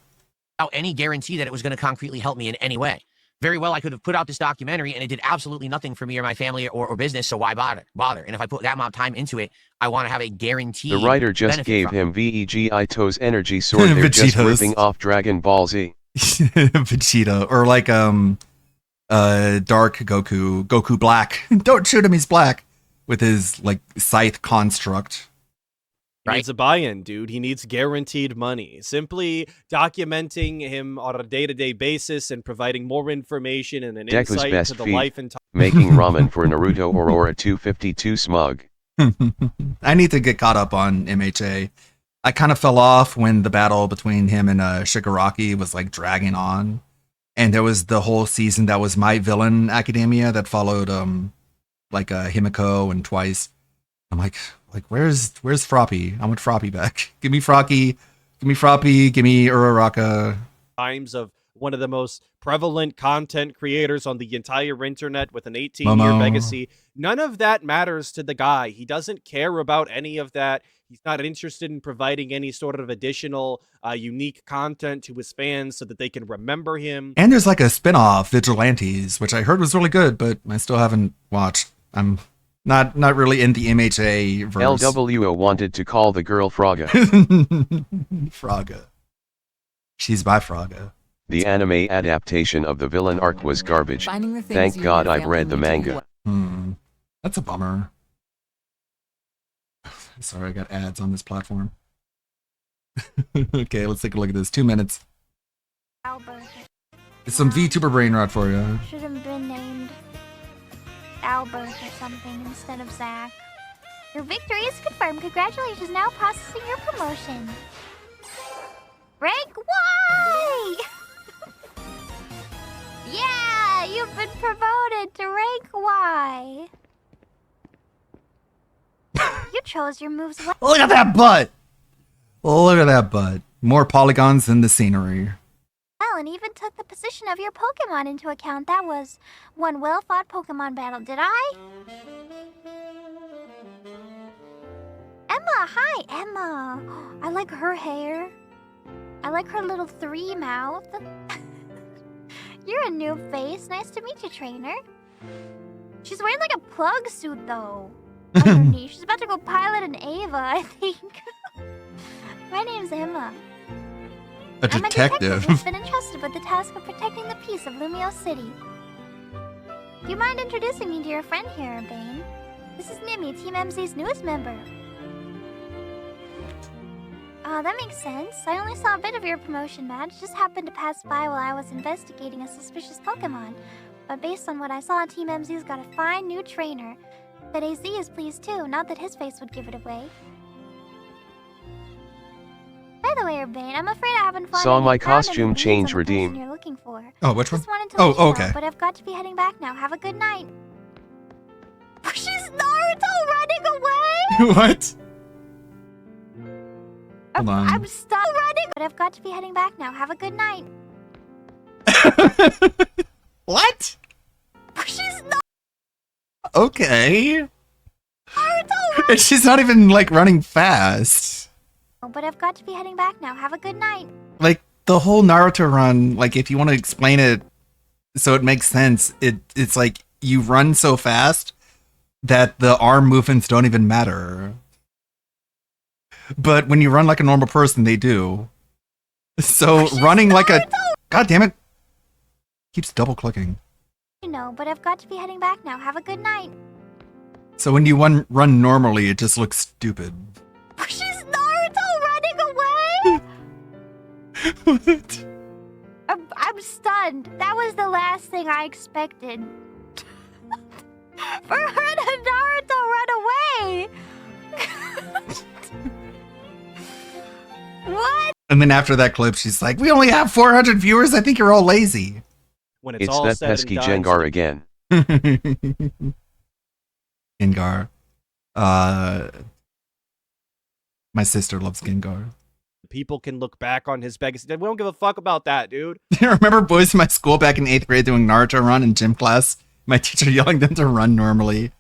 Without any guarantee that it was going to concretely help me in any way. Very well, I could have put out this documentary and it did absolutely nothing for me or my family or business, so why bother? And if I put that amount of time into it, I want to have a guaranteed The writer just gave him Vegito's energy sword. They're just ripping off Dragon Ball Z. Vegeta, or like Dark Goku Black. Don't shoot him, he's black. With his like scythe construct. He needs a buy-in, dude. He needs guaranteed money. Simply documenting him on a day-to-day basis and providing more information and an Deku's insight best to the feat, life and time. making ramen for Naruto Aurora 252 smug. I need to get caught up on MHA. I kind of fell off when the battle between him and Shigaraki was like dragging on. And there was the whole season that was My Villain Academia that followed Himiko and Twice. I'm like where's Froppy? I want Froppy back. Give me Froppy, give me Uraraka. Times of one of the most prevalent content creators on the entire internet with an 18-year legacy. None of that matters to the guy. He doesn't care about any of that. He's not interested in providing any sort of additional unique content to his fans so that they can remember him. And there's like a spin-off, Vigilantes, which I heard was really good, but I still haven't watched. I'm not really in the MHA verse. LWO wanted to call the girl Fraga. Fraga. She's by Fraga. The anime adaptation of the villain arc was garbage. Thank God I've read the manga. That's a bummer. Sorry, I got ads on this platform. Okay, let's take a look at this. 2 minutes. Albert. It's some VTuber brain rot for you. Should have been named Albert or something instead of Zach. Your victory is confirmed. Congratulations. Now processing your promotion. Rank Y! Yeah, you've been promoted to rank Y. You chose your moves well. Look at that butt! Look at that butt. More polygons than the scenery. And even took the position of your Pokemon into account. That was one well-fought Pokemon battle, did I? Emma, hi, Emma. I like her hair. I like her little 3 mouth. You're a new face. Nice to meet you, trainer. She's wearing like a plug suit, though. Underneath. She's about to go pilot an Ava, I think. My name's Emma. A detective. Has been entrusted with the task of protecting the peace of Lumio City. Do you mind introducing me to your friend here, Bane? This is Nimi, Team MZ's newest member. Oh, that makes sense. I only saw a bit of your promotion badge. Just happened to pass by while I was investigating a suspicious Pokemon. But based on what I saw, Team MZ's got a fine new trainer. That AZ is pleased too, not that his face would give it away. By the way, Urbane, I'm afraid I haven't found Saw any my found any costume leads change on the person redeem. you're looking for. Oh, which one? Just wanted to Oh, let you know, okay. but I've got to be heading back now. Have a good night. She's Naruto running away! What? Hold on. I'm stuck running, but I've got to be heading back now. Have a good night. What? She's not Okay. Naruto running. And she's not even like running fast. But I've got to be heading back now. Have a good night. Like the whole Naruto run, like if you want to explain it so it makes sense, it's like you run so fast that the arm movements don't even matter. But when you run like a normal person, they do. So running like a... God damn it. Keeps double clicking. You know, but I've got to be heading back now. Have a good night. So when you run normally, it just looks stupid. She's Naruto running away. What? I'm stunned. That was the last thing I expected. For her to Naruto run away. What? And then after that clip, she's like, we only have 400 viewers. I think you're all lazy. When it's, It's all that said pesky and done, Jengar again. Gengar. My sister loves Gengar. people can look back on his legacy. We don't give a fuck about that, dude. I remember boys in my school back in 8th grade doing Naruto run in gym class. My teacher yelling them to run normally.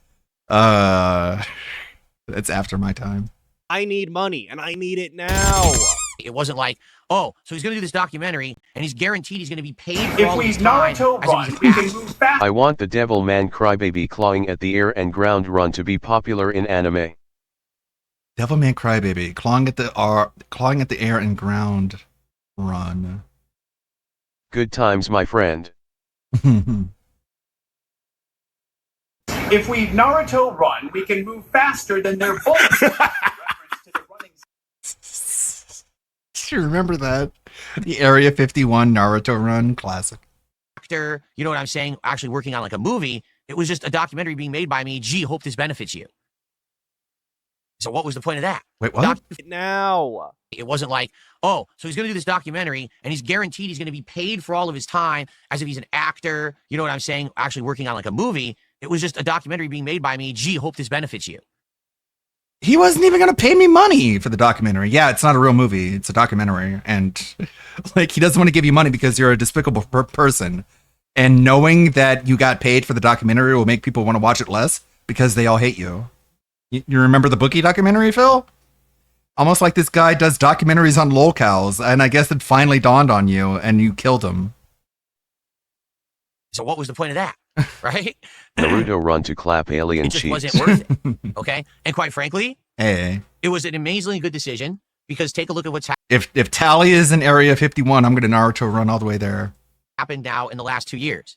It's after my time. I need money, and I need it now. It wasn't like, oh, so he's going to do this documentary, and he's guaranteed he's going to be paid for all of his time. I want the Devil Man Crybaby clawing at the air and ground run to be popular in anime. Devilman Crybaby, clawing at the air and ground run. Good times, my friend. If we Naruto run, we can move faster than their bullets. Do you remember that? The Area 51 Naruto run classic. Actor, you know what I'm saying? Actually working on like a movie. It was just a documentary being made by me. Gee, hope this benefits you. So what was the point of that? Wait, what? Now. It wasn't like, oh, so he's going to do this documentary and he's guaranteed he's going to be paid for all of his time as if he's an actor. You know what I'm saying? Actually working on like a movie. It was just a documentary being made by me. Gee, hope this benefits you. He wasn't even going to pay me money for the documentary. Yeah, it's not a real movie. It's a documentary. And like, he doesn't want to give you money because you're a despicable person. And knowing that you got paid for the documentary will make people want to watch it less because they all hate you. You remember the Bookie documentary, Phil? Almost like this guy does documentaries on lolcows, and I guess it finally dawned on you, and you killed him. So what was the point of that? Right? Naruto run to clap alien It just cheeks. wasn't worth it. Okay? And quite frankly, Hey. it was an amazingly good decision because take a look at what's If Tally is in Area 51, I'm going to Naruto run all the way there. happened now in the last 2 years.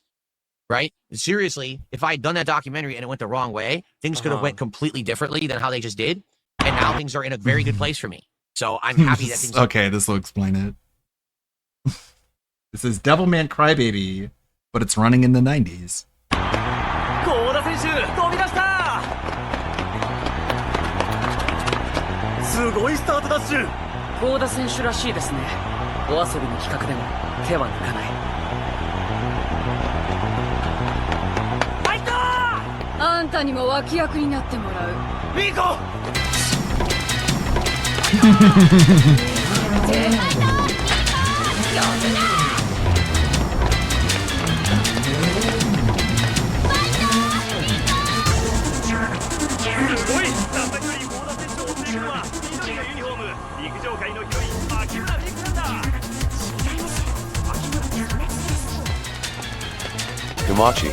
Right? Seriously, if I had done that documentary and it went the wrong way, things could have went completely differently than how they just did. And now things are in a very good place for me. So I'm happy that things Okay, this will explain it. This is Devilman Crybaby, but it's running in the 90s. 幸田選手飛び出したすごいスタートダッシュ幸田選手らしいですねお遊びの企画でも手は抜かない入ったあんたにも脇役になってもらうミーコKamachi.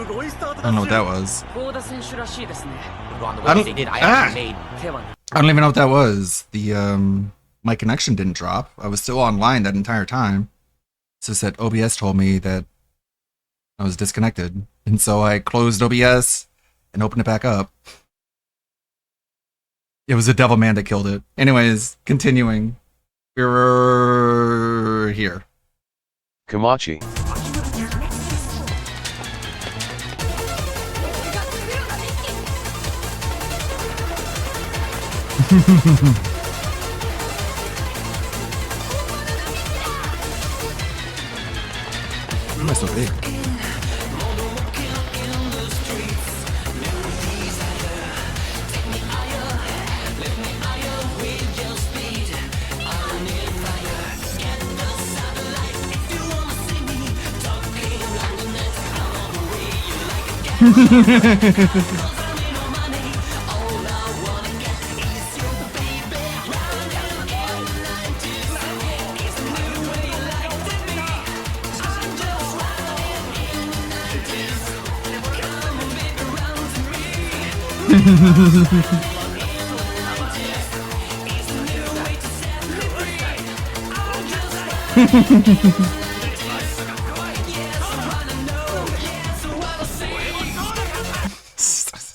I don't know what that was. 幸田選手らしいですね。 On the I way don't- they did, I ah! actually made. 手は I don't even know what that was. My connection didn't drop. I was still online that entire time. It's just that OBS told me that I was disconnected. And so I closed OBS and opened it back up. It was a devil man that killed it. Anyways, continuing. We were here. Kamachi. Why am I so big?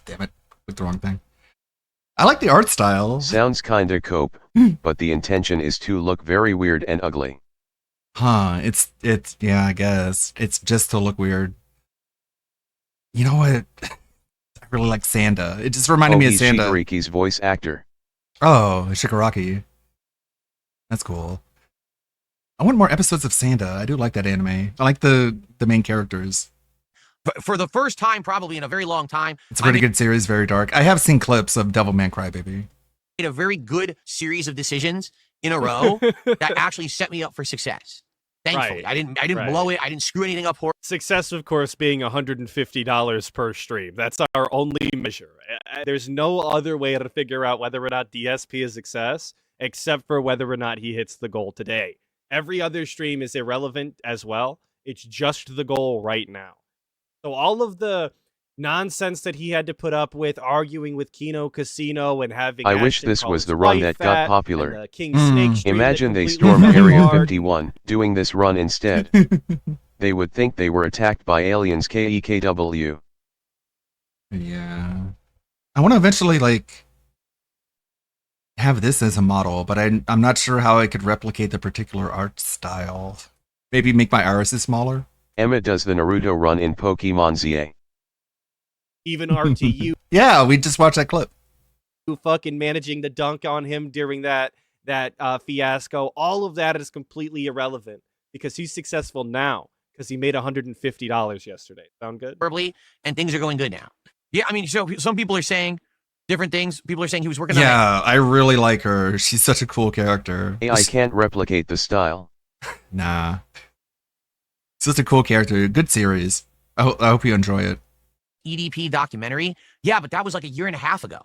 Damn it. With the wrong thing. I like the art style. Sounds kinda cope, but the intention is to look very weird and ugly. Huh, it's yeah, I guess. It's just to look weird. You know what? I really like Sanda. It just reminded me of he's Sanda. Shigaraki's voice actor. Oh, Shigaraki. That's cool. I want more episodes of Sanda. I do like that anime. I like the main characters. For the first time, probably in a very long time, It's a pretty good series, very dark. I have seen clips of Devilman Crybaby. made a very good series of decisions in a row that actually set me up for success. Thankfully, Right, I didn't right. blow it. I didn't screw anything up. Success, of course, being $150 per stream. That's our only measure. There's no other way to figure out whether or not DSP is a success, except for whether or not he hits the goal today. Every other stream is irrelevant as well. It's just the goal right now. So all of the nonsense that he had to put up with, arguing with Kino Casino and having I wish Ashton this call was his the run wife that fat got and popular. the King Snake stream that Imagine they completely storm fell Area apart. 51, doing this run instead. They would think they were attacked by aliens KEKW. Yeah. I want to eventually, like, have this as a model, but I'm not sure how I could replicate the particular art style. Maybe make my irises smaller? Emma does the Naruto run in Pokemon ZA. Even RTU Yeah, we just watched that clip. fucking managing to dunk on him during that fiasco. All of that is completely irrelevant because he's successful now because he made $150 yesterday. Sound good? Horribly, and things are going good now. Yeah, I mean, so some people are saying different things. People are saying he was working on Yeah, I really like her. She's such a cool character. AI can't replicate the style. Nah. It's just a cool character. Good series. I hope you enjoy it. EDP documentary. Yeah, but that was like a year and a half ago.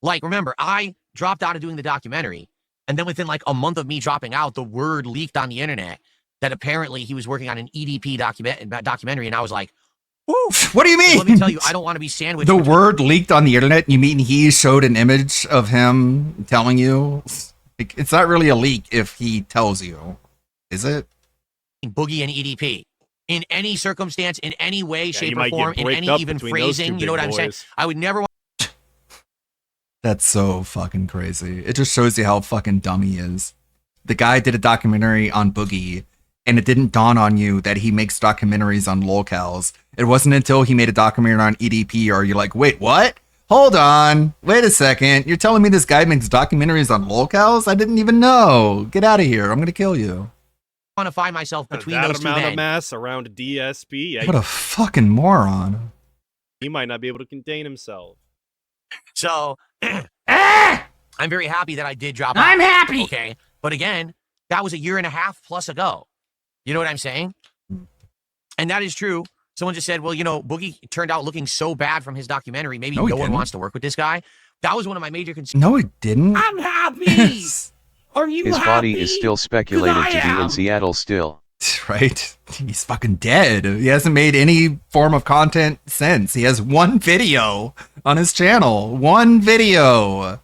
Like, remember, I dropped out of doing the documentary, and then within like a month of me dropping out, the word leaked on the internet that apparently he was working on an EDP documentary, and I was like, woo! What do you mean? Let me tell you, I don't want to be sandwiched. The word leaked on the internet? You mean he showed an image of him telling you? Like, it's not really a leak if he tells you. Is it? Boogie and EDP. In any circumstance, in any way, shape, you or might get form, in bricked any up even between those two phrasing, you know big what I'm saying? boys. I would never want That's so fucking crazy. It just shows you how fucking dumb he is. The guy did a documentary on Boogie, and it didn't dawn on you that he makes documentaries on locales. It wasn't until he made a documentary on EDP or you're like, wait, what? Hold on. Wait a second. You're telling me this guy makes documentaries on locales? I didn't even know. Get out of here. I'm going to kill you. to find myself between that those two amount of men. mass around DSP. Yeah, What a fucking moron. he might not be able to contain himself. So, I'm very happy that I did drop out. I'm happy. Okay. But again, that was a year and a half plus ago. You know what I'm saying? And that is true. Someone just said, well, you know, Boogie turned out looking so bad from his documentary. Maybe No, he no one didn't. wants to work with this guy. That was one of my major concerns. No, it didn't. I'm happy. Are you His happy? body is still speculated 'Cause I to be am. in Seattle still. right? He's fucking dead. He hasn't made any form of content since. He has one video on his channel. One video.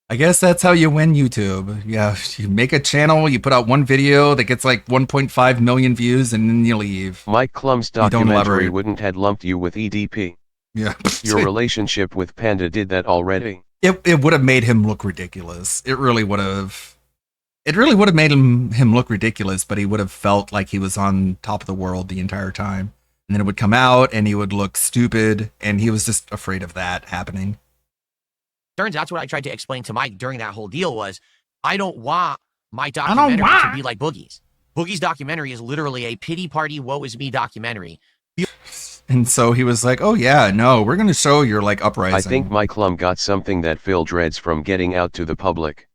I guess that's how you win YouTube. Yeah, you make a channel, you put out one video that gets like 1.5 million views, and then you leave. Mike Klum's documentary wouldn't have lumped you with EDP. Yeah. Your relationship with Panda did that already. It would have made him look ridiculous. It really would have. It really would have made him look ridiculous, but he would have felt like he was on top of the world the entire time. And then it would come out, and he would look stupid, and he was just afraid of that happening. Turns out that's what I tried to explain to Mike during that whole deal was, I don't want my documentary to be like Boogie's. Boogie's documentary is literally a pity party, woe is me documentary. And so he was like, oh yeah, no, we're going to show your like uprising. I think Mike Klum got something that Phil dreads from getting out to the public.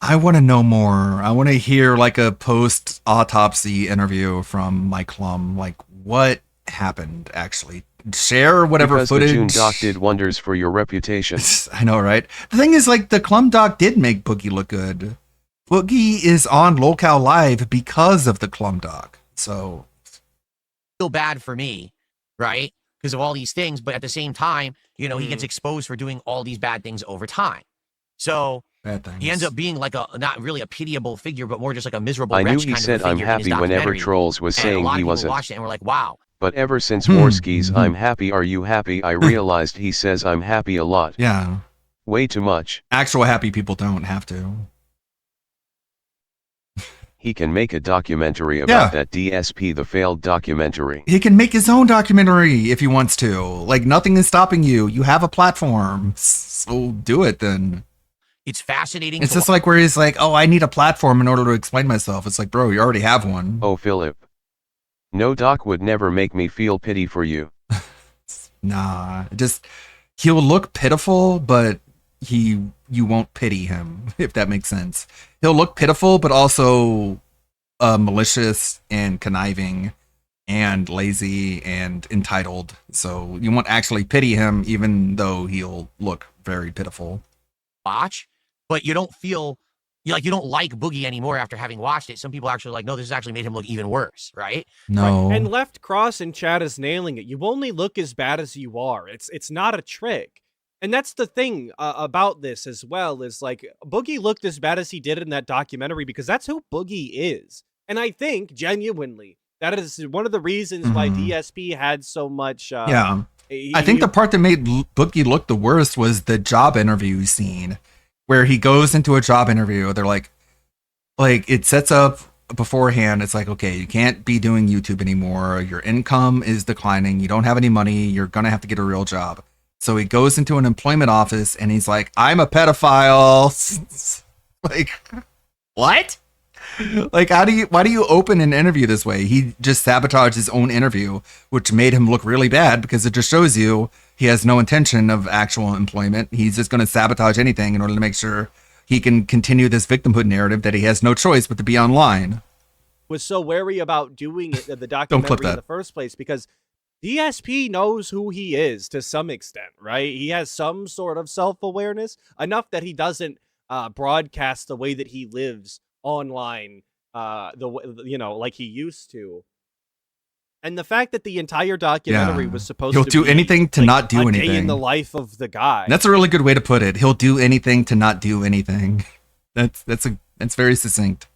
I want to know more. I want to hear like a post-autopsy interview from Mike Klum. Like, what happened actually? Share whatever because footage. The June doc did wonders for your reputation. I know, right? The thing is, like, the Klum doc did make Boogie look good. Boogie is on Locale Live because of the Klum doc. So, feel bad for me, right? Because of all these things, but at the same time, you know, he gets exposed for doing all these bad things over time. So he ends up being like a not really a pitiable figure, but more just like a miserable. I knew he said I'm happy whenever Trolls was saying he wasn't. Watched it and we're like, wow. But ever since Warski's I'm happy are you happy, I realized he says I'm happy a lot. Yeah. Way too much. Actual happy people don't have to. He can make a documentary about that DSP, the failed documentary. He can make his own documentary if he wants to. Like, nothing is stopping you. You have a platform. So do it then. It's fascinating. It's just like where he's like, oh, I need a platform in order to explain myself. It's like, bro, you already have one. Oh, Philip. No doc would never make me feel pity for you. Nah, he'll look pitiful, but you won't pity him, if that makes sense. He'll look pitiful, but also malicious and conniving and lazy and entitled. So you won't actually pity him, even though he'll look very pitiful. Watch, but you don't feel you don't like Boogie anymore after having watched it. Some people actually like, no, this has actually made him look even worse, right? No. And Left Cross in chat is nailing it. You only look as bad as you are. It's not a trick. And that's the thing about this as well, is like Boogie looked as bad as he did in that documentary because that's who Boogie is. And I think genuinely that is one of the reasons why DSP had so much. I think the part that made Boogie look the worst was the job interview scene, where he goes into a job interview. They're like it sets up beforehand. It's like, okay, you can't be doing YouTube anymore. Your income is declining. You don't have any money. You're going to have to get a real job. So he goes into an employment office and he's like, I'm a pedophile. Like, what? Like, why do you open an interview this way? He just sabotaged his own interview, which made him look really bad because it just shows you he has no intention of actual employment. He's just going to sabotage anything in order to make sure he can continue this victimhood narrative that he has no choice but to be online. Was so wary about doing it, the documentary in the first place because DSP knows who he is to some extent, right? He has some sort of self-awareness, enough that he doesn't broadcast the way that he lives online, like he used to. And the fact that the entire documentary was supposed to do anything to not do anything. Day in the life of the guy. That's a really good way to put it. He'll do anything to not do anything. That's very succinct.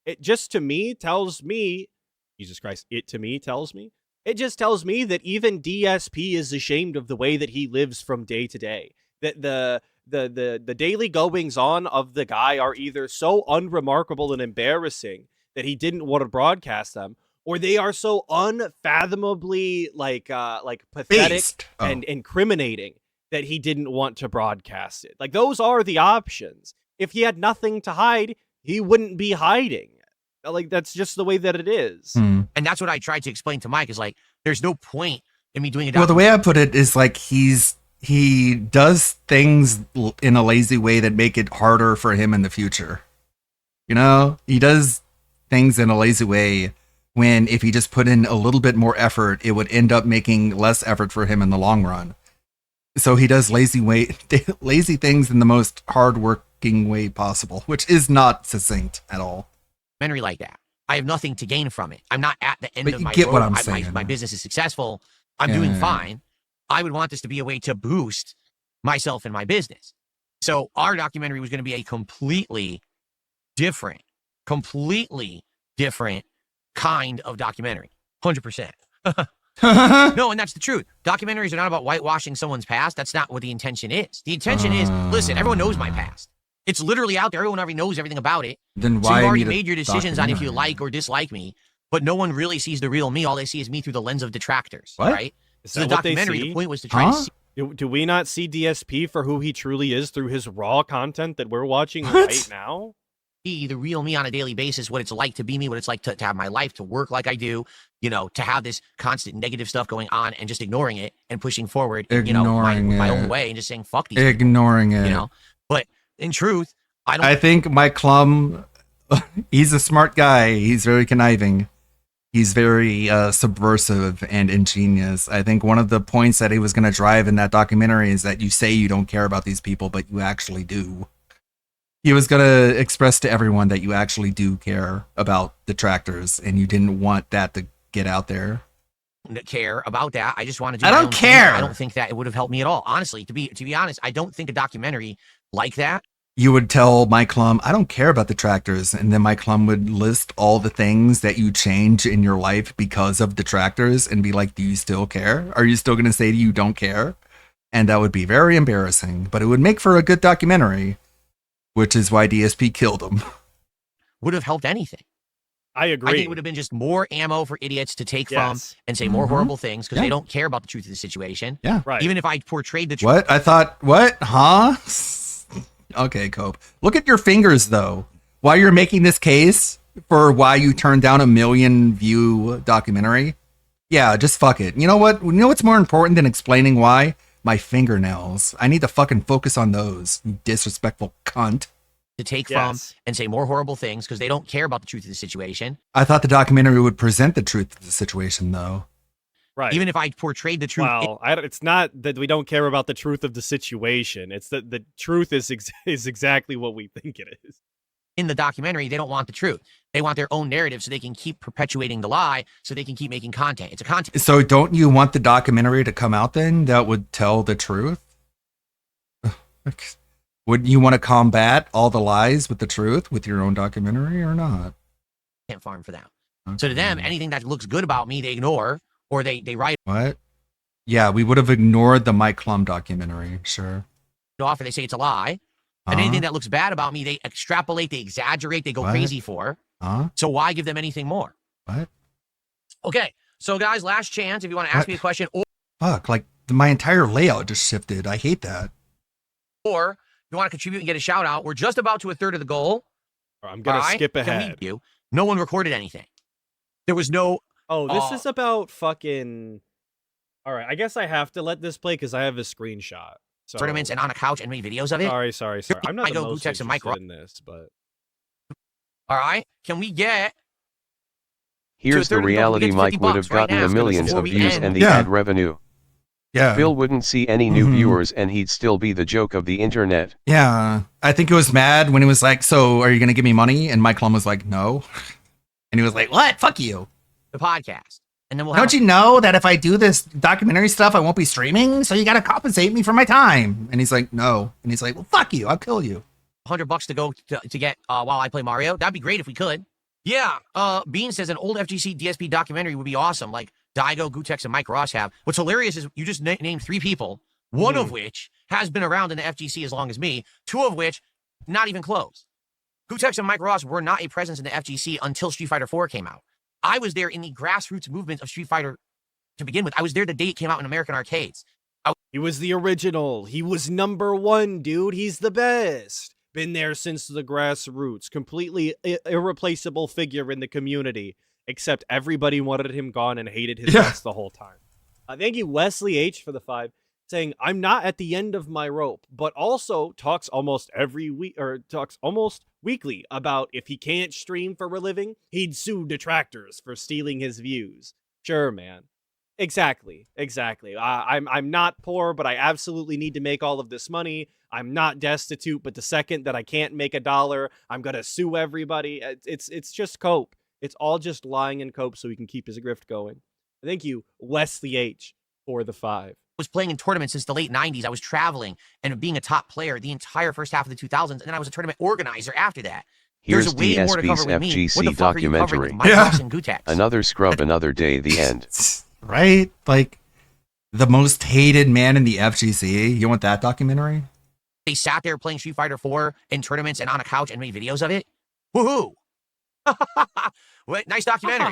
It just to me tells me, Jesus Christ, it just tells me that even DSP is ashamed of the way that he lives from day to day. That the daily goings on of the guy are either so unremarkable and embarrassing that he didn't want to broadcast them, or they are so unfathomably like pathetic and incriminating that he didn't want to broadcast it. Like, those are the options. If he had nothing to hide, he wouldn't be hiding. Like, that's just the way that it is. And that's what I tried to explain to Mike, is like, there's no point in me doing it. Well, the way I put it is like he does things in a lazy way that make it harder for him in the future. You know, he does things in a lazy way when if he just put in a little bit more effort, it would end up making less effort for him in the long run. So he does lazy things in the most hardworking way possible, which is not succinct at all. Documentary like that. I have nothing to gain from it. I'm not at the end But of you my get what road. I'm saying. My business is successful. I'm doing Yeah. fine. I would want this to be a way to boost myself and my business. So our documentary was going to be a completely different kind of documentary. 100%. No, and that's the truth. Documentaries are not about whitewashing someone's past. That's not what the intention is. The intention is, listen, everyone knows my past. It's literally out there. Everyone already knows everything about it. Then So why you've already need a made your decisions on if you documentary? like or dislike me, but no one really sees the real me. All they see is me through the lens of detractors, What? right? Is So the that what they documentary, see? the point was to try to see Do we not see DSP for who he truly is through his raw content that we're watching What? right now? the real me on a daily basis, what it's like to be me, what it's like to have my life, to work like I do, you know, to have this constant negative stuff going on and just ignoring it and pushing forward, you know, my own way and just saying, fuck these people, Ignoring it. you know? But in truth, I think Mike Klum, he's a smart guy. He's very conniving. He's very subversive and ingenious. I think one of the points that he was going to drive in that documentary is that you say you don't care about these people, but you actually do. He was going to express to everyone that you actually do care about detractors, and you didn't want that to get out there. care about that. I just want to do I my don't own thing. care. I don't think that it would have helped me at all. Honestly, to be honest, I don't think a documentary like that. You would tell Mike Klum, I don't care about detractors. And then Mike Klum would list all the things that you change in your life because of detractors and be like, do you still care? Are you still going to say you don't care? And that would be very embarrassing, but it would make for a good documentary, which is why DSP killed him. Would have helped anything. I agree. I think it would have been just more ammo for idiots to take Yes. from and say more Mhm. horrible things because Yeah. they don't care about the truth of the situation. Yeah. Right. Even if I portrayed the truth. What? I thought, what? Huh? Okay, Cope. Look at your fingers, though. While you're making this case for why you turned down a 1 million view documentary, yeah, just fuck it. You know what? You know what's more important than explaining why? My fingernails. I need to fucking focus on those, you disrespectful cunt. To take Yes. from and say more horrible things because they don't care about the truth of the situation. I thought the documentary would present the truth of the situation, though. Right. Even if I portrayed the truth. Well, it's not that we don't care about the truth of the situation. It's that the truth is exactly what we think it is. In the documentary, they don't want the truth. They want their own narrative so they can keep perpetuating the lie so they can keep making content. It's a content. So don't you want the documentary to come out then that would tell the truth? Wouldn't you want to combat all the lies with the truth with your own documentary or not? Farm for them. So to them, anything that looks good about me, they ignore or they write What? Yeah, we would have ignored the Mike Klum documentary, sure. off or they say it's a lie. And anything that looks bad about me, they extrapolate, they exaggerate, they go What? crazy for. Huh? So why give them anything more? What? Okay. So guys, last chance if you want to ask me a question Fuck, like my entire layout just shifted. I hate that. or you want to contribute and get a shout out. We're just about to a third of the goal. I'm going to skip ahead. No one recorded anything. There was no. Oh, this is about fucking. All right, I guess I have to let this play because I have a screenshot. So... tournaments and on a couch and made videos of it. Sorry. I'm not I the go most Gutex and Mike interested in this, but all right. Can we get? Here's the reality: Mike would have gotten the millions of views and the ad revenue. Yeah. Phil wouldn't see any new viewers and he'd still be the joke of the internet. Yeah. I think he was mad when he was like, so are you going to give me money? And Mike Klum was like, no. And he was like, what? Fuck you. The podcast. And then we'll Don't you know that if I do this documentary stuff, I won't be streaming? So you got to compensate me for my time. And he's like, no. And he's like, well, fuck you. I'll kill you. $100 to go to get while I play Mario. That'd be great if we could. Yeah. Bean says an old FGC DSP documentary would be awesome. Like Daigo, Gutex, and Mike Ross have. What's hilarious is you just named 3 people, one of which has been around in the FGC as long as me, 2 of which not even close. Gutex and Mike Ross were not a presence in the FGC until Street Fighter 4 came out. I was there in the grassroots movement of Street Fighter to begin with. I was there the day it came out in American arcades. he was the original. He was #1, dude. He's the best. Been there since the grassroots. Completely irreplaceable figure in the community. Except everybody wanted him gone and hated his guts the whole time. Thank you, Wesley H, for the 5. Saying, I'm not at the end of my rope, but also talks almost every week, or talks almost weekly about if he can't stream for a living, he'd sue detractors for stealing his views. Sure, man. Exactly. I'm not poor, but I absolutely need to make all of this money. I'm not destitute, but the second that I can't make $1, I'm gonna sue everybody. It's just cope. It's all just lying and cope so he can keep his grift going. Thank you, Wesley H, for the 5. Was playing in tournaments since the late 90s. I was traveling and being a top player the entire first half of the 2000s, and then I was a tournament organizer after that. Here's There's way more to cover DSP's with me. What the FGC fuck are you covering with documentary. Mike Ross and Gutex? Another scrub, another day, the end. Right? Like, the most hated man in the FGC. You want that documentary? They sat there playing Street Fighter 4 in tournaments and on a couch and made videos of it. Woohoo! What nice documentary.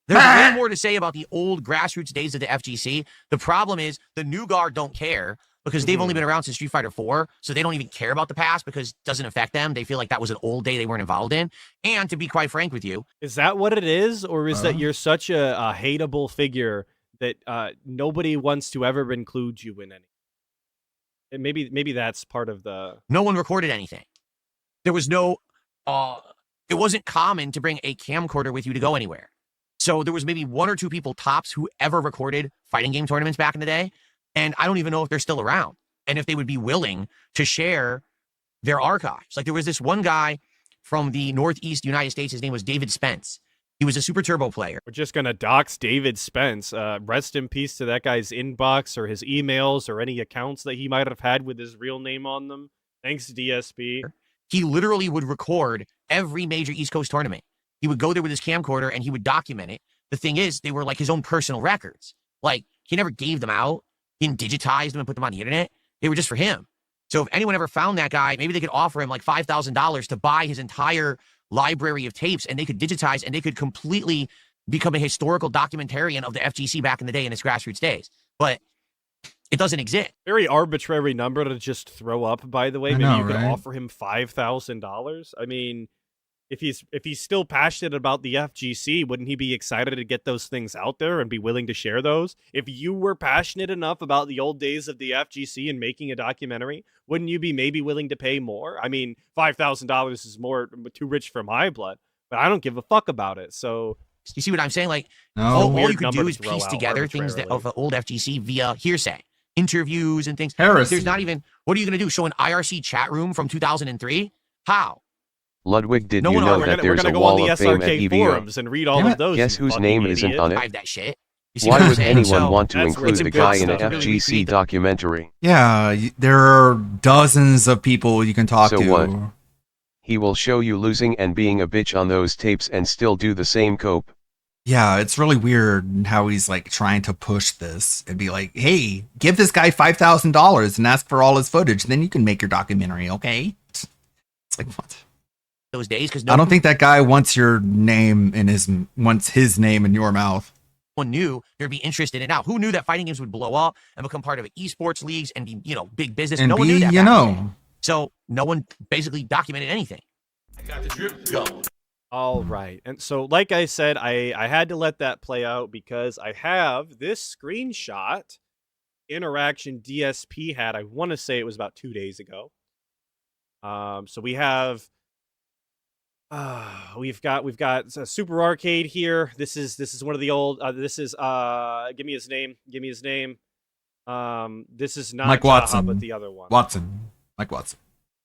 There's way more to say about the old grassroots days of the FGC. The problem is the new guard don't care because they've only been around since Street Fighter 4, so they don't even care about the past because it doesn't affect them. They feel like that was an old day they weren't involved in. And to be quite frank with you, is that what it is, or is that you're such a hateable figure that nobody wants to ever include you in any? And maybe that's part of the. No one recorded anything. There was no. It wasn't common to bring a camcorder with you to go anywhere. So there was maybe 1 or 2 people tops who ever recorded fighting game tournaments back in the day. And I don't even know if they're still around and if they would be willing to share their archives. Like there was this one guy from the Northeast United States. His name was David Spence. He was a Super Turbo player. We're just going to dox David Spence. Rest in peace to that guy's inbox or his emails or any accounts that he might have had with his real name on them. Thanks, DSP. He literally would record every major East Coast tournament. He would go there with his camcorder and he would document it. The thing is, they were like his own personal records. Like, he never gave them out. He didn't digitize them and put them on the internet. They were just for him. So if anyone ever found that guy, maybe they could offer him like $5,000 to buy his entire library of tapes, and they could digitize and they could completely become a historical documentarian of the FGC back in the day in its grassroots days. But it doesn't exist. Very arbitrary number to just throw up, by the way. Maybe you could offer him $5,000. I mean, if he's still passionate about the FGC, wouldn't he be excited to get those things out there and be willing to share those? If you were passionate enough about the old days of the FGC and making a documentary, wouldn't you be maybe willing to pay more? I mean, $5,000 is too rich for my blood, but I don't give a fuck about it. So you see what I'm saying? Like, all you could do is piece together things that of the old FGC via hearsay, interviews and things. There's not even, what are you going to do? Show an IRC chat room from 2003? How? Ludwig, did you know that there's a wall of fame at EVO? And read all of those. Guess whose name isn't on it? That shit. Why would anyone want to include the guy in an FGC documentary? Yeah, there are dozens of people you can talk to. So what? He will show you losing and being a bitch on those tapes and still do the same cope. Yeah, it's really weird how he's like trying to push this and be like, hey, give this guy $5,000 and ask for all his footage. Then you can make your documentary, okay? It's like, what? Those days, because I don't think that guy wants your name in his name in your mouth. One knew there'd be interest in it. Now, who knew that fighting games would blow up and become part of esports leagues and be, big business? And no one knew that. You So no one basically documented anything. I got the drip going. All right. And so, like I said, I had to let that play out because I have this screenshot interaction DSP had. I want to say it was about 2 days ago. So we have we've got a Super Arcade here. This is one of the old this is give me his name. This is not Mike Jaha, Watson, but the other one. Mike Watson.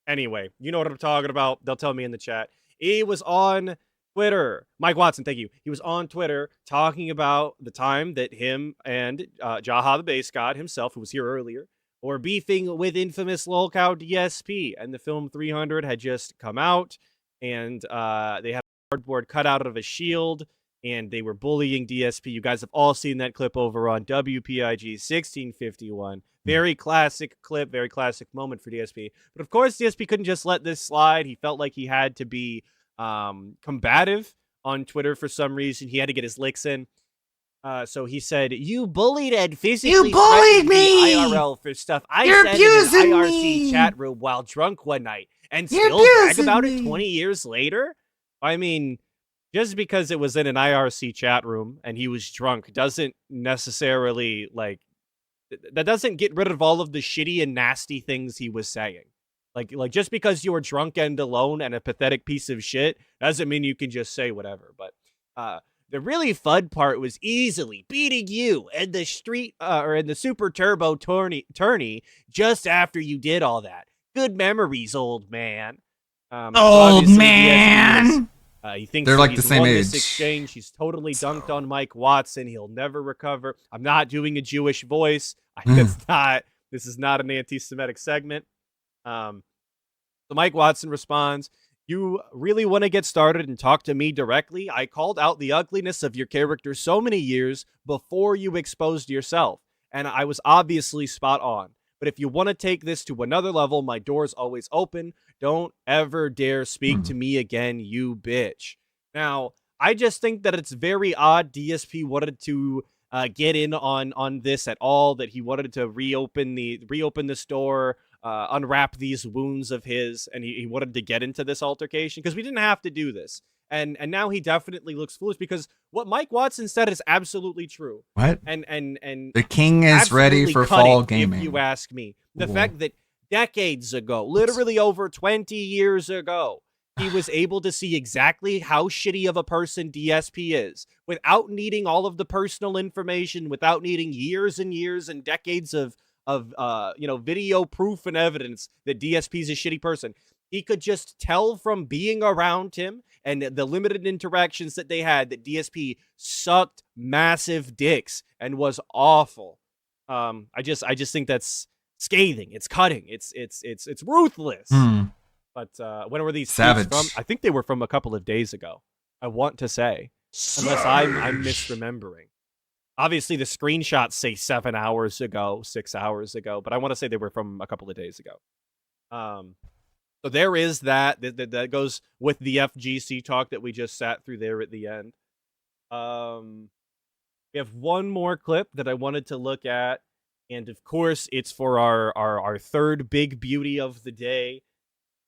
Anyway, you know what I'm talking about. They'll tell me in the chat. He was on Twitter. Mike Watson, thank you. He was on Twitter talking about the time that him and Jaha the Base God himself, who was here earlier, were beefing with infamous lolcow DSP. And the film 300 had just come out, and they had a cardboard cutout of a shield, and they were bullying DSP. You guys have all seen that clip over on WPIG 1651. Very classic clip, very classic moment for DSP. But of course, DSP couldn't just let this slide. He felt like he had to be combative on Twitter for some reason. He had to get his licks in. So he said, "You bullied and physically threatened me IRL for stuff I said in an IRC chat room while drunk one night, and still brag about it 20 years later." I mean, just because it was in an IRC chat room and he was drunk doesn't necessarily that doesn't get rid of all of the shitty and nasty things he was saying. Like just because you were drunk and alone and a pathetic piece of shit doesn't mean you can just say whatever. But the really fun part was easily beating you in the street or in the Super Turbo tourney just after you did all that. Good memories, old man. Old man. He thinks They're that like he's the same won this age. exchange. He's totally dunked on Mike Watson. He'll never recover. I'm not doing a Jewish voice. This is not an anti-Semitic segment. So Mike Watson responds, "You really want to get started and talk to me directly? I called out the ugliness of your character so many years before you exposed yourself, and I was obviously spot on. But if you want to take this to another level, my door's always open. Don't ever dare speak to me again, you bitch." Now, I just think that it's very odd DSP wanted to get in on this at all, that he wanted to reopen the store, unwrap these wounds of his, and he wanted to get into this altercation, because we didn't have to do this. And now he definitely looks foolish, because what Mike Watson said is absolutely true. What? And the king is ready absolutely for cutting, fall gaming. if you ask me. The Cool. fact that decades ago, literally over 20 years ago, he was able to see exactly how shitty of a person DSP is without needing all of the personal information, without needing years and years and decades of video proof and evidence that DSP is a shitty person. He could just tell from being around him and the limited interactions that they had that DSP sucked massive dicks and was awful. I just think that's scathing. It's cutting. It's ruthless. But when were these Savage tweets from? I think they were from a couple of days ago. I want to say, unless I'm misremembering. Obviously, the screenshots say 7 hours ago, 6 hours ago, but I want to say they were from a couple of days ago. So there is that goes with the FGC talk that we just sat through there at the end. We have one more clip that I wanted to look at, and of course, it's for our third big beauty of the day.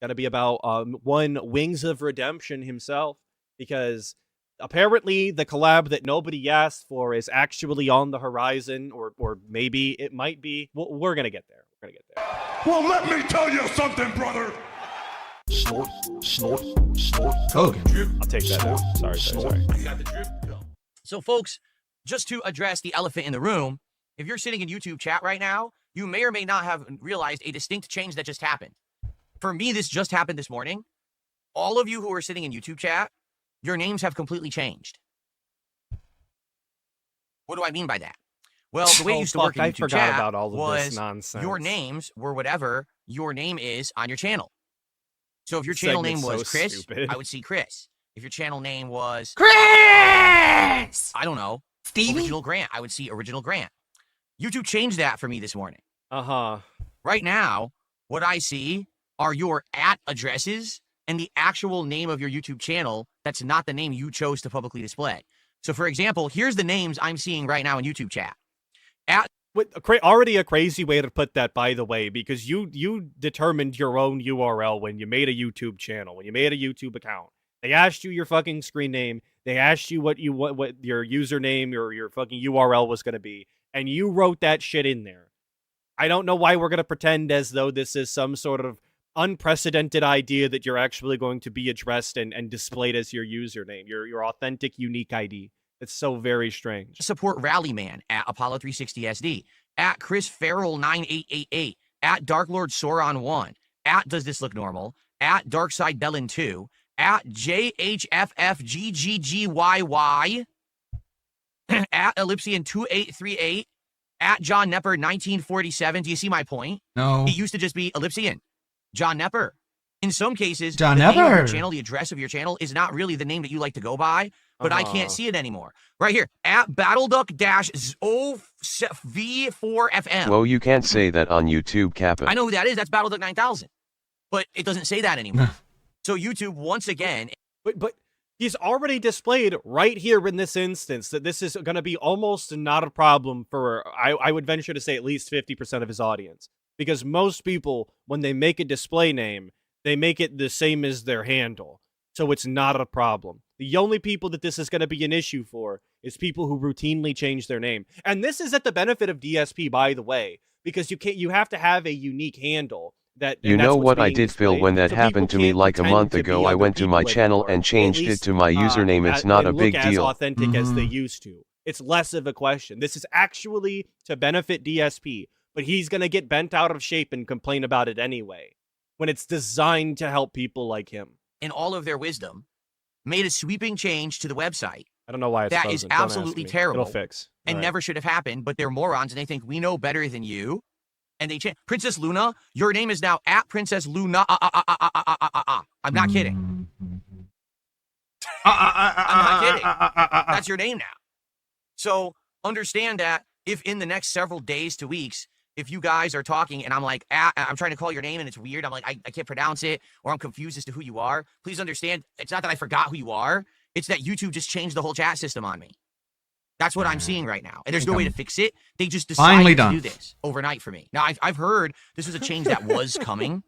Gotta be about one Wings of Redemption himself, because apparently the collab that nobody asked for is actually on the horizon, or maybe it might be. We're gonna get there. We're gonna get there. Well, let me tell you something, brother. Hogan. I'll take that now. Sorry. So, folks, just to address the elephant in the room, if you're sitting in YouTube chat right now, you may or may not have realized a distinct change that just happened. For me, this just happened this morning. All of you who are sitting in YouTube chat, your names have completely changed. What do I mean by that? Well, the way it used to work in YouTube chat about all of was this nonsense. your names were whatever your name is on your channel. So if your channel name was Chris, stupid. I would see Chris. If your channel name was Chris, I don't know, Stevie, Original Grant, I would see Original Grant. YouTube changed that for me this morning. Right now, what I see are your @addresses and the actual name of your YouTube channel that's not the name you chose to publicly display. So, for example, here's the names I'm seeing right now in YouTube chat. Already a crazy way to put that, by the way, because you determined your own URL when you made a YouTube channel, when you made a YouTube account. They asked you your fucking screen name. They asked you what your username or your fucking URL was going to be, and you wrote that shit in there. I don't know why we're going to pretend as though this is some sort of unprecedented idea that you're actually going to be addressed and displayed as your username, your authentic, unique ID. It's so very strange. Support Rallyman @Apollo360SD, @ChrisFarrell9888, @DarklordSauron1, Does This Look Normal, @DarksideBellin2, @JHFFGGGYY, @Ellipsian2838, @JohnNepper1947. Do you see my point? No. It used to just be Ellipsian. John Nepper. In some cases, John the name of your Nepper. channel, the address of your channel, is not really the name that you like to go by, but I can't see it anymore. Right here, @BattleDuck-V4FM. Well, you can't say that on YouTube, Kappa. I know who that is. That's BattleDuck 9000. But it doesn't say that anymore. So YouTube, once again... But he's already displayed right here in this instance that this is going to be almost not a problem for, I would venture to say, at least 50% of his audience. Because most people, when they make a display name, they make it the same as their handle. So it's not a problem. The only people that this is going to be an issue for is people who routinely change their name. And this is at the benefit of DSP, by the way, because you have to have a unique handle. You know what I did, Phil, when that happened to me like a month ago? I went to my channel and changed it to my username. It's not a big deal. As authentic as they used to. It's less of a question. This is actually to benefit DSP, but he's going to get bent out of shape and complain about it anyway, when it's designed to help people like him. In all of their wisdom, made a sweeping change to the website. I don't know why it's that is frozen. Don't ask absolutely me. terrible. It'll fix. And All right. never should have happened, but they're morons and they think we know better than you. And they change. Princess Luna, your name is now at Princess Luna. I'm not kidding. I'm not kidding. That's your name now. So understand that if in the next several days to weeks, if you guys are talking and I'm like, I'm trying to call your name and it's weird, I'm like, I can't pronounce it, or I'm confused as to who you are, please understand, it's not that I forgot who you are. It's that YouTube just changed the whole chat system on me. That's what I'm seeing right now. And there's no way to fix it. They just decided to do this overnight for me. Now, I've heard this was a change that was coming.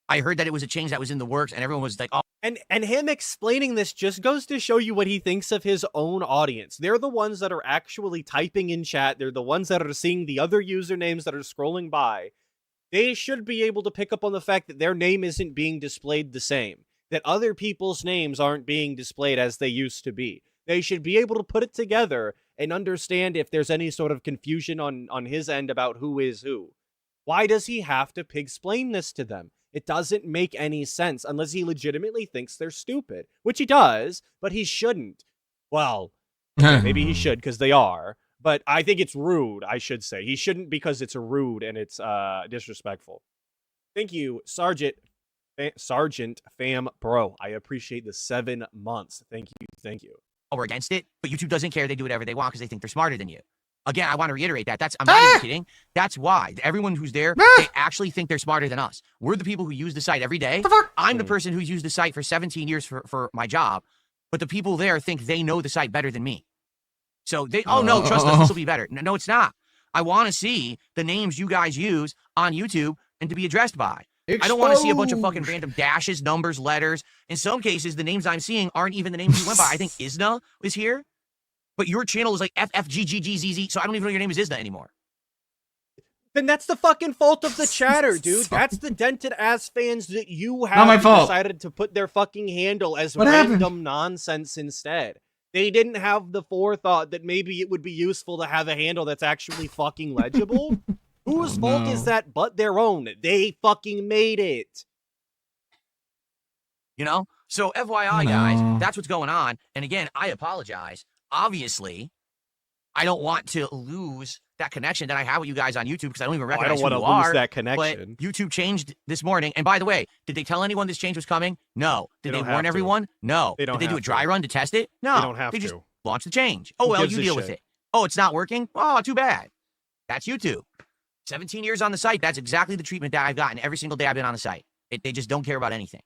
I heard that it was a change that was in the works, and everyone was like, oh. And him explaining this just goes to show you what he thinks of his own audience. They're the ones that are actually typing in chat. They're the ones that are seeing the other usernames that are scrolling by. They should be able to pick up on the fact that their name isn't being displayed the same, that other people's names aren't being displayed as they used to be. They should be able to put it together and understand if there's any sort of confusion on his end about who is who. Why does he have to pig-splain this to them? It doesn't make any sense unless he legitimately thinks they're stupid, which he does, but he shouldn't. Well, okay, maybe he should because they are, but I think it's rude, I should say. He shouldn't because it's rude and it's disrespectful. Thank you, Sergeant Fam Bro. I appreciate the 7 months. Thank you. We're against it, but YouTube doesn't care. They do whatever they want because they think they're smarter than you. Again, I want to reiterate that. I'm not even kidding. That's why. Everyone who's there, they actually think they're smarter than us. We're the people who use the site every day. I'm the person who's used the site for 17 years for my job, but the people there think they know the site better than me. So they, oh no, trust us, this will be better. No, it's not. I want to see the names you guys use on YouTube and to be addressed by. I don't want to see a bunch of fucking random dashes, numbers, letters. In some cases, the names I'm seeing aren't even the names you went by. I think Isna is here, but your channel is like FFGGGZZ, so I don't even know your name is Isna anymore. Then that's the fucking fault of the chatter, dude. That's the dented ass fans that you have Not my fault. decided to put their fucking handle as What random happened? nonsense instead. They didn't have the forethought that maybe it would be useful to have a handle that's actually fucking legible. Whose fault is that but their own? They fucking made it. You know? So FYI, guys, that's what's going on. And again, I apologize. Obviously, I don't want to lose that connection that I have with you guys on YouTube because I don't even recognize who you are. I don't want to lose that connection. But YouTube changed this morning. And by the way, did they tell anyone this change was coming? No. Did they warn everyone? No. Did they do a dry run to test it? No. They don't have to. They just to. launched the change. Oh, well, you deal with it. Oh, it's not working? Oh, too bad. That's YouTube. 17 years on the site, that's exactly the treatment that I've gotten every single day I've been on the site. They just don't care about anything.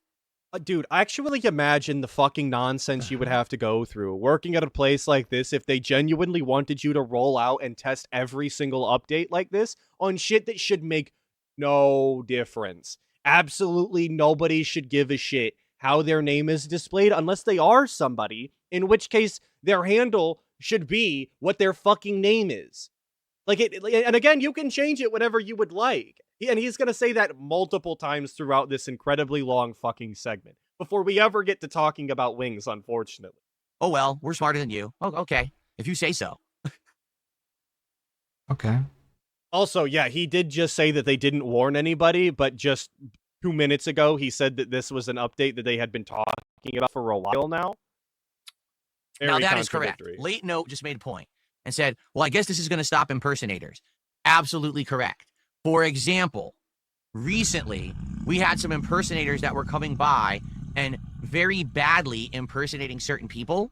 Dude, I actually imagine the fucking nonsense you would have to go through working at a place like this if they genuinely wanted you to roll out and test every single update like this on shit that should make no difference. Absolutely nobody should give a shit how their name is displayed unless they are somebody, in which case their handle should be what their fucking name is. And again, you can change it whenever you would like. And he's going to say that multiple times throughout this incredibly long fucking segment before we ever get to talking about wings, unfortunately. Oh, well, we're smarter than you. Oh, okay. If you say so. Okay. Also, yeah, he did just say that they didn't warn anybody, but just 2 minutes ago, he said that this was an update that they had been talking about for a while now. Now, that is correct. Late Note just made a point and said, well, I guess this is going to stop impersonators. Absolutely correct. For example, recently, we had some impersonators that were coming by and very badly impersonating certain people.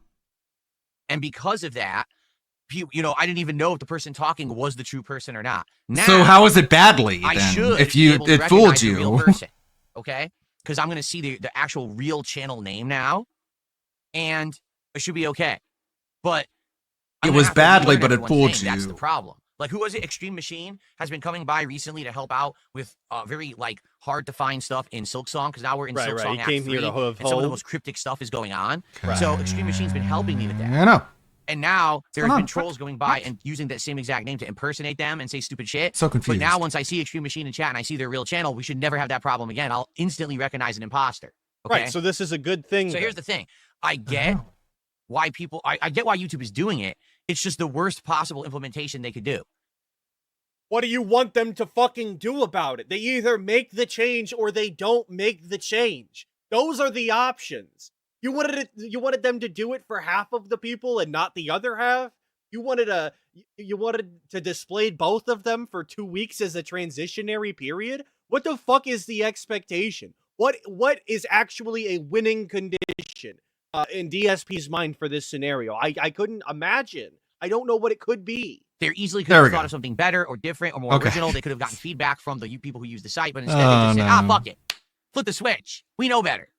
And because of that, you know, I didn't even know if the person talking was the true person or not. Now, so how is it badly, then? I should if be able to it fooled recognize the real you. person, okay? Because I'm going to see the actual real channel name now, and it should be okay. But It was badly, but it fooled you. That's the problem. Like, who was it? Extreme Machine has been coming by recently to help out with very, like, hard-to-find stuff in Silksong, because now we're in Silksong Act 3, and some of the most cryptic stuff is going on. Okay. So Extreme Machine's been helping me with that. I know. And now there's been trolls going by and using that same exact name to impersonate them and say stupid shit. So confused. But now once I see Extreme Machine in chat and I see their real channel, we should never have that problem again. I'll instantly recognize an imposter. Okay? Right, so this is a good thing. So here's the thing. I get why people, I get why YouTube is doing it. It's just the worst possible implementation they could do. What do you want them to fucking do about it? They either make the change or they don't make the change. Those are the options. You wanted them to do it for half of the people and not the other half? You wanted to display both of them for 2 weeks as a transitionary period? What the fuck is the expectation? What is actually a winning condition in DSP's mind for this scenario? I couldn't imagine. I don't know what it could be. They easily could have thought of something better or different or more original. They could have gotten feedback from the people who use the site, but instead they just said, fuck it. Flip the switch. We know better.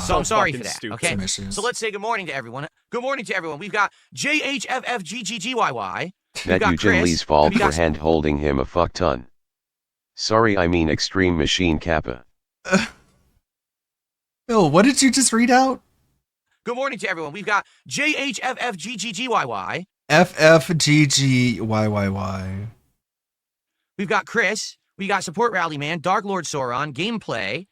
So I'm sorry for that. Stupid. Okay. So let's say good morning to everyone. Good morning to everyone. We've got JHFFGGGYY. That Eugene Lee's fault for hand holding him a fuck ton. Sorry, I mean Extreme Machine Kappa. Phil, what did you just read out? Good morning to everyone. We've got JHFFGGGYY. FFGGYYY. We've got Chris. We got Support Rally Man, Dark Lord Sauron, Gameplay.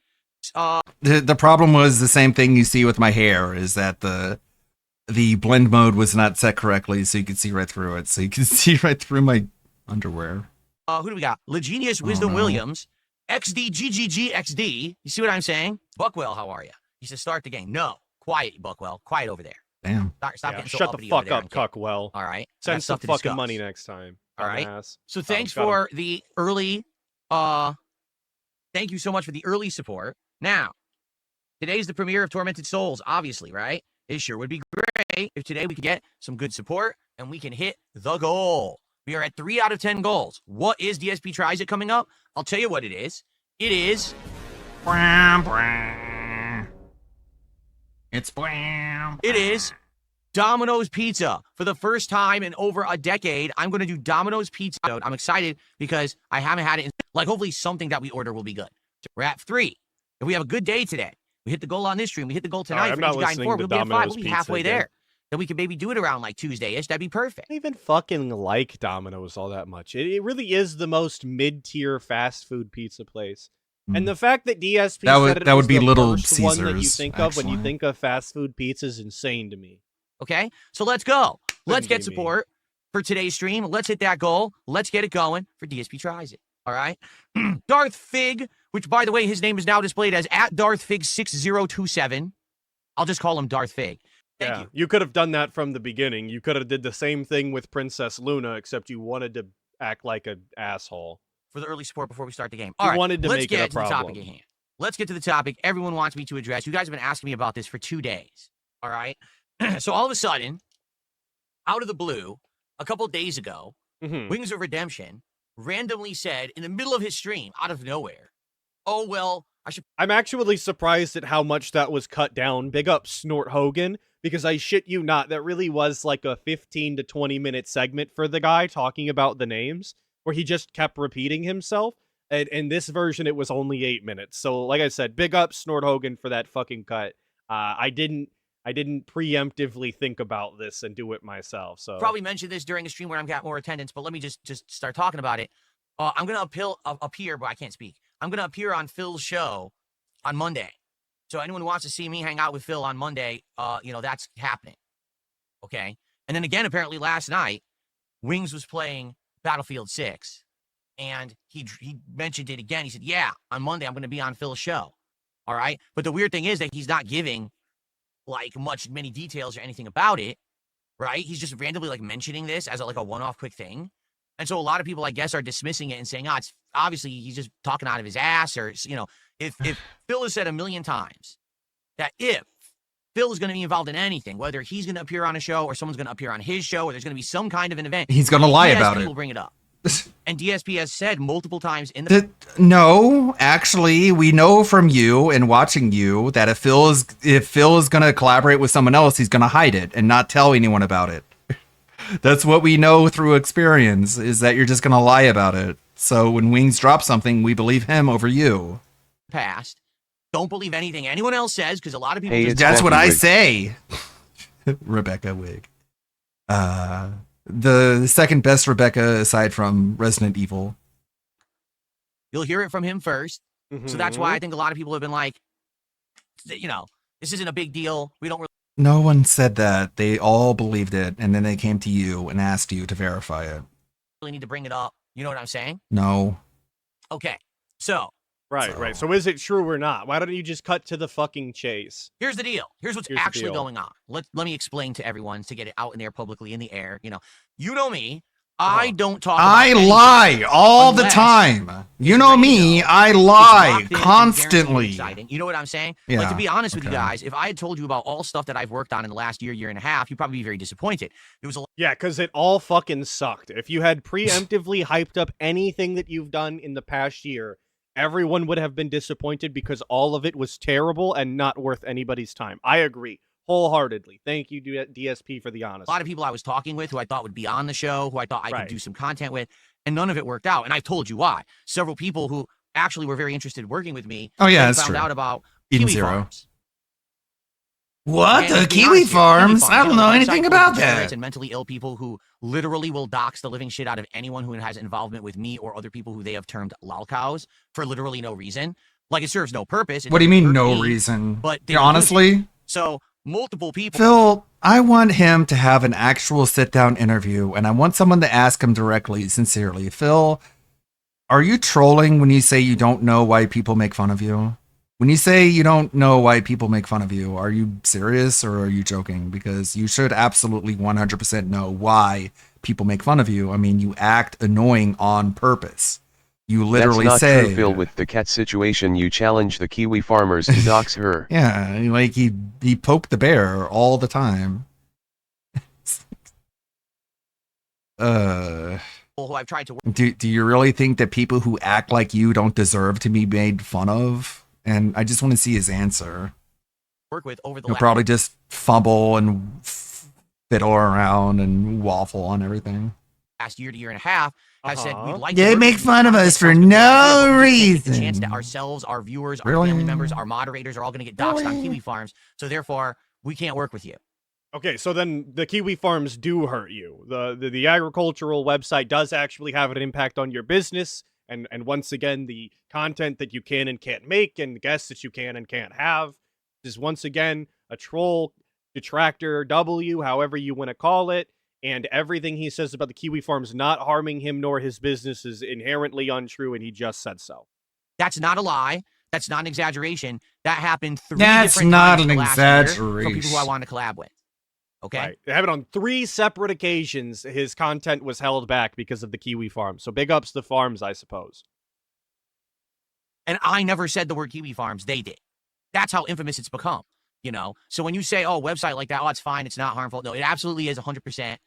The problem was the same thing you see with my hair, is that the blend mode was not set correctly, so you could see right through it. So you can see right through my underwear. Who do we got? Legenius Wisdom Williams, XDGGGXD. You see what I'm saying? Buckwell, how are you? He says start the game. No, quiet, Buckwell. Quiet over there. Damn. Stop getting so shut the uppity fuck over up, Cuckwell. All right. Send some fucking money next time. All right. Dumbass. So thanks for the early. Thank you so much for the early support. Now, today's the premiere of Tormented Souls, obviously, right? It sure would be great if today we could get some good support and we can hit the goal. We are at 3 out of 10 goals. What is DSP Tries It coming up? I'll tell you what it is. It is. It's It is Domino's Pizza. For the first time in over a decade, I'm going to do Domino's Pizza. I'm excited because I haven't had it. Hopefully something that we order will be good. We're at 3. If we have a good day today, we hit the goal on this stream, we hit the goal tonight for each guy in 4, we'll be at 5, we'll be halfway there. Then we could maybe do it around like Tuesday-ish. That'd be perfect. I don't even fucking like Domino's all that much. It really is the most mid-tier fast food pizza place. And the fact that DSP that would be Little Caesars, one that you think of when you actually. think of fast food pizza is insane to me. Okay, so let's go. Let's get support for today's stream. Let's hit that goal. Let's get it going for DSP Tries It. All right. Darth Fig, which by the way, his name is now displayed as @DarthFig6027. I'll just call him Darth Fig. Thank you. You could have done that from the beginning. You could have did the same thing with Princess Luna, except you wanted to act like an asshole. For the early support before we start the game. You All right, wanted to let's make get it a to the topic problem. at hand. Let's get to the topic everyone wants me to address. You guys have been asking me about this for 2 days. All right. So all of a sudden, out of the blue, a couple days ago, Wings of Redemption randomly said in the middle of his stream, out of nowhere, oh, well, I'm actually surprised at how much that was cut down. Big up Snort Hogan, because I shit you not, that really was like a 15 to 20 minute segment for the guy talking about the names, where he just kept repeating himself. And in this version, it was only 8 minutes. So, like I said, big up Snort Hogan for that fucking cut. I didn't preemptively think about this and do it myself. So probably mentioned this during a stream where I've got more attendance, but let me just start talking about it. I'm going to appear, but I can't speak. I'm going to appear on Phil's show on Monday. So anyone who wants to see me hang out with Phil on Monday, that's happening. Okay. And then again, apparently last night, Wings was playing Battlefield 6. And he mentioned it again. He said, yeah, on Monday, I'm going to be on Phil's show. All right. But the weird thing is that he's not giving many details or anything about it. Right. He's just randomly mentioning this as a one-off quick thing. And so a lot of people, I guess, are dismissing it and saying, it's obviously he's just talking out of his ass, or, if Phil has said a million times that if Phil is going to be involved in anything, whether he's going to appear on a show or someone's going to appear on his show, or there's going to be some kind of an event, he's going to lie about it. Will bring it up. And DSP has said multiple times in the no, actually, we know from you and watching you that if Phil is going to collaborate with someone else, he's going to hide it and not tell anyone about it. That's what we know through experience, is that you're just going to lie about it. So when Wings drops something, we believe him over you. Past, don't believe anything anyone else says, because a lot of people. Hey, that's what I say. Rebecca Wig. The second best Rebecca aside from Resident Evil. You'll hear it from him first. So that's why I think a lot of people have been like, this isn't a big deal. We don't really. No one said that. They all believed it, and then they came to you and asked you to verify it. Really need to bring it up. You know what I'm saying? No. Okay. So Right. So is it true or not? Why don't you just cut to the fucking chase? Here's the deal. Here's what's Here's the actually deal. going on. Let me explain to everyone to get it out in there publicly in the air. You know me. I don't talk about I anything lie all the unless time. You it's know ready to me. go, I it's lie locked in, and guaranteed constantly. exciting. You know what I'm saying? Yeah, Like, to be honest with you okay. guys, if I had told you about all stuff that I've worked on in the last year and a half, you'd probably be very disappointed. There was a Yeah, because it all fucking sucked. If you had preemptively hyped up anything that you've done in the past year, everyone would have been disappointed because all of it was terrible and not worth anybody's time. I agree wholeheartedly. Thank you, DSP, for the honesty. a lot of people I was talking with who I thought would be on the show, who I thought I Right. could do some content with, and none of it worked out. And I've told you why. Several people who actually were very interested in working with me Oh, yeah, then that's found true. out about Eden Kiwi Zero. Farms. What? And The let's be Kiwi honest here, Farms? I don't you know the website anything for about degenerates that. And mentally ill people who literally will dox the living shit out of anyone who has involvement with me or other people who they have termed lolcows for literally no reason. Like, it serves no purpose. It What do you doesn't mean, hurt no me, reason? But they Yeah, will use it. honestly, So multiple people. Phil, I want him to have an actual sit-down interview, and I want someone to ask him directly, sincerely. Phil, are you trolling when you say you don't know why people make fun of you? When you say you don't know why people make fun of you, are you serious or are you joking? Because you should absolutely 100% know why people make fun of you. I mean, you act annoying on purpose. You literally That's not say, true, Phil. With the cat situation, you challenge the Kiwi farmers to dox her. yeah, like he poked the bear all the time. Who I've tried to Do you really think that people who act like you don't deserve to be made fun of? And I just want to see his answer. work with over the He'll last probably just fumble and fiddle around and waffle on everything. year to year and a half has said we'd like They to work make with you. fun of Content us for sounds good, no but we just can't get the chance reason. that ourselves, our viewers, our Really? family members, our moderators are all going to get doxxed on Kiwi Farms. So therefore, we can't work with you. Okay, so then the Kiwi Farms do hurt you. The agricultural website does actually have an impact on your business, and once again, the content that you can and can't make, and the guests that you can and can't have, is once again a troll, detractor, W, however you want to call it, and everything he says about the Kiwi Farms not harming him nor his business is inherently untrue, and he just said so. That's not a lie. That's not an exaggeration. That happened three That's different not times an in the last year from people who I exaggeration. want to collab with. Okay? Right. They have it on 3 separate occasions. His content was held back because of the Kiwi Farms. So big ups to farms, I suppose. And I never said the word Kiwi Farms. They did. That's how infamous it's become. So when you say, oh, website like that, oh, it's fine, it's not harmful. No, it absolutely is 100%.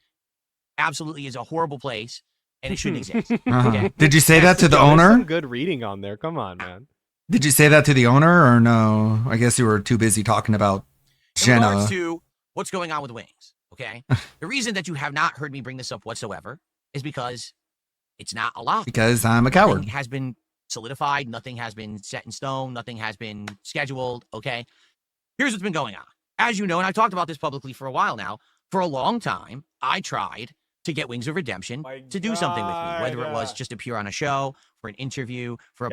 Absolutely is a horrible place, and it shouldn't exist. Okay? Did you say that to the There's owner? some good reading on there. Come on, man. Did you say that to the owner or no? I guess you were too busy talking about In Jenna. regards to what's going on with Wings, okay? The reason that you have not heard me bring this up whatsoever is because it's not a lie. Because I'm a coward. Nothing has been solidified. Nothing has been set in stone. Nothing has been scheduled, okay? Here's what's been going on. As you know, and I've talked about this publicly for a while now, for a long time, I tried to get Wings of Redemption to do something with me, whether it was just appear on a show, for an interview, for a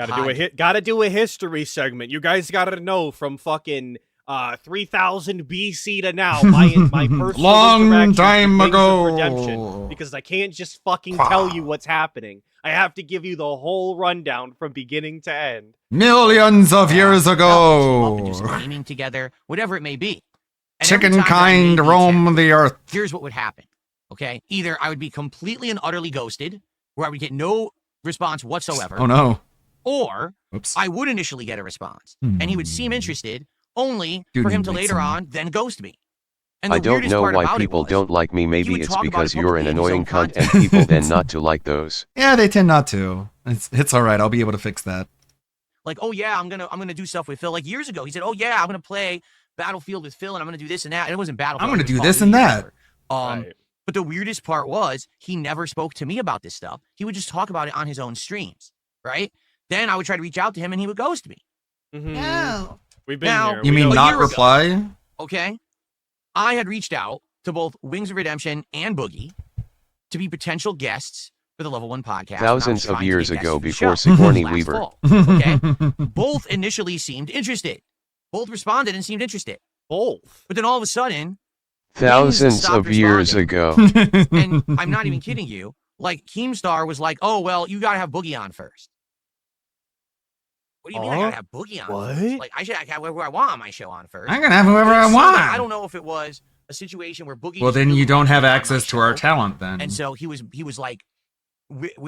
Gotta do a history segment. You guys gotta know from fucking 3000 BC to now, my personal Long interactions time with Wings of ago. Redemption, because I can't just fucking tell you what's happening. I have to give you the whole rundown from beginning to end. Millions of years ago. and do some gaming together, whatever it may be. And every Chicken time that I kind made the roam attempt, the earth. here's what would happen. Okay, either I would be completely and utterly ghosted, where I would get no response whatsoever. Oh no. Or Oops. I would initially get a response, and he would seem interested, only Dude, for him to wait later some- on then ghost me. And the I don't weirdest know part why about it people was, don't like me. he Maybe would it's talk about because it you're an publicly in his annoying own cunt and content. people tend not to like those. Yeah, they tend not to. It's all right. I'll be able to fix that. Like, oh yeah, I'm gonna do stuff with Phil. Like years ago, he said, oh yeah, I'm gonna play Battlefield with Phil, and I'm gonna do this and that. And it wasn't Battlefield. I'm gonna it was do Call this of and Duty or that. whatever. Right. But the weirdest part was he never spoke to me about this stuff. He would just talk about it on his own streams, right? Then I would try to reach out to him, and he would ghost me. No. We've been Now- here. You We mean know not year ago. reply? Okay, I had reached out to both Wings of Redemption and Boogie to be potential guests for the Level 1 podcast. when I was Thousands of trying to years get guests ago for the before show Sigourney last Weaver. fall, okay, both initially seemed interested. Both responded and seemed interested. Both. But then all of a sudden, Thousands stopped of years responding. ago. and I'm not even kidding you, like Keemstar was like, oh, well, you got to have Boogie on first. What do you mean I gotta have Boogie on What? first? Like, I should have whoever I want on my show on first. I'm gonna have whoever But it I seemed want. like- I don't know if it was a situation where Boogie. Well, just then really you don't wanted have to be on my access to our show. talent then. And so he was like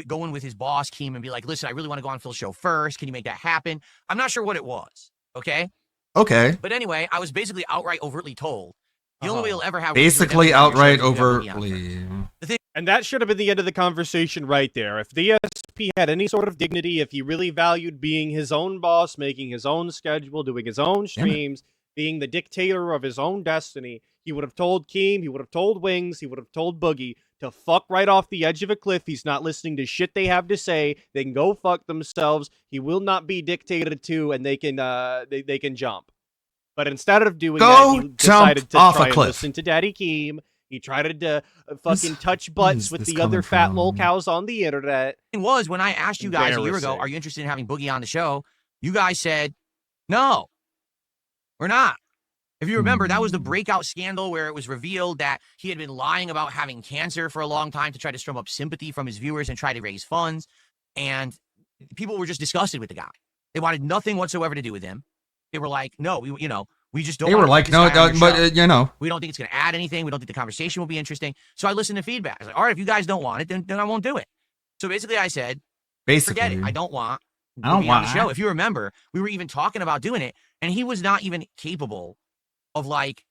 going with his boss, Keem, and be like, listen, I really want to go on Phil's show first. Can you make that happen? I'm not sure what it was. Okay. Okay. But anyway, I was basically outright overtly told the only way you'll ever have Basically Boogie on your show outright is if you have Boogie on overtly. first. And that should have been the end of the conversation right there. If DSP had any sort of dignity, if he really valued being his own boss, making his own schedule, doing his own streams, being the dictator of his own destiny, he would have told Keem, he would have told Wings, he would have told Boogie to fuck right off the edge of a cliff. He's not listening to shit they have to say. They can go fuck themselves. He will not be dictated to, and they can jump. But instead of doing that, he decided to try and listen to Daddy Keem. He tried to fucking touch butts with the other fat lol cows on the internet. It was when I asked you guys a year ago, are you interested in having Boogie on the show? You guys said, no, we're not. If you remember, that was the breakout scandal where it was revealed that he had been lying about having cancer for a long time to try to strum up sympathy from his viewers and try to raise funds. And people were just disgusted with the guy. They wanted nothing whatsoever to do with him. They were like, no, we just don't. They were like, no, but we don't think it's going to add anything. We don't think the conversation will be interesting. So I listened to feedback. I was like, all right, if you guys don't want it, then I won't do it. So basically, I said, forget it. I don't want on the show. If you remember, we were even talking about doing it, and he was not even capable of like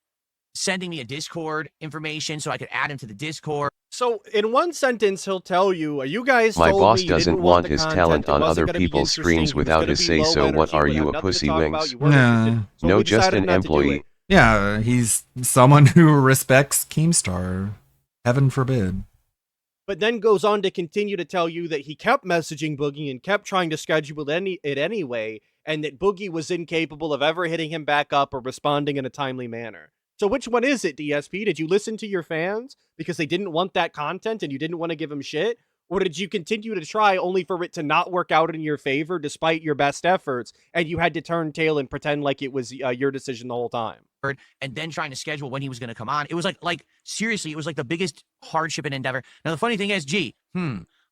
sending me a Discord information so I could add him to the Discord. So in one sentence, he'll tell you, "Are you guys?" My told boss me you doesn't didn't want the his content, talent it on wasn't other gonna be people's interesting, streams it was without gonna his be say low so. What energy, are would you, have a nothing to pussy talk about, Wings? you weren't interested. So No, we just decided an not to do employee. it. Yeah, he's someone who respects Keemstar. Heaven forbid. But then goes on to continue to tell you that he kept messaging Boogie and kept trying to schedule it anyway, and that Boogie was incapable of ever hitting him back up or responding in a timely manner. So which one is it, DSP? Did you listen to your fans because they didn't want that content and you didn't want to give them shit? Or did you continue to try only for it to not work out in your favor despite your best efforts, and you had to turn tail and pretend like it was your decision the whole time? And then trying to schedule when he was going to come on. It was like seriously, it was like the biggest hardship and endeavor. Now, the funny thing is,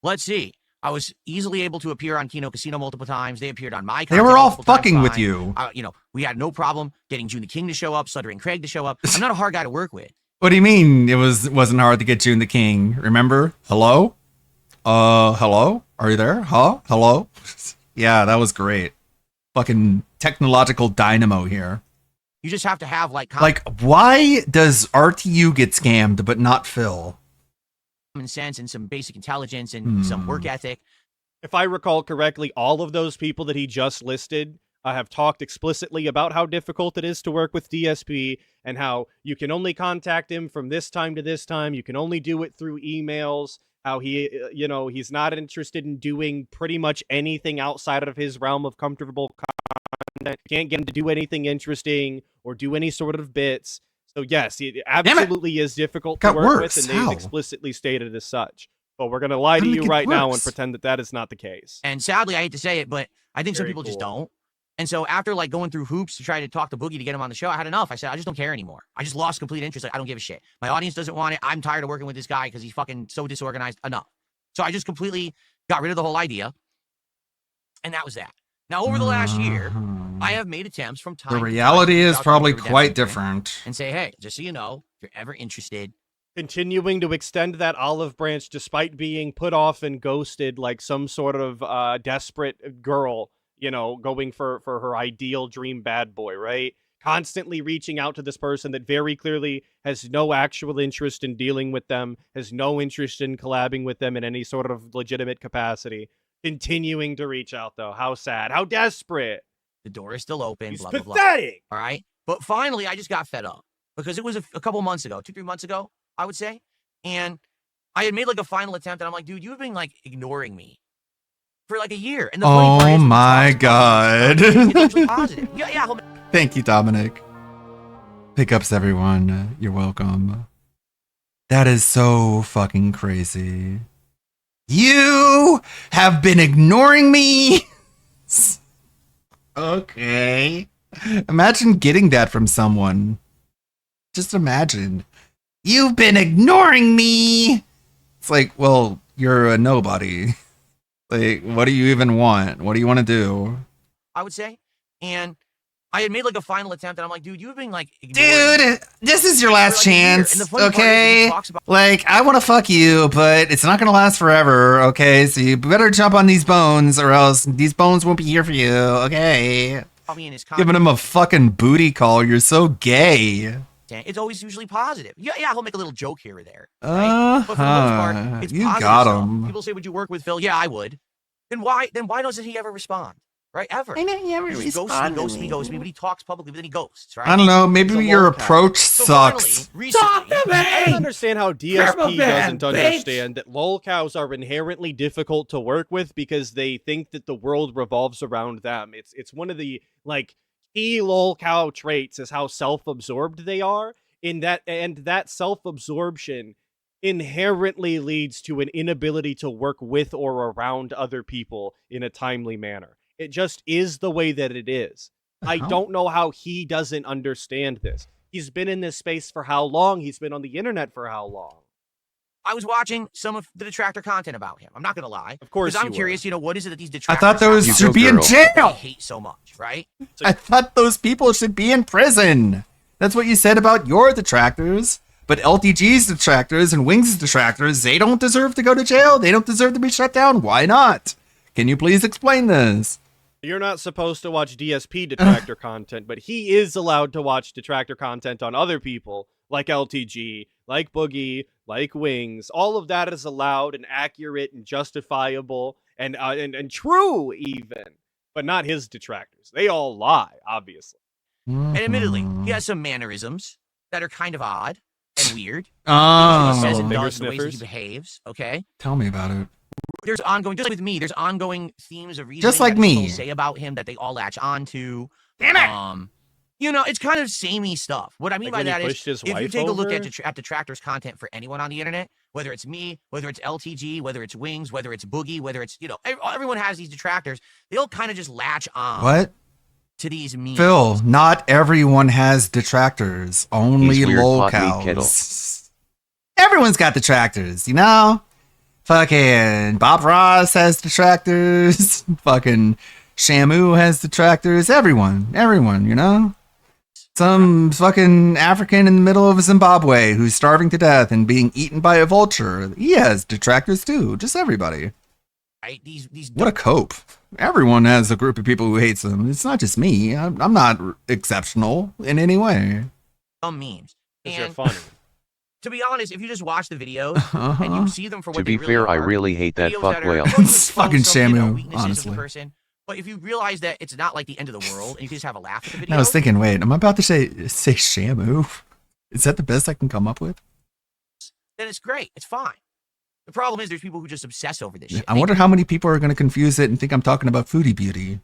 let's see. I was easily able to appear on Kino Casino multiple times. They appeared on my content. They were all multiple times, fucking with fine. you. We had no problem getting June the King to show up, Sluttering Craig to show up. I'm not a hard guy to work with. What do you mean it wasn't hard to get June the King? Remember? Hello? Hello? Are you there? Huh? Hello? Yeah, that was great. Fucking technological dynamo here. You just have to have like why does RTU get scammed but not Phil? common sense and some basic intelligence and some work ethic. If I recall correctly, all of those people that he just listed have talked explicitly about how difficult it is to work with DSP and how you can only contact him from this time to this time. You can only do it through emails. How he, he's not interested in doing pretty much anything outside of his realm of comfortable content. Can't get him to do anything interesting or do any sort of bits. So yes, it absolutely is difficult to work with, and they've explicitly stated as such. But we're going to lie to you right now and pretend that that is not the case. And sadly, I hate to say it, but I think some people just don't. And so after like going through hoops to try to talk to Boogie to get him on the show, I had enough. I said, I just don't care anymore. I just lost complete interest. Like, I don't give a shit. My audience doesn't want it. I'm tired of working with this guy because he's fucking so disorganized. Enough. So I just completely got rid of the whole idea. And that was that. Now, over the last year, I have made attempts from time to time. The reality is probably quite different. And say, hey, just so you know, if you're ever interested. Continuing to extend that olive branch despite being put off and ghosted like some sort of desperate girl, going for her ideal dream bad boy, right? Constantly reaching out to this person that very clearly has no actual interest in dealing with them, has no interest in collabing with them in any sort of legitimate capacity. Continuing to reach out, though. How sad. How desperate. The door is still open. He's blah, pathetic. Blah, blah. All right? But finally, I just got fed up because it was a couple months ago, 2-3 months ago, I would say. And I had made like a final attempt, and I'm like, dude, you've been like ignoring me for like a year. And the funny part is, my God. it's actually positive. Yeah. Thank you, Dominic. Pickups, everyone. You're welcome. That is so fucking crazy. You have been ignoring me. Okay. Imagine getting that from someone. Just imagine. You've been ignoring me. It's like, well, you're a nobody. Like, what do you even want? What do you want to do? I would say. And I had made like a final attempt, and I'm like, dude, you've been like, dude, this is your last like chance, okay? Like, I want to fuck you, but it's not gonna last forever, okay? So you better jump on these bones, or else these bones won't be here for you, okay? Giving him a fucking booty call. You're so gay. It's always usually positive. Yeah, he'll make a little joke here or there. Right? But for the most part, it's you positive got stuff. him. People say, would you work with Phil? Yeah, I would. Then why doesn't he ever respond? Right? Ever. I know he ever He ghosts me, but he talks publicly, but then he ghosts, right? I don't know. Maybe your approach So sucks. finally, recently, I don't understand how DSP doesn't understand that lol cows are inherently difficult to work with because they think that the world revolves around them. It's one of the like key lol cow traits is how self-absorbed they are. That self-absorption inherently leads to an inability to work with or around other people in a timely manner. It just is the way that it is. I don't know how he doesn't understand this. He's been in this space for how long? He's been on the internet for how long? I was watching some of the detractor content about him. I'm not gonna lie. Of course, because I'm curious. What is it that these I detractors? thought those should be in jail. Hate so much, right? I thought those people should be in prison. That's what you said about your detractors. But LTG's detractors and Wings' detractors, they don't deserve to go to jail. They don't deserve to be shut down. Why not? Can you please explain this? You're not supposed to watch DSP detractor content, but he is allowed to watch detractor content on other people, like LTG, like Boogie, like Wings. All of that is allowed and accurate and justifiable and true even, but not his detractors. They all lie, obviously. And admittedly, he has some mannerisms that are kind of odd and weird. Oh, he says and does, the ways that he behaves. Okay, tell me about it. There's ongoing, just like with me, there's ongoing themes of reasoning just like that me people say about him that they all latch onto. Damn it! It's kind of samey stuff. What I mean by that is, if you take a look at detractors content for anyone on the internet, whether it's me, whether it's LTG, whether it's Wings, whether it's Boogie, whether it's, everyone has these detractors. They all kind of just latch on to these memes. Phil, not everyone has detractors. Only lol cows. Everyone's got detractors, you know? Fucking Bob Ross has detractors. Fucking Shamu has detractors. Everyone, you know? Some fucking African in the middle of Zimbabwe who's starving to death and being eaten by a vulture. He has detractors too. Just everybody. Right? What a cope. Everyone has a group of people who hates them. It's not just me. I'm not exceptional in any way. Some memes. They're funny. To be honest, if you just watch the videos and you see them for what they really are, I really hate that fuck whale. It's fucking Shamu, honestly. But if you realize that it's not like the end of the world and you can just have a laugh at the video. I was thinking, wait, am I about to say Shamu? Is that the best I can come up with? Then it's great. It's fine. The problem is there's people who just obsess over this shit. I wonder how many people are going to confuse it and think I'm talking about Foodie Beauty.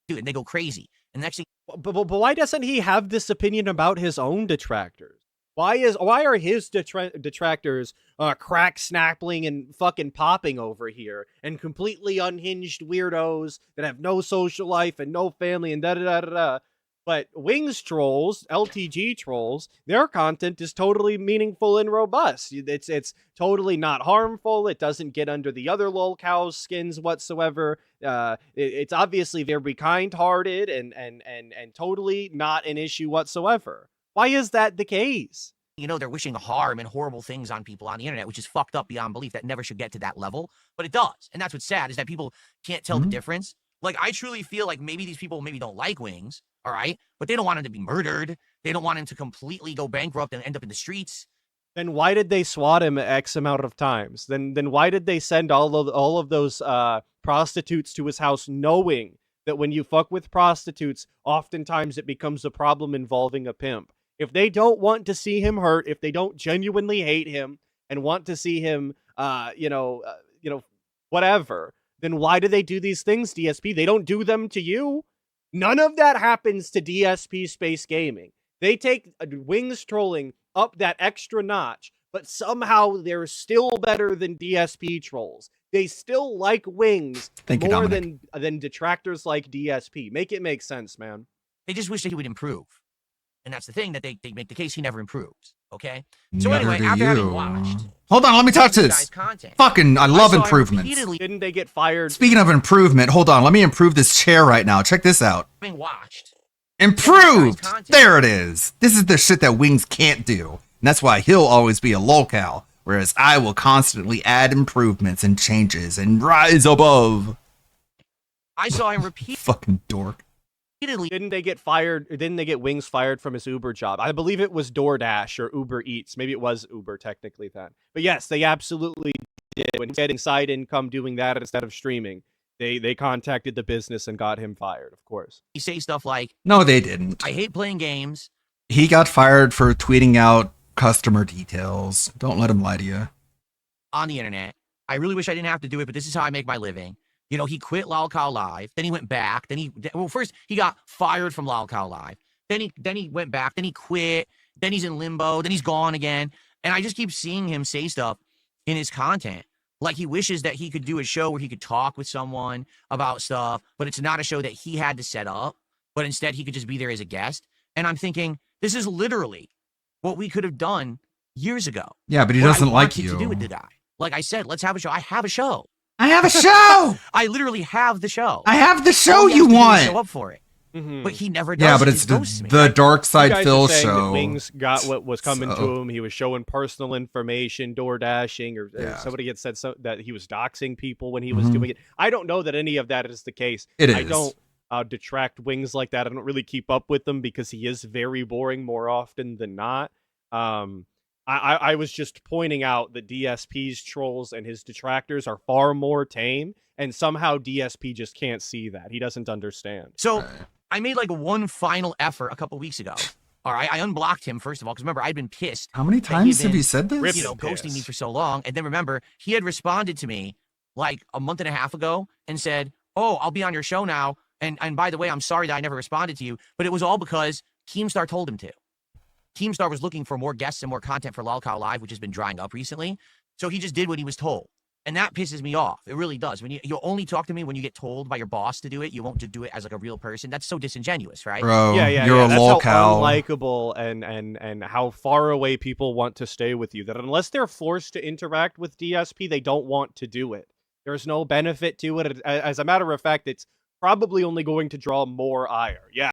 Dude, and they go crazy. And the next thing, but why doesn't he have this opinion about his own detractors? Why are his detractors crack snapping and fucking popping over here and completely unhinged weirdos that have no social life and no family and da da da da da? But Wings trolls, LTG trolls, their content is totally meaningful and robust. It's totally not harmful. It doesn't get under the other lol cows' skins whatsoever. It's obviously very kind-hearted and totally not an issue whatsoever. Why is that the case? They're wishing harm and horrible things on people on the internet, which is fucked up beyond belief. That never should get to that level, but it does. And that's what's sad, is that people can't tell the difference. Like, I truly feel like maybe these people maybe don't like Wings, all right? But they don't want him to be murdered. They don't want him to completely go bankrupt and end up in the streets. Then why did they swat him X amount of times? Then why did they send all of those prostitutes to his house, knowing that when you fuck with prostitutes, oftentimes it becomes a problem involving a pimp? If they don't want to see him hurt, if they don't genuinely hate him and want to see him, whatever, then why do they do these things, DSP? They don't do them to you. None of that happens to DSP Space Gaming. They take Wings trolling up that extra notch, but somehow they're still better than DSP trolls. They still like Wings more than detractors like DSP. Make it make sense, man. They just wish that he would improve. And that's the thing, that they make the case he never improves. Okay. So Neither anyway, do after having you. watched, Hold on, let me touch you this. guys' content, Fucking, I love saw him improvements. repeatedly Didn't they get fired? Speaking of improvement, hold on, let me improve this chair right now. Check this out. having watched. Improved! content. There it is. This is the shit that Wings can't do. And that's why he'll always be a lolcow, whereas I will constantly add improvements and changes and rise above. I saw him repeatedly. Fucking dork. Didn't they get fired? Didn't they get Wings fired from his Uber job? I believe it was DoorDash or Uber Eats. Maybe it was Uber technically then. But yes, they absolutely did. When he's getting side income doing that instead of streaming, they contacted the business and got him fired, of course. You say stuff like, No, they didn't. I hate playing games. He got fired for tweeting out customer details. Don't let him lie to you. On the internet. I really wish I didn't have to do it, but this is how I make my living. You know, he quit LolCow Live. Then he went back. First he got fired from LolCow Live. Then he went back. Then he quit. Then he's in limbo. Then he's gone again. And I just keep seeing him say stuff in his content. Like he wishes that he could do a show where he could talk with someone about stuff, but it's not a show that he had to set up, but instead he could just be there as a guest. And I'm thinking, this is literally what we could have done years ago. Yeah, but he What I doesn't like wanted you. to do with the guy. Like I said, let's have a show. I have a show. I have a show! I literally have the show. I have the show All he you has to do is want! Show up for it. But he never does. Yeah, but He it's just ghosts me. the Dark You Side guys Phil are saying that show. Wings got what was coming So- to him. He was showing personal information, door dashing, or Yeah. somebody had said that he was doxing people when he was Mhm. doing it. I don't know that any of that is the case. It I is. don't detract Wings like that. I don't really keep up with them because he is very boring more often than not. I was just pointing out that DSP's trolls and his detractors are far more tame, and somehow DSP just can't see that. He doesn't understand. So I made like one final effort a couple weeks ago. All right, I unblocked him first of all because remember I'd been pissed. How many that he times had have been, you said this? You know, ghosting me for so long, and then remember he had responded to me like a month and a half ago and said, "Oh, I'll be on your show now." And by the way, I'm sorry that I never responded to you, but it was all because Keemstar told him to. Keemstar was looking for more guests and more content for LolCow Live, which has been drying up recently. So he just did what he was told. And that pisses me off. It really does. When you'll only talk to me when you get told by your boss to do it. You won't just do it as like a real person. That's so disingenuous, right? Bro, Yeah, you're a That's lolcow. how unlikable and how far away people want to stay with you. That unless they're forced to interact with DSP, they don't want to do it. There's no benefit to it. As a matter of fact, it's probably only going to draw more ire. Yeah,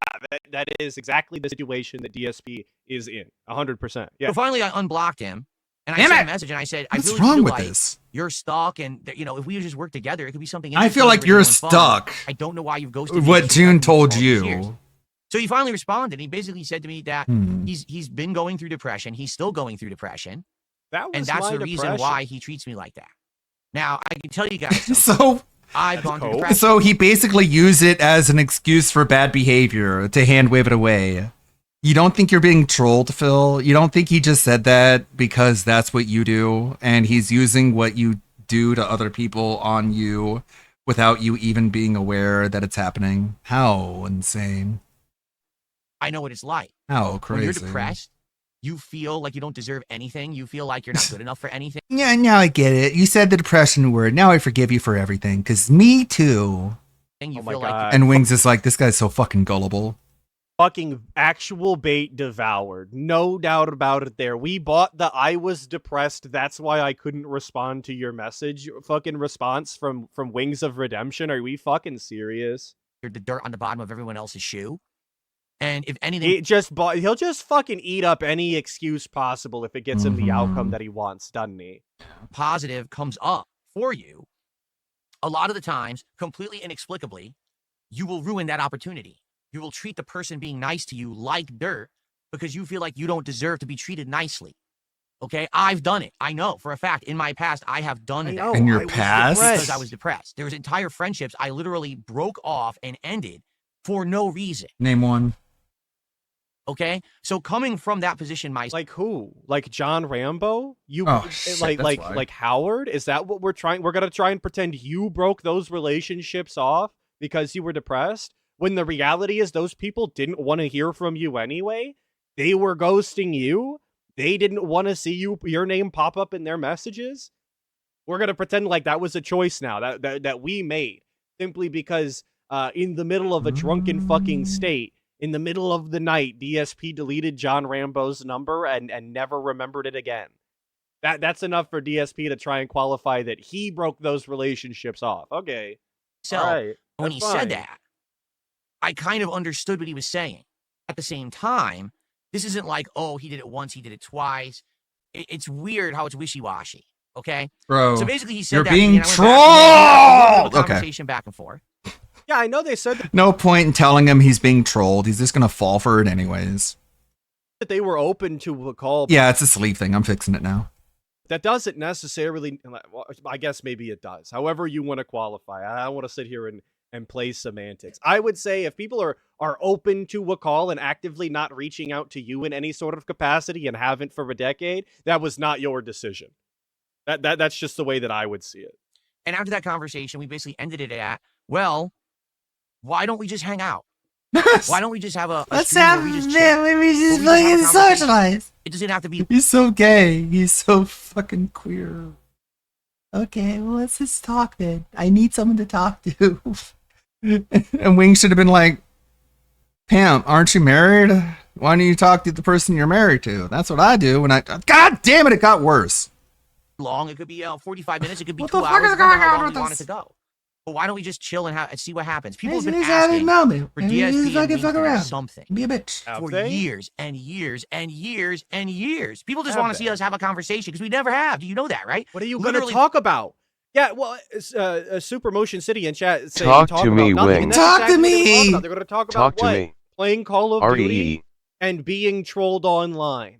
that is exactly the situation that DSP is in. 100%. Yeah. So finally, I unblocked him. And I Damn sent it! a message and I said, What's I really wrong feel with like this? you're stuck. And, you know, if we just work together, it could be something I feel interesting like we're you're doing fun. stuck. I don't know why you've ghosted me. What You've June been told all these years. you. So he finally responded. He basically said to me that he's been going through depression. He's still going through depression. That was And that's my the reason depression. why he treats me like that. Now, I can tell you guys something. So, I've gone through depression. so he basically used it as an excuse for bad behavior to hand wave it away. You don't think you're being trolled, Phil? You don't think he just said that because that's what you do, and he's using what you do to other people on you without you even being aware that it's happening? How insane. I know what it's like. How crazy. When you're depressed, you feel like you don't deserve anything. You feel like you're not good enough for anything. Yeah, now I get it. You said the depression word. Now I forgive you for everything, because me too. And you Oh my feel God. like And Wings is like, this guy's so fucking gullible. Fucking actual bait devoured. No doubt about it there. We bought the I was depressed, that's why I couldn't respond to your message fucking response from Wings of Redemption. Are we fucking serious? you're the dirt on the bottom of everyone else's shoe. And if anything, He'll just fucking eat up any excuse possible if it gets him the outcome that he wants, doesn't he? positive comes up for you, a lot of the times, completely inexplicably, you will ruin that opportunity. You will treat the person being nice to you like dirt because you feel like you don't deserve to be treated nicely. Okay? I've done it. I know for a fact in my past, I have done that. In your past? Because I was depressed. There was entire friendships I literally broke off and ended for no reason. Name one. Okay? So coming from that position myself. Like who? Like John Rambo? You Oh, shit, that's why. like Howard? Is that what we're gonna try and pretend you broke those relationships off because you were depressed? When the reality is those people didn't want to hear from you anyway. They were ghosting you. They didn't want to see your name pop up in their messages. We're gonna pretend like that was a choice now that we made simply because in the middle of a drunken fucking state, in the middle of the night, DSP deleted John Rambo's number and never remembered it again. That's enough for DSP to try and qualify that he broke those relationships off. Okay. So all right. when he said that, I kind of understood what he was saying. At the same time, this isn't like, oh, he did it once, he did it twice. It's weird how it's wishy-washy. Okay, bro. So basically, he said you're that being trolled. Conversation back and forth. Yeah, I know they said that. No point in telling him he's being trolled. He's just gonna fall for it anyways. That they were open to a call. Yeah, it's a sleep thing. I'm fixing it now. That doesn't necessarily. Well, I guess maybe it does. However you want to qualify. I don't want to sit here and play semantics. I would say if people are open to a call and actively not reaching out to you in any sort of capacity and haven't for a decade, that was not your decision. That's just the way that I would see it. And after that conversation, we basically ended it at, well, why don't we just hang out? Why don't we just have a Let's stream have where we just maybe chill? just Where we fucking just have a socialize. It doesn't have to be. He's so gay. He's so fucking queer. Okay, well, let's just talk then. I need someone to talk to. And Wing should have been like, Pam, aren't you married? Why don't you talk to the person you're married to? That's what I do when I. God damn it, it got worse. Long. It could be 45 minutes. It could be What 2 the fuck hours. is going depending how on long with we want it this? to go. But why don't we just chill and see what happens? People have He's been having asking moment. for And DSP he's and fucking Wing to do around. something Be a bitch. for they? years and years and years and years. People just Have want to see they? us have a conversation because we never have. Do you know that, right? What are you going to Literally- talk about? Yeah, well, Super Motion City and chat saying Talk talk to about me, nothing, Wing. and that's Talk to exactly what they were talking me. about. They're going to talk about Talk to what? me. Playing Call of Duty REE. and being trolled online.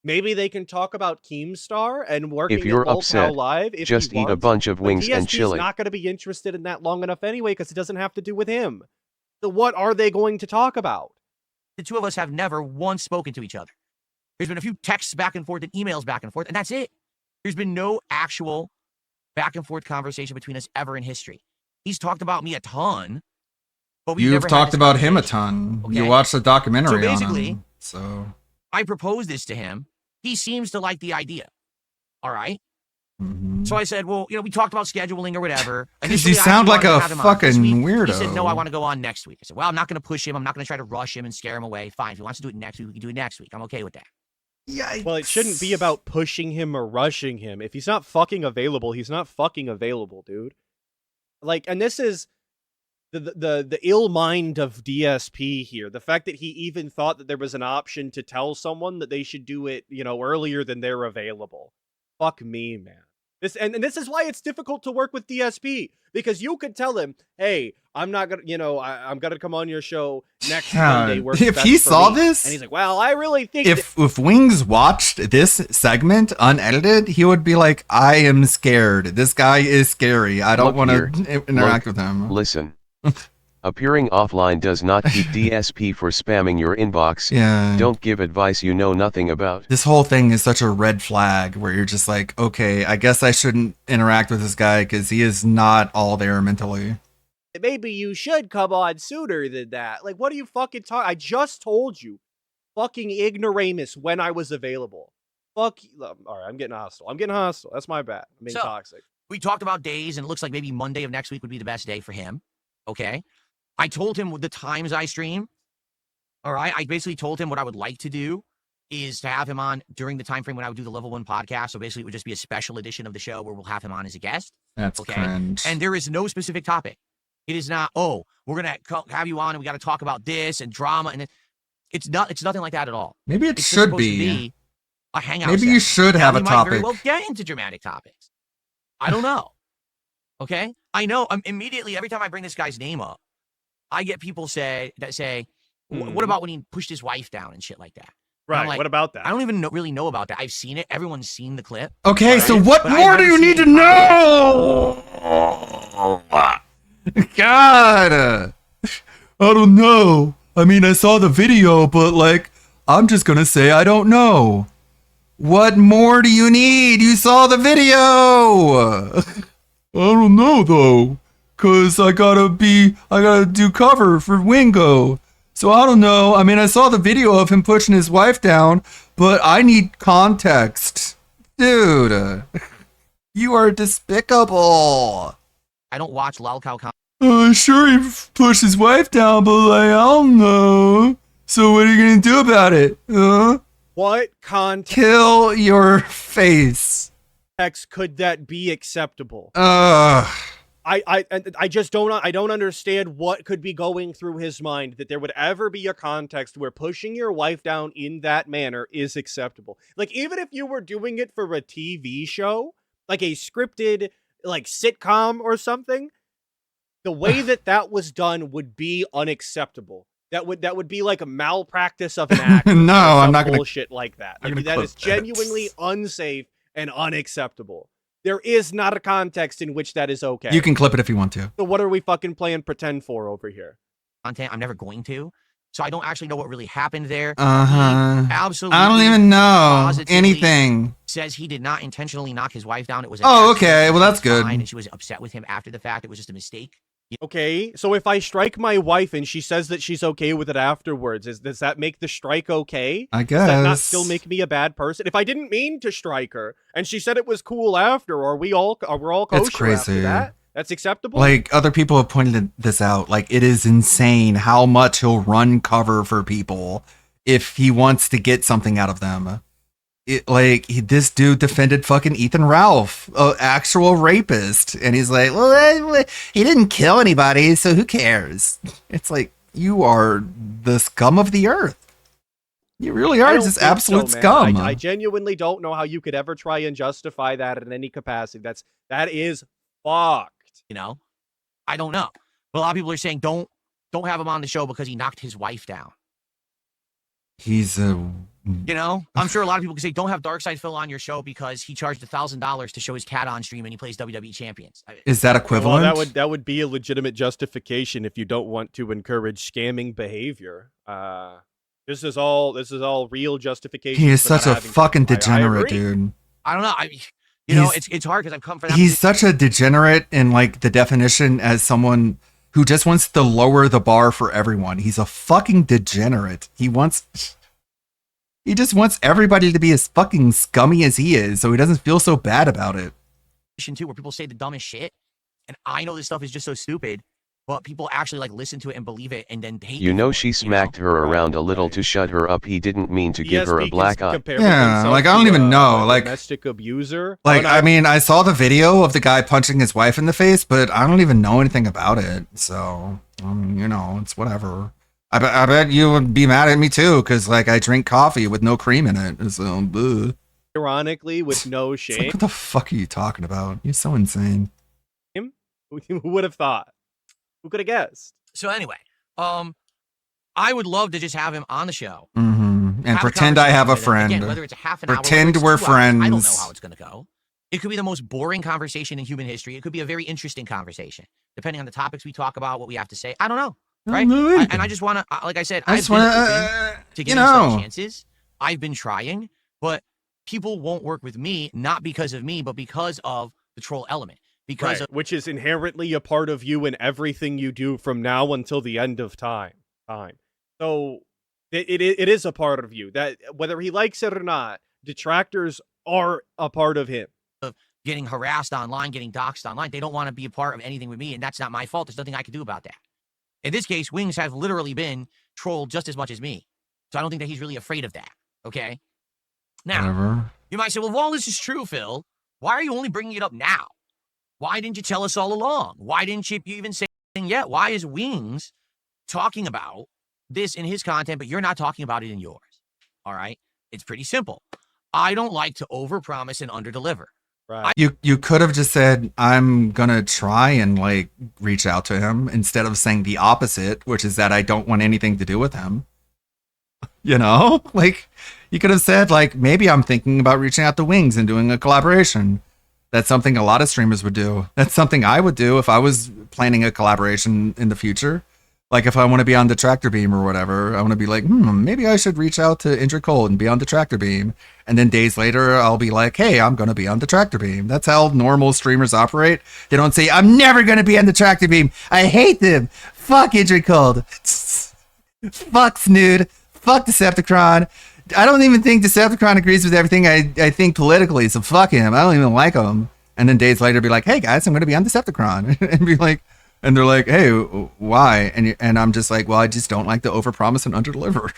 Maybe they can talk about Keemstar and working If you're at Volcow upset, Live if just he eat a wants. bunch of But wings and DSP's chili. not going to be interested in that long enough anyway because it doesn't have to do with him. So what are they going to talk about? The two of us have never once spoken to each other. There's been a few texts back and forth and emails back and forth, and that's it. There's been no actual back and forth conversation between us ever in history. He's talked about me a ton, but we've You've never had talked this about him a conversation. ton. You Okay? watched the documentary So basically- on him. So I proposed this to him. He seems to like the idea. All right. mhm. So I said, well, we talked about scheduling or whatever. 'Cause Initially, you I sound actually like wanted a to have him on this fucking week. weirdo. He said, no, I want to go on next week. I said, well, I'm not going to push him. I'm not going to try to rush him and scare him away. Fine. If he wants to do it next week, we can do it next week. I'm okay with that. Yikes. Well, it shouldn't be about pushing him or rushing him. If he's not fucking available, he's not fucking available, dude. Like, and this is the ill mind of DSP here. The fact that he even thought that there was an option to tell someone that they should do it, earlier than they're available. Fuck me, man. This is why it's difficult to work with DSP, because you could tell him, "Hey, I'm not gonna, I'm gonna come on your show next God. Monday." Works If best he for saw me." this- and he's like, "Well, I really think If Wings watched this segment unedited, he would be like, I am scared. This guy is scary. I don't Look want here. to interact Look, with him. Listen. Appearing offline does not keep DSP for spamming your inbox. Yeah. Don't give advice you know nothing about. This whole thing is such a red flag where you're just like, okay, I guess I shouldn't interact with this guy because he is not all there mentally. maybe you should come on sooner than that. Like, what are you fucking talking? I just told you, fucking ignoramus, when I was available. Fuck. All right, I'm getting hostile. That's my bad. I'm being So- toxic. We talked about days, and it looks like maybe Monday of next week would be the best day for him. Okay. I told him the times I stream. All right. I basically told him what I would like to do is to have him on during the time frame when I would do the level 1 podcast. So basically, it would just be a special edition of the show where we'll have him on as a guest. That's Okay. cringe. And there is no specific topic. It is not, oh, we're going to have you on and we got to talk about this and drama. And it's nothing like that at all. Maybe it It's just should supposed to be. a hangout. Maybe you session. should Now, have a we might very topic. well get into dramatic topics. I don't know. Okay. I know. Immediately, every time I bring this guy's name up, I get people say, what about when he pushed his wife down and shit like that? And I'm Right. like, What about that? I don't even really know about that. I've seen it. Everyone's seen the clip. Okay, Right? so what But I've more do never you need to seen know? God. I don't know. I mean, I saw the video, but I'm just gonna say I don't know. What more do you need? You saw the video. I don't know though, cause I gotta do cover for Wingo. So I don't know. I mean, I saw the video of him pushing his wife down, but I need context. Dude, you are despicable. I don't watch lolcow Sure, he pushed his wife down, but like, I don't know. So what are you gonna do about it? What context Kill your face. could that be acceptable? I just don't understand what could be going through his mind that there would ever be a context where pushing your wife down in that manner is acceptable. Like, even if you were doing it for a TV show, like a scripted like sitcom or something, the way that was done would be unacceptable. That would be like a malpractice of an actor. No, I'm not gonna bullshit like that. Like, that clip is genuinely unsafe and unacceptable. There is not a context in which that is okay. You can clip it if you want to. So what are we fucking playing pretend for over here? Content, I'm never going to. So I don't actually know what really happened there. Absolutely. I don't even know anything. Says he did not intentionally knock his wife down. It was okay. Well, that's good. And she was upset with him after the fact. It was just a mistake. Okay, so if I strike my wife and she says that she's okay with it afterwards, does that make the strike okay? I guess. Does that not still make me a bad person? If I didn't mean to strike her and she said it was cool after, we're all kosher It's crazy. after that? That's acceptable? Like, other people have pointed this out. Like, it is insane how much he'll run cover for people if he wants to get something out of them. This dude defended fucking Ethan Ralph, an actual rapist. And he's like, well, he didn't kill anybody, so who cares? It's like, you are the scum of the earth. You really are just absolute scum. I genuinely don't know how you could ever try and justify that in any capacity. That is fucked. You know? I don't know. But a lot of people are saying don't have him on the show because he knocked his wife down. He's a... You know, I'm sure a lot of people can say, don't have Darkside Phil on your show because he charged $1,000 to show his cat on stream and he plays WWE Champions. Is that equivalent? Well, that would be a legitimate justification if you don't want to encourage scamming behavior. This is all real justification. He is such a fucking degenerate, dude. I don't know. It's hard because I've come for that. He's such a degenerate in like the definition as someone who just wants to lower the bar for everyone. He's a fucking degenerate. He just wants everybody to be as fucking scummy as he is, so he doesn't feel so bad about it. Too, where people say the dumbest shit, and I know this stuff is just so stupid, but people actually like listen to it and believe it, and then hate. You know, she smacked her around a little to shut her up. He didn't mean to give her a black eye. Yeah, like I don't even know, like domestic abuser. Like I mean, I saw the video of the guy punching his wife in the face, but I don't even know anything about it. So it's whatever. I bet you would be mad at me too, because like I drink coffee with no cream in it. So, bleh. Ironically, with no shame. Like, what the fuck are you talking about? You're so insane. Who would have thought? Who could have guessed? So anyway, I would love to just have him on the show and pretend I have a friend. Again, whether it's a half an pretend hour, we're friends. I don't know how it's gonna go. It could be the most boring conversation in human history. It could be a very interesting conversation, depending on the topics we talk about, what we have to say. I don't know. Right? And I just want to, like I said, I've been open to giving chances. I've been trying, but people won't work with me, not because of me, but because of the troll element. Because which is inherently a part of you in everything you do from now until the end of time. So it is a part of you that whether he likes it or not, detractors are a part of him. Of getting harassed online, getting doxxed online, they don't want to be a part of anything with me, and that's not my fault. There's nothing I can do about that. In this case, Wings has literally been trolled just as much as me. So I don't think that he's really afraid of that. Okay? Now, you might say, well, if all this is true, Phil, why are you only bringing it up now? Why didn't you tell us all along? Why didn't you even say anything yet? Why is Wings talking about this in his content, but you're not talking about it in yours? All right? It's pretty simple. I don't like to overpromise and underdeliver. Right. You could have just said, I'm gonna try and like reach out to him, instead of saying the opposite, which is that I don't want anything to do with him. Like you could have said like, maybe I'm thinking about reaching out to Wings and doing a collaboration. That's something a lot of streamers would do. That's something I would do if I was planning a collaboration in the future. Like if I want to be on the Tractor Beam or whatever, I want to be like, maybe I should reach out to Indra Cole and be on the Tractor Beam. And then days later, I'll be like, hey, I'm going to be on the Tractor Beam. That's how normal streamers operate. They don't say, I'm never going to be on the Tractor Beam. I hate them. Fuck Indra Cole. Fuck Snood. Fuck Decepticon. I don't even think Decepticon agrees with everything I think politically, so fuck him. I don't even like him. And then days later, be like, hey guys, I'm going to be on Decepticon. And be like, And they're like, hey, why? And I'm just like, well, I just don't like the overpromise and underdeliver.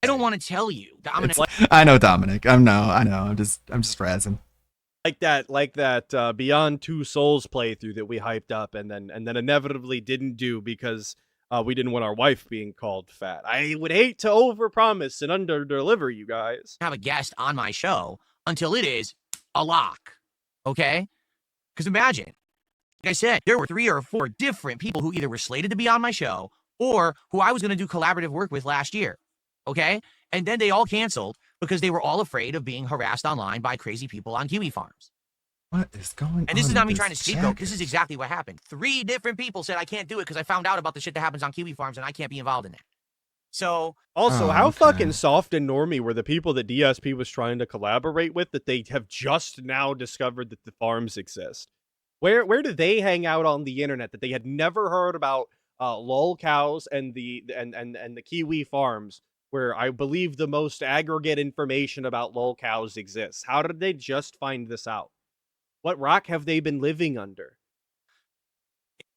I don't want to tell you. Dominic. I know, Dominic. I know. I'm just razzing. Like that Beyond Two Souls playthrough that we hyped up and then inevitably didn't do because we didn't want our wife being called fat. I would hate to overpromise and underdeliver, you guys. Have a guest on my show until it is a lock. Okay? Because imagine, like I said, there were 3 or 4 different people who either were slated to be on my show or who I was going to do collaborative work with last year. Okay? And then they all canceled because they were all afraid of being harassed online by crazy people on kiwi farms. What is going on? And this is not me trying to scapegoat. This is exactly what happened. 3 different people said I can't do it because I found out about the shit that happens on kiwi farms and I can't be involved in that. So also, how fucking soft and normy were the people that DSP was trying to collaborate with that they have just now discovered that the farms exist? Where do they hang out on the internet that they had never heard about lol cows and the kiwi farms, where I believe the most aggregate information about lol cows exists? How did they just find this out? What rock have they been living under?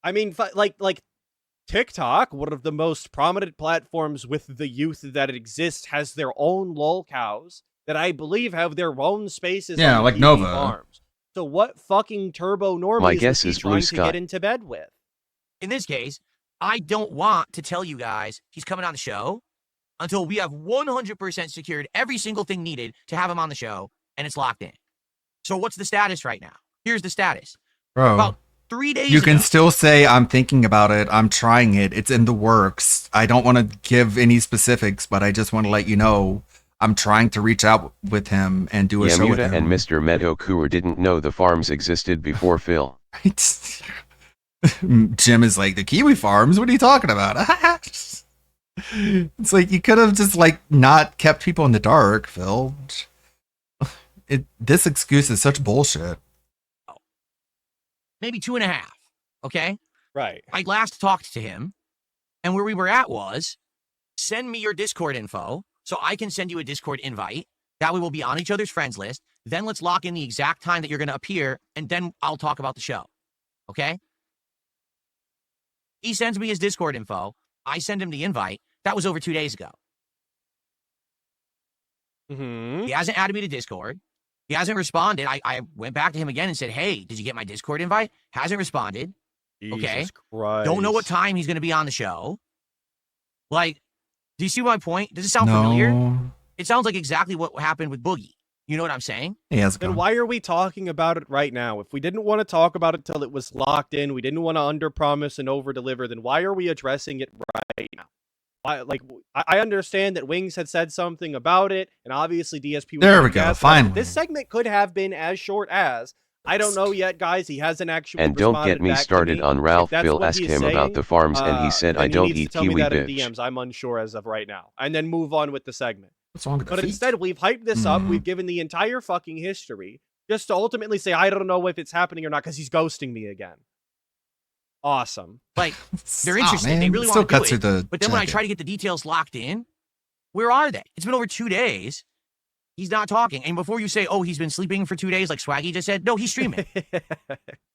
I mean, like TikTok, one of the most prominent platforms with the youth that exists, has their own lol cows that I believe have their own spaces. Yeah, on like TV Nova. Farms. So what fucking turbo normies is he trying to get into bed with? In this case, I don't want to tell you guys he's coming on the show until we have 100% secured every single thing needed to have him on the show, and it's locked in. So what's the status right now? Here's the status. Bro, about 3 days you ago, can still say, I'm thinking about it. I'm trying it. It's in the works. I don't want to give any specifics, but I just want to let you know I'm trying to reach out with him and do a show with him. and Mr. Meadow Cooer didn't know the farms existed before Phil. Jim is like, the kiwi farms? What are you talking about? It's like, you could have just like not kept people in the dark, Phil. This excuse is such bullshit. maybe 2.5. Okay? Right. I last talked to him, and where we were at was, send me your Discord info so I can send you a Discord invite. That way we'll be on each other's friends list. Then let's lock in the exact time that you're going to appear, and then I'll talk about the show. Okay? He sends me his Discord info. I send him the invite. That was over 2 days ago. Mm-hmm. He hasn't added me to Discord. He hasn't responded. I went back to him again and said, hey, did you get my Discord invite? Hasn't responded. Jesus okay. Christ. Don't know what time he's going to be on the show. Like, do you see my point? Does it sound familiar? It sounds like exactly what happened with Boogie. You know what I'm saying? Then why are we talking about it right now? If we didn't want to talk about it till it was locked in, we didn't want to underpromise and overdeliver, then why are we addressing it right now? I understand that Wings had said something about it, and obviously DSP was there we go, finally. This segment could have been as short as, I don't know yet, guys. He hasn't actually And don't get me started on Ralph. Phil asked him about the farms, and he said, I don't eat kiwi, bitch. DMs. I'm unsure as of right now. And then move on with the segment. What's wrong with But instead, we've hyped this up. We've given the entire fucking history just to ultimately say, I don't know if it's happening or not because he's ghosting me again. Awesome. Like, they're interested. They really want to do it. But then when I try to get the details locked in, where are they? It's been over 2 days. He's not talking. And before you say, oh, he's been sleeping for 2 days like Swaggy just said, no, he's streaming.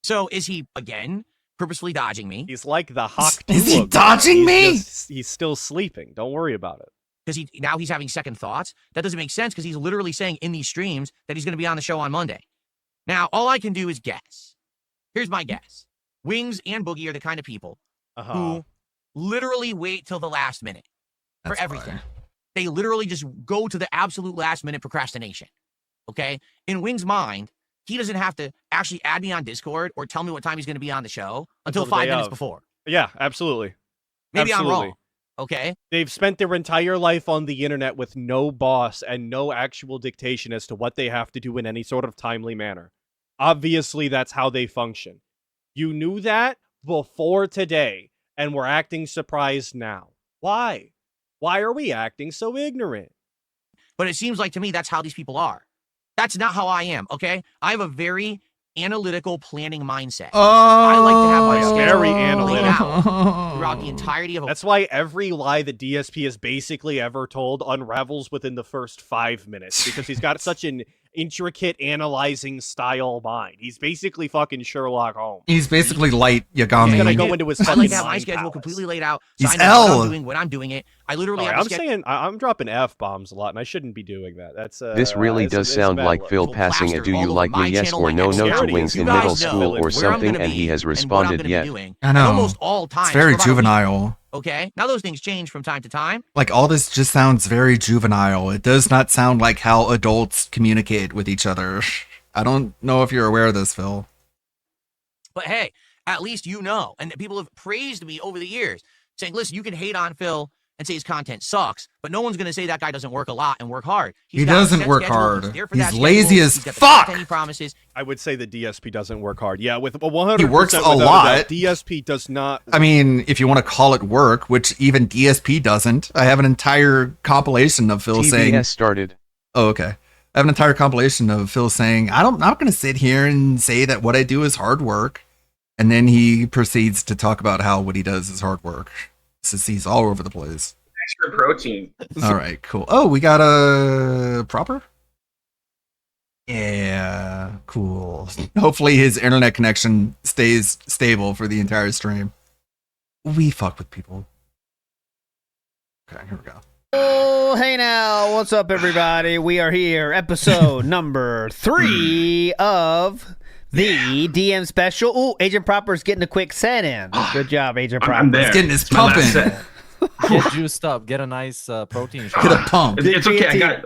So is he, again, purposefully dodging me? He's like the hawk. Is he dodging me? He's still sleeping. Don't worry about it. Because now he's having second thoughts. That doesn't make sense because he's literally saying in these streams that he's going to be on the show on Monday. Now, all I can do is guess. Here's my guess. Wings and Boogie are the kind of people who literally wait till the last minute for everything. They literally just go to the absolute last minute procrastination. Okay? In Wings' mind, he doesn't have to actually add me on Discord or tell me what time he's going to be on the show until 5 minutes before. Yeah, absolutely. Maybe I'm wrong. Okay? They've spent their entire life on the internet with no boss and no actual dictation as to what they have to do in any sort of timely manner. Obviously, that's how they function. You knew that before today, and we're acting surprised now. Why? Why are we acting so ignorant? But it seems like to me that's how these people are. That's not how I am, okay? I have a very analytical planning mindset. I like to have my schedule very analytical out throughout the entirety of a... That's why every lie that DSP has basically ever told unravels within the first 5 minutes, because he's got such an intricate analyzing style mind. He's basically fucking Sherlock Holmes. He's basically light Yagami. He's gonna go into his I fucking like to have my mind schedule palace. completely laid out. So He's I know what L. I'm doing when I'm doing it. I literally have I'm a schedule. saying I'm dropping F-bombs a lot, and I shouldn't be doing that. That's This really it's- does it's sound bad like luck. Phil Little passing a plastered do all you over like my me yes channel or like no that. note to Already, wins you in guys middle know school where or I'm something gonna and he be has and what I'm responded gonna yet. be doing I know. almost all time. It's very for about a week, juvenile. Okay, now those things change from time to time. Like, all this just sounds very juvenile. It does not sound like how adults communicate with each other. I don't know if you're aware of this, Phil. But hey, at least you know. And people have praised me over the years, saying, listen, you can hate on Phil and say his content sucks, but no one's going to say that guy doesn't work a lot and work hard. He got a doesn't set work schedule. hard. He's there for He's that lazy schedule. as He's got the fuck. content he promises. I would say the DSP doesn't work hard. Yeah, with 100%. He works a without lot. doubt, DSP does not. I mean, if you want to call it work, which even DSP doesn't, I have an entire compilation of Phil saying. TBS started. Oh, okay. I have an entire compilation of Phil saying, I'm not going to sit here and say that what I do is hard work. And then he proceeds to talk about how what he does is hard work. Since he's all over the place. Extra protein. All right, cool. Oh, we got a proper? Yeah, cool. Hopefully his internet connection stays stable for the entire stream. We fuck with people. Okay, here we go. Oh, hey now, what's up, everybody? We are here, episode number 3 of the DM special. Ooh, Agent Proper's getting a quick set in. Good job, Agent Proper. I'm there. He's getting his It's my last pumping. set. Get juiced up. Get a nice protein shot. Get a pump. It's okay.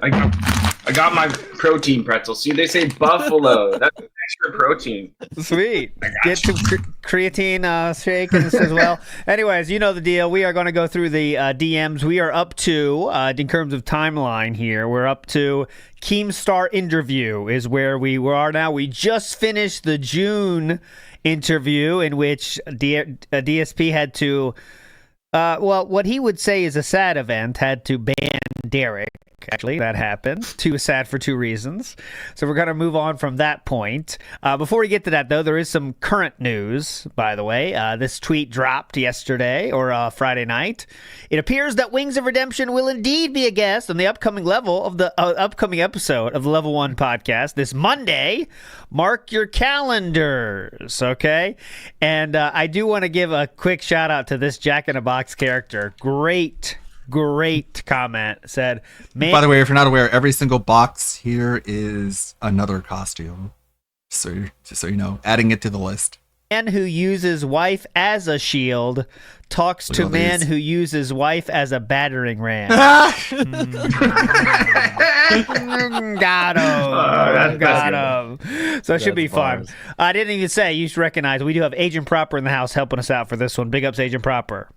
I got my protein pretzel. See, they say buffalo. That's extra protein. Sweet. Get some creatine shake as well. Anyways, you know the deal. We are going to go through the DMs. We are up to, in terms of timeline here, we're up to Keemstar interview is where we are now. We just finished the June interview in which DSP had to, what he would say is a sad event, had to ban Derek. Actually, that happened. Too sad for two reasons. So we're going to move on from that point. Before we get to that, though, there is some current news, by the way. This tweet dropped yesterday or Friday night. It appears that Wings of Redemption will indeed be a guest on the upcoming upcoming episode of the Level 1 podcast this Monday. Mark your calendars, okay? And I do want to give a quick shout out to this Jack in a Box character. Great comment. Said, man. By the way, if you're not aware, every single box here is another costume. So just so you know, adding it to the list. Man who uses wife as a shield talks to man who uses wife as a battering ram. Got him. So it should be fun. I didn't even say, you should recognize, we do have Agent Proper in the house helping us out for this one. Big ups, Agent Proper.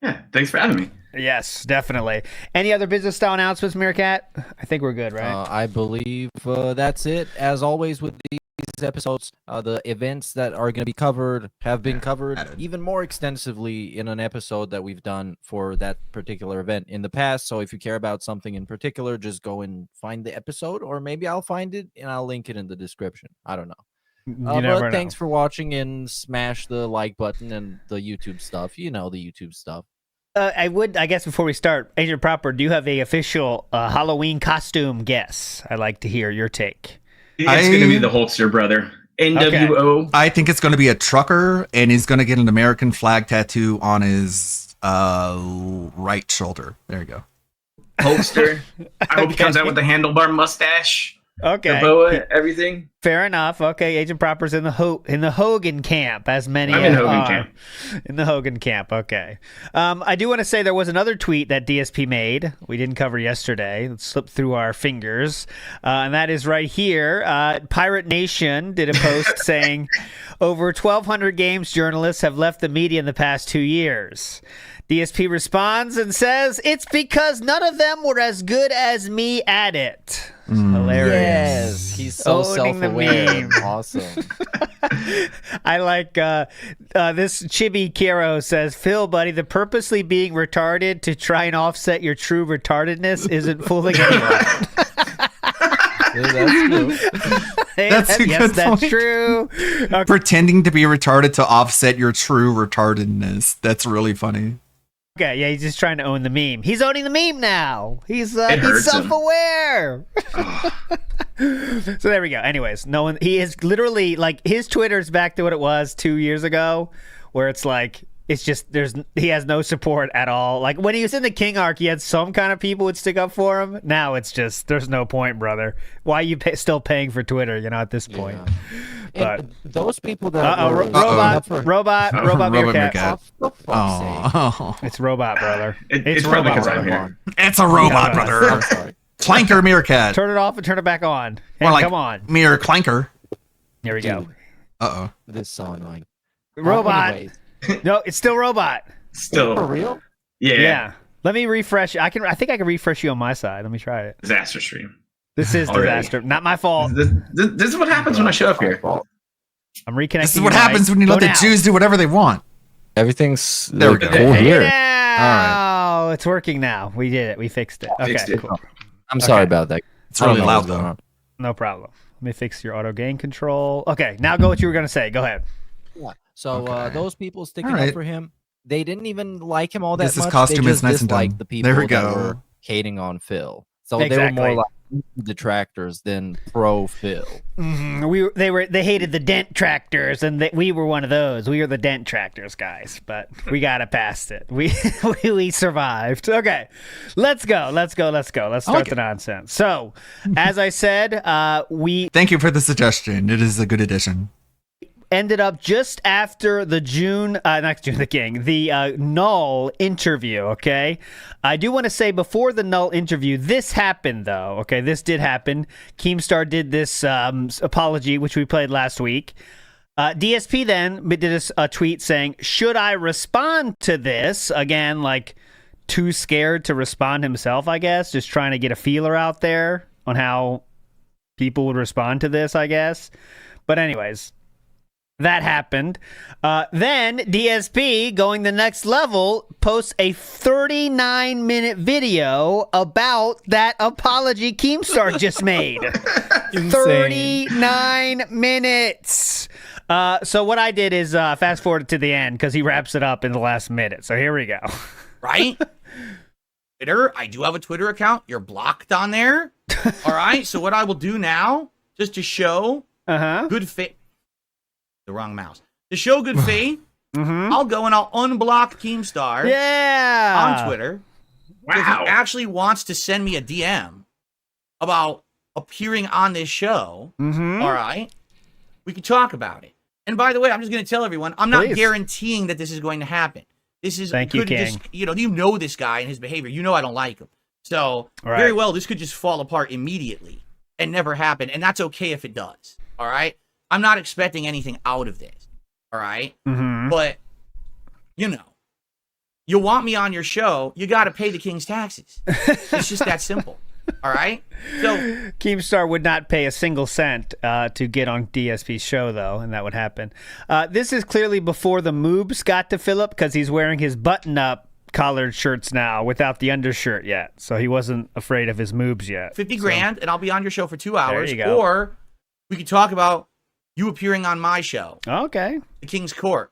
Yeah, thanks for having me. Yes, definitely. Any other business style announcements, Meerkat? I think we're good, right? I believe that's it. As always with these episodes, the events that are going to be covered have been covered even more extensively in an episode that we've done for that particular event in the past. So if you care about something in particular, just go and find the episode, or maybe I'll find it and I'll link it in the description. I don't know. But thanks for watching, and smash the like button and the YouTube stuff. You know, the YouTube stuff. I guess before we start, Agent Proper, do you have a official Halloween costume guess? I'd like to hear your take. It's going to be the Hulkster brother. NWO. Okay. I think it's going to be a trucker, and he's going to get an American flag tattoo on his right shoulder. There you go. Hulkster. I hope he comes out with the handlebar mustache. Okay. The boa, everything. Fair enough. Okay, Agent Proper's in the Hogan camp, as many I'm in Hogan camp. In the Hogan camp, okay. I do want to say there was another tweet that DSP made. We didn't cover yesterday. It slipped through our fingers. And that is right here. Pirate Nation did a post saying, over 1,200 games journalists have left the media in the past 2 years. DSP responds and says, it's because none of them were as good as me at it. Hilarious. Yes, he's so self-aware. Awesome. I like this Chibi Kiro says, Phil, buddy, the purposely being retarded to try and offset your true retardedness isn't fooling anyone. That's true. That's a good that's point. true. Okay. Pretending to be retarded to offset your true retardedness. That's really funny. Okay, yeah, he's just trying to own the meme. He's owning the meme now. He's hurts him. self-aware. So there we go. Anyways, no one. He is literally like his Twitter's back to what it was 2 years ago, where it's like it's just he has no support at all. Like when he was in the King arc, he had some kind of people would stick up for him. Now it's just there's no point, brother. Why are you still paying for Twitter? At this point. Yeah. But those people that robot meerkat. Oh, it's robot, brother. It's robot, because I'm brother. here. it's a robot, No, brother. I'm sorry. Clanker meerkat. Turn it off and turn it back on. Hey, More like come on. Mirror clanker. Here we go. Uh-oh. This is so annoying. Robot. Anyways, No, it's still robot. Still. for real? Yeah. Let me refresh. I think I can refresh you on my side. Let me try it. Disaster stream. This is Already. disaster. Not my fault. This is what happens when I show up here. I'm reconnecting. This is what happens when you let the Jews do whatever they want. Everything's There we go. cool here. Yeah. Oh, it's working now. We did it. We fixed it. Okay, Fixed it. cool. I'm sorry about that. It's really I don't know loud what's going though. on. No problem. Let me fix your auto gain control. Okay, now go what you were gonna say. Go ahead. Yeah. So Okay. those people sticking All right. up for him, they didn't even like him all that This is much. costume they is just nice and disliked done. the people There we that go. were hating on Phil. So they were Exactly. more like detractors than pro Phil. They hated the dent tractors, and we were one of those. We were the dent tractors guys, but we got it past it. We survived. Okay, let's go. Let's start the nonsense. So, as I said, we Thank you for the suggestion. It is a good addition. ended up just after the the Null interview, okay? I do want to say before the Null interview, this happened, though, okay? This did happen. Keemstar did this apology, which we played last week. DSP then did a tweet saying, should I respond to this? Again, like, too scared to respond himself, I guess. Just trying to get a feeler out there on how people would respond to this, I guess. But anyways, that happened. Then DSP, going the next level, posts a 39-minute video about that apology Keemstar just made. 39 minutes. So what I did is fast forward to the end because he wraps it up in the last minute. So here we go. Right? Twitter, I do have a Twitter account. You're blocked on there. All right. So what I will do now, just to show good faith, the wrong mouse. To show good faith, I'll go and I'll unblock Keemstar. On Twitter. Wow. So if he actually wants to send me a DM about appearing on this show, all right, we can talk about it. And by the way, I'm just going to tell everyone, I'm not guaranteeing that this is going to happen. This is Thank you, King. you know this guy and his behavior. You know I don't like him. So very well, this could just fall apart immediately and never happen. And that's okay if it does. All right. I'm not expecting anything out of this. All right. But you want me on your show, you got to pay the king's taxes. It's just that simple. All right. So Keemstar would not pay a single cent to get on DSP's show, though, and that would happen. This is clearly before the moobs got to Philip because he's wearing his button-up collared shirts now without the undershirt yet. So he wasn't afraid of his moobs yet. 50 grand, and I'll be on your show for 2 hours. you go. Or we could talk about you appearing on my show. Okay. The King's Court.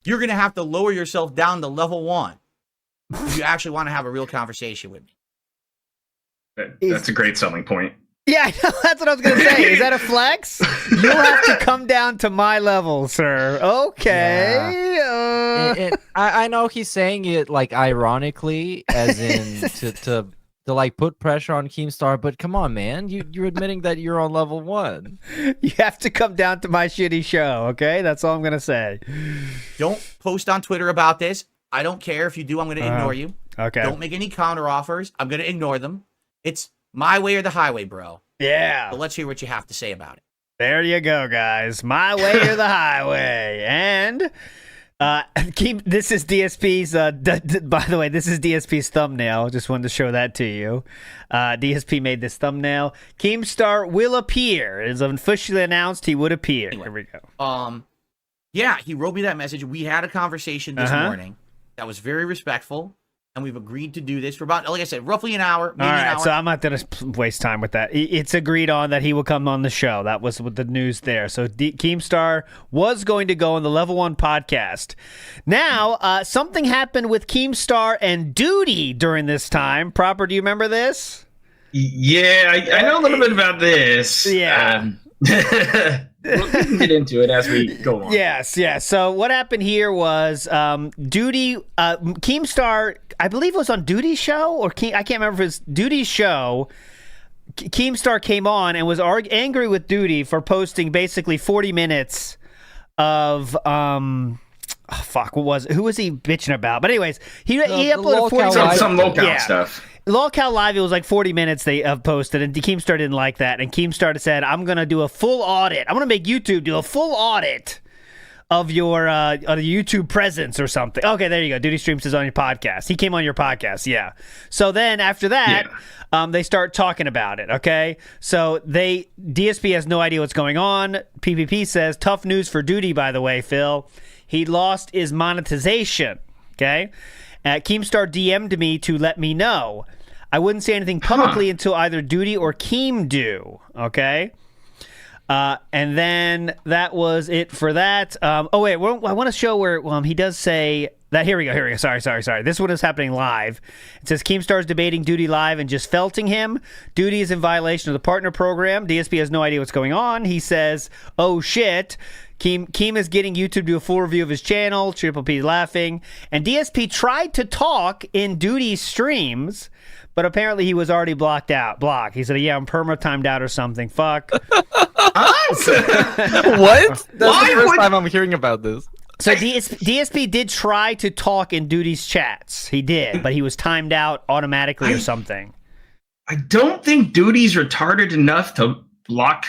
You're going to have to lower yourself down to level 1 if you actually want to have a real conversation with me. That's a great selling point. Yeah, that's what I was going to say. Is that a flex? You'll have to come down to my level, sir. Okay. I know he's saying it like ironically, as in to like put pressure on Keemstar, but come on, man, you're admitting that you're on level 1. You have to come down to my shitty show, okay? That's all I'm going to say. Don't post on Twitter about this. I don't care. If you do, I'm going to ignore you. Okay. Don't make any counter offers. I'm going to ignore them. It's my way or the highway, bro. Yeah. So let's hear what you have to say about it. There you go, guys. My way or the highway. And this is DSP's by the way, this is DSP's thumbnail. Just wanted to show that to you. DSP made this thumbnail. Keemstar will appear. It is officially announced he would appear. Anyway, Here we go. Yeah, he wrote me that message. We had a conversation this morning that was very respectful. And we've agreed to do this for about, like I said, roughly an hour. Maybe All an right, hour. so I'm not going to waste time with that. It's agreed on that he will come on the show. That was with the news there. So Keemstar was going to go on the Level 1 podcast. Now, something happened with Keemstar and Duty during this time. Proper, do you remember this? Yeah, I know a little bit about this. Yeah. We can get into it as we go on. Yes. So what happened here was Duty, Keemstar, I believe it was on Duty's show, or I can't remember if it was Duty's show. Keemstar came on and was angry with Duty for posting basically 40 minutes of what was it? Who was he bitching about? But anyways, he uploaded 40 minutes. Some lolcow stuff. Lolcow Live, it was like 40 minutes they have posted, and Keemstar didn't like that. And Keemstar said, I'm going to do a full audit. I'm going to make YouTube do a full audit of your YouTube presence or something. Okay, there you go. Duty Streams is on your podcast. He came on your podcast, yeah. So then after that, they start talking about it, okay? So DSP has no idea what's going on. PPP says, tough news for Duty, by the way, Phil. He lost his monetization, okay? Keemstar DM'd me to let me know. I wouldn't say anything publicly until either Duty or Keem do, okay? And then that was it for that. Oh, wait, I want to show where he does say that. Here we go. Sorry. This one is happening live. It says Keemstar's debating Duty live and just felting him. Duty is in violation of the partner program. DSP has no idea what's going on. He says, oh, shit. Keem is getting YouTube to do a full review of his channel. Triple P laughing. And DSP tried to talk in Duty's streams, but apparently he was already blocked. He said, yeah, I'm perma-timed out or something. Fuck. What? That's the first time I'm hearing about this. So DSP did try to talk in Duty's chats. He did, but he was timed out automatically or something. I don't think Duty's retarded enough to block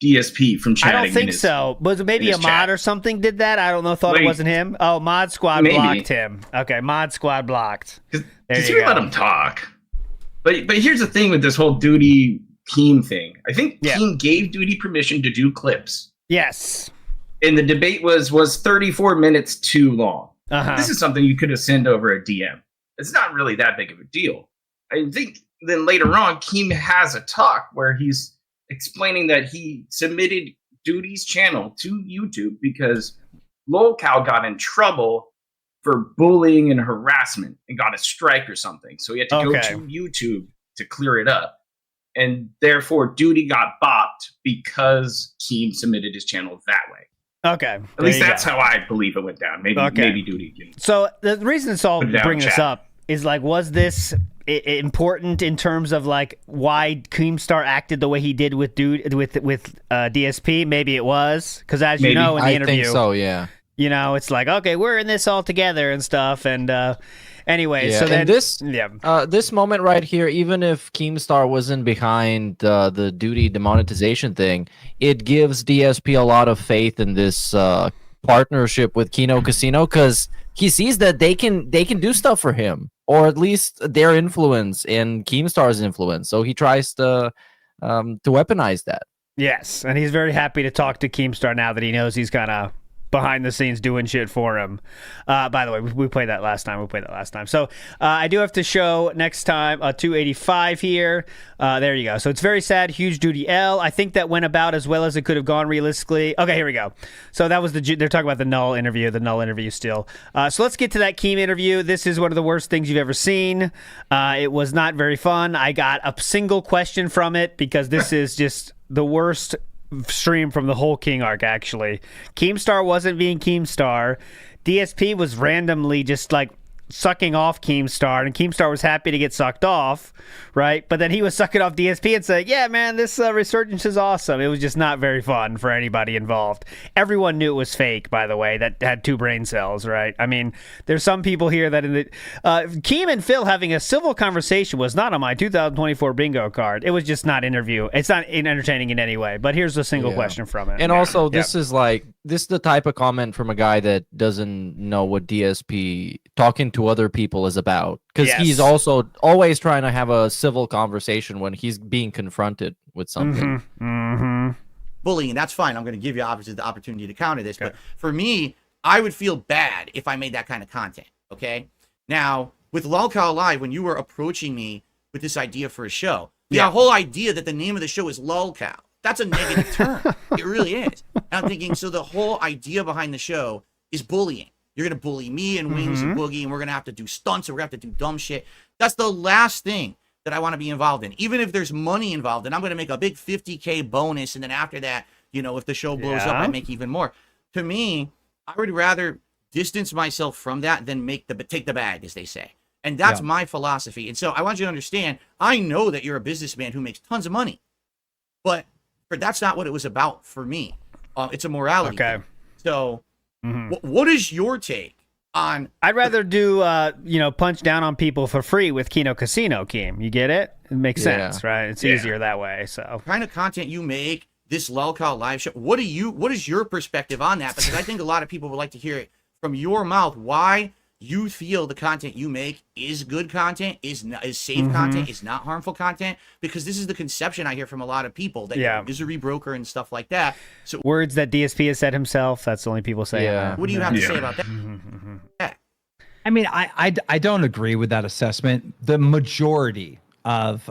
DSP from chatting. I don't think so. Was it maybe a mod or something did that? I don't know. Thought it wasn't him. Oh, Mod Squad blocked him. Okay, Mod Squad blocked. Because you let him talk. But here's the thing with this whole Duty Keem thing. I think Keem gave Duty permission to do clips. Yes. And the debate was 34 minutes too long. This is something you could have sent over a DM. It's not really that big of a deal. I think then later on, Keem has a talk where he's explaining that he submitted Duty's channel to YouTube because lolcow got in trouble for bullying and harassment and got a strike or something. So he had to go to YouTube to clear it up. And therefore, Duty got bopped because Keem submitted his channel that way. Okay. At least that's how I believe it went down. Maybe Duty can. So the reason it's all bringing this up is like, was this important in terms of like why Keemstar acted the way he did with DSP? Maybe it was because as you know in the interview, I think so, yeah. You know, it's like, okay, we're in this all together and stuff. And anyway, so then this moment right here, even if Keemstar wasn't behind the Duty demonetization thing, it gives DSP a lot of faith in this partnership with Kino Casino because he sees that they can do stuff for him, or at least their influence and Keemstar's influence. So he tries to weaponize that. Yes, and he's very happy to talk to Keemstar now that he knows he's kind of behind the scenes doing shit for him. By the way, we played that last time. So I do have to show next time 285 here. There you go. So it's very sad. Huge Duty L. I think that went about as well as it could have gone realistically. Okay, here we go. So that was they're talking about the null interview still. So let's get to that Keem interview. This is one of the worst things you've ever seen. It was not very fun. I got a single question from it because this is just the worst stream from the whole King arc, actually. Keemstar wasn't being Keemstar. DSP was randomly just like sucking off Keemstar, and Keemstar was happy to get sucked off, right? But then he was sucking off DSP and saying, yeah, man, this resurgence is awesome. It was just not very fun for anybody involved. Everyone knew it was fake, by the way, that had 2 brain cells, right? I mean, there's some people here that in the Keem and Phil having a civil conversation was not on my 2024 bingo card. It was just not interview. It's not entertaining in any way, but here's a single question from it. And also, this is the type of comment from a guy that doesn't know what DSP talking to other people is about, because he's also always trying to have a civil conversation when he's being confronted with something. Bullying, that's fine. I'm going to give you the opportunity to counter this, but for me, I would feel bad if I made that kind of content. Okay, now with lolcow Live, when you were approaching me with this idea for a show, the whole idea that the name of the show is lolcow, that's a negative term. It really is. And I'm thinking, so the whole idea behind the show is bullying. You're going to bully me and Wings and Boogie, and we're going to have to do stunts, and we're going to have to do dumb shit. That's the last thing that I want to be involved in, even if there's money involved, and I'm going to make a big 50K bonus, and then after that, you know, if the show blows up, I make even more. To me, I would rather distance myself from that than take the bag, as they say. And that's my philosophy. And so I want you to understand, I know that you're a businessman who makes tons of money, but that's not what it was about for me. It's a morality thing. So what is your take on... I'd rather do, punch down on people for free with Kino Casino, Keem. You get it? It makes sense, right? It's easier that way. So kind of content you make, this Lolcow live show, what is your perspective on that? Because I think a lot of people would like to hear it from your mouth, why you feel the content you make is good content, is safe content, is not harmful content, because this is the conception I hear from a lot of people that you're a misery broker and stuff like that. So words that DSP has said himself, that's the only people saying that. What do you have to say about that? I mean, I don't agree with that assessment. The majority of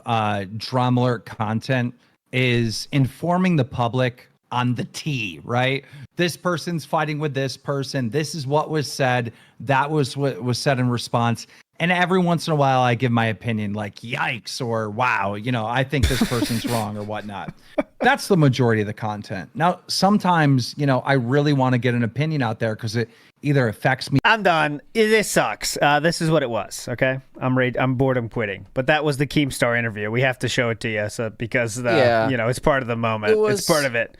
Drama Alert content is informing the public on the T, right? This person's fighting with this person. This is what was said. That was what was said in response. And every once in a while, I give my opinion, like, yikes, or wow, I think this person's wrong or whatnot. That's the majority of the content. Now, sometimes, I really want to get an opinion out there because it either affects me. I'm done. This sucks. This is what it was. Okay, I'm bored. I'm quitting. But that was the Keemstar interview. We have to show it to you, because it's part of the moment. It's part of it.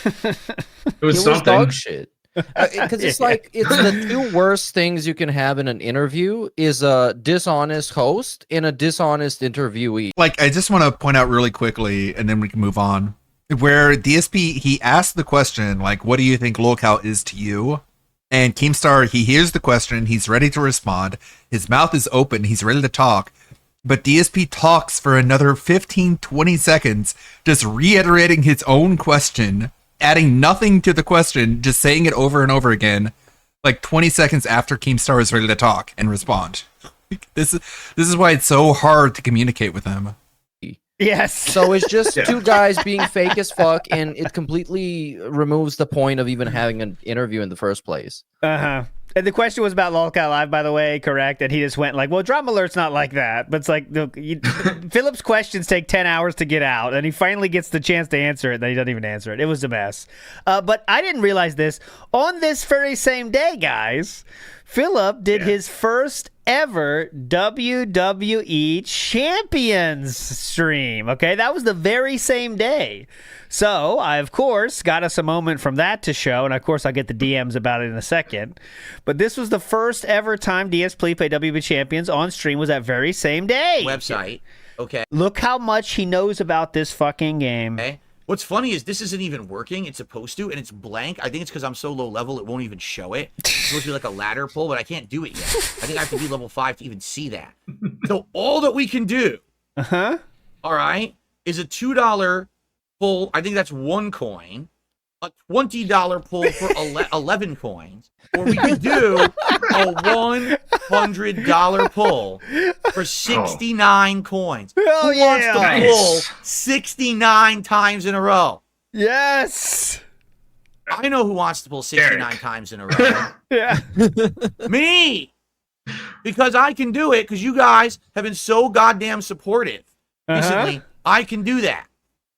It was dog shit. Because it's like, it's the two worst things you can have in an interview is a dishonest host and a dishonest interviewee. Like, I just want to point out really quickly, and then we can move on, where DSP, he asked the question, like, what do you think Lolcow is to you? And Keemstar, he hears the question, he's ready to respond, his mouth is open, he's ready to talk, but DSP talks for another 15-20 seconds, just reiterating his own question, adding nothing to the question, just saying it over and over again, like 20 seconds after Keemstar is ready to talk and respond. This is why it's so hard to communicate with him. Yes. So it's just two guys being fake as fuck, and it completely removes the point of even having an interview in the first place. And the question was about Lolcow Live, by the way, correct? And he just went like, well, Drama Alert's not like that. But it's like, Philip's questions take 10 hours to get out, and he finally gets the chance to answer it, and then he doesn't even answer it. It was a mess. But I didn't realize this. On this very same day, guys, Philip did his first ever WWE Champions stream. Okay, that was the very same day. So I, of course, got us a moment from that to show, and of course I'll get the DMs about it in a second. But this was the first ever time DSP played WWE Champions on stream, was that very same day. Website. Okay. Look how much he knows about this fucking game. Okay. What's funny is this isn't even working. It's supposed to, and it's blank. I think it's because I'm so low level, it won't even show it. It's supposed to be like a ladder pull, but I can't do it yet. I think I have to be level 5 to even see that. So all that we can do, all right, is a $2 pull. I think that's 1 coin. A $20 pull for 11 coins. Or we could do a $100 pull for 69 coins. Who wants to pull 69 times in a row? Yes. I know who wants to pull 69 times in a row. Me. Because I can do it, because you guys have been so goddamn supportive recently. I can do that.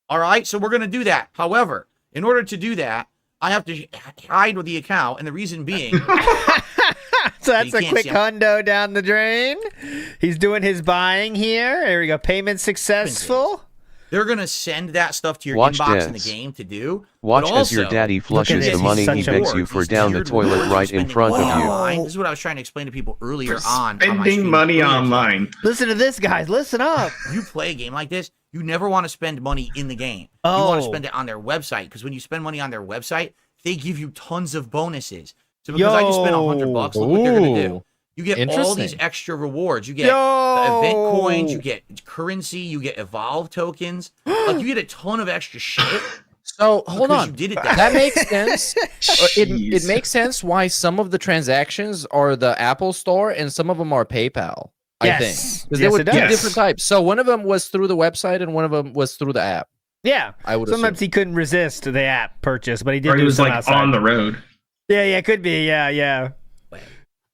All right? So we're going to do that. However, in order to do that, I have to hide with the account, and the reason being... So that's a quick hundo down the drain. He's doing his buying here. There we go. Payment successful. They're going to send that stuff to your Watch inbox in this. the game to do. Watch as your daddy flushes the money he begs you for down the toilet right in front of you. This is what I was trying to explain to people earlier on. Spending money online. Listen to this, guys. Listen up. You play a game like this, you never want to spend money in the game. You want to spend it on their website, because when you spend money on their website, they give you tons of bonuses. So because I just spent $100, look what they're going to do. You get all these extra rewards. You get the event coins, you get currency, you get evolve tokens. Like, you get a ton of extra shit. So hold on, you did it that makes sense. It makes sense why some of the transactions are the Apple Store and some of them are PayPal. I think because they were two different types. So one of them was through the website and one of them was through the app. Yeah, I would. Sometimes he couldn't resist the app purchase, but he did. Or he do was some like outside. on the road. Yeah, it could be. Yeah.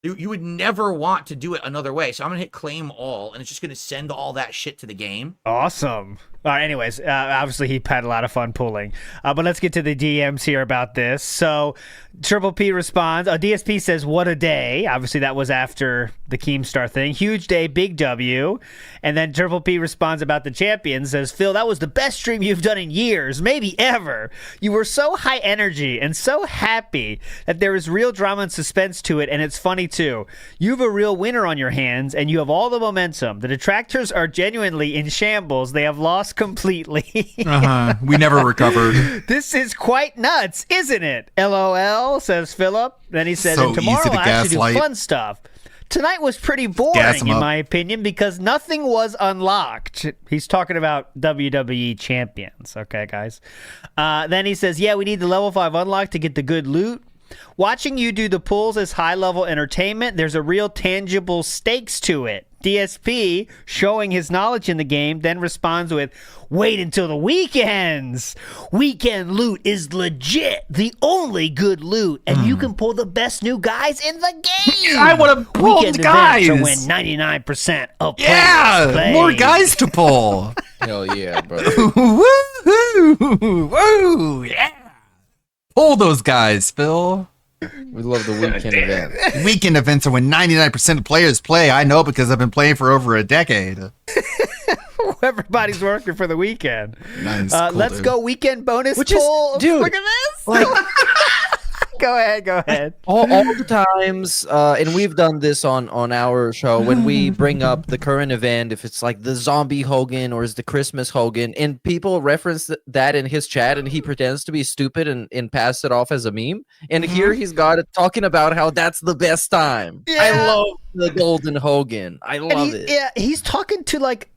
You would never want to do it another way. So I'm gonna hit claim all, and it's just gonna send all that shit to the game. Awesome. All right, anyways, obviously he had a lot of fun pulling. But let's get to the DMs here about this. So Triple P responds, DSP says, what a day. Obviously that was after the Keemstar thing. Huge day, big W. And then Triple P responds about the champions, says, Phil, that was the best stream you've done in years, maybe ever. You were so high energy and so happy that there is real drama and suspense to it, and it's funny too. You have a real winner on your hands, and you have all the momentum. The detractors are genuinely in shambles. They have lost completely. We never recovered. This is quite nuts, isn't it? LOL, says Philip. Then he says, So and tomorrow easy to I'll actually gaslight. do fun stuff. Tonight was pretty Gas boring, 'em in up. my opinion, because nothing was unlocked. He's talking about WWE champions. Okay, guys. Then he says, yeah, we need the level 5 unlock to get the good loot. Watching you do the pulls is high-level entertainment. There's a real tangible stakes to it. DSP, showing his knowledge in the game, then responds with, wait until the weekends. Weekend loot is legit. The only good loot. And you can pull the best new guys in the game. I want to pull Weekend guys. events are when 99% of players Yeah, play. more guys to pull. Hell yeah, bro. Woo! Woo! Yeah. Pull those guys, Phil. We love the weekend event. Weekend events are when 99% of players play. I know because I've been playing for over a decade. Everybody's working for the weekend. Nice. Let's dude. go weekend bonus Which is- pull. dude, Look at this. like- Go ahead. all the times, and we've done this on our show when we bring up the current event, if it's like the zombie Hogan or is the Christmas Hogan, and people reference that in his chat, and he pretends to be stupid and pass it off as a meme. And here he's got it talking about how that's the best time. Yeah. I love the Golden Hogan. I love it. Yeah, he's talking to like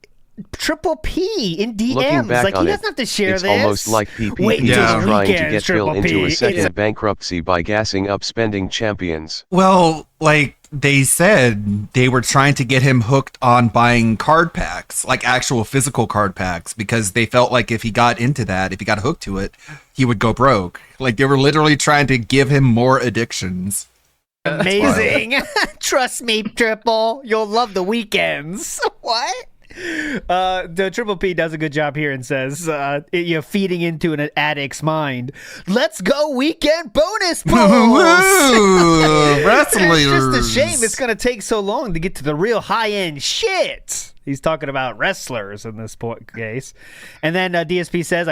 Triple P in DMs. Looking back Like on he it, doesn't have to share it's this. almost like PPP Wait is until the trying to weekends, get Phil Triple into P. a second It's- bankruptcy by gassing up spending champions. Well, like they said, they were trying to get him hooked on buying card packs, like actual physical card packs, because they felt like if he got into that, if he got hooked to it, he would go broke. Like they were literally trying to give him more addictions. Amazing. Trust me, Triple. You'll love the weekends. What? The Triple P does a good job here and says, you're feeding into an addict's mind. Let's go weekend bonus pulls. Woo! Wrestlers. It's just a shame it's going to take so long to get to the real high-end shit. He's talking about wrestlers in this case. And then DSP says,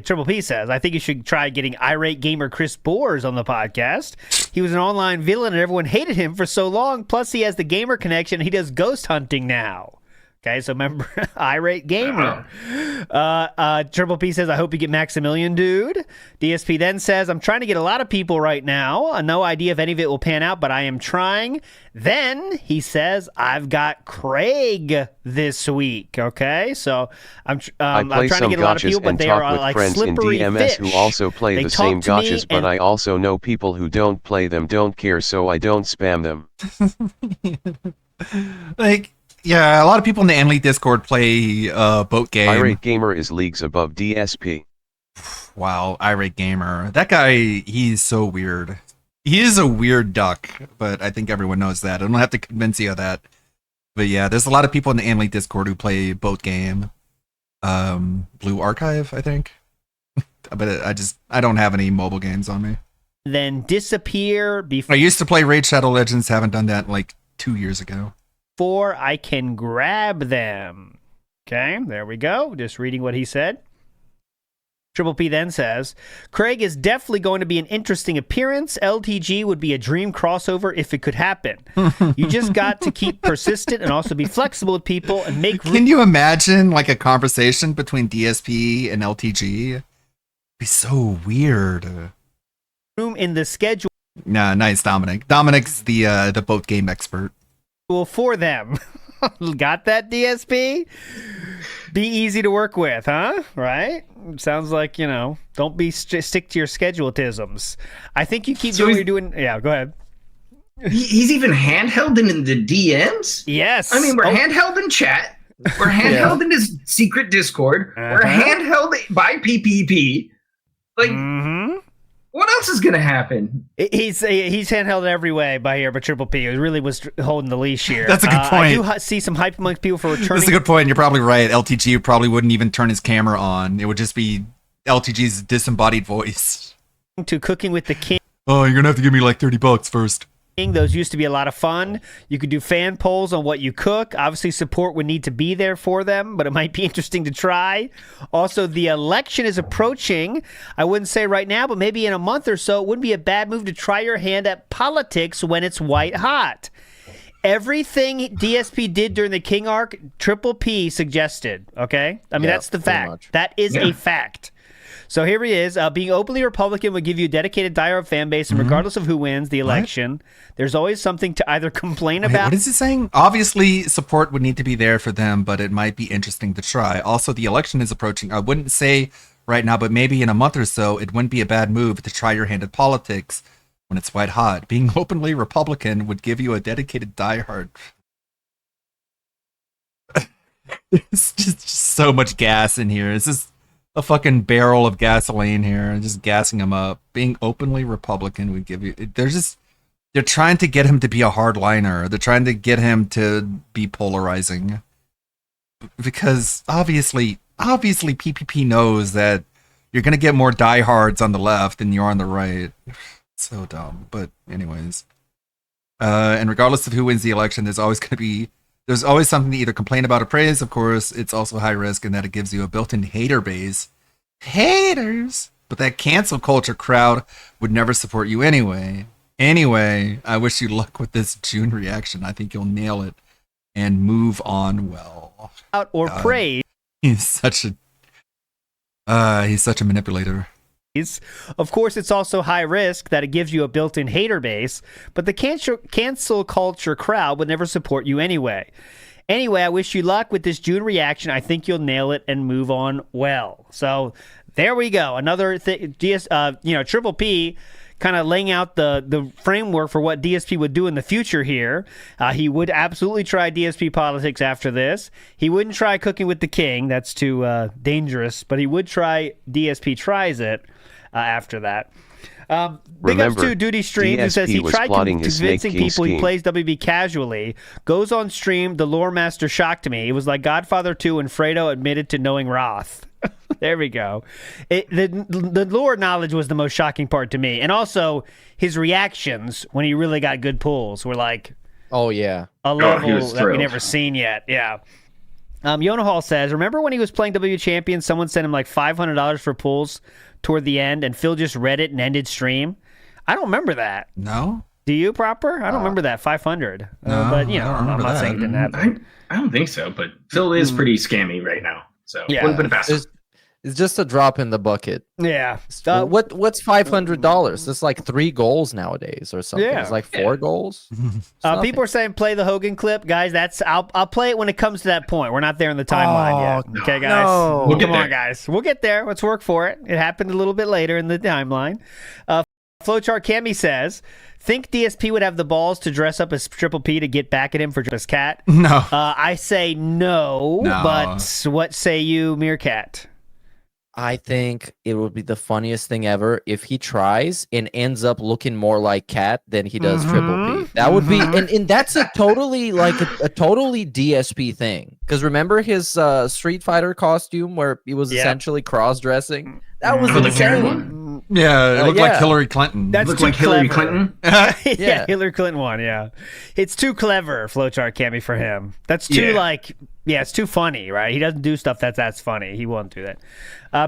Triple P says, I think you should try getting irate gamer Chris Boers on the podcast. He was an online villain and everyone hated him for so long. Plus he has the gamer connection. He does ghost hunting now. Okay, so remember, irate gamer. Triple P says, I hope you get Maximilian, dude. DSP then says, I'm trying to get a lot of people right now. No idea if any of it will pan out, but I am trying. Then he says, I've got Craig this week. Okay, so I'm trying to get a lot of people, but they are like friends in slippery DMS fish. who also play They the talk same to me gotchas, but and- I also know people who don't play them don't care, so I don't spam them. Like, yeah, a lot of people in the Anley Discord play boat game. Irate Gamer is leagues above DSP. Wow, Irate Gamer. That guy, he's so weird. He is a weird duck, but I think everyone knows that. I don't have to convince you of that. But yeah, there's a lot of people in the Anley Discord who play boat game. Blue Archive, I think. But I don't have any mobile games on me. Then disappear before I used to play Raid Shadow Legends, haven't done that like 2 years ago. I can grab them. Okay, there we go. Just reading what he said. Triple P then says, Craig is definitely going to be an interesting appearance. LTG would be a dream crossover if it could happen. You just got to keep persistent and also be flexible with people and make Can you imagine like a conversation between DSP and LTG? It'd be so weird. room in the schedule Nah, nice, Dominic. Dominic's the boat game expert. for them. Got that, DSP? Be easy to work with, huh? Right? Sounds like, don't be stick to your schedule-tisms. I think you keep doing what you're doing. Yeah, go ahead. He's even handheld in the DMs? Yes. I mean, we're handheld in chat. We're handheld in his secret Discord. We're handheld by PPP. Like, what else is gonna happen? He's handheld every way by here, but Triple P really was holding the leash here. That's a good point. I do see some hype amongst people for returning. That's a good point. You're probably right. LTG probably wouldn't even turn his camera on. It would just be LTG's disembodied voice. To Cooking with the King. Oh, you're gonna have to give me like $30 first. Those used to be a lot of fun. You could do fan polls on what you cook. Obviously, support would need to be there for them, but it might be interesting to try. Also, the election is approaching. I wouldn't say right now, but maybe in a month or so, it wouldn't be a bad move to try your hand at politics when it's white hot. Everything DSP did during the King arc, Triple P suggested, okay? I mean, that's the fact. That is a fact. So here he is. Being openly Republican would give you a dedicated diehard fan base, and regardless of who wins the election, there's always something to either complain about. What is it saying? Obviously, support would need to be there for them, but it might be interesting to try. Also, the election is approaching. I wouldn't say right now, but maybe in a month or so, it wouldn't be a bad move to try your hand at politics when it's white hot. Being openly Republican would give you a dedicated diehard. It's just so much gas in here. It's just a fucking barrel of gasoline here and just gassing him up. Being openly Republican would give you... They're trying to get him to be a hardliner. They're trying to get him to be polarizing. Because obviously PPP knows that you're going to get more diehards on the left than you're on the right. So dumb. But anyways. And regardless of who wins the election, there's always something to either complain about or praise. Of course, it's also high risk in that it gives you a built-in hater base. Haters! But that cancel culture crowd would never support you anyway. Anyway, I wish you luck with this June reaction. I think you'll nail it and move on well. Or praise. He's such a manipulator. Of course, it's also high risk that it gives you a built-in hater base, but the cancel culture crowd would never support you anyway. Anyway, I wish you luck with this June reaction. I think you'll nail it and move on well. So there we go. Another thing, Triple P kind of laying out the framework for what DSP would do in the future here. He would absolutely try DSP politics after this. He wouldn't try Cooking with the King. That's too dangerous. But he would try DSP tries it after that. Big ups to Duty Stream, who says he tried convincing people he plays WB casually. Goes on stream, the lore master shocked me. It was like Godfather 2 and Fredo admitted to knowing Roth. There we go. The lore knowledge was the most shocking part to me. And also, his reactions when he really got good pulls were like... Oh, yeah. A level that we never seen yet. Yeah. Yona Hall says, remember when he was playing W Champion, someone sent him like $500 for pulls toward the end, and Phil just read it and ended stream? I don't remember that. No? Do you, Proper? I don't remember that. 500. No, but, I'm not saying it didn't happen. I don't think so, but Phil is pretty scammy right now. So, wouldn't put it past him. It's just a drop in the bucket. Yeah. What's $500? It's like 3 goals nowadays or something. Yeah. It's like 4 goals. People are saying play the Hogan clip, guys. I'll play it when it comes to that point. We're not there in the timeline yet. Okay, guys. No. We'll get Come there. on, guys. We'll get there. Let's work for it. It happened a little bit later in the timeline. Flowchart Cammy says, think DSP would have the balls to dress up as Triple P to get back at him for his cat? No. I say no, but what say you, Meerkat? I think it would be the funniest thing ever if he tries and ends up looking more like Cat than he does Triple P. That would be, and that's a totally a totally DSP thing. Because remember his Street Fighter costume where he was essentially cross-dressing? That was insane. Yeah, it looked like Hillary Clinton. That's looked too like Hillary clever. Clinton. Yeah, Hillary Clinton won. Yeah, it's too clever, Flowchart Cammy, for him. That's too it's too funny, right? He doesn't do stuff that's funny. He won't do that.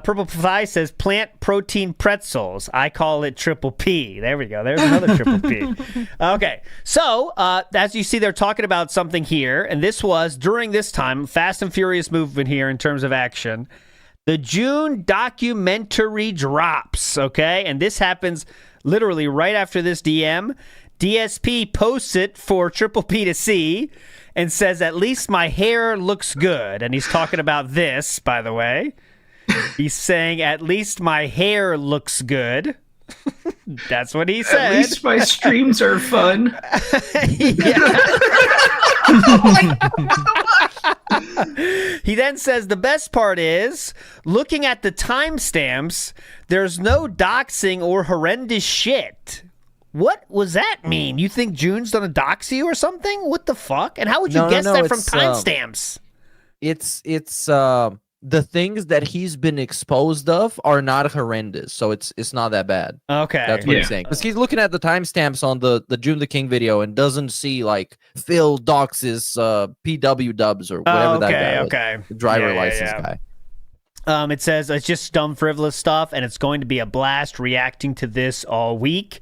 Purple Pie says plant protein pretzels. I call it Triple P. There we go. There's another Triple P. Okay, so as you see, they're talking about something here, and this was during this time, Fast and Furious movement here in terms of action. The June documentary drops, okay? And this happens literally right after this DM. DSP posts it for Triple P to see and says, at least my hair looks good. And he's talking about this, by the way. He's saying, at least my hair looks good. That's what he said. At least my streams are fun. Yeah. Like, what the fuck? He then says the best part is looking at the timestamps, there's no doxing or horrendous shit. What was that mean? You think June's gonna dox you or something? What the fuck? And how would you guess that from timestamps? It's the things that he's been exposed of are not horrendous, so it's not that bad. Okay, that's what he's saying. Because he's looking at the timestamps on the June the King video and doesn't see like Phil Dox's PW dubs or whatever that guy was, the driver license guy. It says it's just dumb, frivolous stuff, and it's going to be a blast reacting to this all week.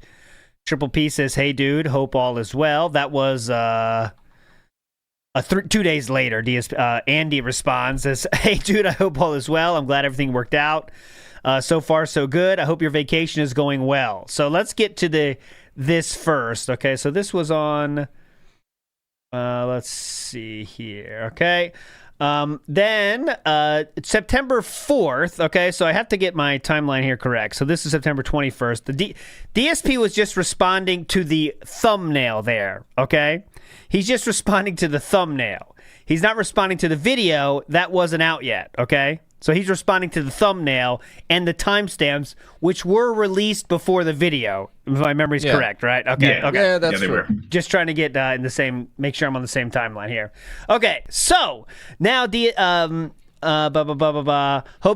Triple P says, "Hey, dude, hope all is well." That was 2 days later. Andy responds, says, "Hey, dude, I hope all is well. I'm glad everything worked out. So far, so good. I hope your vacation is going well." So let's get to this first. Okay, so this was on. Let's see here. Okay. Then September 4th, okay, so I have to get my timeline here correct. So this is September 21st. The DSP was just responding to the thumbnail there, okay? He's just responding to the thumbnail. He's not responding to the video. That wasn't out yet, okay? So he's responding to the thumbnail and the timestamps, which were released before the video. If my memory's correct, right? Okay. Yeah, okay. yeah, that's true. Just trying to get in the same, make sure I'm on the same timeline here. Okay, so now hope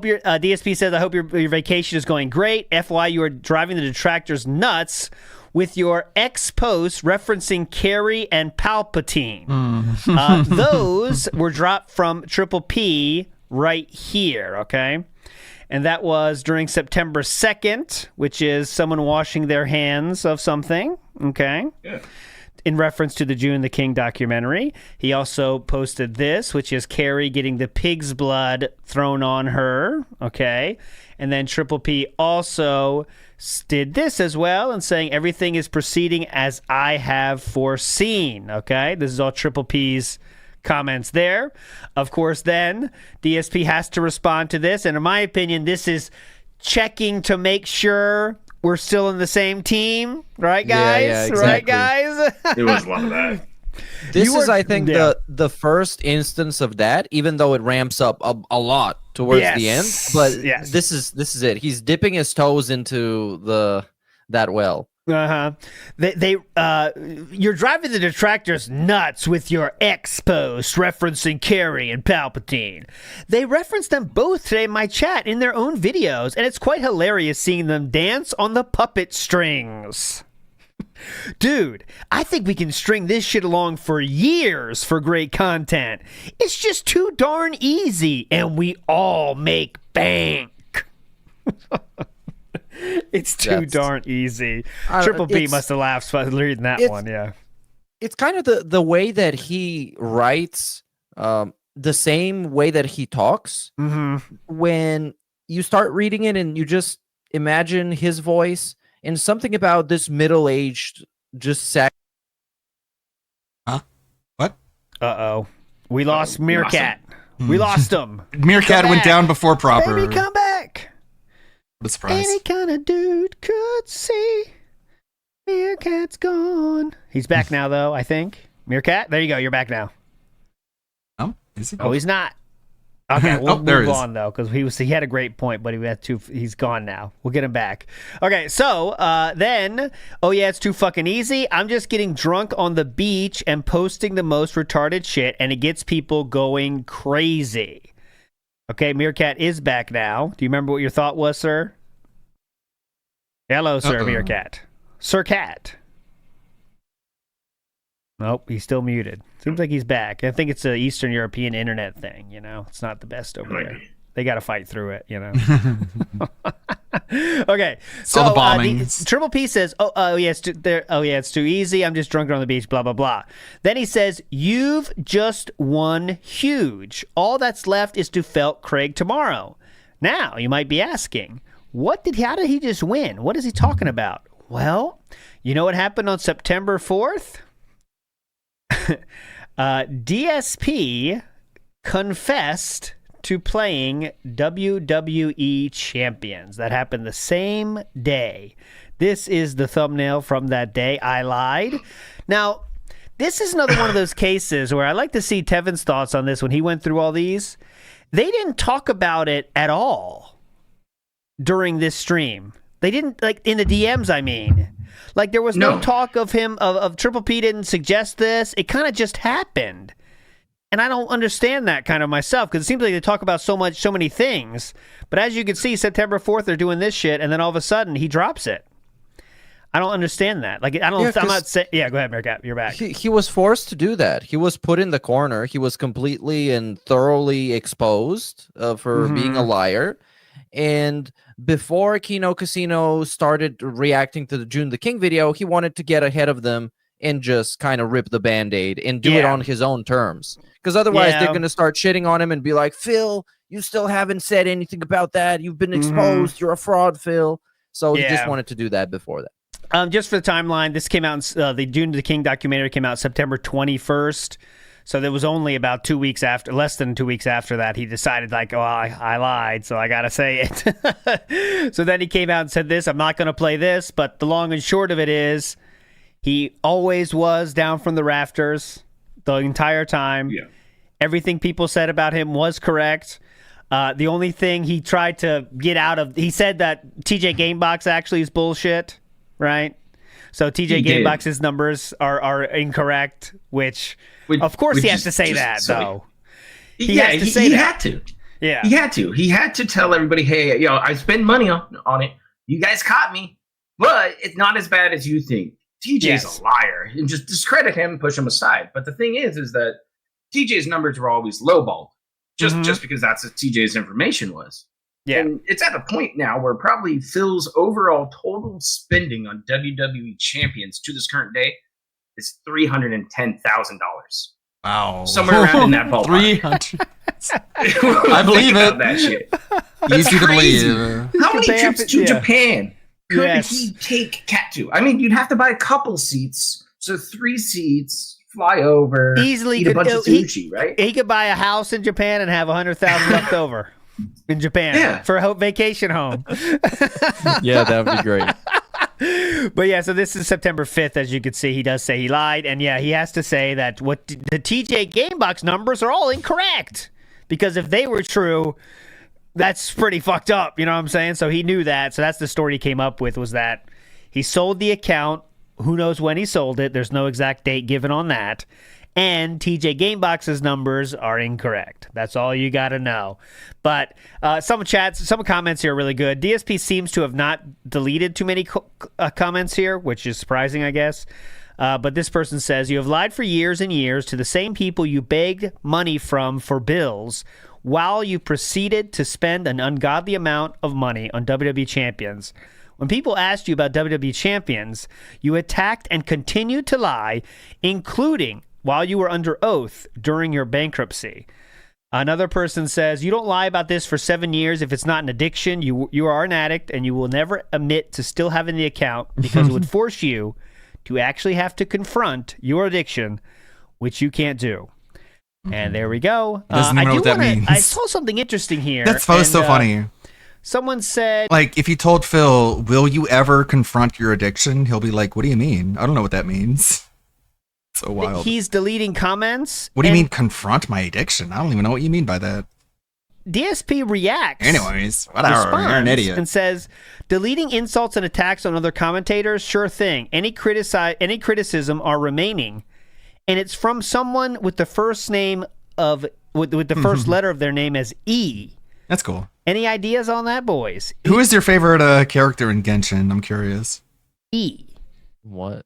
your DSP says, "I hope your vacation is going great. FY, you are driving the detractors nuts with your ex posts referencing Carrie and Palpatine." Those were dropped from Triple P right here, okay? And that was during September 2nd, which is someone washing their hands of something, okay? Yeah. In reference to the June the King documentary. He also posted this, which is Carrie getting the pig's blood thrown on her, okay? And then Triple P also did this as well and saying everything is proceeding as I have foreseen, okay? This is all Triple P's comments there. Of course, then DSP has to respond to this, and in my opinion, this is checking to make sure we're still in the same team, right, guys? Yeah, exactly. Right, guys? There was a lot of that. This is, I think, the first instance of that, even though it ramps up a lot towards the end. But this is it. He's dipping his toes into that well. You're driving the detractors nuts with your ex post referencing Carrie and Palpatine. They reference them both today in my chat in their own videos, and it's quite hilarious seeing them dance on the puppet strings. Dude, I think we can string this shit along for years for great content. It's just too darn easy, and we all make bank. It's too darn easy. Triple B must have laughed reading that one, yeah. It's kind of the way that he writes, the same way that he talks. When you start reading it and you just imagine his voice and something about this middle-aged, just sack. Huh? What? Uh-oh. We lost Meerkat. We lost him. Meerkat went down before proper. Baby, come back. What a surprise. Any kind of dude could see Meerkat's gone. He's back now, though, I think. Meerkat, there you go. You're back now. Is he? Oh, he's not. Okay, we'll there move he is. on, though, because he had a great point, but he's gone now. We'll get him back. Okay, so then, oh yeah, it's too fucking easy. I'm just getting drunk on the beach and posting the most retarded shit, and it gets people going crazy. Okay, Meerkat is back now. Do you remember what your thought was, sir? Hello, sir, Meerkat. Sir Cat. Nope, he's still muted. Seems like he's back. I think it's an Eastern European internet thing, you know? It's not the best over there. They got to fight through it, you know? Okay, so all the bombings. Triple P says, it's too easy. I'm just drunk on the beach, blah, blah, blah. Then he says, you've just won huge. All that's left is to felt Craig tomorrow. Now, you might be asking, how did he just win? What is he talking about? Well, you know what happened on September 4th? DSP confessed to playing WWE Champions. That happened the same day. This is the thumbnail from that day. I lied. Now, This is another one of those cases where I like to see Tevin's thoughts on this when he went through all these. They didn't talk about it at all during this stream. They didn't, like, in the DMs, I mean. Like, there was no talk of him, of Triple P didn't suggest this. It kind of just happened. And I don't understand that kind of myself, because it seems like they talk about so many things. But as you can see, September 4th, they're doing this shit, and then all of a sudden, he drops it. I don't understand that. Like, I don't. Yeah, I'm not saying. Yeah, go ahead, Meerkat. You're back. He was forced to do that. He was put in the corner. He was completely and thoroughly exposed for being a liar. And before Kino Casino started reacting to the June the King video, he wanted to get ahead of them and just kind of rip the Band-Aid and do it on his own terms. Because otherwise, they're going to start shitting on him and be like, Phil, you still haven't said anything about that. You've been exposed. You're a fraud, Phil. So he just wanted to do that before that. Just for the timeline, this came out, the June the King documentary came out September 21st. So there was only about 2 weeks after, less than 2 weeks after that, he decided, like, oh, I lied, so I got to say it. So then he came out and said this, I'm not going to play this, but the long and short of it is he always was down from the rafters the entire time. Yeah. Everything people said about him was correct. The only thing he tried to get out of, he said that TJ Gamebox actually is bullshit. Right? So TJ Gamebox's numbers are incorrect, which of course he has to say that, though. He had to. Yeah. He had to. He had to tell everybody, hey, I spend money on it. You guys caught me. But it's not as bad as you think. TJ's a liar. And just discredit him and push him aside. But the thing is that TJ's numbers were always lowballed. Just because that's what TJ's information was. Yeah. And it's at a point now where probably Phil's overall total spending on WWE champions to this current day is $310,000. Wow. Somewhere around in that ballpark. 300. I believe it. That shit. Easy to believe. How many trips to Japan could he take Cat to? I mean, you'd have to buy a couple seats. So 3 seats, fly over, easily eat a bunch of sushi, right? He could buy a house in Japan and have $100,000 left over. In Japan for a vacation home. Yeah, that would be great. But yeah, so this is September 5th. As you can see, he does say he lied. And yeah, he has to say that what the TJ Gamebox numbers are all incorrect. Because if they were true, that's pretty fucked up. You know what I'm saying? So he knew that. So that's the story he came up with, was that he sold the account. Who knows when he sold it? There's no exact date given on that. And TJ Gamebox's numbers are incorrect. That's all you got to know. But some comments here are really good. DSP seems to have not deleted too many comments here, which is surprising, I guess. But this person says, you have lied for years and years to the same people you begged money from for bills, while you proceeded to spend an ungodly amount of money on WWE champions. When people asked you about WWE champions, you attacked and continued to lie, including while you were under oath during your bankruptcy. Another person says, you don't lie about this for 7 years if it's not an addiction. You are an addict, and you will never admit to still having the account because it would force you to actually have to confront your addiction, which you can't do. And there we go. Doesn't even know what that means. I saw something interesting here. That's so funny. Someone said, like, if you told Phil, will you ever confront your addiction? He'll be like, what do you mean? I don't know what that means. So wild. He's deleting comments. What do you mean confront my addiction? I don't even know what you mean by that. DSP reacts. Anyways, whatever. You're an idiot. And says, deleting insults and attacks on other commentators, sure thing. Any criticism are remaining. And it's from someone with the first name of, with the first letter of their name as E. That's cool. Any ideas on that, boys? Who is your favorite character in Genshin? I'm curious. E. What?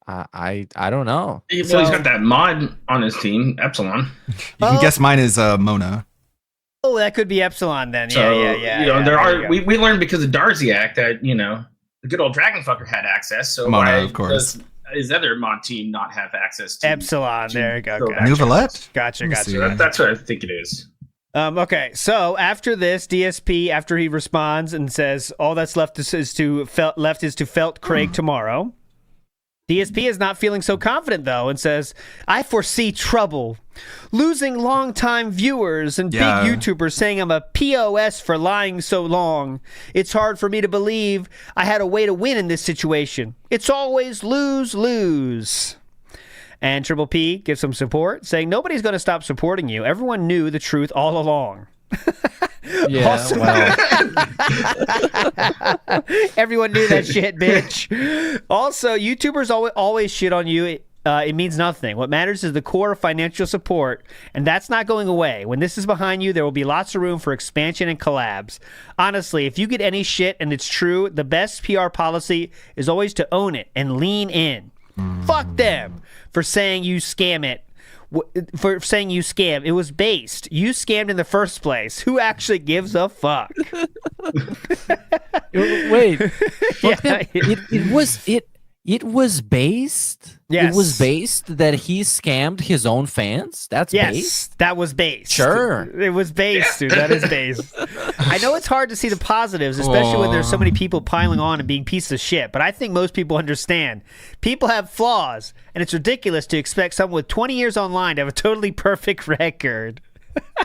I don't know. Well, he's got that mod on his team, Epsilon. You can guess mine is Mona. Oh, that could be Epsilon then. So, Yeah. We learned because of Darziak that, the good old Dragonfucker had access. So Mona, why of course. does his other mod team not have access to Epsilon? There you go. Nouvelette? Gotcha. That's what I think it is. Okay, so after this, DSP, after he responds and says all that's left is to Felt Craig tomorrow. DSP is not feeling so confident, though, and says, I foresee trouble. Losing longtime viewers and big YouTubers saying I'm a POS for lying so long. It's hard for me to believe I had a way to win in this situation. It's always lose-lose. And Triple P gives some support, saying nobody's going to stop supporting you. Everyone knew the truth all along. Yeah, Also- well. Everyone knew that shit, bitch. Also, YouTubers always shit on you. It means nothing. What matters is the core of financial support, and that's not going away. When this is behind you, there will be lots of room for expansion and collabs. Honestly, if you get any shit and it's true, the best PR policy is always to own it and lean in. Fuck them for saying you scam it. For saying you scam. It was based. You scammed in the first place. Who actually gives a fuck? Wait. Yeah. It was based? Yes. It was based that he scammed his own fans? That's Yes, based? that was based. Sure. It was based, dude. That is based. I know it's hard to see the positives, especially when there's so many people piling on and being pieces of shit, but I think most people understand. People have flaws, and it's ridiculous to expect someone with 20 years online to have a totally perfect record.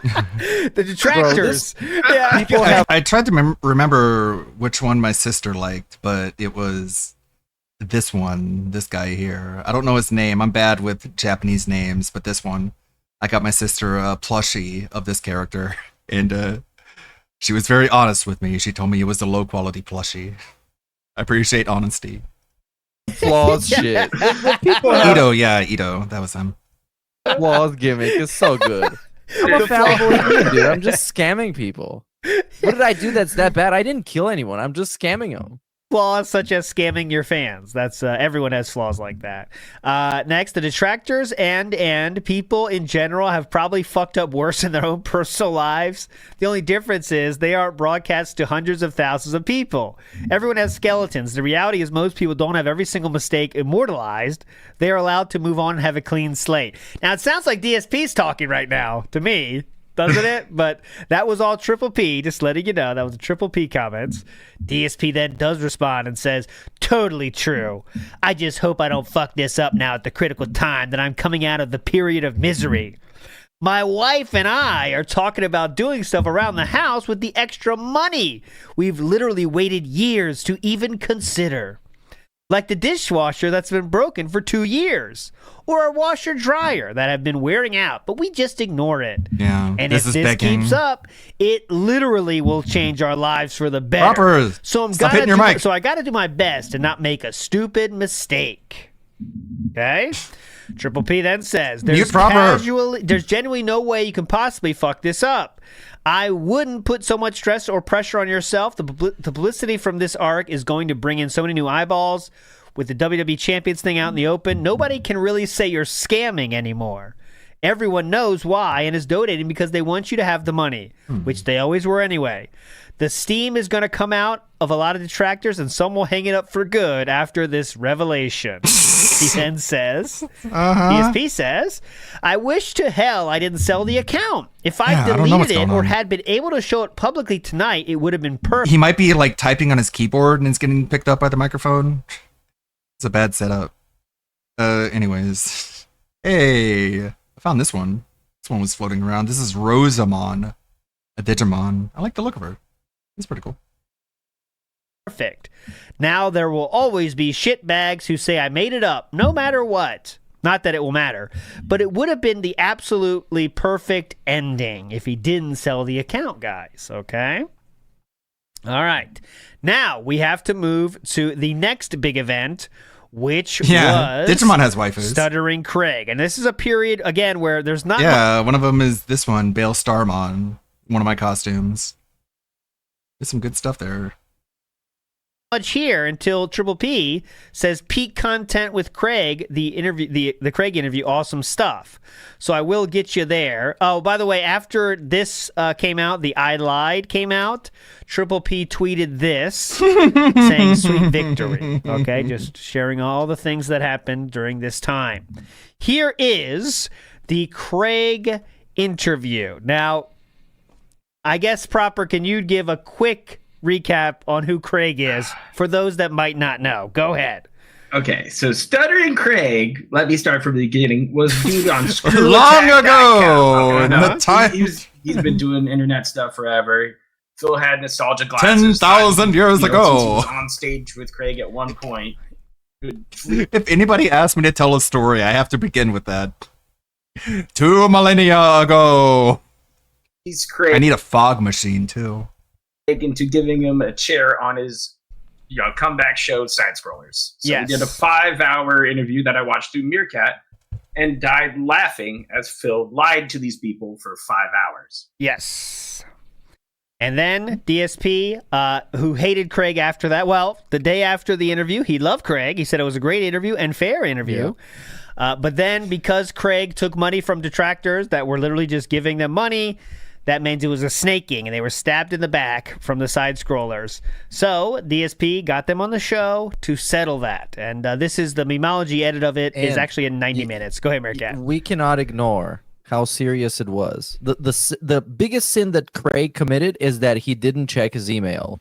The detractors. I tried to remember which one my sister liked, but it was this one, this guy here. I don't know his name. I'm bad with Japanese names, but this one, I got my sister a plushie of this character, and she was very honest with me. She told me it was a low quality plushie. I appreciate honesty. Flaws shit. Ito, that was him. Flaws gimmick is so good. I'm a fallible human, dude. I'm just scamming people. What did I do that's that bad? I didn't kill anyone. I'm just scamming them. Flaws such as scamming your fans. That's everyone has flaws like that. Next, the detractors and people in general have probably fucked up worse in their own personal lives. The only difference is they aren't broadcast to hundreds of thousands of people. Everyone has skeletons. The reality is most people don't have every single mistake immortalized. They are allowed to move on and have a clean slate. Now, it sounds like DSP's talking right now to me, doesn't it? But that was all Triple P, just letting you know. That was the Triple P comments. DSP then does respond and says, totally true. I just hope I don't fuck this up now at the critical time that I'm coming out of the period of misery. My wife and I are talking about doing stuff around the house with the extra money we've literally waited years to even consider. Like the dishwasher that's been broken for 2 years, or our washer dryer that have been wearing out, but we just ignore it. Yeah, and if this keeps up, it literally will change our lives for the better. Roppers, so I got to do my best to not make a stupid mistake. Okay. Triple P then says, there's genuinely no way you can possibly fuck this up. I wouldn't put so much stress or pressure on yourself. The publicity from this arc is going to bring in so many new eyeballs. With the WWE Champions thing out in the open, nobody can really say you're scamming anymore. Everyone knows why and is donating because they want you to have the money, which they always were anyway. The steam is going to come out of a lot of detractors, and some will hang it up for good after this revelation. He then says, DSP says, I wish to hell I didn't sell the account. If I deleted it or had been able to show it publicly tonight, it would have been perfect. He might be like typing on his keyboard and it's getting picked up by the microphone. It's a bad setup. Anyways. Hey, I found this one. This one was floating around. This is Rosamon, a Digimon. I like the look of her. It's pretty cool. Perfect. Now there will always be shitbags who say I made it up, no matter what. Not that it will matter, but it would have been the absolutely perfect ending if he didn't sell the account, guys. Okay? All right. Now we have to move to the next big event, which was Digimon has waifus. Stuttering Craig. And this is a period, again, where there's not... Yeah, one of them is this one, Bale Starmon, one of my costumes. There's some good stuff there. Much here until Triple P says peak content with Craig, the interview, the Craig interview, awesome stuff. So I will get you there. Oh, by the way, after this came out, the I Lied came out. Triple P tweeted this saying sweet victory. Okay, just sharing all the things that happened during this time. Here is the Craig interview. Now, I guess proper, can you give a quick recap on who Craig is for those that might not know? Go ahead. Okay, so Stuttering Craig, let me start from the beginning, was dude on long ago. In the time he's been doing internet stuff forever. Phil had nostalgia glasses 10,000 years ago. Since he was on stage with Craig at one point. It If anybody asks me to tell a story, I have to begin with that. 2 millennia ago. He's crazy. I need a fog machine too. Into giving him a chair on his comeback show Side Scrollers. So Yes. we did a 5-hour interview that I watched through Meerkat and died laughing as Phil lied to these people for 5 hours. Yes. And then DSP, who hated Craig after that. Well, the day after the interview, he loved Craig. He said it was a great interview and fair interview. But then because Craig took money from detractors that were literally just giving them money, that meant it was a snaking, and they were stabbed in the back from the side scrollers. So DSP got them on the show to settle that. And this is the memology edit of it is And actually in 90 minutes. Go ahead, Meerkat. We cannot ignore how serious it was. The biggest sin that Craig committed is that he didn't check his email.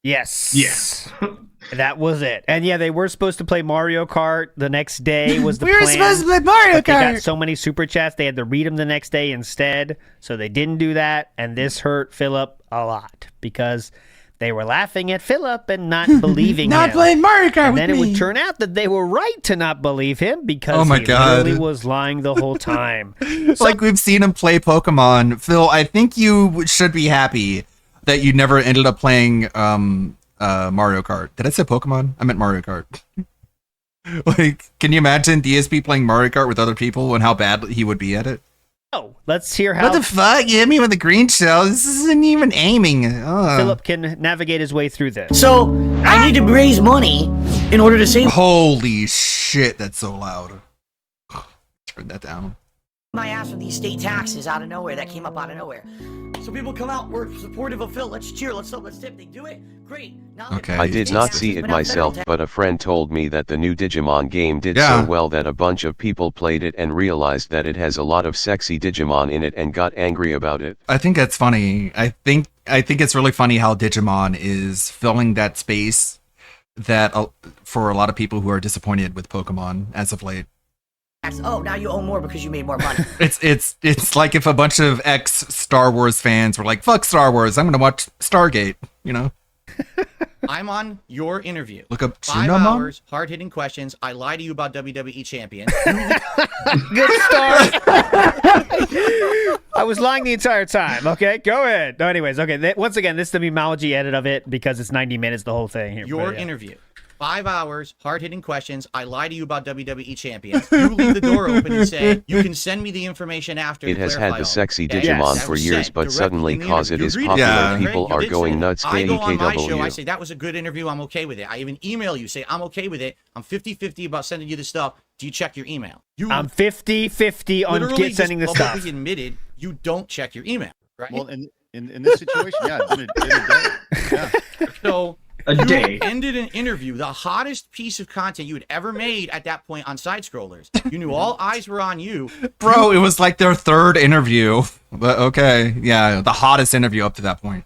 Yes. Yes. That was it. And yeah, they were supposed to play Mario Kart the next day was the We were plan. supposed to play Mario But they got Kart. so many super chats, they had to read them the next day instead. So they didn't do that. And this hurt Philip a lot because they were laughing at Philip and not believing Not him. playing Mario Kart And with then it me. would turn out that they were right to not believe him because Oh my he God. literally was lying the whole time. Like we've seen him play Pokemon. Phil, I think you should be happy that you never ended up playing Mario Kart. Did I say Pokemon? I meant Mario Kart. Like, can you imagine DSP playing Mario Kart with other people and how bad he would be at it? Oh, let's hear how What the fuck? You hit me with the green shell. This isn't even aiming. Philip can navigate his way through this. So, I need to raise money in order to save Holy shit, that's so loud. Turn that down. my ass with these state taxes out of nowhere that came up out of nowhere. So people come out, we're supportive of Phil, let's cheer, let's tip, they do it, great. Now they're Okay. I did not see it myself, but a friend told me that the new Digimon game did so well that a bunch of people played it and realized that it has a lot of sexy Digimon in it and got angry about it. I think that's funny. I think it's really funny how Digimon is filling that space that for a lot of people who are disappointed with Pokemon as of late. Oh, now you owe more because you made more money. It's like if a bunch of ex Star Wars fans were like, "Fuck Star Wars, I'm gonna watch Stargate," you know? I'm on your interview. Look up 5 Tsunomon? hours, hard-hitting questions. I lie to you about WWE champion. Good start. I was lying the entire time. Okay, go ahead. No, anyways, okay. Once again, this is the memology edit of it because it's 90 minutes, the whole thing here. Your But, yeah. interview. 5 hours, hard-hitting questions. I lie to you about WWE champions. You leave the door open and say, you can send me the information after. It to has clarify had the all sexy that." Digimon That for was years, said but directly suddenly in the cause it interview. is You agreed popular, to that. people You are did going say nuts, that. I go on my show, I KEKW. say, that was a good interview, I'm okay with it. I even email you, say, I'm okay with it. I'm 50-50 about sending you the stuff. Do you check your email? I'm 50-50 on literally sending the just stuff. publicly admitted you don't check your email, right? Well, in this situation, yeah, it's been a day. Yeah. So A you day. ended an interview, the hottest piece of content you had ever made at that point on Side Scrollers. You knew all eyes were on you. Bro, it was like their third interview. But okay, yeah, the hottest interview up to that point.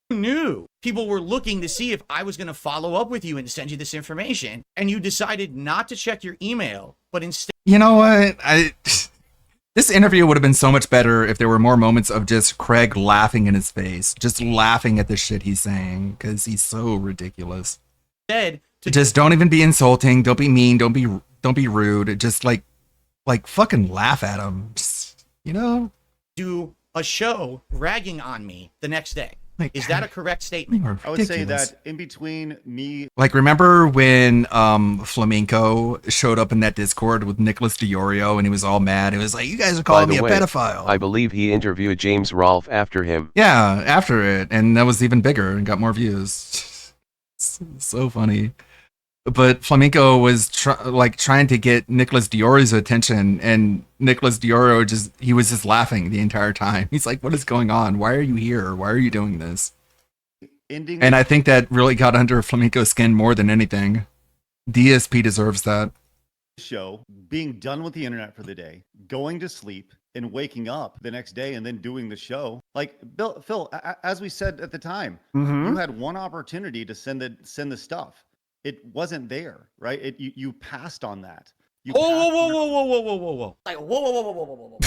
You knew people were looking to see if I was going to follow up with you and send you this information, and you decided not to check your email, but instead. You know what? This interview would have been so much better if there were more moments of just Craig laughing in his face, just laughing at the shit he's saying, because he's so ridiculous. Just don't even be insulting, don't be mean, don't be rude. Just like fucking laugh at him. Just, you know? Do a show ragging on me the next day. Is that a correct statement? I would say that in between me. Like, remember when Flamenco showed up in that Discord with Nicholas DiOrio and he was all mad? It was like, you guys are By calling the me a way, pedophile. I believe he interviewed James Rolfe after him. Yeah, after it. And that was even bigger and got more views. So funny. But Flamenco was trying to get Nicholas Diorio's attention, and Nicholas Diorio he was just laughing the entire time. He's like, what is going on? Why are you here? Why are you doing this? And I think that really got under Flamenco's skin more than anything. DSP deserves that. Show, being done with the internet for the day, going to sleep, and waking up the next day and then doing the show. Like Phil, as we said at the time, you had one opportunity to send the stuff. It wasn't there, right? You passed on that. Whoa. Like, whoa.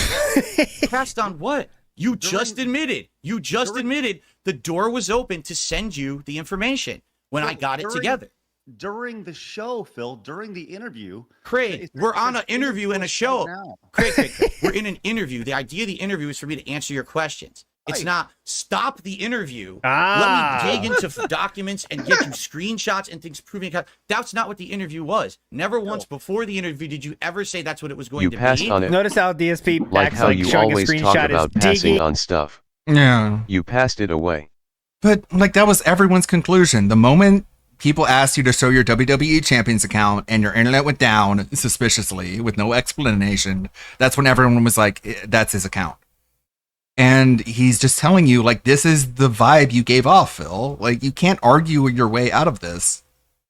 Passed on what? You just admitted the door was open to send you the information when I got it together. during the show, Phil, during the interview. Craig, we're on an interview and a show. Now. Craig, we're in an interview. The idea of the interview is for me to answer your questions. It's not stop the interview. Let me dig into documents and get you screenshots and things proving it. That's not what the interview was. Never once before the interview did you ever say that's what it was going You to passed be. on it. Notice how DSP Like acts how like you showing a always screenshot talk about is passing digging. on stuff. Yeah. You passed it away. But like that was everyone's conclusion. The moment people asked you to show your WWE Champions account and your internet went down suspiciously with no explanation, that's when everyone was like, that's his account. And he's just telling you, like, this is the vibe you gave off, Phil. Like, you can't argue your way out of this.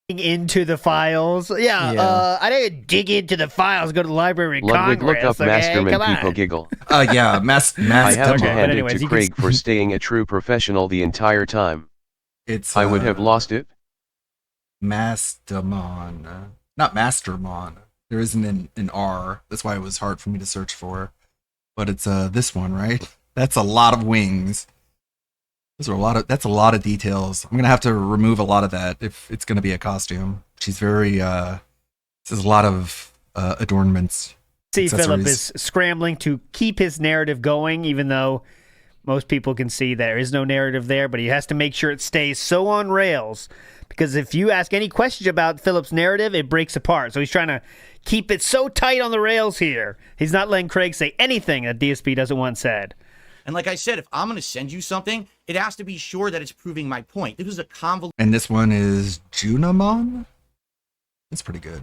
Into the files. Yeah. I didn't dig into the files, go to the Library of Ludwig, Congress. look up Okay? Masterman Come on. people giggle. Yeah, I have to hand anyways, it to you can- Craig for staying a true professional the entire time. It's I would have lost it. Mastamon. Not Mastermon. There isn't an R. That's why it was hard for me to search for. But it's this one, right? That's a lot of wings. That's a lot of details. I'm gonna have to remove a lot of that if it's gonna be a costume. She's very this is a lot of adornments. See, Philip accessories. is scrambling to keep his narrative going, even though most people can see there is no narrative there, but he has to make sure it stays so on rails, because if you ask any question about Philip's narrative, it breaks apart. So he's trying to keep it so tight on the rails here. He's not letting Craig say anything that DSP doesn't want said. And like I said, if I'm going to send you something, it has to be sure that it's proving my point. This was a convoluted And this one is Junamon? That's pretty good.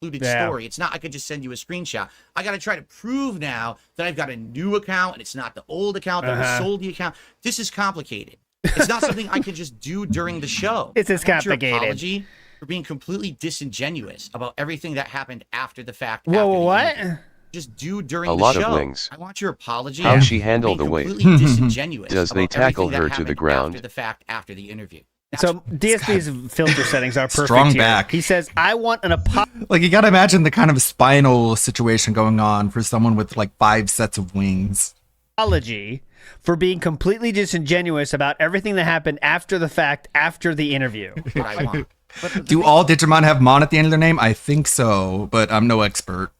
story. It's not I could just send you a screenshot. I got to try to prove now that I've got a new account and it's not the old account that was sold the account. This is complicated. It's not something I can just do during the show. It's as I want your complicated. apology for being completely disingenuous about everything that happened after the fact. Whoa, after the what? interview. Just do during A the lot show. of wings. I want your apology. How'd she for handle being the weight? completely disingenuous Does they about tackle everything that her to the happened ground? after the fact, after the interview. So DSP's filter settings are perfect Strong here. back. He says, I want an apology. Like, you gotta imagine the kind of spinal situation going on for someone with like 5 sets of wings. For being completely disingenuous about everything that happened after the fact, after the interview. What I want. Do all Digimon have Mon at the end of their name? I think so, but I'm no expert.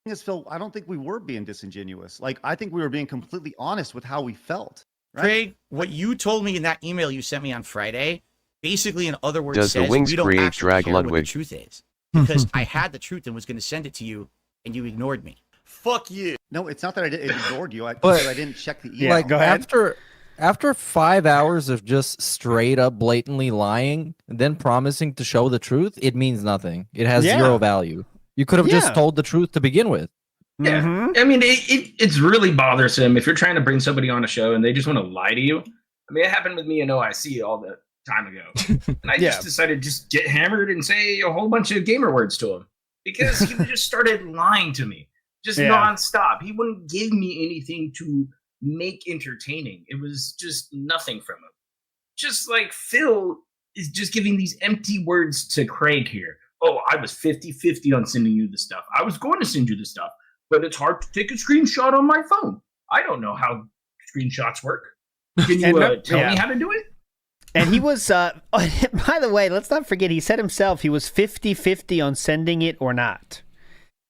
Thing is, Phil, I don't think we were being disingenuous. Like, I think we were being completely honest with how we felt. Right? Craig, what you told me in that email you sent me on Friday, basically in other words, Does the says wings we don't create actually drag care what the Ludwig? truth is. Because I had the truth and was going to send it to you, and you ignored me. Fuck you. No, it's not that I ignored you. I But- didn't check the email. Like after 5 hours of just straight up blatantly lying, then promising to show the truth, it means nothing. It has zero value. You could have just told the truth to begin with. Yeah, I mean, it's really bothersome if you're trying to bring somebody on a show and they just want to lie to you. I mean, it happened with me in OIC all the time ago, and I just decided to just get hammered and say a whole bunch of gamer words to him because he just started lying to me, just nonstop. He wouldn't give me anything to make entertaining. It was just nothing from him. Just like Phil is just giving these empty words to Craig here. Oh, I was 50-50 on sending you the stuff. I was going to send you the stuff, but it's hard to take a screenshot on my phone. I don't know how screenshots work. Can you tell me how to do it? And he was, by the way, let's not forget, he said himself he was 50-50 on sending it or not.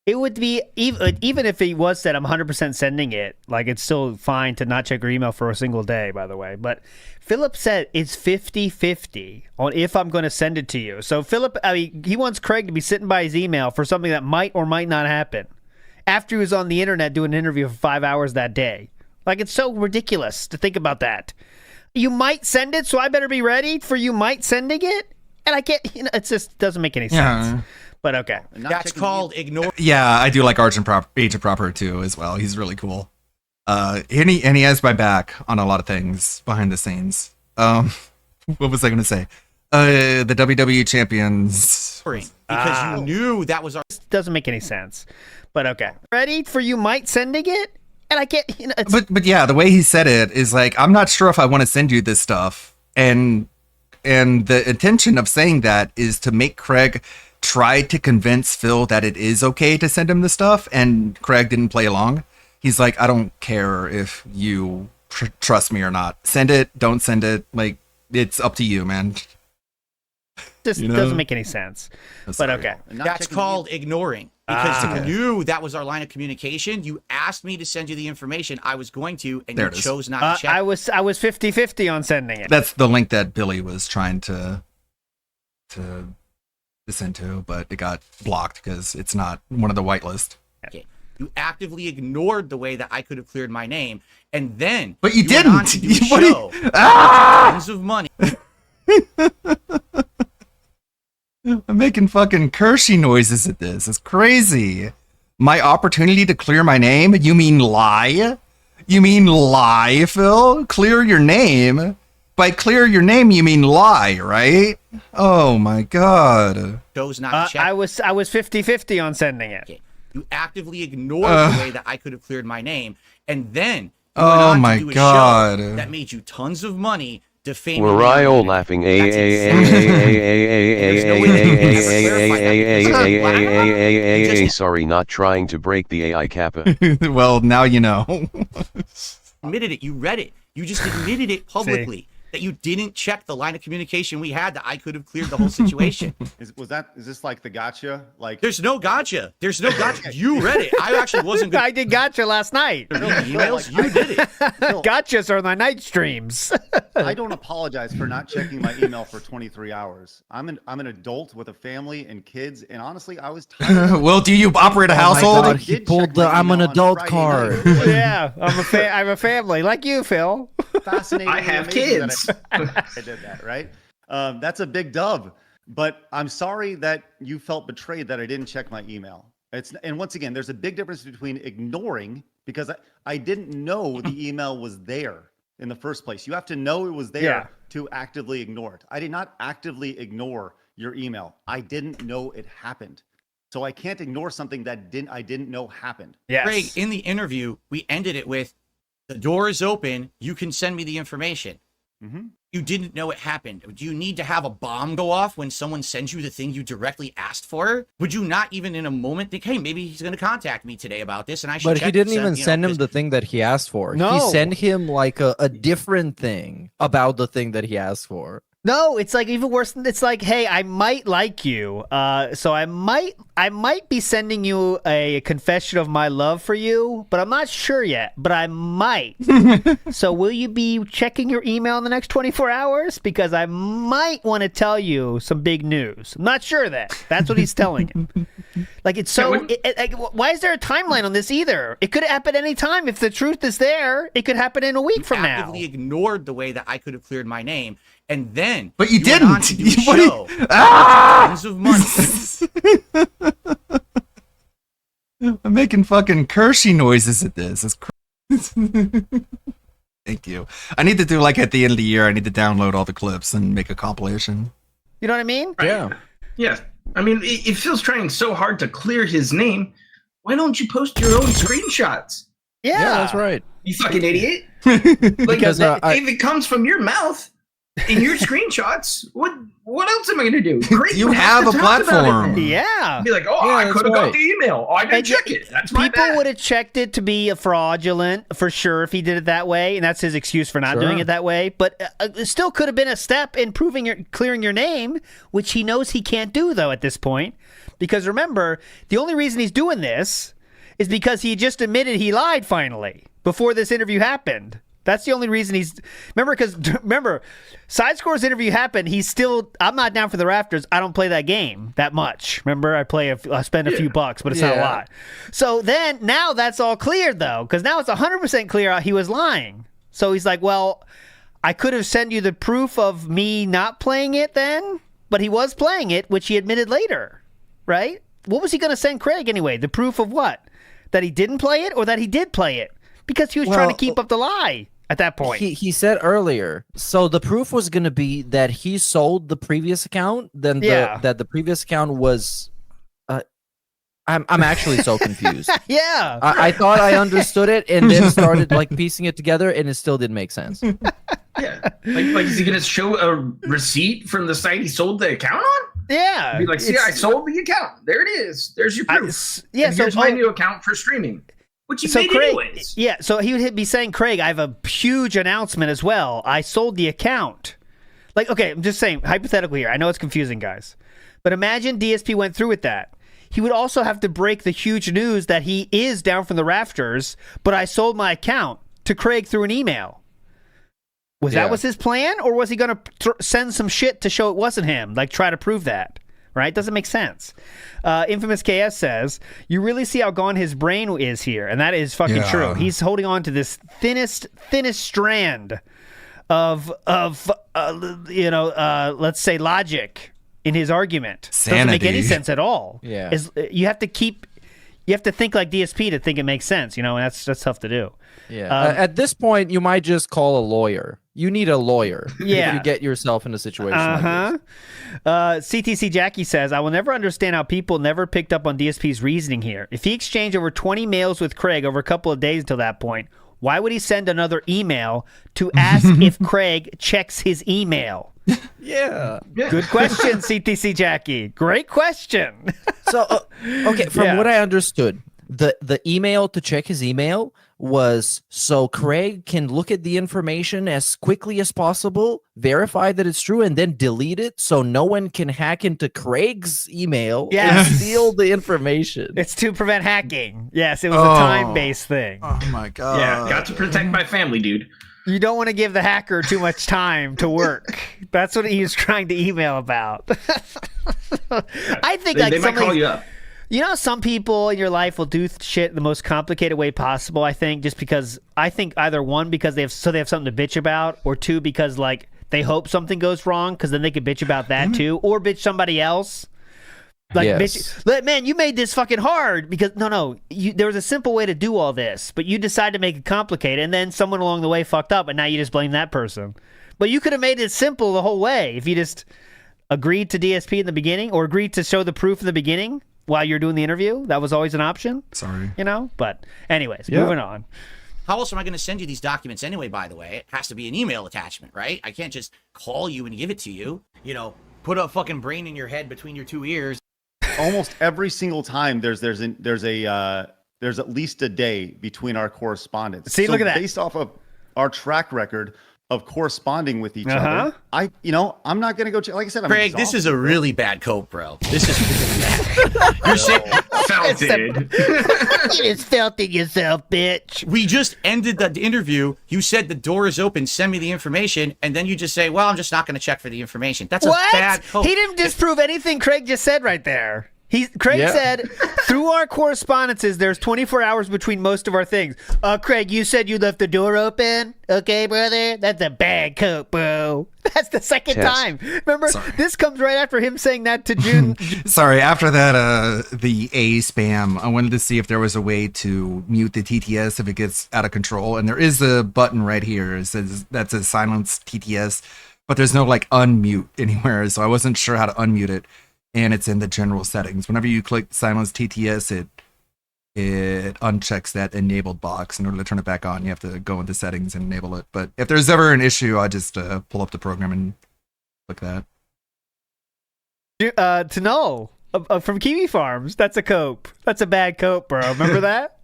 It would be, even if he was said, I'm 100% sending it, like, it's still fine to not check your email for a single day, by the way. But Philip said it's 50-50 on if I'm going to send it to you. So Philip, I mean, he wants Craig to be sitting by his email for something that might or might not happen after he was on the internet doing an interview for 5 hours that day. Like, it's so ridiculous to think about that. You might send it, so I better be ready for you might sending it? And I can't, it just doesn't make any sense. But okay. That's called ignore. Yeah, I do like Agent Proper too as well. He's really cool. And he has my back on a lot of things behind the scenes. What was I going to say? The WWE champions. Because you knew that was our. This doesn't make any sense. But okay. Ready for you might sending it? And I can't, But yeah, the way he said it is like, I'm not sure if I want to send you this stuff. And the intention of saying that is to make Craig try to convince Phil that it is okay to send him the stuff. And Craig didn't play along. He's like, I don't care if you trust me or not. Send it, don't send it. Like, it's up to you, man. Just doesn't make any sense. But okay. That's called ignoring. Because you knew that was our line of communication. You asked me to send you the information. I was going to, and you chose not to check. I was 50-50 on sending it. That's the link that Billy was trying to send to, but it got blocked because it's not one of the whitelist. Okay. You actively ignored the way that I could have cleared my name, and then but you went on didn't. to do a show. Tons of money. I'm making fucking Kershey noises at this. It's crazy. My opportunity to clear my name? You mean lie? You mean lie, Phil? Clear your name? By clear your name, you mean lie, right? Oh my god. Chose not to check. I was 50-50 on sending it. Okay. You actively ignored the way that I could have cleared my name, and then you went Oh on my to do a god. show that made you tons of money. Defaming Were I all laughing? Sorry, not trying to break the AI kappa. Well, now you know. Admitted it. You read it. You just admitted it publicly. That you didn't check the line of communication we had that I could have cleared the whole situation. Is this like the gotcha? Like There's no gotcha. There's no gotcha. You read it. I actually wasn't good. I did gotcha last night. Emails. You did it. Gotchas are the night streams. I don't apologize for not checking my email for 23 hours. I'm an adult with a family and kids, and honestly, I was tired. Well, do you operate a household? God, he pulled the "I'm an adult" card. Yeah, I have a family like you, Phil. Fascinating. I have kids. I did that, right? That's a big dub. But I'm sorry that you felt betrayed that I didn't check my email. And once again, there's a big difference between ignoring, because I didn't know the email was there in the first place. You have to know it was there to actively ignore it. I did not actively ignore your email. I didn't know it happened. So I can't ignore something that I didn't know happened. Yes. Craig, in the interview, we ended it with, the door is open. You can send me the information. Mm-hmm. You didn't know it happened. Do you need to have a bomb go off when someone sends you the thing you directly asked for? Would you not even in a moment think, hey, maybe he's going to contact me today about this, and I should But check he didn't and even send him the thing that he asked for. No. He sent him like a different thing about the thing that he asked for. No, it's like even worse. It's like, hey, I might like you, so I might be sending you a confession of my love for you, but I'm not sure yet. But I might. So will you be checking your email in the next 24 hours? Because I might want to tell you some big news. I'm not sure that. That's what he's telling him. Like it's so. Why is there a timeline on this either? It could happen any time. If the truth is there, it could happen in a week from now. Actively ignored the way that I could have cleared my name. And then, but you went on didn't. to do a show. Tons of money. I'm making fucking Kershey noises at this. It's crazy. Thank you. I need to do like at the end of the year. I need to download all the clips and make a compilation. You know what I mean? Right. Yeah. Yeah. I mean, if Phil's trying so hard to clear his name, why don't you post your own screenshots? Yeah, that's right. You fucking idiot. Because, if it comes from your mouth in your screenshots, what else am I going to do? Great, You have a platform. Yeah. Be like, oh, Yeah, I that's could have got right. the email. Oh, I didn't And check it. That's my People bad. would have checked it to be fraudulent for sure if he did it that way, and that's his excuse for not Sure. doing it that way. But it still could have been a step in clearing your name, which he knows he can't do though at this point. Because remember, the only reason he's doing this is because he just admitted he lied finally before this interview happened. That's the only reason he's... Remember, Side Score's interview happened. He's still... I'm not down for the rafters. I don't play that game that much. Remember, I spend a few bucks, but it's not a lot. So then, now that's all cleared, though, because now it's 100% clear he was lying. So he's like, well, I could have sent you the proof of me not playing it then, but he was playing it, which he admitted later, right? What was he going to send Craig anyway? The proof of what? That he didn't play it or that he did play it? Because he was trying to keep up the lie at that point. He said earlier. So the proof was going to be that he sold the previous account. Then that the previous account was. I'm actually so confused. Yeah. I thought I understood it and then started like piecing it together, and it still didn't make sense. Yeah. Like is he going to show a receipt from the site he sold the account on? Yeah. Be like, see, I sold the account. There it is. There's your proof. And so here's my new account for streaming. Which you made Craig, anyways. yeah, so he would be saying, Craig, I have a huge announcement as well. I sold the account. Like, okay, I'm just saying, hypothetically here. I know it's confusing, guys. But imagine DSP went through with that. He would also have to break the huge news that he is down from the rafters, but I sold my account to Craig through an email. That was his plan? Or was he going to send some shit to show it wasn't him? Like, try to prove that? Right? Doesn't make sense. Infamous KS says, you really see how gone his brain is here. And that is fucking true. He's holding on to this thinnest strand of let's say logic in his argument. Sanity. Doesn't make any sense at all. Yeah. You have to think like DSP to think it makes sense, and that's tough to do. Yeah. At this point, you might just call a lawyer. You need a lawyer. Yeah. If you get yourself in a situation like this. CTC Jackie says, I will never understand how people never picked up on DSP's reasoning here. If he exchanged over 20 mails with Craig over a couple of days until that point, why would he send another email to ask if Craig checks his email? Yeah. Good question, CTC Jackie. Great question. So, okay, from what I understood, the email to check his email was so Craig can look at the information as quickly as possible, verify that it's true, and then delete it so no one can hack into Craig's email and steal the information. It's to prevent hacking. Yes, it was a time-based thing. Oh my god. Yeah, got to protect my family, dude. You don't want to give the hacker too much time to work. That's what he was trying to email about. I think they might call you up. Some people in your life will do shit the most complicated way possible, I think, just because I think either one, because they have something to bitch about, or two, because like they hope something goes wrong, because then they could bitch about that too, or bitch somebody else. Like, bitch, man, you made this fucking hard because there was a simple way to do all this, but you decided to make it complicated, and then someone along the way fucked up, and now you just blame that person. But you could have made it simple the whole way if you just agreed to DSP in the beginning, or agreed to show the proof in the beginning while you're doing the interview. That was always an option. Sorry. But anyways, moving on. How else am I going to send you these documents anyway, by the way? It has to be an email attachment, right? I can't just call you and give it to you. Put a fucking brain in your head between your two ears. Almost every single time there's at least a day between our correspondence. See, look at that. Based off of our track record of corresponding with each other, I'm not gonna go check. Like I said, Craig, this is a really bad cope, bro. This is really bad. You're saying Felted. You just felt it yourself, bitch. We just ended the interview. You said the door is open. Send me the information, and then you just say, "Well, I'm just not going to check for the information." That's a bad cope. He didn't disprove anything Craig just said right there. Craig said, through our correspondences, there's 24 hours between most of our things. Craig, you said you left the door open? Okay, brother? That's a bad coat, bro. That's the second time. Remember, this comes right after him saying that to June. Sorry, after that, the A spam, I wanted to see if there was a way to mute the TTS if it gets out of control. And there is a button right here. It says that says silence TTS, but there's no like unmute anywhere. So I wasn't sure how to unmute it. And it's in the general settings. Whenever you click silence TTS, it unchecks that enabled box. In order to turn it back on, you have to go into settings and enable it. But if there's ever an issue, I just pull up the program and click that. To know from Kiwi Farms, that's a cope. That's a bad cope, bro. Remember that?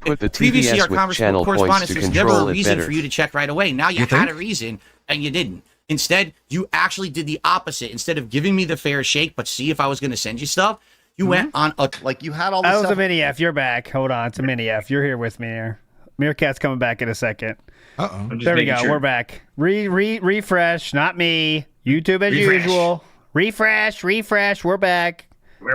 Put the Previously, our TTS with channel points correspondence to was never a control it reason better. for you to check right away. Now you had a reason, and you didn't. Instead, you actually did the opposite. Instead of giving me the fair shake, but see if I was going to send you stuff, you went on a... Like, you had all this That was stuff. a mini F. You're back. Hold on. It's a mini F. You're here with me here. Meerkat's coming back in a second. Uh-oh. There we go. We're back. Refresh. Not me. YouTube as usual. Refresh. We're back.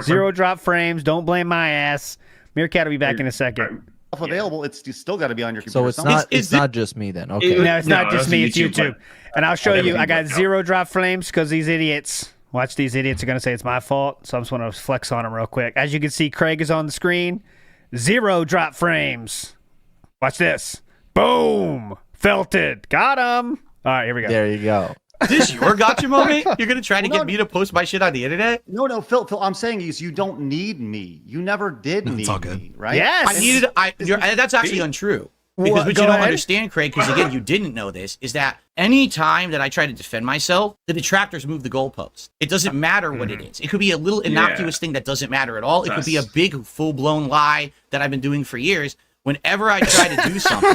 Zero drop frames. Don't blame my ass. Meerkat will be back in a second. Available, it's still got to be on your computer. So it's not just me then. Okay. No, it's not just me. It's YouTube. And I'll show you. I got zero drop frames because these idiots. Watch, these idiots are going to say it's my fault. So I just want to flex on them real quick. As you can see, Craig is on the screen. Zero drop frames. Watch this. Boom. Felted. Got him. All right, here we go. There you go. Is this your gotcha moment? You're going to try to get me to post my shit on the internet? No, Phil, I'm saying is you don't need me. You never did need me, right? Yes. That's actually untrue. Because what you don't understand, Craig, because again, you didn't know this, is that any time that I try to defend myself, the detractors move the goalpost. It doesn't matter what it is. It could be a little innocuous thing that doesn't matter at all. It could be a big, full-blown lie that I've been doing for years. whenever I try to do something.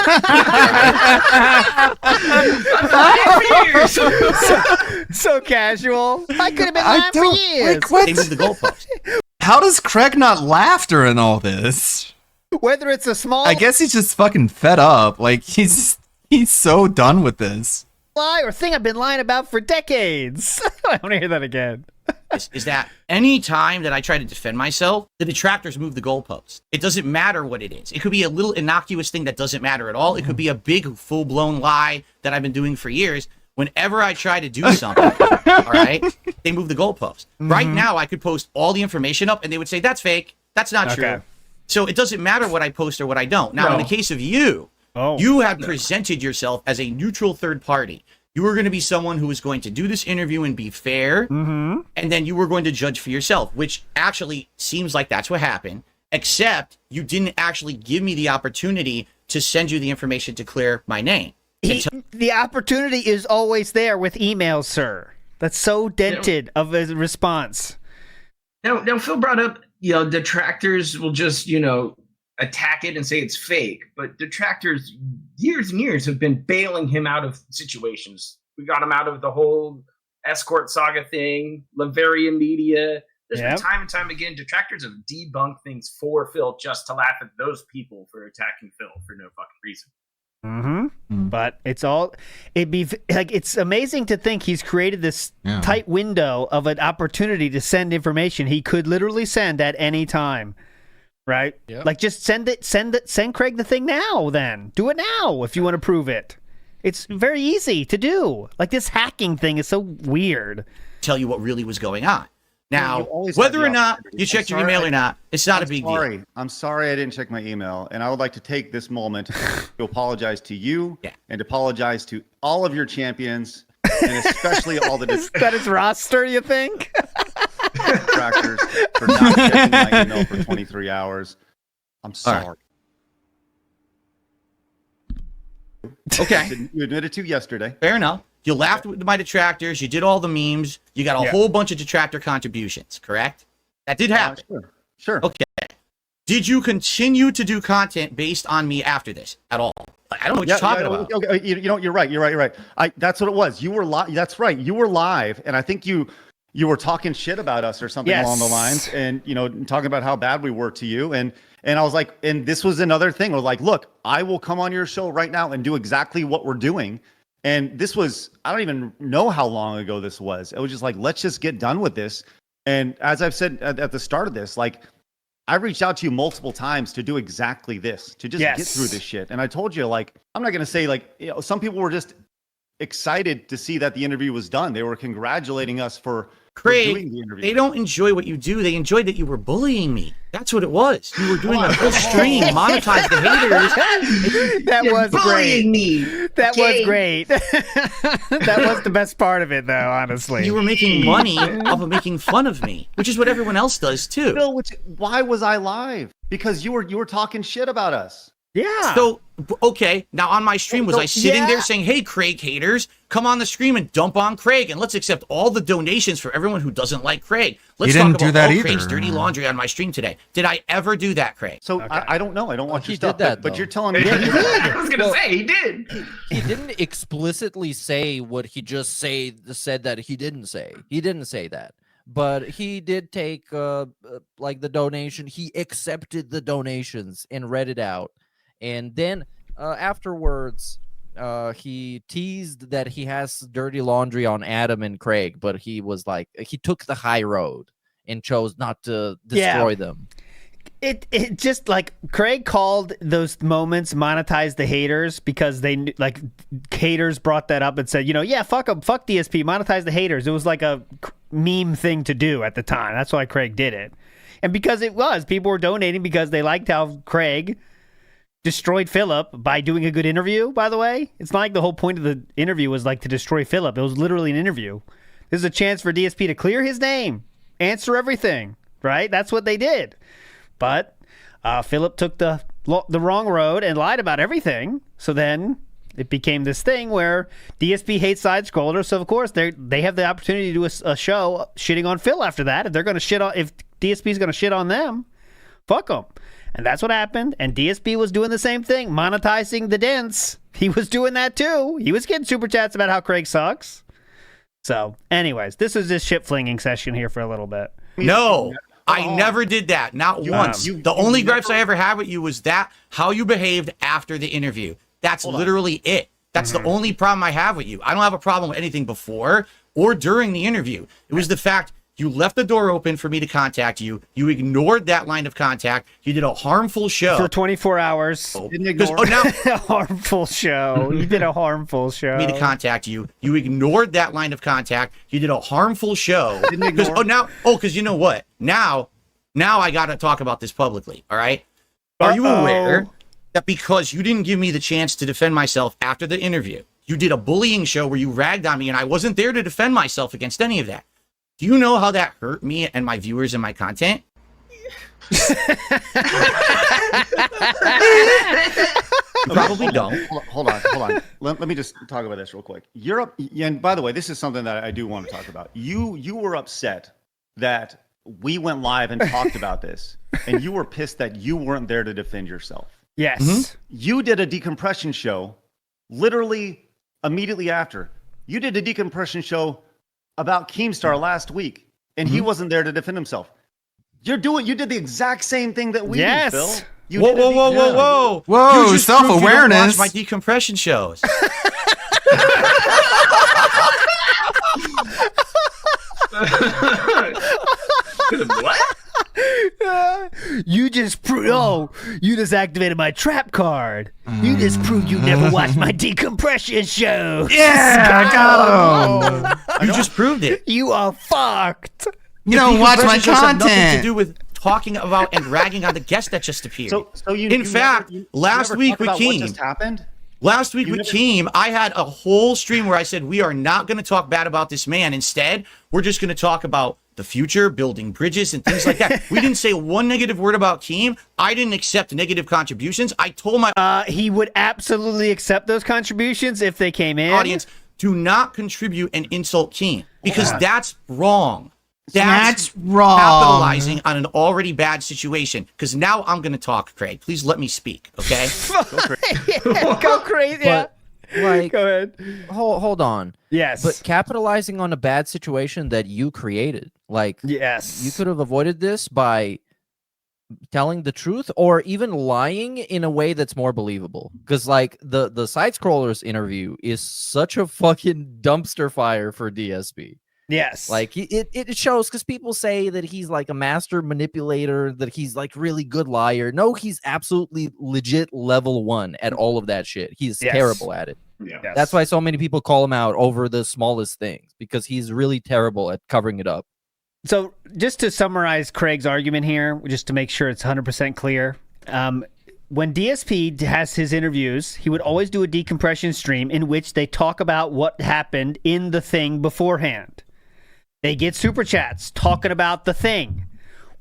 So casual. I could have been lying for years. Like, what? They moved the goalpost. How does Craig not laugh during all this? Whether it's a small I guess he's just fucking fed up. Like, he's so done with this. lie or thing I've been lying about for decades. I want to hear that again. Is that any time that I try to defend myself, the detractors move the goalpost. It doesn't matter what it is. It could be a little innocuous thing that doesn't matter at all. It could be a big, full-blown lie that I've been doing for years. Whenever I try to do something, all right, they move the goalpost. Right now, I could post all the information up, and they would say, that's fake. That's not true. So it doesn't matter what I post or what I don't. Now, in the case of you, you had presented yourself as a neutral third party. You were going to be someone who was going to do this interview and be fair, and then you were going to judge for yourself, which actually seems like that's what happened, except you didn't actually give me the opportunity to send you the information to clear my name. The opportunity is always there with emails, sir. That's so dented of a response. Now, Phil brought up, detractors will just, attack it and say it's fake. But detractors, years and years, have been bailing him out of situations. We got him out of the whole escort saga thing, Laverian media. There's been time and time again, detractors have debunked things for Phil just to laugh at those people for attacking Phil for no fucking reason. But it's amazing to think he's created this tight window of an opportunity to send information he could literally send at any time. Right? Yep. Like, just send Craig the thing now, then. Do it now if you want to prove it. It's very easy to do. Like, this hacking thing is so weird. Tell you what really was going on. Now, whether or not you checked your email or not, it's not a big deal. I'm sorry I didn't check my email, and I would like to take this moment to apologize to you and apologize to all of your champions, and especially all the that is roster, you think? Detractors for not checking my email for 23 hours. I'm sorry. Okay. You admitted to yesterday. Fair enough. You laughed with my detractors. You did all the memes. You got a whole bunch of detractor contributions, correct? That did happen. Sure. Okay. Did you continue to do content based on me after this at all? I don't know what you're talking about. Okay, you're right. That's what it was. You were live. That's right. You were live, and I think you were talking shit about us or something along the lines, and talking about how bad we were to you, and I was like, and this was another thing. I was like, look, I will come on your show right now and do exactly what we're doing. And this was, I don't even know how long ago this was. It was just like, let's just get done with this. And as I've said at the start of this, like, I've reached out to you multiple times to do exactly this, to just get through this shit. And I told you, like, I'm not going to say, like, some people were just excited to see that the interview was done. They were congratulating us for doing the interview. They don't enjoy what you do. They enjoyed that you were bullying me. That's what it was. You were doing a whole stream, monetize the haters. That was great. Me. That was great. That was the best part of it, though, honestly. You were making money off of making fun of me, which is what everyone else does, too. Bill, why was I live? Because you were talking shit about us. Yeah. So, okay, now on my stream, was I sitting there saying, hey, Craig haters, come on the stream and dump on Craig, and let's accept all the donations for everyone who doesn't like Craig. Let's talk about all Craig's dirty laundry on my stream today. Did I ever do that, Craig? So I don't know. I don't want your stuff, but you're telling me. I was going to say, he did. He didn't explicitly say what he just said that he didn't say. He didn't say that. But he did take like the donation. He accepted the donations and read it out. And then afterwards, he teased that he has dirty laundry on Adam and Craig, but he was like, he took the high road and chose not to destroy them. It just, like, Craig called those moments monetize the haters because they, like, haters brought that up and said, fuck them, fuck DSP, monetize the haters. It was like a meme thing to do at the time. That's why Craig did it. And because people were donating because they liked how Craig destroyed Philip by doing a good interview, by the way. It's not like the whole point of the interview was like to destroy Philip. It was literally an interview. This is a chance for DSP to clear his name, answer everything, right? That's what they did. But Philip took the wrong road and lied about everything. So then it became this thing where DSP hates side scrollers. So of course they have the opportunity to do a show shitting on Phil after that. If DSP is going to shit on them, fuck them. And that's what happened. And DSP was doing the same thing, monetizing the dents. He was doing that too. He was getting super chats about how Craig sucks. So, anyways, this is this shit flinging session here for a little bit. No, I never did that. Not once. The only gripes I ever had with you was that how you behaved after the interview. That's literally it. That's the only problem I have with you. I don't have a problem with anything before or during the interview. It was the fact you left the door open for me to contact you. You ignored that line of contact. You did a harmful show. For 24 hours. Didn't ignore. Now, a harmful show. You did a harmful show. Me to contact you. You ignored that line of contact. You did a harmful show. Because you know what? Now I got to talk about this publicly. All right. Are you aware that because you didn't give me the chance to defend myself after the interview, you did a bullying show where you ragged on me and I wasn't there to defend myself against any of that? Do you know how that hurt me and my viewers and my content? Probably don't. Hold on. Let me just talk about this real quick. Europe, and by the way, this is something that I do want to talk about. You were upset that we went live and talked about this, and you were pissed that you weren't there to defend yourself. Yes. You did a decompression show literally immediately after. You did a decompression show about Keemstar last week, and he wasn't there to defend himself. You did the exact same thing that we did, Phil. Whoa! Whoa, You just proved you don't self-awareness. watch my decompression shows. What? You just you just activated my trap card. You just proved you never watched my decompression show. Yeah, I got him. You just proved it. You are fucked. You don't watch my Decompression shows have nothing to content. do with talking about and ragging on the guest that just appeared. In fact, you last never week talk with about what Keem, just happened. Last week with Keem, I had a whole stream where I said, we are not going to talk bad about this man. Instead, we're just going to talk about the future, building bridges and things like that. We didn't say one negative word about Keem. I didn't accept negative contributions. I told my he would absolutely accept those contributions if they came in. audience, do not contribute and insult Keem because that's wrong. That's wrong. Capitalizing on an already bad situation. Because now I'm going to talk, Craig. Please let me speak, okay? Go crazy. Yeah. But, like, Go ahead. Hold on. Yes. But capitalizing on a bad situation that you created, like, yes, you could have avoided this by telling the truth or even lying in a way that's more believable. Because, like, the side scrollers interview is such a fucking dumpster fire for DSP. Yes. Like it shows because people say that he's like a master manipulator, that he's like really good liar. No, he's absolutely legit level 1 at all of that shit. He's terrible at it. Yeah. That's why so many people call him out over the smallest things, because he's really terrible at covering it up. So just to summarize Craig's argument here, just to make sure it's 100% clear, when DSP has his interviews, he would always do a decompression stream in which they talk about what happened in the thing beforehand. They get super chats talking about the thing.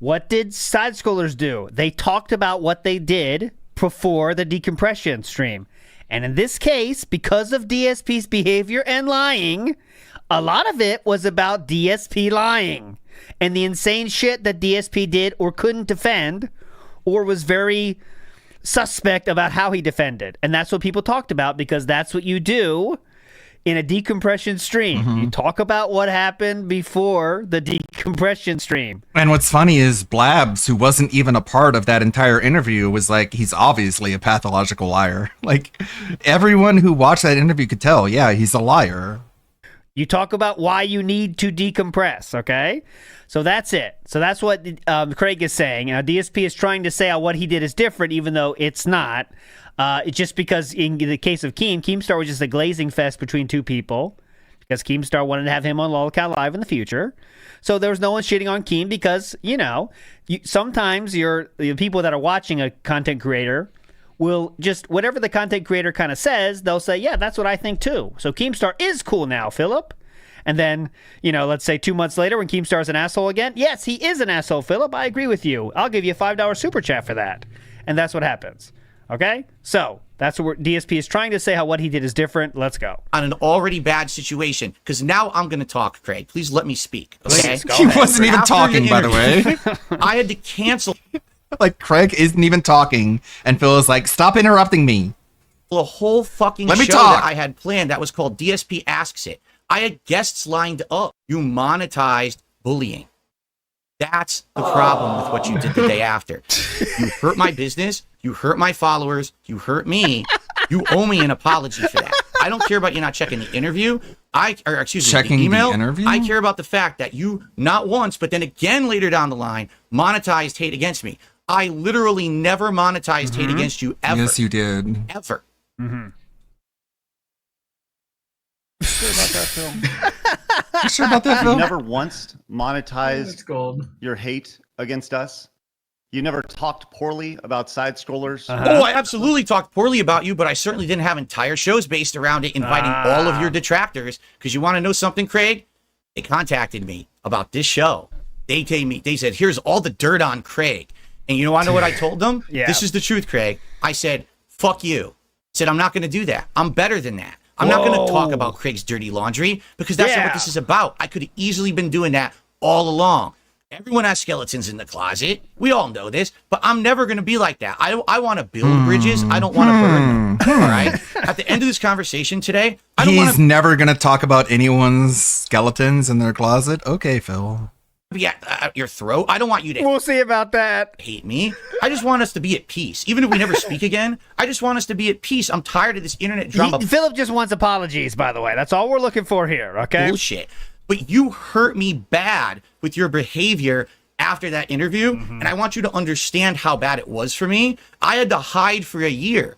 What did side scrollers do? They talked about what they did before the decompression stream. And in this case, because of DSP's behavior and lying, a lot of it was about DSP lying and the insane shit that DSP did or couldn't defend or was very suspect about how he defended. And that's what people talked about, because that's what you do in a decompression stream. You talk about what happened before the decompression stream. And what's funny is Blabs, who wasn't even a part of that entire interview, was like, he's obviously a pathological liar. Like, everyone who watched that interview could tell, yeah, he's a liar. You talk about why you need to decompress, okay? So that's it. So that's what Craig is saying. DSP is trying to say how what he did is different, even though it's not. It's just because in the case of Keemstar was just a glazing fest between two people, because Keemstar wanted to have him on Lolcat Live in the future. So there was no one shitting on Keem because, sometimes the people that are watching a content creator will just, whatever the content creator kind of says, they'll say, yeah, that's what I think too. So Keemstar is cool now, Philip. And then, let's say 2 months later when Keemstar's an asshole again, yes, he is an asshole, Philip. I agree with you. I'll give you a $5 super chat for that. And that's what happens. Okay? So that's what DSP is trying to say, how what he did is different. Let's go. On an already bad situation, because now I'm going to talk, Craig. Please let me speak, okay? He wasn't even talking, by the way. I had to cancel Like, Craig isn't even talking, and Phil is like, stop interrupting me. A whole fucking Let me show talk. that I had planned that was called DSP Asks It. I had guests lined up. You monetized bullying. That's the problem with what you did the day after. You hurt my business. You hurt my followers. You hurt me. You owe me an apology for that. I don't care about you not checking the interview. Checking the email. the interview? I care about the fact that you, not once, but then again later down the line, monetized hate against me. I literally never monetized hate against you ever. Yes, you did. Ever. Mm-hmm. Sure about that, Phil? You sure about that, Phil? You never once monetized your hate against us? You never talked poorly about side scrollers? Oh, I absolutely talked poorly about you, but I certainly didn't have entire shows based around it, inviting all of your detractors. Because you want to know something, Craig? They contacted me about this show. They said, here's all the dirt on Craig. And you want to know what I told them? Yeah. This is the truth, Craig. I said, fuck you. I said, I'm not going to do that. I'm better than that. I'm not going to talk about Craig's dirty laundry because that's not what this is about. I could have easily been doing that all along. Everyone has skeletons in the closet. We all know this, but I'm never going to be like that. I want to build bridges. I don't want to burn them. All right. At the end of this conversation today, I don't want He's never going to talk about anyone's skeletons in their closet. Okay, Phil. to be at your throat. I don't want you to. We'll see about that. Hate me. I just want us to be at peace. Even if we never speak again, I just want us to be at peace. I'm tired of this internet drama. Philip just wants apologies, by the way. That's all we're looking for here, okay? Bullshit. But you hurt me bad with your behavior after that interview, and I want you to understand how bad it was for me. I had to hide for a year.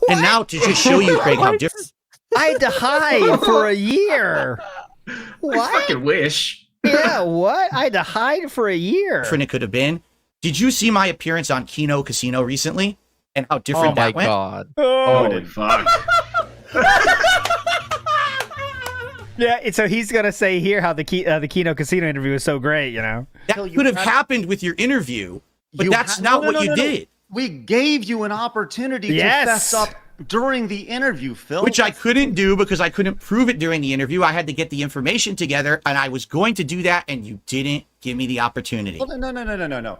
And now to just show you, Craig, how different. I had to hide for a year. What? I fucking wish. Yeah, what? I had to hide for a year. Different it could have been. Did you see my appearance on Kino Casino recently? And how different that went? God. Holy fuck. Yeah, so he's gonna say here how the Kino Casino interview was so great, you know. That could have happened with your interview, but that's not what you did. We gave you an opportunity to fess up during the interview, Phil. Which I couldn't do because I couldn't prove it during the interview. I had to get the information together, and I was going to do that, and you didn't give me the opportunity. Well, no.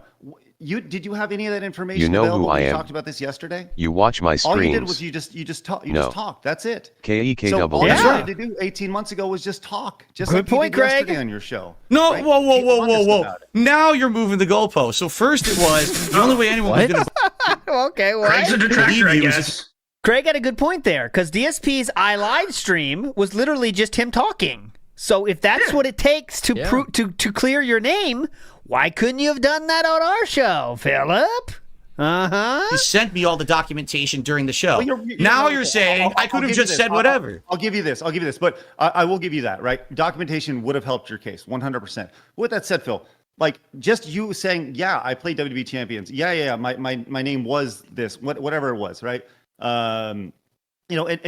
Did you have any of that information? You know available who I when am. you talked about this yesterday. You watch my streams. All you did was you just talked. That's it. KEK So double. all you N. wanted to do 18 months ago was just talk. Just Good like you point, did yesterday Craig. on your show. No, right? whoa. Be honest about it. Now you're moving the goalpost. So first it was the only way anyone was going to Okay, well, Craig's a detractor, I believe you guess. Craig had a good point there, because DSP's iLive stream was literally just him talking. So if that's what it takes to to clear your name, why couldn't you have done that on our show, Philip? He sent me all the documentation during the show. Well, you're saying I could have just said whatever. I'll give you this. But I will give you that, right? Documentation would have helped your case 100%. With that said, Phil, like just you saying, yeah, I played WWE Champions. Yeah. My name was this, whatever it was, right? And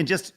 just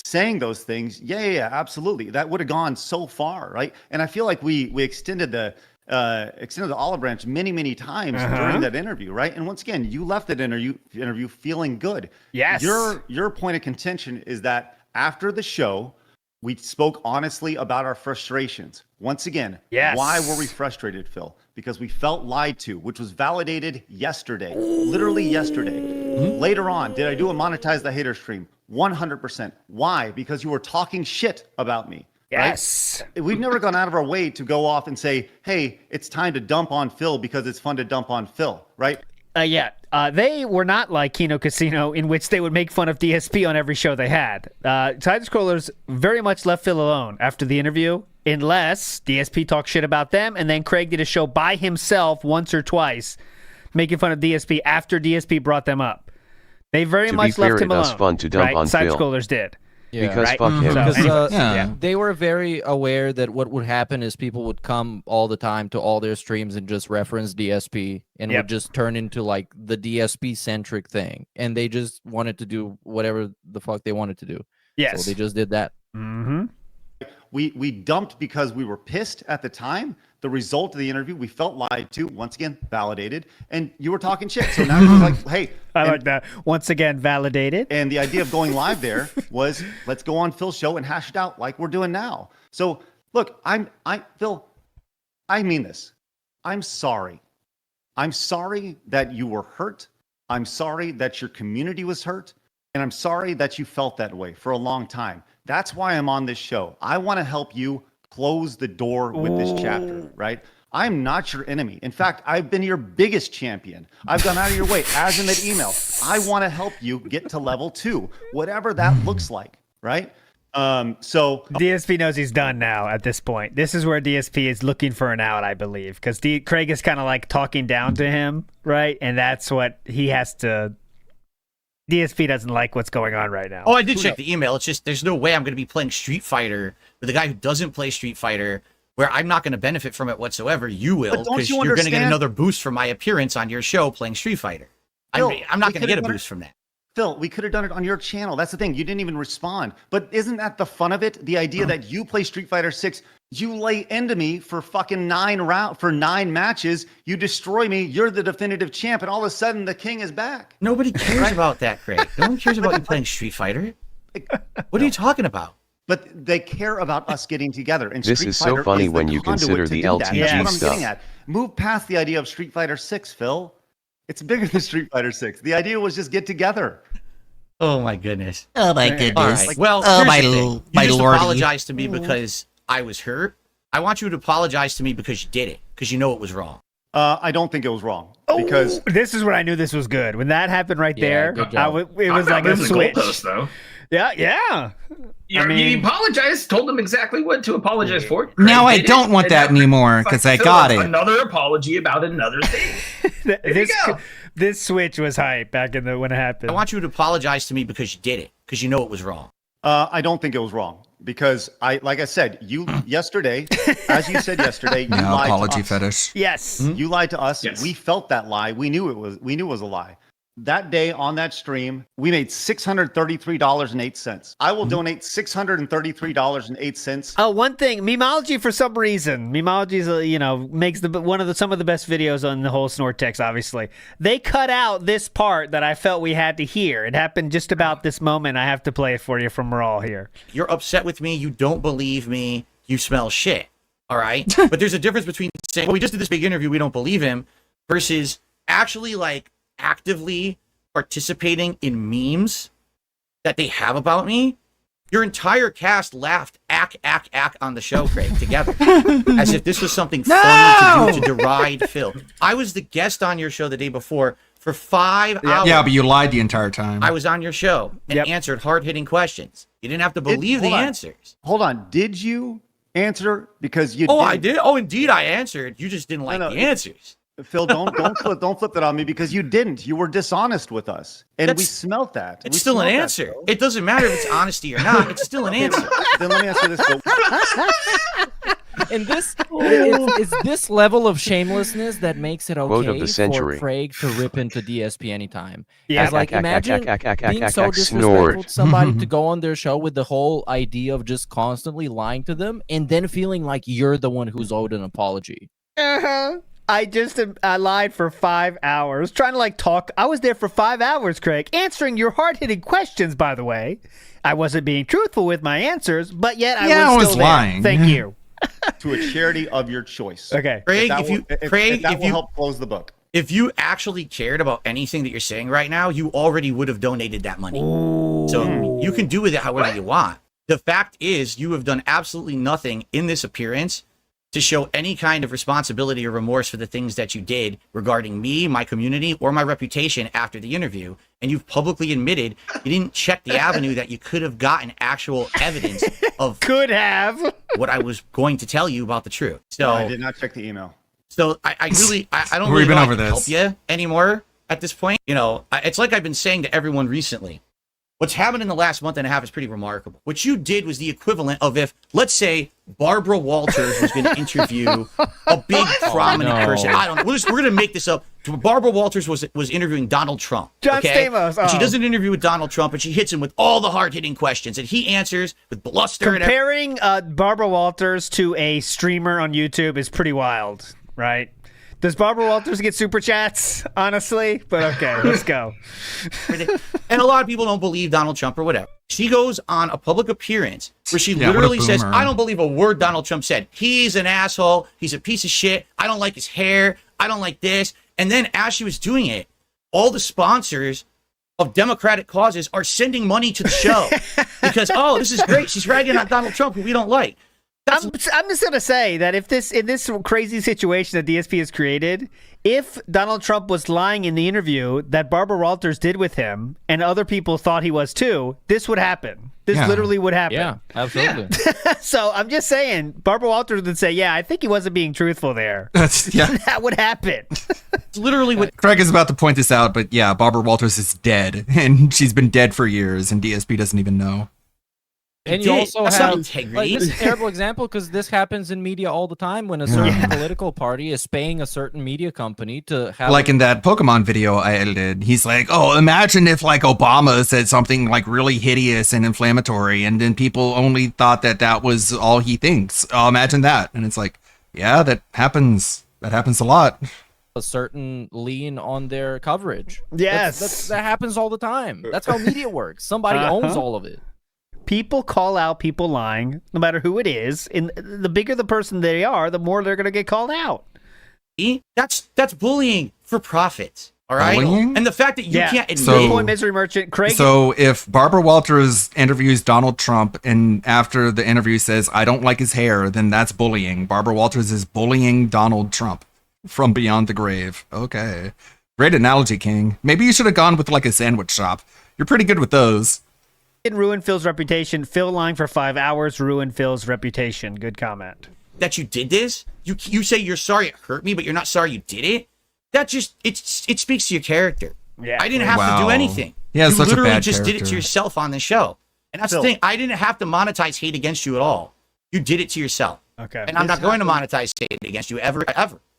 saying those things. Yeah, absolutely. That would have gone so far, right? And I feel like we extended the olive branch many times during that interview, right? And once again, you left that interview feeling good. Yes. Your point of contention is that after the show, we spoke honestly about our frustrations. Once again, why were we frustrated, Phil? Because we felt lied to, which was validated yesterday, literally yesterday. Later on, did I do a monetize the hater stream? 100%. Why? Because you were talking shit about me. Yes. Right? We've never gone out of our way to go off and say, hey, it's time to dump on Phil because it's fun to dump on Phil, right? They were not like Kino Casino, in which they would make fun of DSP on every show they had. Side Scrollers very much left Phil alone after the interview, unless DSP talked shit about them, and then Craig did a show by himself once or twice, making fun of DSP after DSP brought them up. They very much left him alone. To be fair, it was fun to dump on Side Phil. Scrollers did. Yeah. Because Right? fuck him. Because they were very aware that what would happen is people would come all the time to all their streams and just reference DSP and would just turn into like the DSP centric thing. And they just wanted to do whatever the fuck they wanted to do. Yes. So they just did that. Mm-hmm. We dumped because we were pissed at the time. The result of the interview, we felt lied to. Once again, validated. And you were talking shit. So now you're like, hey. I like that. Once again, validated. And the idea of going live there was, let's go on Phil's show and hash it out like we're doing now. So look, Phil, I mean this. I'm sorry I'm sorry that you were hurt. I'm sorry that your community was hurt. And I'm sorry that you felt that way for a long time. That's why I'm on this show. I want to help you close the door with this chapter, right? I'm not your enemy. In fact, I've been your biggest champion. I've gone out of your way, as in that email. I want to help you get to level 2, whatever that looks like, right? So DSP knows he's done now at this point. This is where DSP is looking for an out, I believe, because Craig is kind of like talking down to him, right? And that's what he has to. DSP doesn't like what's going on right now. Oh, I did check the email. It's just there's no way I'm going to be playing Street Fighter with a guy who doesn't play Street Fighter, where I'm not going to benefit from it whatsoever. You will, because you're going to get another boost from my appearance on your show playing Street Fighter. I'm not going to get a boost from that. Phil, we could have done it on your channel. That's the thing. You didn't even respond. But isn't that the fun of it? The idea that you play Street Fighter 6, you lay into me for fucking 9 matches, you destroy me, you're the definitive champ, and all of a sudden the king is back. Nobody cares about that, Craig. No one cares about you playing Street Fighter. What are you talking about? But they care about us getting together. And This Street is so Fighter funny is when you conduit consider to the do that. LTG That's what I'm stuff. getting at. Move past the idea of Street Fighter 6, Phil. It's bigger than Street Fighter 6. The idea was just get together. Oh my goodness. Oh my goodness. All right. Well, oh here's the thing. my You just lordy. apologize to me because I was hurt. I want you to apologize to me because you did it, because you know it was wrong. I don't think it was wrong. Because this is when I knew this was good. When that happened right there, good job. it was like a switch. Though. Yeah. You apologized, told them exactly what to apologize for. Now I Craig did don't it, want and that now anymore because I got it. Another apology about another thing. This switch was hype back in when it happened. I want you to apologize to me because you did it, because you know it was wrong. I don't think it was wrong because like I said, you yesterday, as you said yesterday, you No lied apology to us. fetish. Yes, you lied to us. Yes. We felt that lie. We knew it was a lie. That day on that stream, we made $633.08. I will donate $633.08. Oh, one thing, Memology for some reason, Memology's makes some of the best videos on the whole Snortex. Obviously, they cut out this part that I felt we had to hear. It happened just about this moment. I have to play it for you from Raw here. You're upset with me. You don't believe me. You smell shit. All right. But there's a difference between saying, well, we just did this big interview, we don't believe him, versus actually actively participating in memes that they have about me. Your entire cast laughed ack on the show, Craig, together. As if this was something funny to do to deride Phil. I was the guest on your show the day before for 5 hours. Yeah, but you lied the entire time. I was on your show and answered hard-hitting questions. You didn't have to believe the answers. Hold on. Did you answer? Because you I did. Oh, indeed I answered. You just didn't like the answers. Phil, don't flip that on me because you didn't. You were dishonest with us, and we smelt that. It's still an answer. It doesn't matter if it's honesty or not. It's still an answer. Then let me ask you this. And it's this level of shamelessness that makes it Quote of okay the for century. Craig to rip into DSP anytime. Yeah. As imagine being so disrespectful to somebody to go on their show with the whole idea of just constantly lying to them and then feeling like you're the one who's owed an apology. I lied for 5 hours, trying to talk. I was there for 5 hours, Craig, answering your hard-hitting questions, by the way. I wasn't being truthful with my answers, but yet I was still lying. There. Thank you. To a charity of your choice. Okay. Craig, if that will help close the book. If you actually cared about anything that you're saying right now, you already would have donated that money. So you can do with it however you want. The fact is, you have done absolutely nothing in this appearance to show any kind of responsibility or remorse for the things that you did regarding me, my community, or my reputation after the interview. And you've publicly admitted you didn't check the avenue that you could have gotten actual evidence of what I was going to tell you about the truth. So I did not check the email. So I don't really know how to help you anymore at this point. It's like I've been saying to everyone recently. What's happened in the last month and a half is pretty remarkable. What you did was the equivalent of if, let's say, Barbara Walters was going to interview a big prominent person. I don't know. We're going to make this up. Barbara Walters was interviewing Donald Trump. John Stamos. And she does an interview with Donald Trump, and she hits him with all the hard-hitting questions, and he answers with bluster. Comparing Barbara Walters to a streamer on YouTube is pretty wild, right? Does Barbara Walters get super chats? Honestly, but okay, let's go. And a lot of people don't believe Donald Trump or whatever. She goes on a public appearance where she literally says, I don't believe a word Donald Trump said. He's an asshole. He's a piece of shit. I don't like his hair. I don't like this. And then as she was doing it, all the sponsors of Democratic causes are sending money to the show because, oh, this is great. She's ragging on Donald Trump, who we don't like. I'm just going to say that if in this crazy situation that DSP has created, if Donald Trump was lying in the interview that Barbara Walters did with him and other people thought he was too, this would happen. This literally would happen. Yeah, absolutely. So I'm just saying, Barbara Walters would say, yeah, I think he wasn't being truthful there. That would happen. It's literally what Craig is about to point this out, but yeah, Barbara Walters is dead, and she's been dead for years, and DSP doesn't even know. And you also That's not have integrity. this is a terrible example because this happens in media all the time when a certain political party is paying a certain media company to have Like in that Pokemon video I edited, he's like, oh, imagine if like Obama said something like really hideous and inflammatory, and then people only thought that was all he thinks. Oh, imagine that. And it's like, yeah, that happens. That happens a lot. a certain lean on their coverage. Yes. That happens all the time. That's how media works. Somebody owns all of it. People call out people lying, no matter who it is. And the bigger the person they are, the more they're going to get called out. That's bullying for profit. All right. Bullying? And the fact that you can't admit So- Point Misery Merchant, Craig. So if Barbara Walters interviews Donald Trump and after the interview says, I don't like his hair, then that's bullying. Barbara Walters is bullying Donald Trump from beyond the grave. Okay. Great analogy, King. Maybe you should have gone with like a sandwich shop. You're pretty good with those. It ruined Phil's reputation. Phil lying for 5 hours ruined Phil's reputation. Good comment. that you did this. You say you're sorry it hurt me, but you're not sorry you did it. That just it speaks to your character. Yeah. I didn't have to do anything. Yeah, you such a literally bad just did it character. to yourself on the show. And that's Phil. the thing. I didn't have to monetize hate against you at all. You did it to yourself. Okay. And I'm not going to monetize hate against you ever.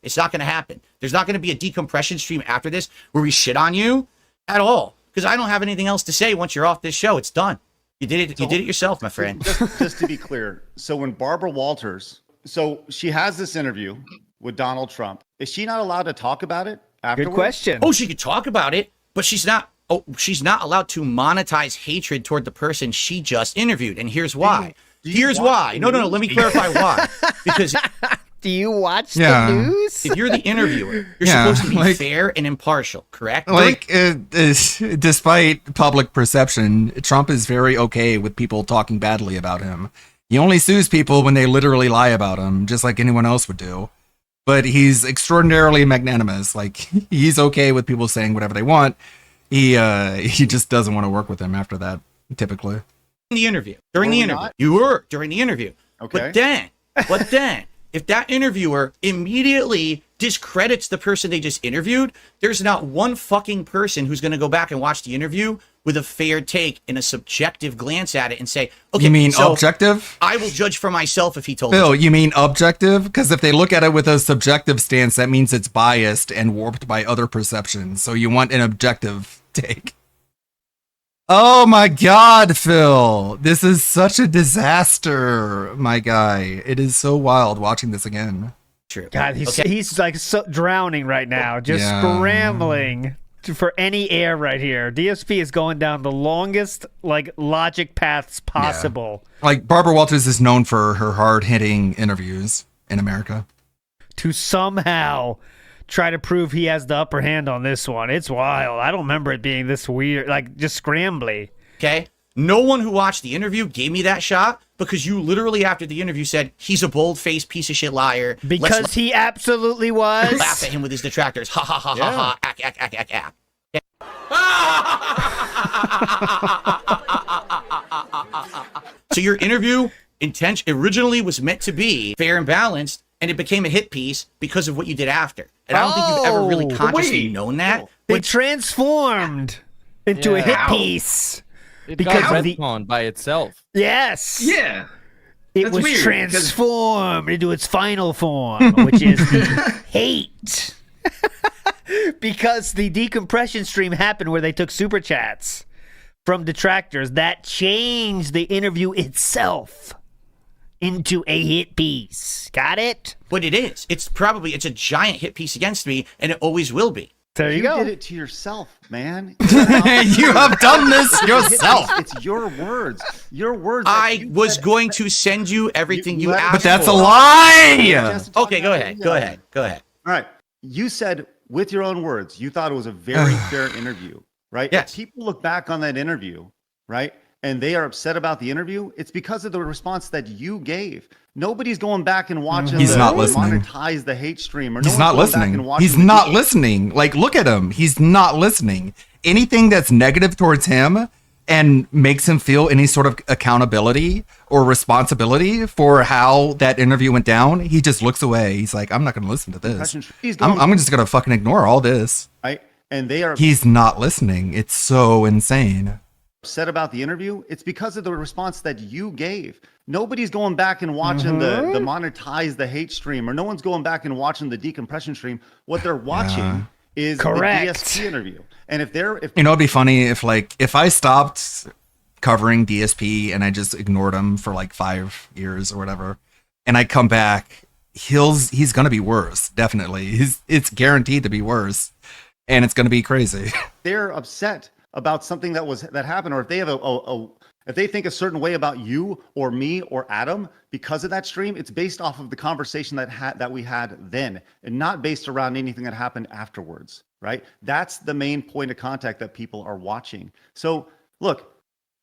It's not going to happen. There's not going to be a decompression stream after this where we shit on you at all. Because I don't have anything else to say once you're off this show. It's done. You did it. You did it yourself, my friend. Just to be clear, so when Barbara Walters, so she has this interview with Donald Trump, is she not allowed to talk about it afterwards? Good question. Oh, she could talk about it, but she's not. Oh, she's not allowed to monetize hatred toward the person she just interviewed. And here's why. Here's why. No. Let me clarify why. Because do you watch Yeah. the news? if you're the interviewer, you're Yeah, supposed to be like- fair and impartial, correct? Like, despite public perception, Trump is very okay with people talking badly about him. He only sues people when they literally lie about him, just like anyone else would do. But he's extraordinarily magnanimous. Like, he's okay with people saying whatever they want. He just doesn't want to work with him after that, typically. the interview. During Were the we interview. not? You were during the interview. Okay. But then, if that interviewer immediately discredits the person they just interviewed, there's not one fucking person who's going to go back and watch the interview with a fair take and a subjective glance at it and say, okay, You mean so objective? I will judge for myself if he told me. Phil, you mean objective? Because if they look at it with a subjective stance, that means it's biased and warped by other perceptions. So you want an objective take. Oh my God, Phil. This is such a disaster, my guy. It is so wild watching this again. True. God, he's like so drowning right now, just Yeah. scrambling for any air right here. DSP is going down the longest like logic paths possible Like, Barbara Walters is known for her hard-hitting interviews in America. to somehow try to prove he has the upper hand on this one. It's wild. I don't remember it being this weird, like just scrambly. Okay? No one who watched the interview gave me that shot because you literally after the interview said he's a bold-faced piece of shit liar. Because he absolutely was. Laugh at him with his detractors. Ha ha ha ha ha. Ack, ack, ack, ack, ack. So your interview originally was meant to be fair and balanced, and it became a hit piece because of what you did after. And I don't think you've ever really consciously known that. They transformed into a hit piece. It Because got of the- retconned by itself. Yes. Yeah. It That's was weird, transformed into its final form, which is the hate. Because the decompression stream happened where they took super chats from detractors that changed the interview itself into a hit piece. Got it? But it is. It's a giant hit piece against me, and it always will be. There you go. did it to yourself, man. You have done this yourself. It's your words. Your words. I was going to send you everything you asked But that's for. a lie. Okay, go ahead. Go ahead. All right. You said with your own words, you thought it was a very fair interview, right? Yes. If people look back on that interview, right, and they are upset about the interview, it's because of the response that you gave. Nobody's going back and watching He's not listening. monetize the hate stream. Or He's no not one's going back listening. and watching He's the not listening. Like, look at him. He's not listening. Anything that's negative towards him and makes him feel any sort of accountability or responsibility for how that interview went down, he just looks away. He's like, I'm not going to listen to this. I'm just going to fucking ignore all this. Right? And they are He's not listening. It's so insane. upset about the interview. It's because of the response that you gave. Nobody's going back and watching the monetize the hate stream, or no one's going back and watching the decompression stream. What they're watching is Correct. the DSP interview. And if You know, it'd be funny if I stopped covering DSP and I just ignored him for like 5 years or whatever, and I come back, he's gonna be worse. Definitely, it's guaranteed to be worse, and it's gonna be crazy. they're upset about something that happened, or if they have if they think a certain way about you or me or Adam because of that stream, it's based off of the conversation that we had then, and not based around anything that happened afterwards, right? That's the main point of contact that people are watching. So look,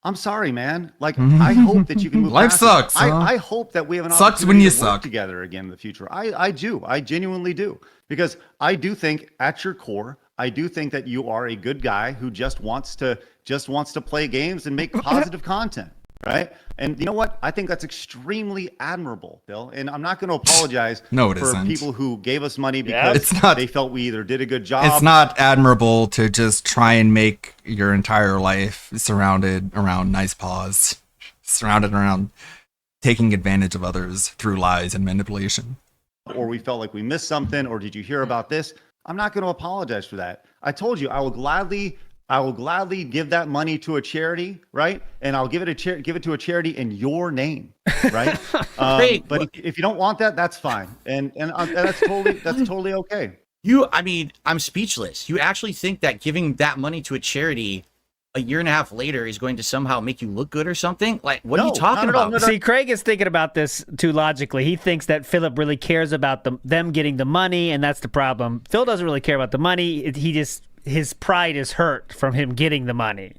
I'm sorry, man. Like, I hope that you can move Life past it. sucks, huh? I hope that we have an Sucks when opportunity you to work suck. together again in the future. I do. I genuinely do. Because I do think at your core, I do think that you are a good guy who just wants to play games and make positive content, right? And you know what? I think that's extremely admirable, Bill. And I'm not going to apologize No, it for isn't. people who gave us money because they felt we either did a good job. It's not admirable to just try and make your entire life surrounded around nice paws, surrounded around taking advantage of others through lies and manipulation. Or we felt like we missed something, or did you hear about this? I'm not going to apologize for that. I told you I will gladly give that money to a charity, right? And I'll give it to a charity in your name, right? But if you don't want that, that's fine, and that's totally okay. I mean, I'm speechless. You actually think that giving that money to a charity a year and a half later is going to somehow make you look good or something? Like, what are you talking about? See, Craig is thinking about this too logically. He thinks that Philip really cares about them getting the money, and that's the problem. Phil doesn't really care about the money. His pride is hurt from him getting the money.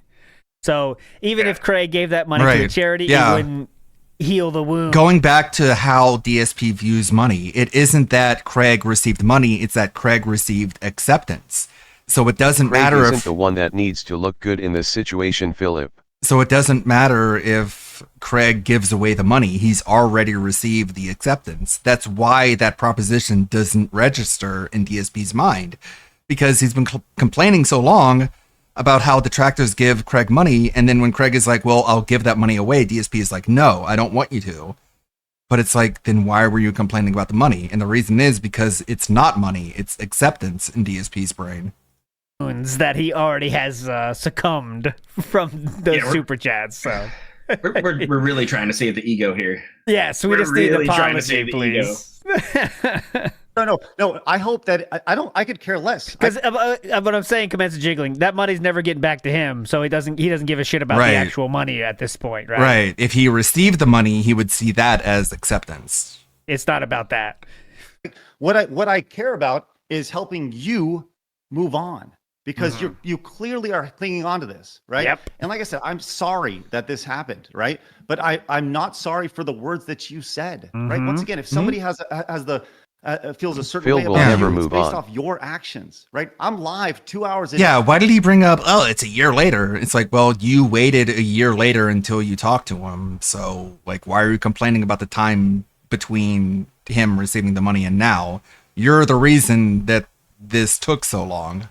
So even if Craig gave that money to a charity, it wouldn't heal the wound. Going back to how DSP views money, it isn't that Craig received money, it's that Craig received acceptance. So it doesn't Craig matter isn't if the one that needs to look good in this situation, Philip. So it doesn't matter if Craig gives away the money. He's already received the acceptance. That's why that proposition doesn't register in DSP's mind, because he's been complaining so long about how detractors give Craig money. And then when Craig is like, well, I'll give that money away, DSP is like, no, I don't want you to. But it's like, then why were you complaining about the money? And the reason is because it's not money. It's acceptance in DSP's brain. That he already has succumbed from those super chats. So we're really trying to save the ego here. Yes, we we're just need really an trying to apology, save the please. No. I hope that I could care less. Because what I'm saying, commence jiggling. That money's never getting back to him, so he doesn't give a shit about the actual money at this point, right? Right. If he received the money, he would see that as acceptance. It's not about that. What I care about is helping you move on. Because you clearly are clinging on to this, right? Yep. And like I said, I'm sorry that this happened, right? But I'm not sorry for the words that you said, right? Once again, if somebody feels a certain Phil way will about never you, move it's based on. off your actions, right? I'm live 2 hours in. Yeah, why did he bring up, oh, it's a year later? It's like, well, you waited a year later until you talked to him. So, like, why are you complaining about the time between him receiving the money and now? You're the reason that this took so long.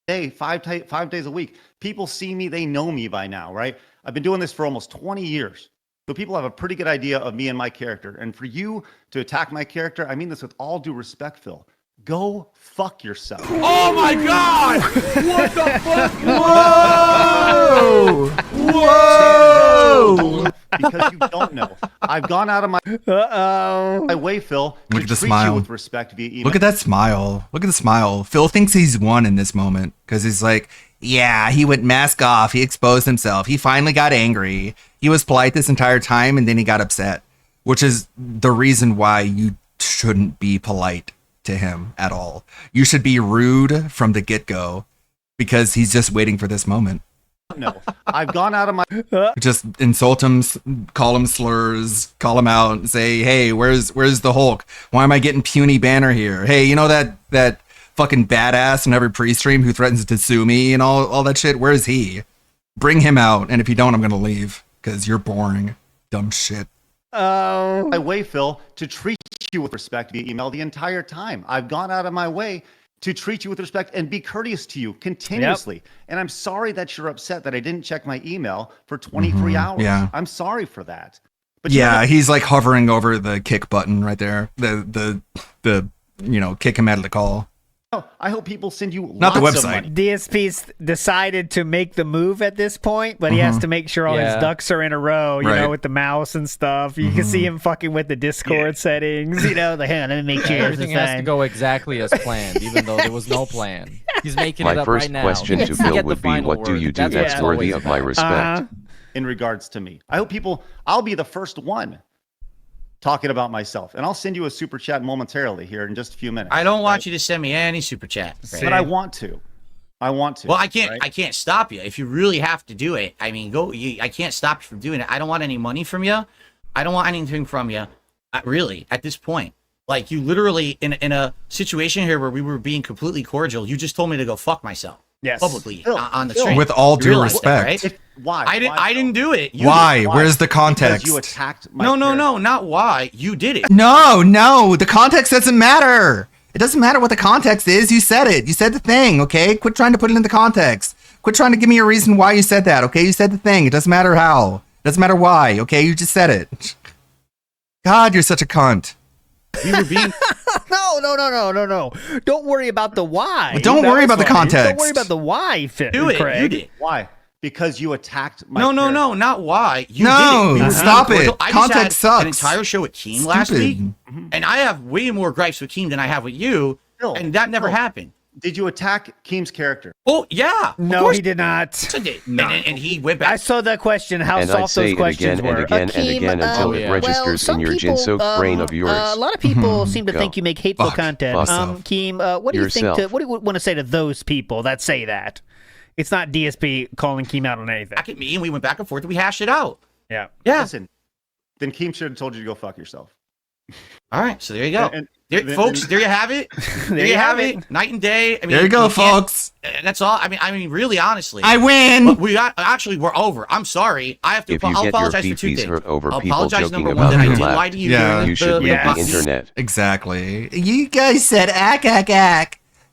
Day, 5 days a week. People see me, they know me by now, right? I've been doing this for almost 20 years. So people have a pretty good idea of me and my character. And for you to attack my character, I mean this with all due respect, Phil. Go fuck yourself. Oh my god! What the fuck? Whoa! Whoa! Because you don't know. I've gone out of my way, Phil, Look to at the treat smile. you with respect via email. Look at that smile. Look at the smile. Phil thinks he's won in this moment because he's like, yeah, he went mask off. He exposed himself. He finally got angry. He was polite this entire time and then he got upset, which is the reason why you shouldn't be polite to him at all. You should be rude from the get-go because he's just waiting for this moment. No, I've gone out of my. Just insult him, call him slurs, call him out, and say, "Hey, where's the Hulk? Why am I getting puny Banner here? Hey, you know that fucking badass in every pre-stream who threatens to sue me and all that shit? Where is he? Bring him out, and if you don't, I'm gonna leave because you're boring, dumb shit." My way, Phil, to treat you with respect via email the entire time. I've gone out of my way to treat you with respect and be courteous to you continuously. And I'm sorry that you're upset that I didn't check my email for 23 hours. Yeah. I'm sorry for that. But Yeah, he's like hovering over the kick button right there. The kick him out of the call. I hope people send you Not the lots of website. money. DSP's decided to make the move at this point, but he has to make sure all his ducks are in a row, you know, with the mouse and stuff. You can see him fucking with the Discord settings, you know, hang on, let me make sure Everything has to go exactly as planned, even though there was no plan. He's making it My up first right now. question He to gets Bill get the would be, final what do word. you do that's what's worthy always of my about. respect? In regards to me. I hope I'll be the first one talking about myself. And I'll send you a super chat momentarily here in just a few minutes. I don't want you to send me any super chat. But I want to. Well, I can't stop you. If you really have to do it, I mean, I can't stop you from doing it. I don't want any money from you. I don't want anything from you. Really, at this point. Like, you literally, in a situation here where we were being completely cordial, you just told me to go fuck myself. Yes. Publicly Phil, on the Phil. stream. With all You due realize that, respect. right? Why? I didn't do it. You Why? did. Where's the Because context? you attacked my No, not why. You did it. No, the context doesn't matter. It doesn't matter what the context is. You said it. You said the thing, okay? Quit trying to put it in the context. Quit trying to give me a reason why you said that, okay? You said the thing. It doesn't matter how. It doesn't matter why, okay? You just said it. God, you're such a cunt. You were being... No. Don't worry about the why. Well, don't worry about the context. Don't worry about the why, Craig. You did. Why? Because you attacked my No, not why. You No, did it. We were stop being it. cordial. I Context just had sucks. an entire show with Keem last week, Stupid. and I have way more gripes with Keem than I have with you, Phil, and that never Phil. happened. Did you attack Keem's character? Oh, yeah. of No, course he did not. I did. And he went I back. saw that question, how And I'd soft say those it questions again were. and again and again until it registers in your gin-soaked brain of yours. A lot of people seem to Go. think you make hateful Fuck content. yourself. Keem, what do you think? Yourself. What do you want to say to those people that say that? It's not DSP calling Keem out on anything. Back at me, and we went back and forth, and we hashed it out. Yeah. Listen, then Keem should have told you to go fuck yourself. All right, so there you go. And folks, there you have it. There you have it. Night and day. I mean, There you go, can't- folks. That's all. I mean, really, honestly. I win. But we're over. I'm sorry. I have to. If you I'll get your apologize for two feet things. hurt over I'll people apologize, joking number about one, that I your did lie lap, to you. Yeah. during you should leave the the internet. Exactly. You guys said ack,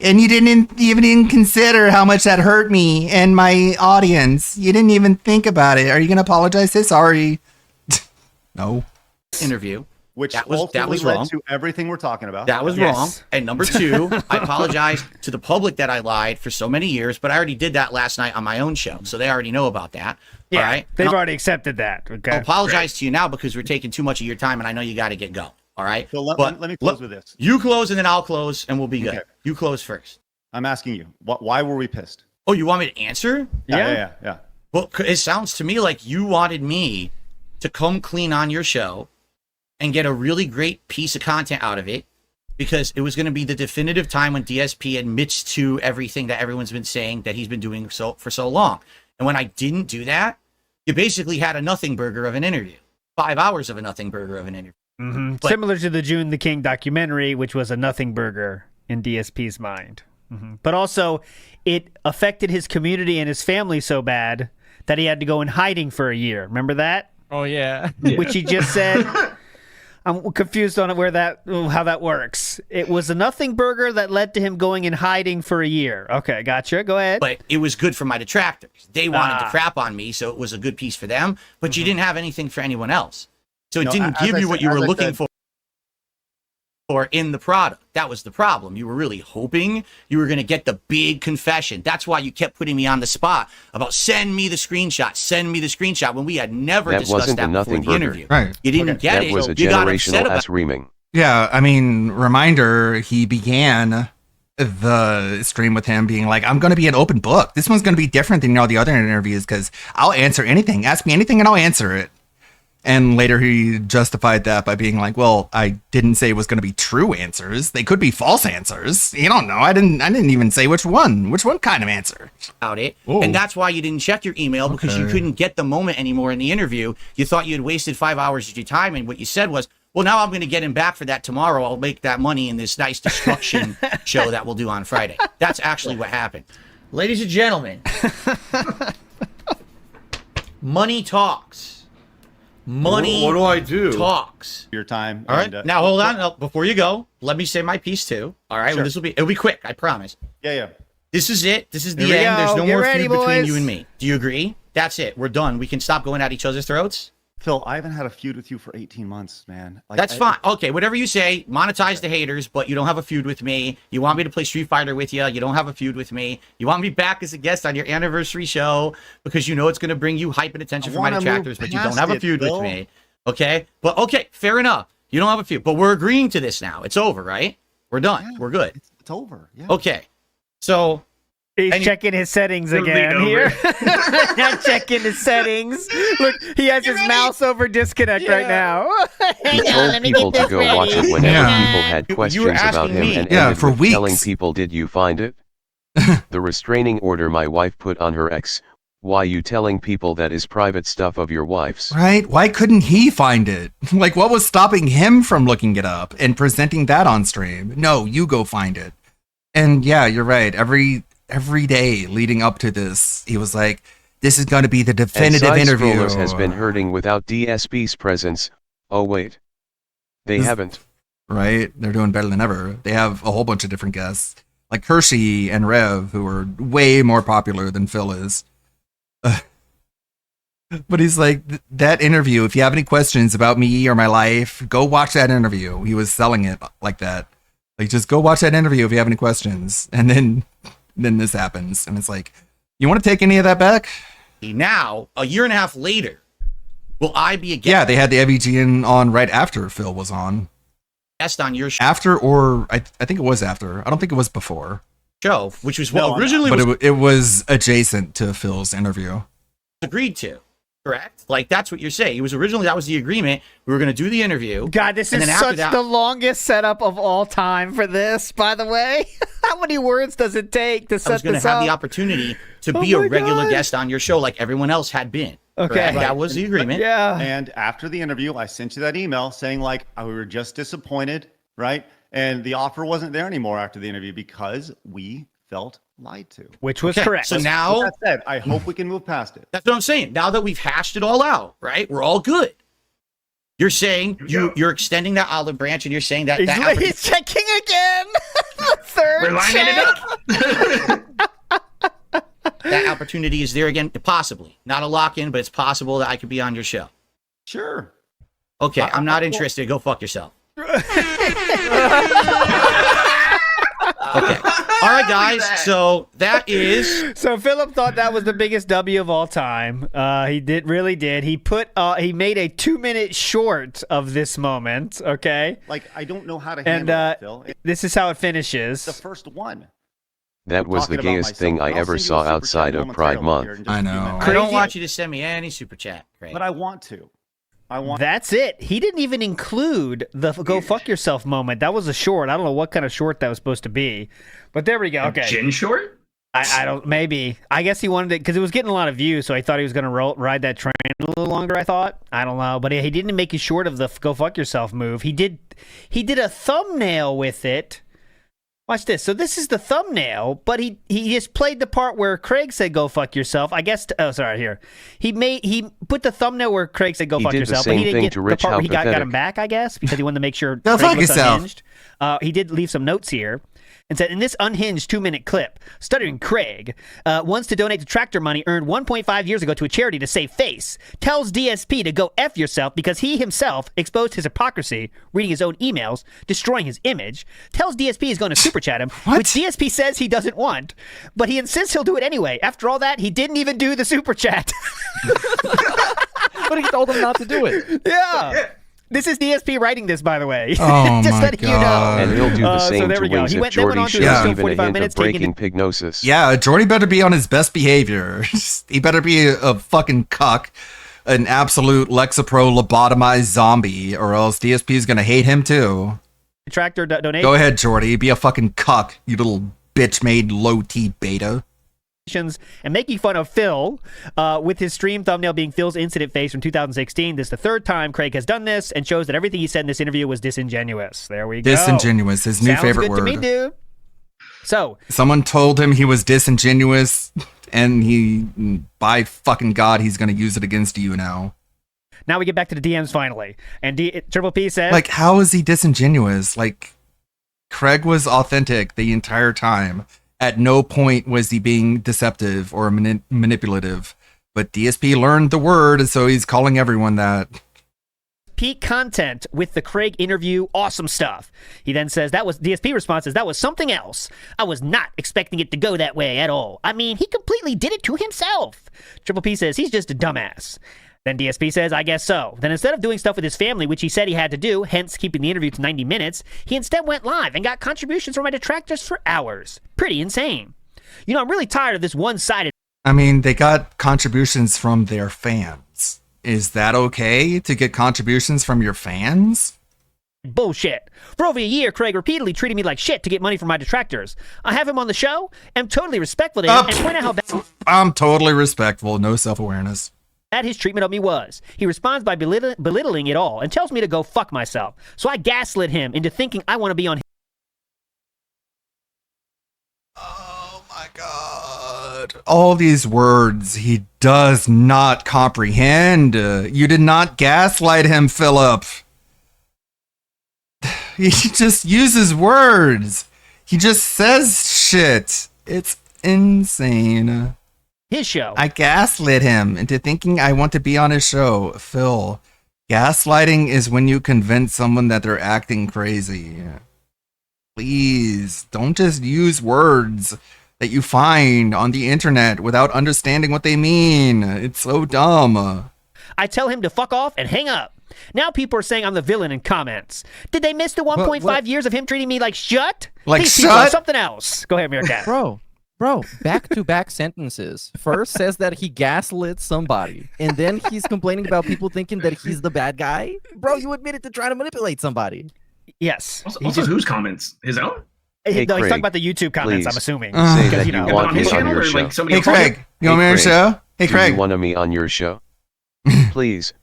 and you didn't even consider how much that hurt me and my audience. You didn't even think about it. Are you going to apologize? Say sorry. No. interview. Which that was ultimately wrong. led to everything we're talking about. That was wrong. And number two, I apologize to the public that I lied for so many years, but I already did that last night on my own show, so they already know about that. Yeah, all right? they've And already accepted that. Okay. I'll apologize to you now because we're taking too much of your time, and I know you got to get go. All right. So let me close with this. You close, and then I'll close, and we'll be good. Okay. You close first. I'm asking you, why were we pissed? Oh, you want me to answer? Yeah. Well, it sounds to me like you wanted me to come clean on your show and get a really great piece of content out of it because it was going to be the definitive time when DSP admits to everything that everyone's been saying that he's been doing for so long. And when I didn't do that, you basically had a nothing burger of an interview. 5 hours of a nothing burger of an interview. Mm-hmm. But- Similar to the June the King documentary, which was a nothing burger in DSP's mind. Mm-hmm. But also, it affected his community and his family so bad that he had to go in hiding for a year. Remember that? Oh, yeah. Which he just said. I'm confused on how that works. It was a nothing burger that led to him going in hiding for a year. Okay, gotcha. Go ahead. But it was good for my detractors. They wanted to crap on me, so it was a good piece for them. But you didn't have anything for anyone else. So it didn't give you what you were looking for in the product. That was the problem. You were really hoping you were going to get the big confession. That's why you kept putting me on the spot about send me the screenshot when we had never That discussed wasn't that a before nothing the burger. interview. Right. You didn't get That it. was a You got upset generational about ass reaming. Yeah, I mean, reminder, he began the stream with him being like, I'm going to be an open book. This one's going to be different than all the other interviews because I'll answer anything. Ask me anything and I'll answer it. And later he justified that by being like, well, I didn't say it was going to be true answers. They could be false answers. You don't know. I didn't even say which one kind of answer. About it. Ooh. And that's why you didn't check your email, because you couldn't get the moment anymore in the interview. You thought you had wasted 5 hours of your time, and what you said was, well, now I'm going to get him back for that tomorrow. I'll make that money in this nice destruction show that we'll do on Friday. That's actually what happened. Ladies and gentlemen, money talks. Money What do I do? talks. Your time. All right. Now, hold on. No, before you go, let me say my piece too. All right. Sure. Well, it'll be quick. I promise. Yeah. This is it. This is the Here we end. There's go. no Get more ready, feud between boys. you and me. Do you agree? That's it. We're done. We can stop going at each other's throats. Phil, I haven't had a feud with you for 18 months, man. That's fine. Okay, whatever you say, monetize the haters, but you don't have a feud with me. You want me to play Street Fighter with you. You don't have a feud with me. You want me back as a guest on your anniversary show because you know it's going to bring you hype and attention from my detractors, but you don't have a feud with me. Okay? But okay, fair enough. You don't have a feud, but we're agreeing to this now. It's over, right? We're done. Yeah, we're good. It's over. Yeah. Okay. So he's checking his settings again here. Not checking his settings. Look, he has his mouse over disconnect right now. He told people to go watch it whenever people had questions about him and ended for with weeks. telling people, did you find it? The restraining order my wife put on her ex. Why you telling people that is private stuff of your wife's? Right? Why couldn't he find it? Like, what was stopping him from looking it up and presenting that on stream? No, you go find it. And yeah, you're right. Every day leading up to this, he was like, this is going to be the definitive and interview. Scrollers has been hurting without DSP's presence. Oh, wait. They haven't. Right? They're doing better than ever. They have a whole bunch of different guests, like Hershey and Rev, who are way more popular than Phil is. But he's like, that interview, if you have any questions about me or my life, go watch that interview. He was selling it like that. Like, just go watch that interview if you have any questions. And then this happens. And it's like, you want to take any of that back? now, a year and a half later, will I be a guest? Yeah, they had the EVGN on right after Phil was on. Guest on your show. After, or I think it was after. I don't think it was before. Show, which was originally but it was adjacent to Phil's interview. Agreed to, correct? Like, that's what you're saying. It was originally, that was the agreement. We were going to do the interview. God, this is such the longest setup of all time for this, by the way. How many words does it take to set this up? I was going to have the opportunity to be a regular guest on your show like everyone else had been. Okay. Right? That was the agreement. Yeah. And after the interview, I sent you that email saying, like, we were just disappointed, right? And the offer wasn't there anymore after the interview because we felt lied to. Which was correct. So now, that said, I hope we can move past it. That's what I'm saying. Now that we've hashed it all out, right? We're all good. You're saying you're extending that olive branch, and you're saying that he's checking again. Third We're lining check. it up. That opportunity is there again, possibly. Not a lock-in, but it's possible that I could be on your show. Sure. Okay, I'm not interested. Go fuck yourself. Okay. All right, guys. So that is. So Philip thought that was the biggest W of all time. He really did. He made a 2-minute short of this moment. Okay. Like, I don't know how to handle it, Phil. This is how it finishes. The first one. That was the gayest thing I ever saw outside of Pride Month. I know. I don't want you to send me any super chat. Great. But I want to. That's it. He didn't even include the go fuck yourself moment. That was a short. I don't know what kind of short that was supposed to be. But there we go. Okay. Gin short? I don't, maybe. I guess he wanted it because it was getting a lot of views, so I thought he was going to ride that train a little longer, I thought. I don't know. But he didn't make it short of the go fuck yourself move. He did a thumbnail with it. Watch this. So this is the thumbnail, but he just played the part where Craig said "go fuck yourself." I guess. He put the thumbnail where Craig said "go fuck yourself," but he didn't get the part where he got him back. I guess because he wanted to make sure Go Craig fuck was yourself. unhinged. He did leave some notes here. And said, in this unhinged 2-minute clip, stuttering Craig wants to donate the tractor money earned 1.5 years ago to a charity to save face, tells DSP to go F yourself because he himself exposed his hypocrisy, reading his own emails, destroying his image, tells DSP he's going to super chat him, which DSP says he doesn't want, but he insists he'll do it anyway. After all that, he didn't even do the super chat. But he told him not to do it. Yeah. This is DSP writing this, by the way. Oh Just my letting you know. God. And he'll do the So same there to we go. wings He if went, they went Jordy on to shows his show even a 45 hint minutes of breaking taking pignosis. Yeah, Jordy better be on his best behavior. He better be a fucking cuck an absolute Lexapro lobotomized zombie, or else DSP is gonna hate him too. Detractor donation. Go ahead, Jordy. Be a fucking cuck, you little bitch-made low-T beta. And making fun of Phil with his stream thumbnail being Phil's incident face from 2016. This is the third time Craig has done this and shows that everything he said in this interview was disingenuous. There we go. Disingenuous, his new favorite good word. To me, dude. So someone told him he was disingenuous, and by fucking God, he's gonna use it against you now. Now we get back to the DMs finally, and Triple P says, like, how is he disingenuous? Like, Craig was authentic the entire time. At no point was he being deceptive or manipulative. But DSP learned the word, so he's calling everyone that. Peak content with the Craig interview, awesome stuff. He then says, DSP responses, that was something else. I was not expecting it to go that way at all. I mean, he completely did it to himself. Triple P says, he's just a dumbass. Then DSP says, I guess so. Then instead of doing stuff with his family, which he said he had to do, hence keeping the interview to 90 minutes, he instead went live and got contributions from my detractors for hours. Pretty insane. You know, I'm really tired of this one-sided... I mean, they got contributions from their fans. Is that okay to get contributions from your fans? Bullshit. For over a year, Craig repeatedly treated me like shit to get money from my detractors. I have him on the show, am totally respectful to him, and point out how bad... I'm totally respectful, no self-awareness. His treatment of me was. He responds by belittling it all and tells me to go fuck myself. So I gaslit him into thinking I want to be on his... Oh my God. All these words he does not comprehend. You did not gaslight him, Philip. He just uses words. He just says shit. It's insane. His show. I gaslit him into thinking I want to be on his show. Phil, gaslighting is when you convince someone that they're acting crazy. Please, don't just use words that you find on the internet without understanding what they mean. It's so dumb. I tell him to fuck off and hang up. Now people are saying I'm the villain in comments. Did they miss the 1.5 years of him treating me like shut? Like These shut? people are something else. Go ahead, Meerkat. Bro, back-to-back sentences. First says that he gaslit somebody, and then he's complaining about people thinking that he's the bad guy. Bro, you admitted to trying to manipulate somebody. Yes. Also whose comments? His own? No, Hey, he's Craig, talking about the YouTube comments, please I'm assuming. say Because, that you want me on your show. Hey, Craig, you want me on your show? Hey, Do Craig. you want me on your show? Please,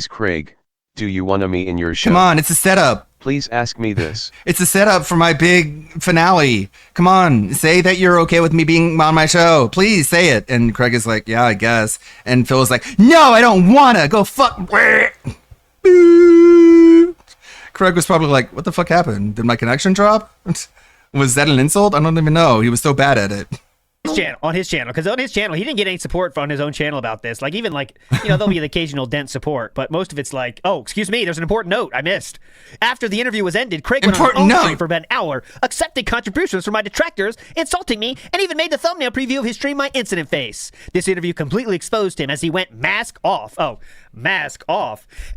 Craig, do you want me in your show? Come on, it's a setup. Please ask me this. It's a setup for my big finale. Come on, say that you're okay with me being on my show. Please say it. And Craig is like, yeah, I guess. And Phil is like, no, I don't wanna. Go fuck. Craig was probably like, what the fuck happened? Did my connection drop? Was that an insult? I don't even know. He was so bad at it. On his channel, because on his channel he didn't get any support from his own channel about this. Like, even like, you know, there'll be the occasional dent support, but most of it's like, oh, excuse me, there's an important note I missed. After the interview was ended, Craig went on his own stream for about an hour, accepted contributions from my detractors, insulting me, and even made the thumbnail preview of his stream my incident face. This interview completely exposed him as he went mask off.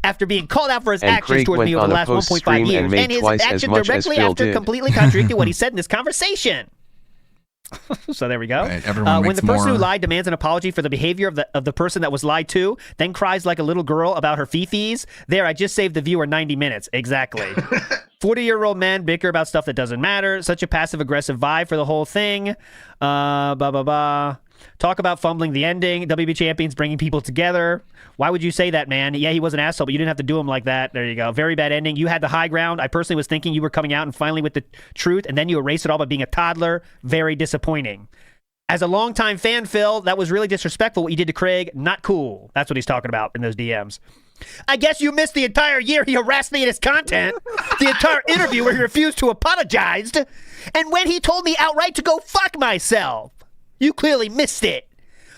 After being called out for his And actions Craig towards me went over the on a last 1.5 post-stream years, and made and his twice as action much as directly Phil after did. completely contradicted what he said in this conversation. So there we go. Right, everyone When makes the person more. who lied demands an apology for the behavior of the person that was lied to, then cries like a little girl about her fifis. There, I just saved the viewer 90 minutes. Exactly. 40-year-old men bicker about stuff that doesn't matter. Such a passive-aggressive vibe for the whole thing. Talk about fumbling the ending. WB champions bringing people together. Why would you say that, man? Yeah, he was an asshole, but you didn't have to do him like that. There you go. Very bad ending. You had the high ground. I personally was thinking you were coming out and finally with the truth, and then you erased it all by being a toddler. Very disappointing. As a longtime fan, Phil, that was really disrespectful what you did to Craig. Not cool. That's what he's talking about in those DMs. I guess you missed the entire year he harassed me in his content. The entire interview where he refused to apologize. And when he told me outright to go fuck myself. You clearly missed it.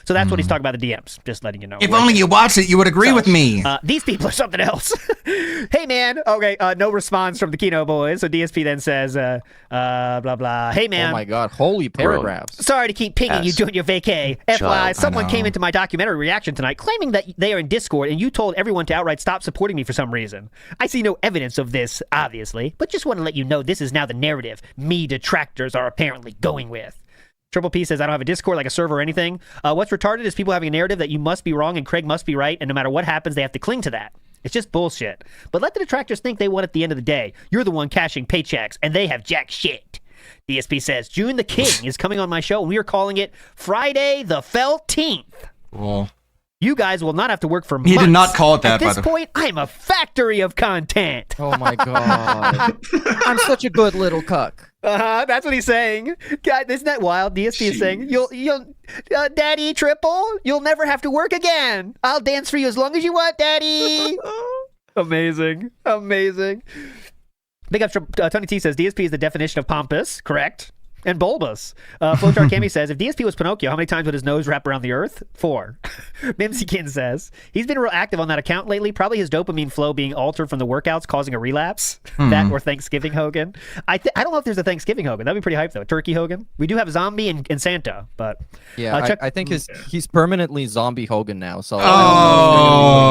So that's what he's talking about, the DMs. Just letting you know. If only you watched it, you would agree with me. These people are something else. Hey, man. Okay, no response from the Kino boys. So DSP then says, blah, blah. Hey, man. Oh my God, holy paragraphs. Sorry to keep pinging you during your vacay. FYI, Child. someone I came know. into my documentary reaction tonight claiming that they are in Discord and you told everyone to outright stop supporting me for some reason. I see no evidence of this, obviously, but just want to let you know this is now the narrative me detractors are apparently going with. Triple P says, I don't have a Discord, like a server or anything. What's retarded is people having a narrative that you must be wrong and Craig must be right, and no matter what happens, they have to cling to that. It's just bullshit. But let the detractors think they won at the end of the day. You're the one cashing paychecks, and they have jack shit. DSP says, June the King is coming on my show, and we are calling it Friday the 13th. Well, you guys will not have to work for months. he did not call it that, At this point, I'm a factory of content. Oh my god. I'm such a good little cuck. That's what he's saying. God, isn't that wild? DSP is saying, you'll, Daddy Triple, you'll never have to work again. I'll dance for you as long as you want, Daddy. Amazing. Big up, Tony T says, DSP is the definition of pompous. Correct. And bulbous. Flowchart Cami says, if DSP was Pinocchio, how many times would his nose wrap around the earth? 4. Mimsykin says, he's been real active on that account lately. Probably his dopamine flow being altered from the workouts, causing a relapse. That or Thanksgiving Hogan. I don't know if there's a Thanksgiving Hogan. That'd be pretty hype, though. Turkey Hogan. We do have Zombie and Santa, but... Yeah, Chuck... I think he's permanently Zombie Hogan now, so... Oh!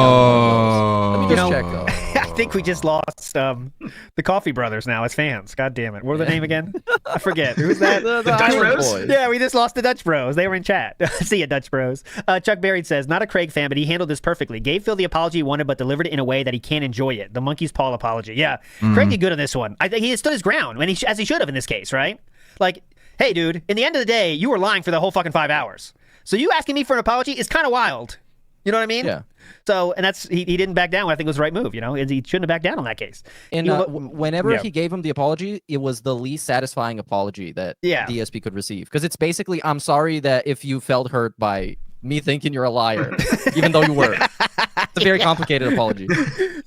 Let me just check, though. I think we just lost the Coffee Brothers now as fans. God damn it. What was the name again? I forget. Who's that? The Dutch Bros? Yeah, we just lost the Dutch Bros. They were in chat. See ya, Dutch Bros. Chuck Berry says, not a Craig fan, but he handled this perfectly. Gave Phil the apology he wanted, but delivered it in a way that he can't enjoy it. The monkey's paw apology. Yeah. Craig did good on this one. I think he stood his ground, and as he should have in this case, right? Like, hey, dude, in the end of the day, you were lying for the whole fucking 5 hours. So you asking me for an apology is kind of wild. You know what I mean? Yeah. So, and that's, he didn't back down. I think it was the right move, you know? He shouldn't have backed down on that case. And whenever he gave him the apology, it was the least satisfying apology that DSP could receive. Because it's basically, I'm sorry that if you felt hurt by me thinking you're a liar, even though you were. It's a very complicated apology.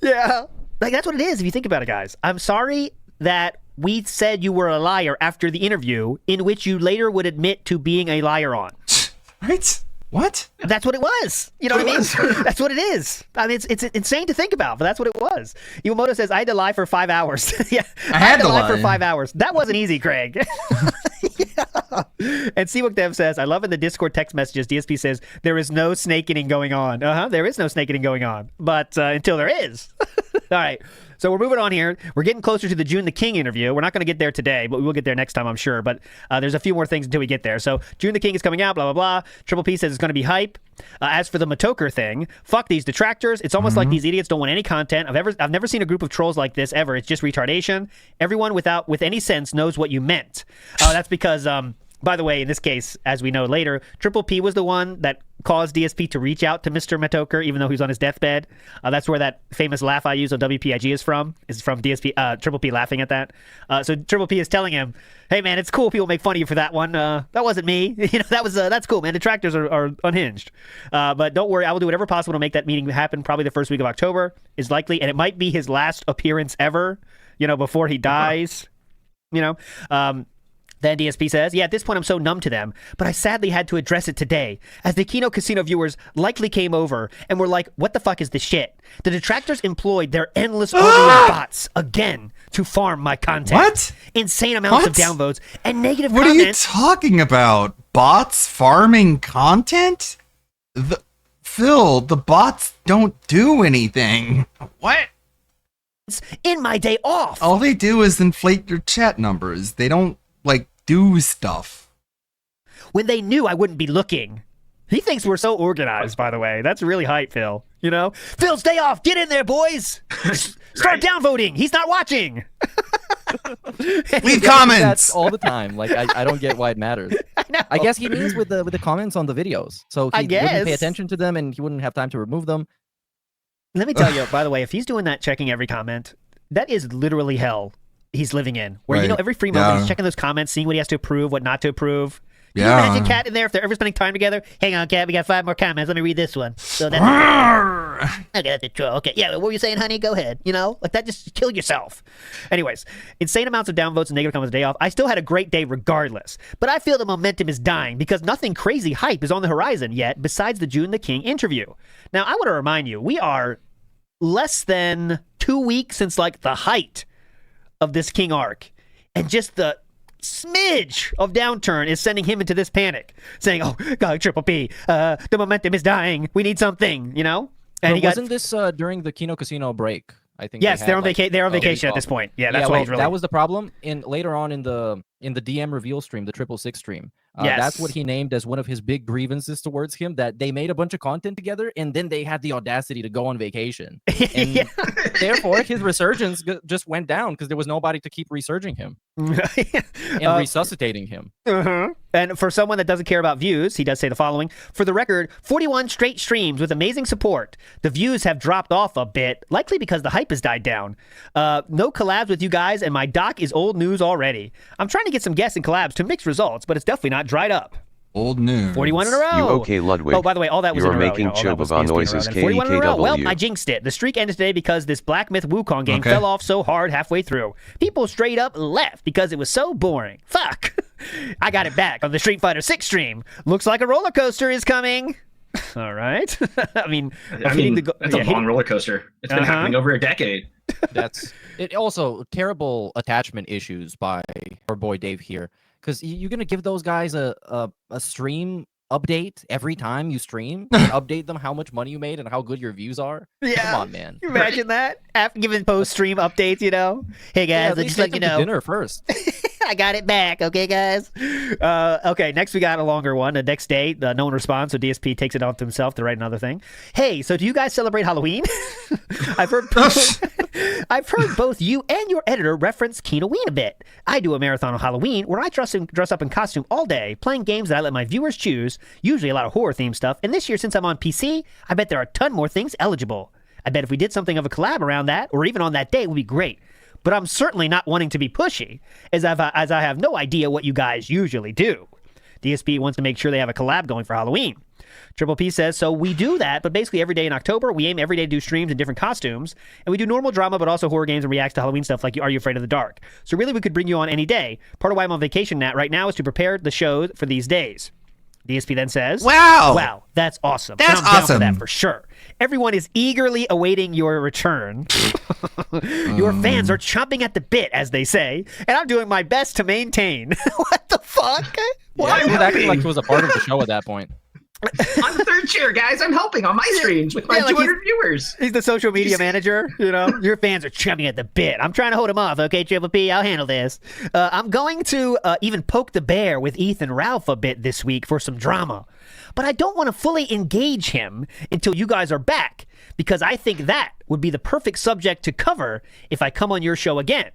Yeah. Like, that's what it is if you think about it, guys. I'm sorry that we said you were a liar after the interview in which you later would admit to being a liar on. Right? What? That's what it was. You know what I mean? That's what it is. I mean, it's insane to think about, but that's what it was. Iwamoto says, I had to lie for 5 hours. Yeah, I had to lie for 5 hours. That wasn't easy, Craig. And Seawook Dev says, I love in the Discord text messages, DSP says, there is no snake eating going on. There is no snake eating going on. But until there is. All right. So we're moving on here. We're getting closer to the June the King interview. We're not going to get there today, but we will get there next time, I'm sure. But there's a few more things until we get there. So June the King is coming out, blah, blah, blah. Triple P says it's going to be hype. As for the Matoker thing, fuck these detractors. It's almost like these idiots don't want any content. I've never seen a group of trolls like this ever. It's just retardation. Everyone with any sense knows what you meant. That's because... by the way, in this case, as we know later, Triple P was the one that caused DSP to reach out to Mr. Matoker, even though he was on his deathbed. That's where that famous laugh I use on WPIG is from DSP, Triple P laughing at that. So Triple P is telling him, hey, man, it's cool people make fun of you for that one. That wasn't me. You know, that's cool, man. Detractors are unhinged. But don't worry, I will do whatever possible to make that meeting happen. Probably the first week of October is likely, and it might be his last appearance ever, you know, before he dies, you know. Then DSP says, yeah, at this point, I'm so numb to them, but I sadly had to address it today, as the Kino Casino viewers likely came over and were like, what the fuck is this shit? The detractors employed their endless army of bots again to farm my content. What? Insane amounts of downvotes and negative What comments. are you talking about? Bots farming content? Phil, the bots don't do anything. What? In my day off. All they do is inflate your chat numbers. They don't, like, do stuff. When they knew I wouldn't be looking. He thinks we're so organized, by the way. That's really hype, Phil. You know? Phil, stay off. Get in there, boys. Start downvoting. He's not watching. Leave comments all the time. Like, I don't get why it matters. I guess he means with the comments on the videos. So he wouldn't pay attention to them and he wouldn't have time to remove them. Let me tell you, by the way, if he's doing that, checking every comment, that is literally hell he's living in. Where, you know, every free moment he's checking those comments, seeing what he has to approve, what not to approve. Can you imagine Kat in there if they're ever spending time together? Hang on, Kat, we got 5 more comments. Let me read this one. So that's okay, that's a troll. Okay, yeah, what were you saying, honey? Go ahead. You know, like that, just kill yourself. Anyways, insane amounts of downvotes and negative comments the day off. I still had a great day regardless, but I feel the momentum is dying because nothing crazy hype is on the horizon yet besides the June the King interview. Now, I want to remind you, we are less than 2 weeks since like the height of this King arc, and just the smidge of downturn is sending him into this panic, saying, "Oh God, Triple P, the momentum is dying. We need something," you know. And wasn't this during the Kino Casino break? I think. Yes, they're on vacation. They're on vacation at this point. Yeah, that's why he's really. That was the problem. Later on in the DM reveal stream, the 666 stream, That's what he named as one of his big grievances towards him, that they made a bunch of content together and then they had the audacity to go on vacation. And therefore, his resurgence just went down because there was nobody to keep resurging him and resuscitating him. And for someone that doesn't care about views, he does say the following. For the record, 41 straight streams with amazing support. The views have dropped off a bit, likely because the hype has died down. No collabs with you guys, and my doc is old news already. I'm trying to get some guests and collabs to mix results, but it's definitely not dried up. Old news. 41 in a row. You okay, Ludwig? Oh, by the way, all that was in a row. You're making Chobaba noises, 41 in a row. Well, KEKW. I jinxed it. The streak ended today because this Black Myth Wukong game fell off so hard halfway through. People straight up left because it was so boring. Fuck. I got it back on the Street Fighter 6 stream. Looks like a roller coaster is coming. All right. I mean, that's a long roller coaster. It's been happening over a decade. That's it. Also, terrible attachment issues by our boy Dave here, because you're gonna give those guys a stream update every time you stream, and update them how much money you made and how good your views are. Yeah. Come on, man. Can you imagine that? After giving post-stream updates, you know? Hey, guys, let's just let you know. Dinner first. I got it back, okay, guys? Okay, next we got a longer one. The next day, no one responds, so DSP takes it on to himself to write another thing. Hey, so do you guys celebrate Halloween? I've heard both you and your editor reference Keenoween a bit. I do a marathon on Halloween where I dress up in costume all day, playing games that I let my viewers choose, usually a lot of horror-themed stuff. And this year, since I'm on PC, I bet there are a ton more things eligible. I bet if we did something of a collab around that, or even on that day, it would be great. But I'm certainly not wanting to be pushy, as I have no idea what you guys usually do. DSP wants to make sure they have a collab going for Halloween. Triple P says, so we do that, but basically every day in October, we aim every day to do streams in different costumes, and we do normal drama, but also horror games and reacts to Halloween stuff like Are You Afraid of the Dark? So really, we could bring you on any day. Part of why I'm on vacation right now is to prepare the show for these days. DSP then says, Wow, that's awesome. That's and I'm down awesome. for that for sure. Everyone is eagerly awaiting your return. Your fans are chomping at the bit, as they say, and I'm doing my best to maintain. What the fuck? Yeah, he was acting like he was a part of the show at that point. I'm the third chair, guys. I'm helping on my streams with my 200 viewers. He's the social media manager, you know? Your fans are chomping at the bit. I'm trying to hold him off, okay, Triple P? I'll handle this. I'm going to even poke the bear with Ethan Ralph a bit this week for some drama. But I don't want to fully engage him until you guys are back, because I think that would be the perfect subject to cover if I come on your show again.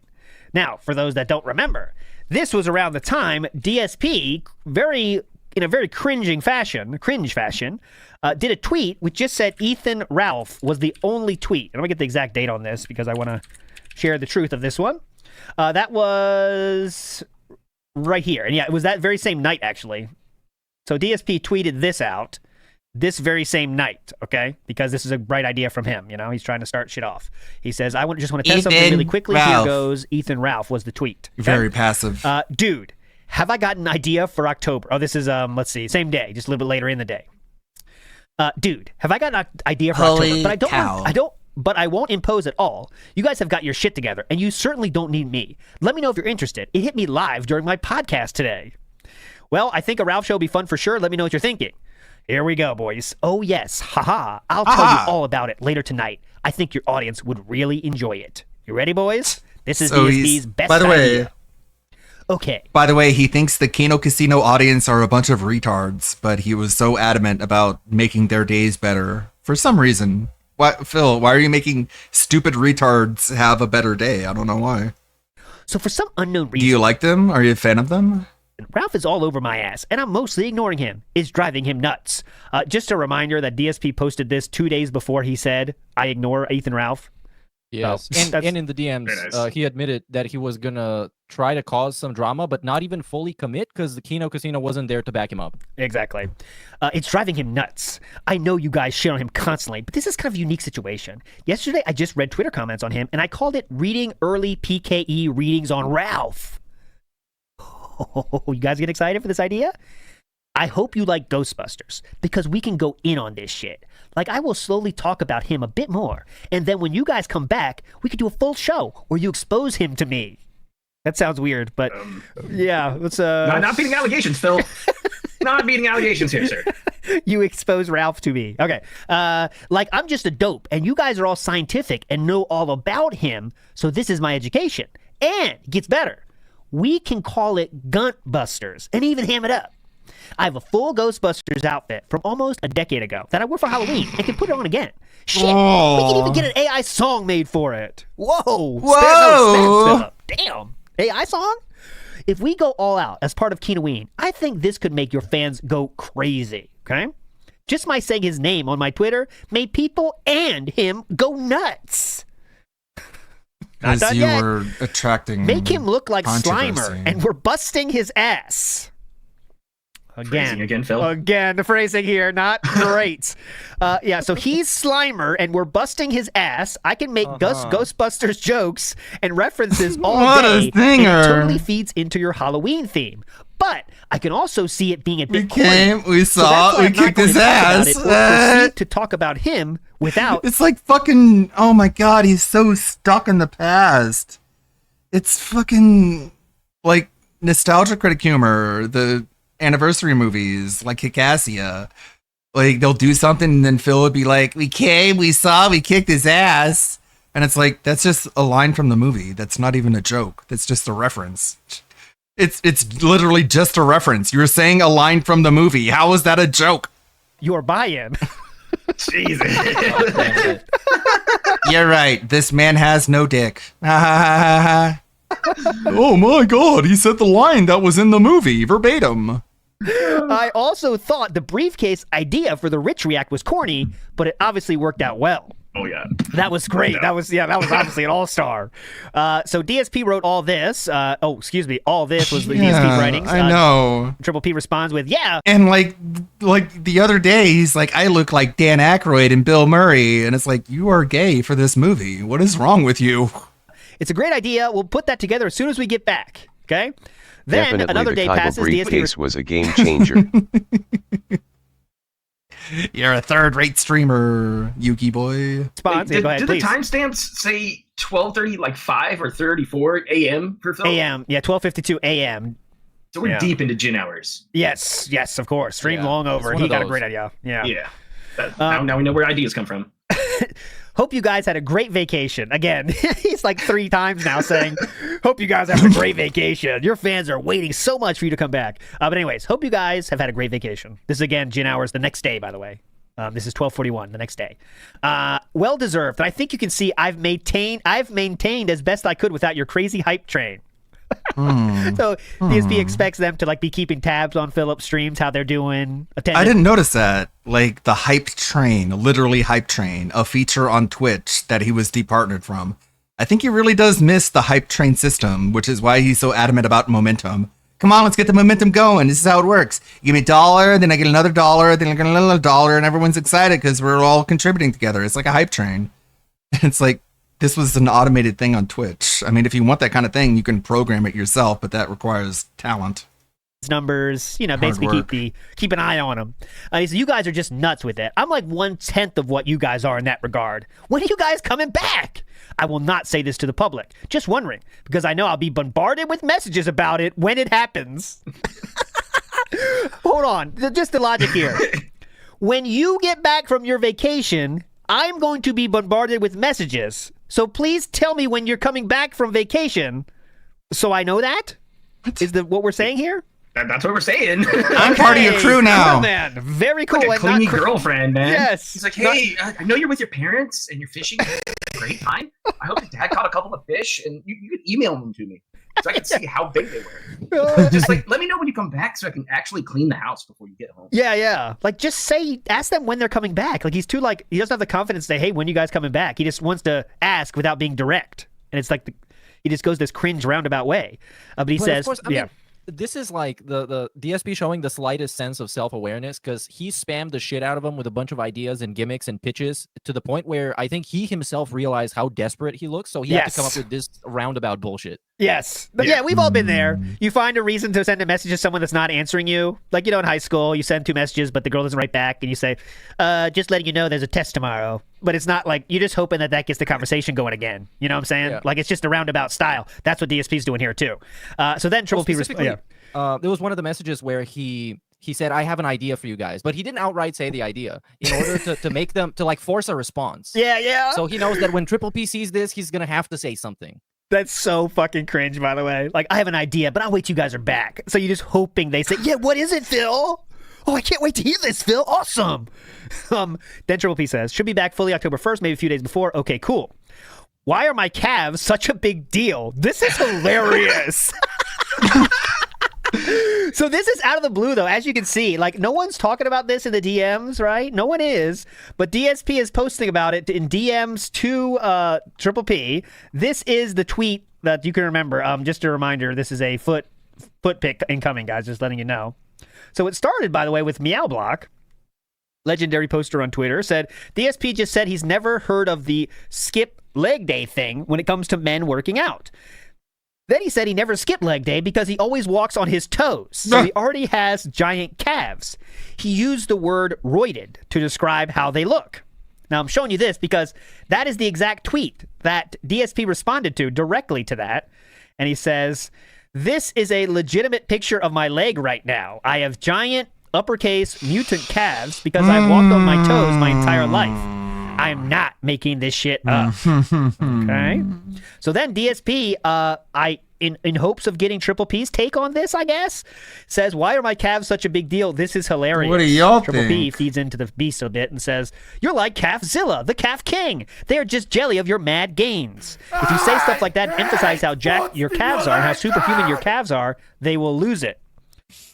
Now, for those that don't remember, this was around the time DSP, in a very cringe fashion, did a tweet which just said Ethan Ralph was the only tweet. And I'm going to get the exact date on this because I want to share the truth of this one. That was right here. And yeah, it was that very same night, actually. So DSP tweeted this out this very same night, okay? Because this is a bright idea from him, you know? He's trying to start shit off. He says, I just want to test something really quickly. Ralph. Here goes. Ethan Ralph was the tweet. Okay? Very passive. Dude, have I got an idea for October? Oh, this is, let's see, same day, just a little bit later in the day. Dude, have I got an idea for Holy October? cow. But I won't impose at all. You guys have got your shit together, and you certainly don't need me. Let me know if you're interested. It hit me live during my podcast today. Well, I think a Ralph show will be fun for sure. Let me know what you're thinking. Here we go, boys. Oh, yes. Haha. I'll tell you all about it later tonight. I think your audience would really enjoy it. You ready, boys? This is DSP's best idea. Okay. By the way, he thinks the Kino Casino audience are a bunch of retards, but he was so adamant about making their days better for some reason. Phil, why are you making stupid retards have a better day? I don't know why. So for some unknown reason... Do you like them? Are you a fan of them? Ralph is all over my ass, and I'm mostly ignoring him. It's driving him nuts. Just a reminder that DSP posted this 2 days before he said, I ignore Ethan Ralph. Yes, and in the DMs, he admitted that he was going to try to cause some drama, but not even fully commit because the Kino Casino wasn't there to back him up. Exactly. It's driving him nuts. I know you guys shit on him constantly, but this is kind of a unique situation. Yesterday, I just read Twitter comments on him, and I called it Reading Early PKE Readings on Ralph. Oh, you guys get excited for this idea? I hope you like Ghostbusters, because we can go in on this shit. Like, I will slowly talk about him a bit more, and then when you guys come back, we could do a full show where you expose him to me. That sounds weird, but yeah, let's not beating allegations, Phil. Not beating allegations here, sir. You expose Ralph to me. Okay. Like, I'm just a dope, and you guys are all scientific and know all about him, so this is my education. And it gets better. We can call it Guntbusters and even ham it up. I have a full Ghostbusters outfit from almost a decade ago that I wore for Halloween and can put it on again. Shit, we can even get an AI song made for it. Whoa. Philip. Damn. AI song? If we go all out as part of Keenoween, I think this could make your fans go crazy, okay? Just my saying his name on my Twitter made people and him go nuts. Not Because done you yet. were attracting. Make him look like Slimer, controversy. and we're busting his ass. Phrasing again, Phil. Again, the phrasing here, not great. Yeah, so he's Slimer, and we're busting his ass. I can make Ghostbusters jokes and references all What a day. And zinger. it totally feeds into your Halloween theme. But I can also see it being a bit came, corny. we So saw that's it, why we I'm not kicked going his to talk about ass. it or proceed to talk about him without. It's like fucking, oh my god, he's so stuck in the past. It's fucking like nostalgia critic humor, the anniversary movies, like Kikassia. Like they'll do something and then Phil would be like, we came, we saw, we kicked his ass. And it's like, that's just a line from the movie. That's not even a joke. That's just a reference. It's literally just a reference. You're saying a line from the movie. How is that a joke? Your buy-in. Jesus. You're right. This man has no dick. Oh my god, he said the line that was in the movie verbatim. I also thought the briefcase idea for the Rich React was corny, but it obviously worked out well. Oh yeah, that was great. Yeah. That was obviously an all-star. So DSP wrote all this. All this was the DSP's writings. I know. Triple P responds with, yeah. And like the other day, he's like, I look like Dan Aykroyd and Bill Murray, and it's like, you are gay for this movie. What is wrong with you? It's a great idea. We'll put that together as soon as we get back. Okay. Then Definitely another the day Kaiba passes. briefcase was a game changer. You're a third-rate streamer, Yuki boy. Wait, did the timestamps say 12:30, like 5 or 34 a.m. for Phil? a.m. Yeah, 12:52 a.m. So we're Yeah. deep into gin hours. Yes, of course. Stream Yeah, long over. it's one He of got a those. great idea. Yeah. Yeah. Now we know where ideas come from. Hope you guys had a great vacation. Again, he's like 3 times now saying, hope you guys have a great vacation. Your fans are waiting so much for you to come back. But anyways, hope you guys have had a great vacation. This is again, Gin Hours the next day, by the way. This is 12:41 the next day. Well deserved. And I think you can see I've maintained as best I could without your crazy hype train. So DSP expects them to like be keeping tabs on Philip's streams, how they're doing. I didn't notice that. Like the hype train, literally hype train, a feature on Twitch that he was departnered from. I think he really does miss the hype train system, which is why he's so adamant about momentum. Come on, let's get the momentum going. This is how it works. You give me $1, then I get another $1, then I get another $1, and everyone's excited because we're all contributing together. It's like a hype train. It's like, this was an automated thing on Twitch. I mean, if you want that kind of thing, you can program it yourself, but that requires talent. Numbers, Hard basically work. keep an eye on them. He said, you guys are just nuts with it. I'm like 1/10 of what you guys are in that regard. When are you guys coming back? I will not say this to the public. Just wondering, because I know I'll be bombarded with messages about it when it happens. Hold on, just the logic here. When you get back from your vacation, I'm going to be bombarded with messages. So please tell me when you're coming back from vacation, so I know that. Is what we're saying here? That's what we're saying. I'm part of your crew now. Cool, man. Very cool. Like a and not clingy cr- girlfriend, man. Yes. He's like, hey, I know you're with your parents and you're fishing. Great time. I hope your dad caught a couple of fish and you could email them to me so I can see how big they were. Just like, let me know when you come back so I can actually clean the house before you get home. Yeah. Like, just ask them when they're coming back. Like, he doesn't have the confidence to say, hey, when you guys coming back? He just wants to ask without being direct. And it's like, he just goes this cringe roundabout way. But he says, of course, I mean, this is like the DSP showing the slightest sense of self-awareness because he spammed the shit out of him with a bunch of ideas and gimmicks and pitches to the point where I think he himself realized how desperate he looks, so he had to come up with this roundabout bullshit. Yes. But yeah, we've all been there. You find a reason to send a message to someone that's not answering you. Like, in high school, you send 2 messages, but the girl doesn't write back, and you say, just letting you know there's a test tomorrow. But it's not like, you're just hoping that gets the conversation going again. You know what I'm saying? Yeah. Like, it's just a roundabout style. That's what DSP's doing here, too. So then Triple P... There was one of the messages where he said, I have an idea for you guys, but he didn't outright say the idea in order to make them, to like force a response. Yeah. So he knows that when Triple P sees this, he's going to have to say something. That's so fucking cringe, by the way. Like, I have an idea, but I'll wait till you guys are back. So you're just hoping they say, yeah, what is it, Phil? Oh, I can't wait to hear this, Phil. Awesome. Then Triple P says, should be back fully October 1st, maybe a few days before. Okay, cool. Why are my calves such a big deal? This is hilarious. So this is out of the blue, though, as you can see. Like, no one's talking about this in the DMs, right? No one is. But DSP is posting about it in DMs to Triple P. This is the tweet that you can remember. Just a reminder, this is a foot pick incoming, guys, just letting you know. So it started, by the way, with Meow Block. Legendary poster on Twitter said, DSP just said he's never heard of the skip leg day thing when it comes to men working out. Then he said he never skipped leg day because he always walks on his toes. So he already has giant calves. He used the word roided to describe how they look. Now, I'm showing you this because that is the exact tweet that DSP responded to directly to that. And he says, this is a legitimate picture of my leg right now. I have giant uppercase mutant calves because I've walked on my toes my entire life. I am not making this shit up. Okay? So then DSP, in hopes of getting Triple P's take on this, I guess, says, why are my calves such a big deal? This is hilarious. What do y'all Triple think? P feeds into the beast a bit and says, you're like Calfzilla, the calf king. They're just jelly of your mad gains. If you say stuff like that and emphasize how jacked your calves are and how superhuman your calves are, they will lose it.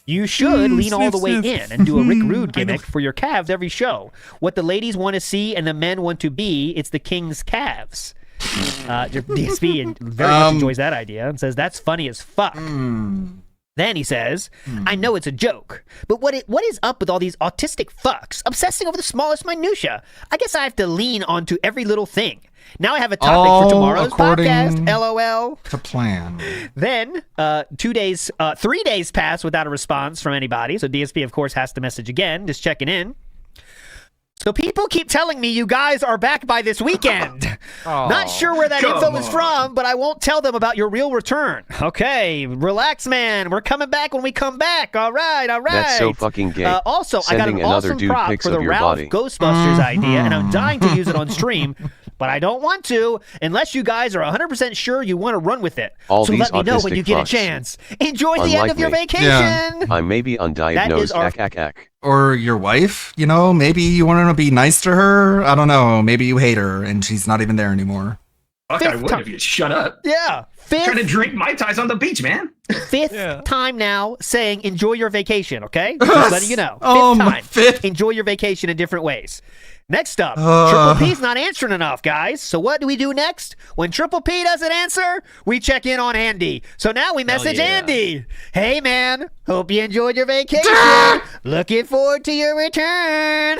You should lean all the way in and do a Rick Rude gimmick for your calves every show. What the ladies want to see and the men want to be, it's the king's calves. DSP very much enjoys that idea and says, that's funny as fuck. Then he says, I know it's a joke, but what is up with all these autistic fucks obsessing over the smallest minutia? I guess I have to lean onto every little thing. Now I have a topic for tomorrow's podcast, LOL. To plan. Then 3 days pass without a response from anybody. So DSP, of course, has to message again, just checking in. So people keep telling me you guys are back by this weekend. Not sure where that info is from, but I won't tell them about your real return. Okay, relax, man. We're coming back when we come back. All right. That's so fucking gay. Also, Sending I got an another awesome dude prop pics for the of your Ralph body. Ghostbusters idea, and I'm dying to use it on stream. But I don't want to unless you guys are 100% sure you want to run with it. All so these let me know when autistic you get a fucks. chance. Enjoy the end Unlike of your me. vacation. Yeah. I may be undiagnosed. is our- Or your wife, you know, maybe you want to be nice to her. I don't know. Maybe you hate her and she's not even there anymore. Fuck, I would if you shut up. Yeah. Trying to drink Mai Tais on the beach, man. Fifth time now saying enjoy your vacation, okay? Just letting you know. Fifth time. Enjoy your vacation in different ways. Next up, Triple P's not answering enough, guys. So what do we do next? When Triple P doesn't answer, we check in on Andy. So now we message Andy. Hey, man, hope you enjoyed your vacation. Looking forward to your return.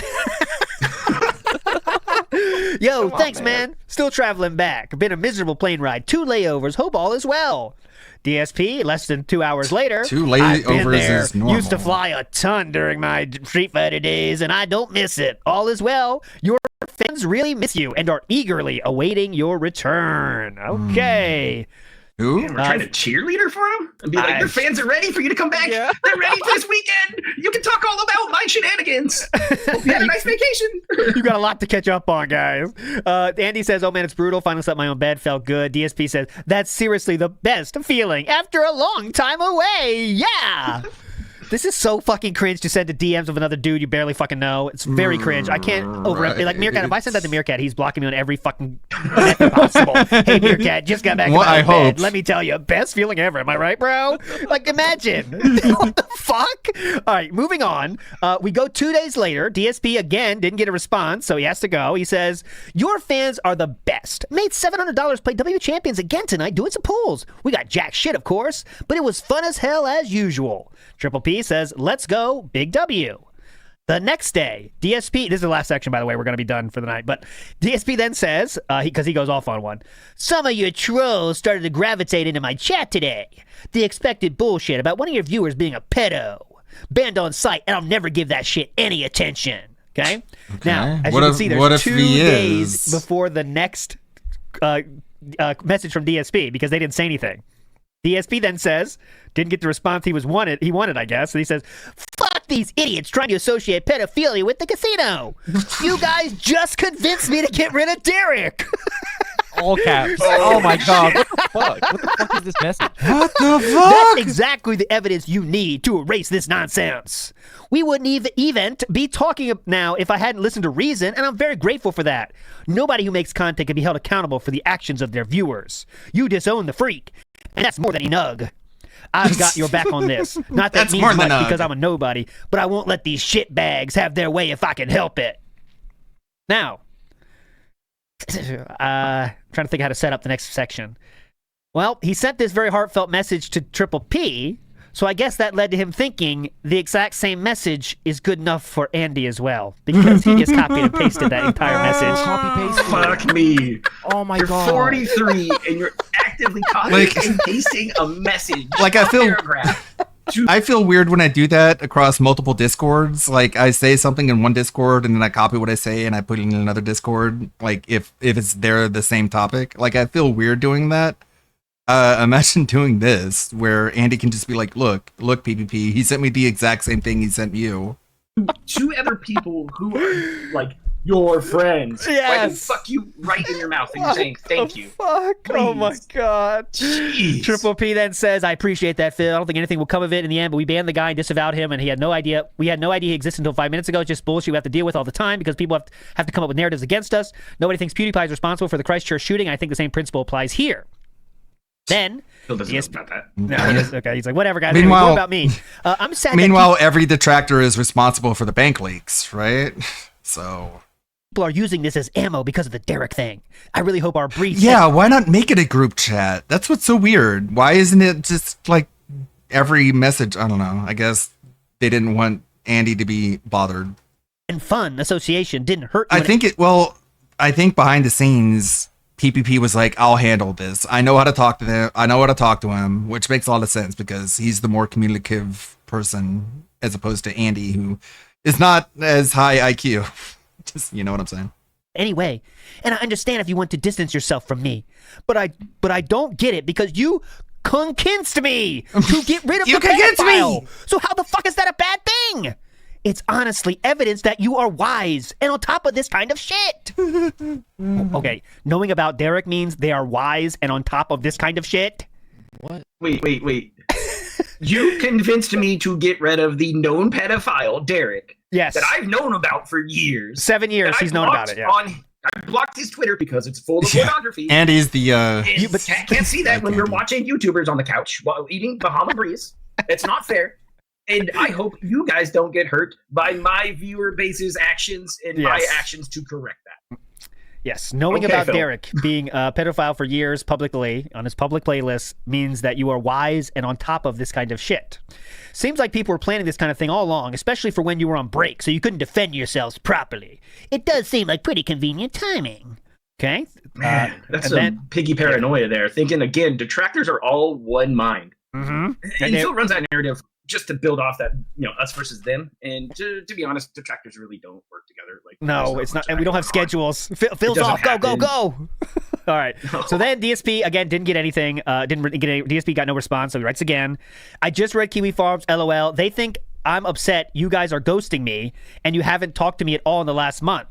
Yo, thanks, man. Still traveling back. Been a miserable plane ride. 2 layovers. Hope all is well. DSP, less than 2 hours later. 2 I've been layovers there. is normal. Used to fly a ton during my Street Fighter days, and I don't miss it. All is well. Your fans really miss you and are eagerly awaiting your return. Okay. Who? Man, we're trying to cheerleader for him and be like, your fans are ready for you to come back. Yeah. They're ready for this weekend. You can talk all about my shenanigans. Hope you had a nice vacation. You got a lot to catch up on, guys. Andy says, oh man, it's brutal. Finally slept in my own bed. Felt good. DSP says, that's seriously the best feeling after a long time away. Yeah. This is so fucking cringe to send to DMs of another dude you barely fucking know. It's very cringe. I can't like Meerkat. If I send that to Meerkat, he's blocking me on every fucking method possible. Hey Meerkat, just got back Well, to my I bed. hope. Let me tell you, best feeling ever. Am I right, bro? Like, imagine. What the fuck? All right, moving on. We go 2 days later. DSP again didn't get a response, so he has to go. He says, your fans are the best. Made $700 play W Champions again tonight doing some pulls. We got jack shit, of course, but it was fun as hell as usual. Triple P says, let's go, big W. The next day, DSP, this is the last section, by the way, we're going to be done for the night, but DSP then says, because he goes off on one, some of your trolls started to gravitate into my chat today. The expected bullshit about one of your viewers being a pedo. Banned on site, and I'll never give that shit any attention. Okay? Now, as What you can if- see, what there's if 2 he days is? before the next message from DSP because they didn't say anything. DSP then says, didn't get the response he wanted, I guess. And he says, fuck these idiots trying to associate pedophilia with the casino. You guys just convinced me to get rid of Derek. All caps. Oh my god. What the fuck? What the fuck is this message? What the That's exactly the evidence you need to erase this nonsense. We wouldn't even be talking now if I hadn't listened to reason, and I'm very grateful for that. Nobody who makes content can be held accountable for the actions of their viewers. You disown the freak, and that's more than enug. I've got your back on this. Not that That's it more means than much ugh. because I'm a nobody, but I won't let these shitbags have their way if I can help it. Now, trying to think how to set up the next section. Well, he sent this very heartfelt message to Triple P, so I guess that led to him thinking the exact same message is good enough for Andy as well, because he just copied and pasted that entire message. Copy paste. Fuck me. Oh my You're god. 43 and you're actively copying and pasting a message. Like, I a feel- paragraph. I feel weird when I do that across multiple discords. Like, I say something in one discord and then I copy what I say and I put it in another discord. Like, if it's they're the same topic, like, I feel weird doing that. Imagine doing this where Andy can just be like, look, PPP, he sent me the exact same thing he sent you. Two other people who are like your friends. Yes. Why the fuck you right in your mouth and you're saying thank you? Fuck. Oh my Please. god. Jeez. Triple P then says, I appreciate that, Phil. I don't think anything will come of it in the end, but we banned the guy and disavowed him, and he had no idea. We had no idea he existed until 5 minutes ago. It's just bullshit we have to deal with all the time because people have to come up with narratives against us. Nobody thinks PewDiePie is responsible for the Christchurch shooting. I think the same principle applies here. Then, Phil doesn't know about that. no, he doesn't. Okay, he's like, whatever, guys. Anyway, Meanwhile- what about me? I'm sad. Meanwhile, every detractor is responsible for the bank leaks, right? So, people are using this as ammo because of the Derek thing. I really hope our brief. yeah, why not make it a group chat? That's what's so weird. Why isn't it just like every message? I don't know. I guess they didn't want Andy to be bothered. and fun association didn't hurt. I think I think behind the scenes, PPP was like, I'll handle this. I know how to talk to them. I know how to talk to him, which makes a lot of sense because he's the more communicative person as opposed to Andy, who is not as high IQ. Just, you know what I'm saying? Anyway, and I understand if you want to distance yourself from me, but I don't get it because you convinced me to get rid of You the convinced me! pedophile. So how the fuck is that a bad thing? It's honestly evidence that you are wise and on top of this kind of shit. Okay, knowing about Derek means they are wise and on top of this kind of shit? What? Wait. You convinced me to get rid of the known pedophile, Derek. Yes. That I've known about for years. 7 years That I he's known about blocked it, yeah. I blocked his Twitter because it's full of pornography. Andy's the Can't see that when you're watching YouTubers on the couch while eating Bahama Breeze. It's not fair. And I hope you guys don't get hurt by my viewer base's actions and my Yes. actions to correct that. Yes, knowing Okay, about Phil. Derek being a pedophile for years publicly on his public playlist means that you are wise and on top of this kind of shit. Seems like people were planning this kind of thing all along, especially for when you were on break, so you couldn't defend yourselves properly. It does seem like pretty convenient timing. Okay? Man, that's and some then- piggy paranoia there. Thinking again, detractors are all one mind. Mm-hmm. And Phil runs that narrative just to build off that, us versus them. And to be honest, detractors really don't work together. Like, No, it's not, and we don't have schedules. Phil's doesn't off. Go, go, happen. go. All right. So then DSP again didn't get anything. DSP got no response. So he writes again. I just read Kiwi Farms. LOL. They think I'm upset. You guys are ghosting me, and you haven't talked to me at all in the last month.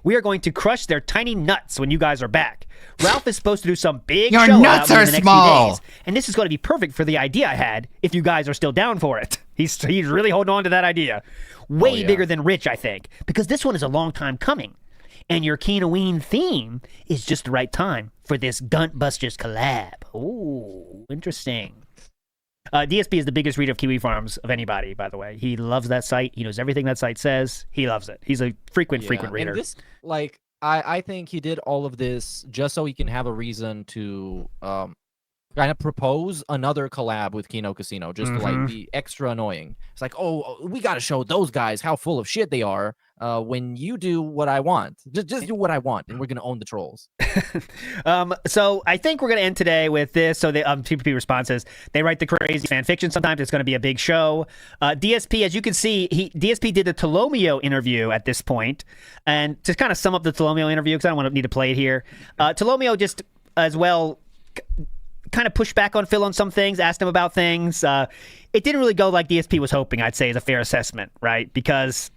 We are going to crush their tiny nuts when you guys are back. Ralph is supposed to do some big Your show nuts out are in the next small. few days, and this is going to be perfect for the idea I had. If you guys are still down for it, he's really holding on to that idea. Way bigger than Rich, I think, because this one is a long time coming. And your Keenoween theme is just the right time for this Guntbusters collab. Ooh, interesting. DSP is the biggest reader of Kiwi Farms of anybody, by the way. He loves that site. He knows everything that site says. He loves it. He's a frequent reader. And this, like, I think he did all of this just so he can have a reason to kind of propose another collab with Kino Casino, just to like be extra annoying. It's like, oh, we got to show those guys how full of shit they are. When you do what I want, just do what I want, and we're gonna own the trolls. So I think we're gonna end today with this. So the TPP responses, they write the crazy fan fiction. Sometimes it's gonna be a big show. DSP, as you can see, DSP did the Tolomeo interview at this point, and to kind of sum up the Tolomeo interview, because I don't need to play it here. Tolomeo just as well kind of pushed back on Phil on some things, asked him about things. It didn't really go like DSP was hoping, I'd say, is a fair assessment, right? Because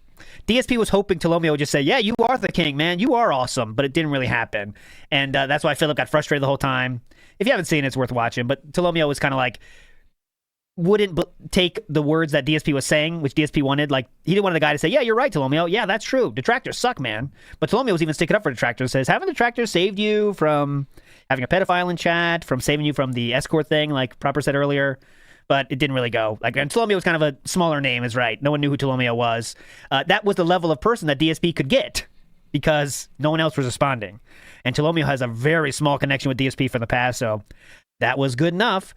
DSP was hoping Tolomeo would just say, yeah, you are the king, man. You are awesome. But it didn't really happen. And that's why Philip got frustrated the whole time. If you haven't seen it, it's worth watching. But Tolomeo was kind of like, wouldn't take the words that DSP was saying, which DSP wanted. Like, he didn't want the guy to say, yeah, you're right, Tolomeo. Yeah, that's true. Detractors suck, man. But Tolomeo was even sticking up for detractors. Says, haven't detractors saved you from having a pedophile in chat, from saving you from the escort thing, like Proper said earlier? But it didn't really go. Like, and Tolomeo was kind of a smaller name, is right. No one knew who Tolomeo was. That was the level of person that DSP could get because no one else was responding. And Tolomeo has a very small connection with DSP from the past, so that was good enough.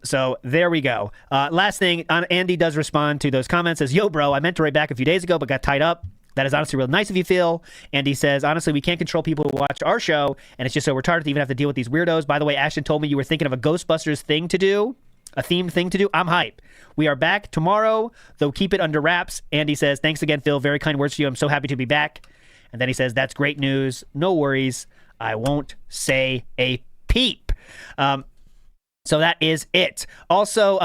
So there we go. Last thing, Andy does respond to those comments, says, yo, bro, I meant to write back a few days ago, but got tied up. That is honestly real nice of you, Phil. And he says, honestly, we can't control people who watch our show, and it's just so retarded to even have to deal with these weirdos. By the way, Ashton told me you were thinking of a Ghostbusters thing to do, a themed thing to do. I'm hype. We are back tomorrow, though keep it under wraps. Andy says, thanks again, Phil. Very kind words to you. I'm so happy to be back. And then he says, that's great news. No worries. I won't say a peep. So that is it. Also,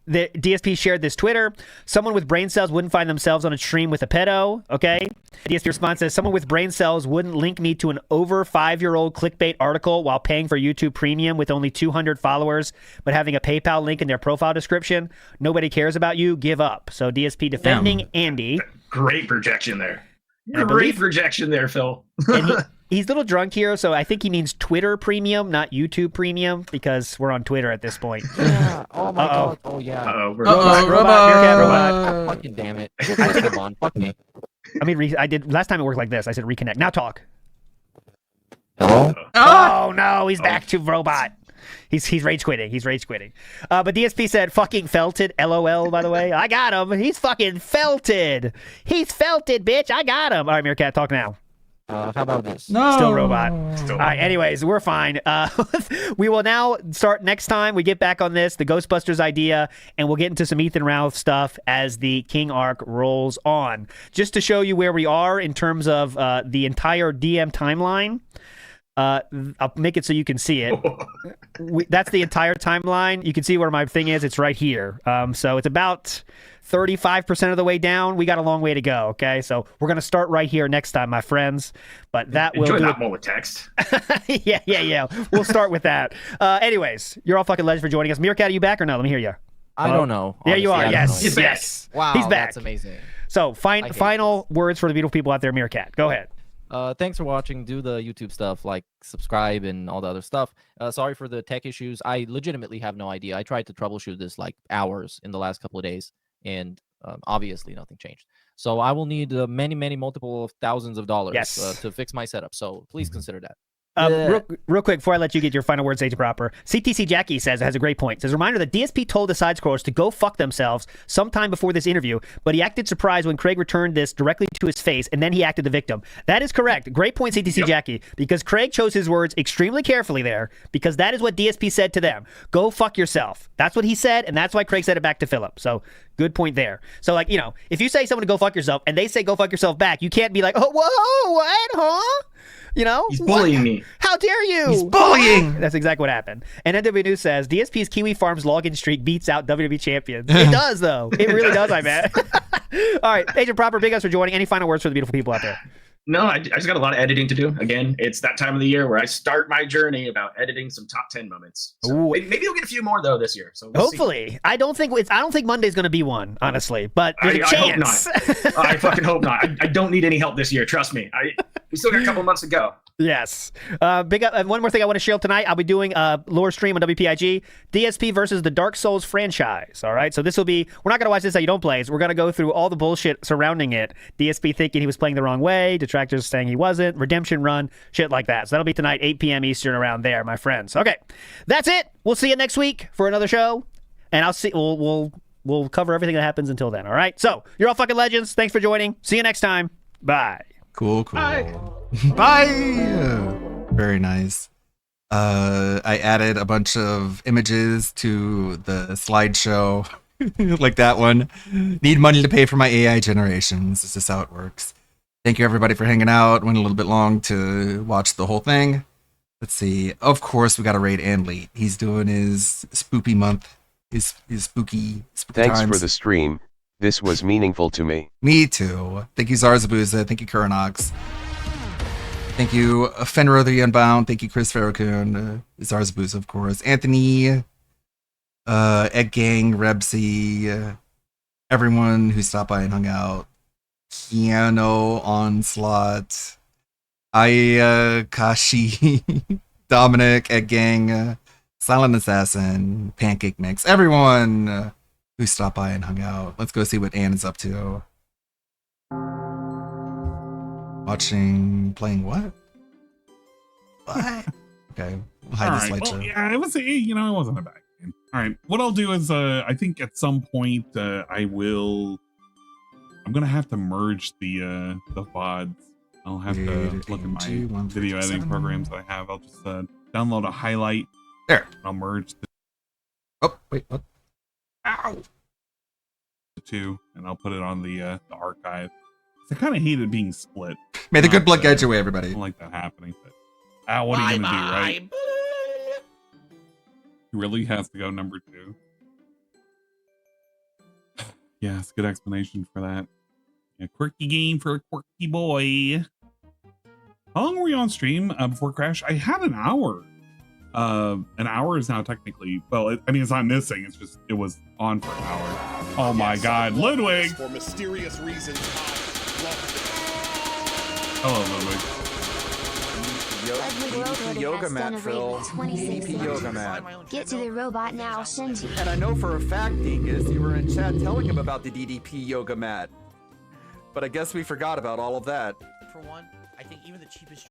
the DSP shared this Twitter. Someone with brain cells wouldn't find themselves on a stream with a pedo, okay? DSP response says, someone with brain cells wouldn't link me to an over 5-year-old clickbait article while paying for YouTube Premium with only 200 followers, but having a PayPal link in their profile description. Nobody cares about you. Give up. So DSP defending Andy. Great projection there. Great projection there, Phil. And he's a little drunk here, so I think he means Twitter Premium, not YouTube Premium, because we're on Twitter at this point. Yeah. Oh my god. Oh yeah. Robot. Fucking damn it. Come on. Fuck me. I mean, I did last time it worked like this. I said reconnect. Now talk. Hello? Oh no, he's back to robot. He's rage quitting. He's rage quitting. But DSP said fucking felted. LOL, by the way. I got him. He's fucking felted. He's felted, bitch. I got him. All right, Meerkat, talk now. How about this? No. Still robot. All right, anyways, we're fine. We will now start next time we get back on this, the Ghostbusters idea, and we'll get into some Ethan Ralph stuff as the King arc rolls on. Just to show you where we are in terms of the entire DM timeline. I'll make it so you can see it. That's the entire timeline. You can see where my thing is. It's right here. So it's about 35% of the way down. We got a long way to go. Okay, so we're gonna start right here next time, my friends. But that will enjoy do that more with text. yeah. We'll start with that. Anyways, you're all fucking legends for joining us. Meerkat, are you back or no? Let me hear you. I don't know. There you are. Honestly, Yes. know. Yes. Wow. He's back. That's amazing. So final words for the beautiful people out there. Meerkat, go ahead. Thanks for watching. Do the YouTube stuff, like subscribe and all the other stuff. Sorry for the tech issues. I legitimately have no idea. I tried to troubleshoot this like hours in the last couple of days, and obviously nothing changed. So I will need many multiple of thousands of dollars to fix my setup. So please consider that. Real quick, before I let you get your final words, Agent Proper, CTC Jackie says, it has a great point. Says, reminder that DSP told the side scrollers to go fuck themselves sometime before this interview, but he acted surprised when Craig returned this directly to his face, and then he acted the victim. That is correct. Great point, CTC Jackie, because Craig chose his words extremely carefully there, because that is what DSP said to them. Go fuck yourself. That's what he said, and that's why Craig said it back to Philip. So good point there. So, like, you know, if you say someone to go fuck yourself, and they say go fuck yourself back, you can't be like, oh, whoa, what, huh? You know? He's bullying me. How dare you? He's bullying. That's exactly what happened. And NW News says, DSP's Kiwi Farms login streak beats out WWE champions. It does, though. It really does, I bet. All right, Agent Proper, big ups for joining. Any final words for the beautiful people out there? No, I just got a lot of editing to do. Again, it's that time of the year where I start my journey about editing some top 10 moments. So maybe you'll get a few more though this year. So hopefully, see. I don't think Monday's going to be one, honestly. But there's a chance. I hope not. I fucking hope not. I don't need any help this year. Trust me. We still got a couple months to go. Yes. Big up. One more thing I want to share tonight. I'll be doing a lore stream on WPIG. DSP versus the Dark Souls franchise. All right. So this will be. We're not going to watch this how you don't plays. We're going to go through all the bullshit surrounding it. DSP thinking he was playing the wrong way. Detractors saying he wasn't. Redemption run. Shit like that. So that'll be tonight, 8 p.m. Eastern, around there, my friends. Okay. That's it. We'll see you next week for another show. And I'll see. We'll cover everything that happens until then. All right. So you're all fucking legends. Thanks for joining. See you next time. Bye. Cool. Bye. Bye. Very nice. I added a bunch of images to the slideshow, like that one. Need money to pay for my AI generations. This is how it works. Thank you, everybody, for hanging out. Went a little bit long to watch the whole thing. Let's see. Of course, we got to raid Anley. He's doing his spoopy month. His spooky Thanks times. for the stream. This was meaningful to me. Me too. Thank you, Zarzabuza. Thank you, Kuranox. Thank you, Fenrir the Unbound. Thank you, Chris Farrakhan. Zarzabuza, of course. Anthony, Ed Gang, Rebsy, everyone who stopped by and hung out. Keanu, Onslaught, Kashi, Dominic, Ed Gang, Silent Assassin, Pancake Mix, everyone who stopped by and hung out. Let's go see what Ann is up to. Playing what? What? Okay, we'll hide this light show. Yeah, it was, it wasn't a bad game. All right, what I'll do is, I think at some point, I'm gonna have to merge the VODs. I'll have to look at my video editing programs that I have. I'll just download a highlight. There. I'll merge the. Oh wait, what? Ow. The two, and I'll put it on the archive. I kind of hated being split. May the good blood guide your way, everybody. I don't like that happening. But what are you gonna do, right? He really has to go number 2. Yeah, it's a good explanation for that. A quirky game for a quirky boy. How long were we on stream before Crash? I had an hour. An hour is now technically, well, it's not missing. It's just, it was on for an hour. Oh my God, Ludwig! For mysterious reasons, Hello, Ludwig. Yoga mat, Phil. DDP yoga mat. Get to the robot now, Shinji. And I know for a fact, Dingus, you were in chat telling him about the DDP yoga mat. But I guess we forgot about all of that. For one, I think even the cheapest